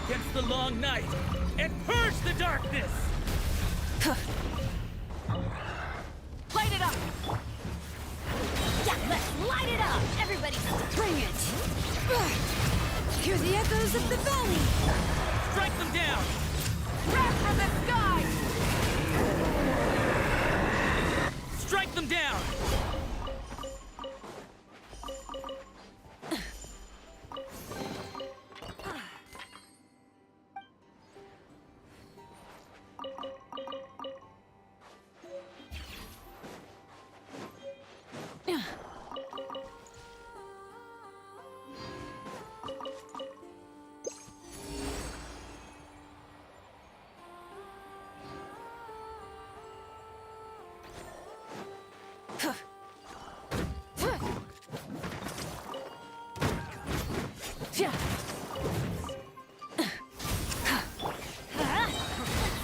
Against the long night and purge the darkness! Light it up! Yeah, let's light it up! Everybody, bring it! Hear the echoes of the valley! Strike them down! Wrath from the sky! Strike them down!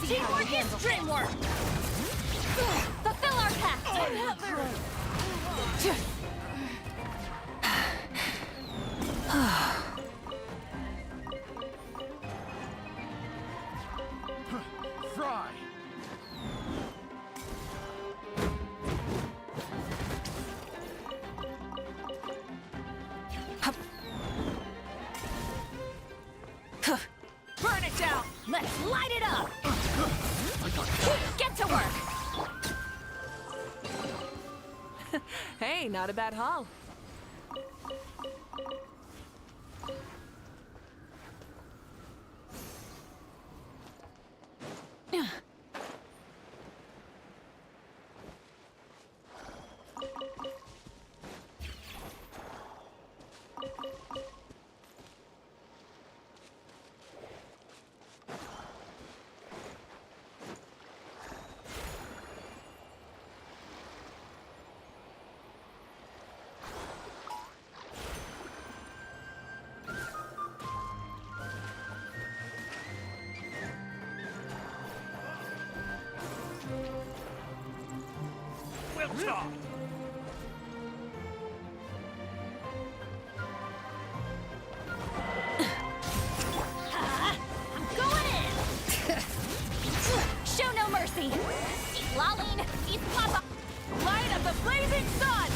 Teamwork is dreamwork! Fulfill our pact! Fry! Burn it down! Let's light it up! Get to work! Hey, not a bad haul. I'm going in! Show no mercy! Keep lolling! Keep papa! Light of the blazing sun!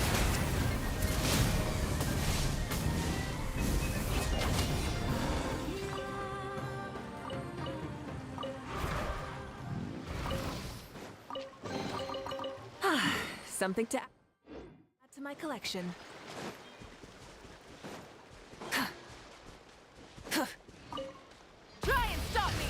Something to add to my collection. Try and stop me!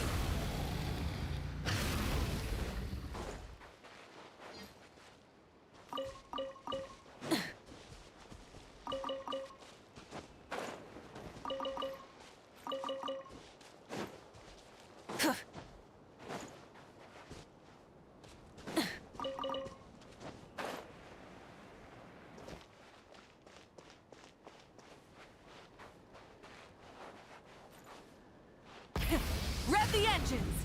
Rev the engines!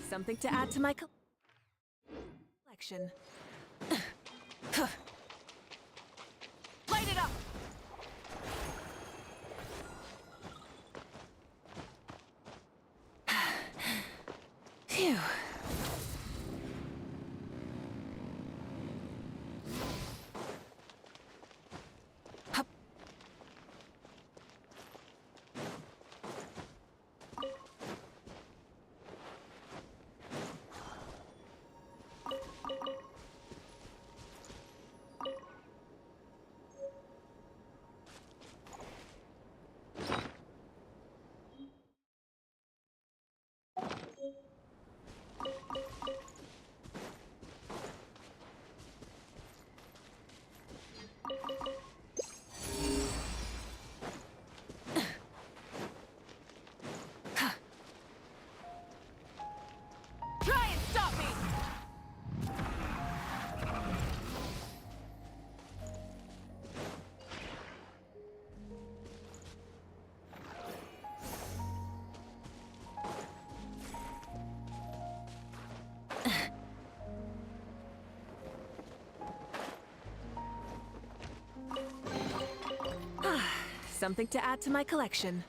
Something to add to my collection. Light it up! Phew. Try and stop me! Something to add to my collection.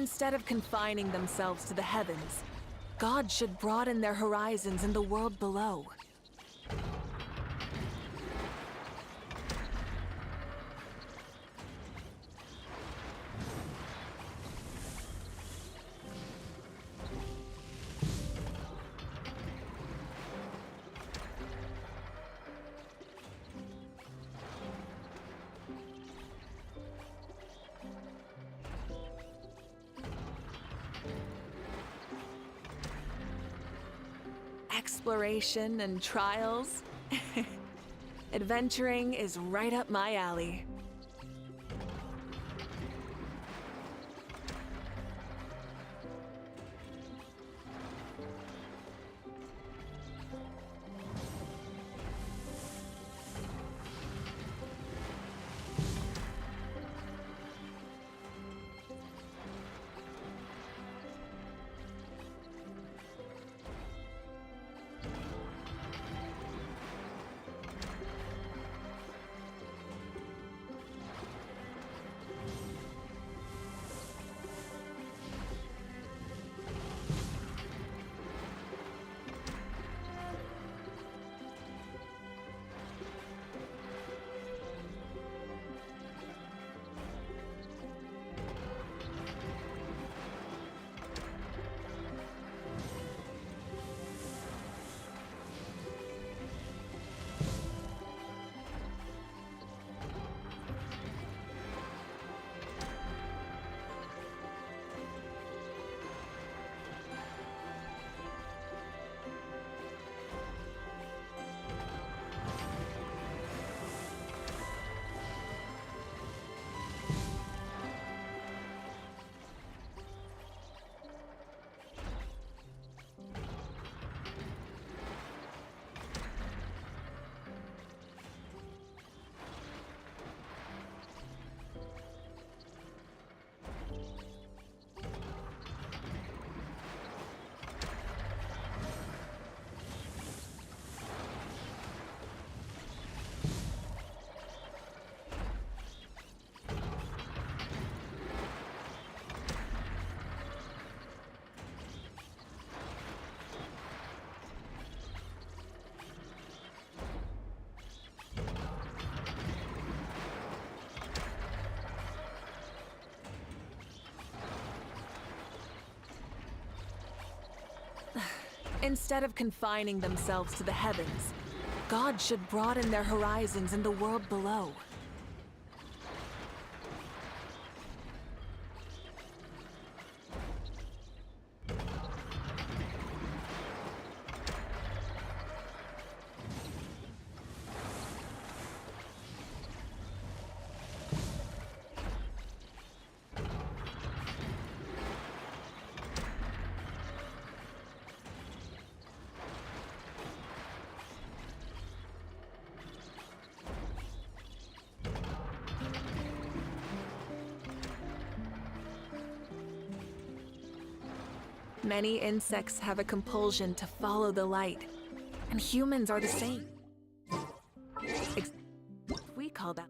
Instead of confining themselves to the heavens, gods should broaden their horizons in the world below. Exploration and trials. Adventuring is right up my alley. Instead of confining themselves to the heavens, gods should broaden their horizons in the world below. Many insects have a compulsion to follow the light, and humans are the same. We call that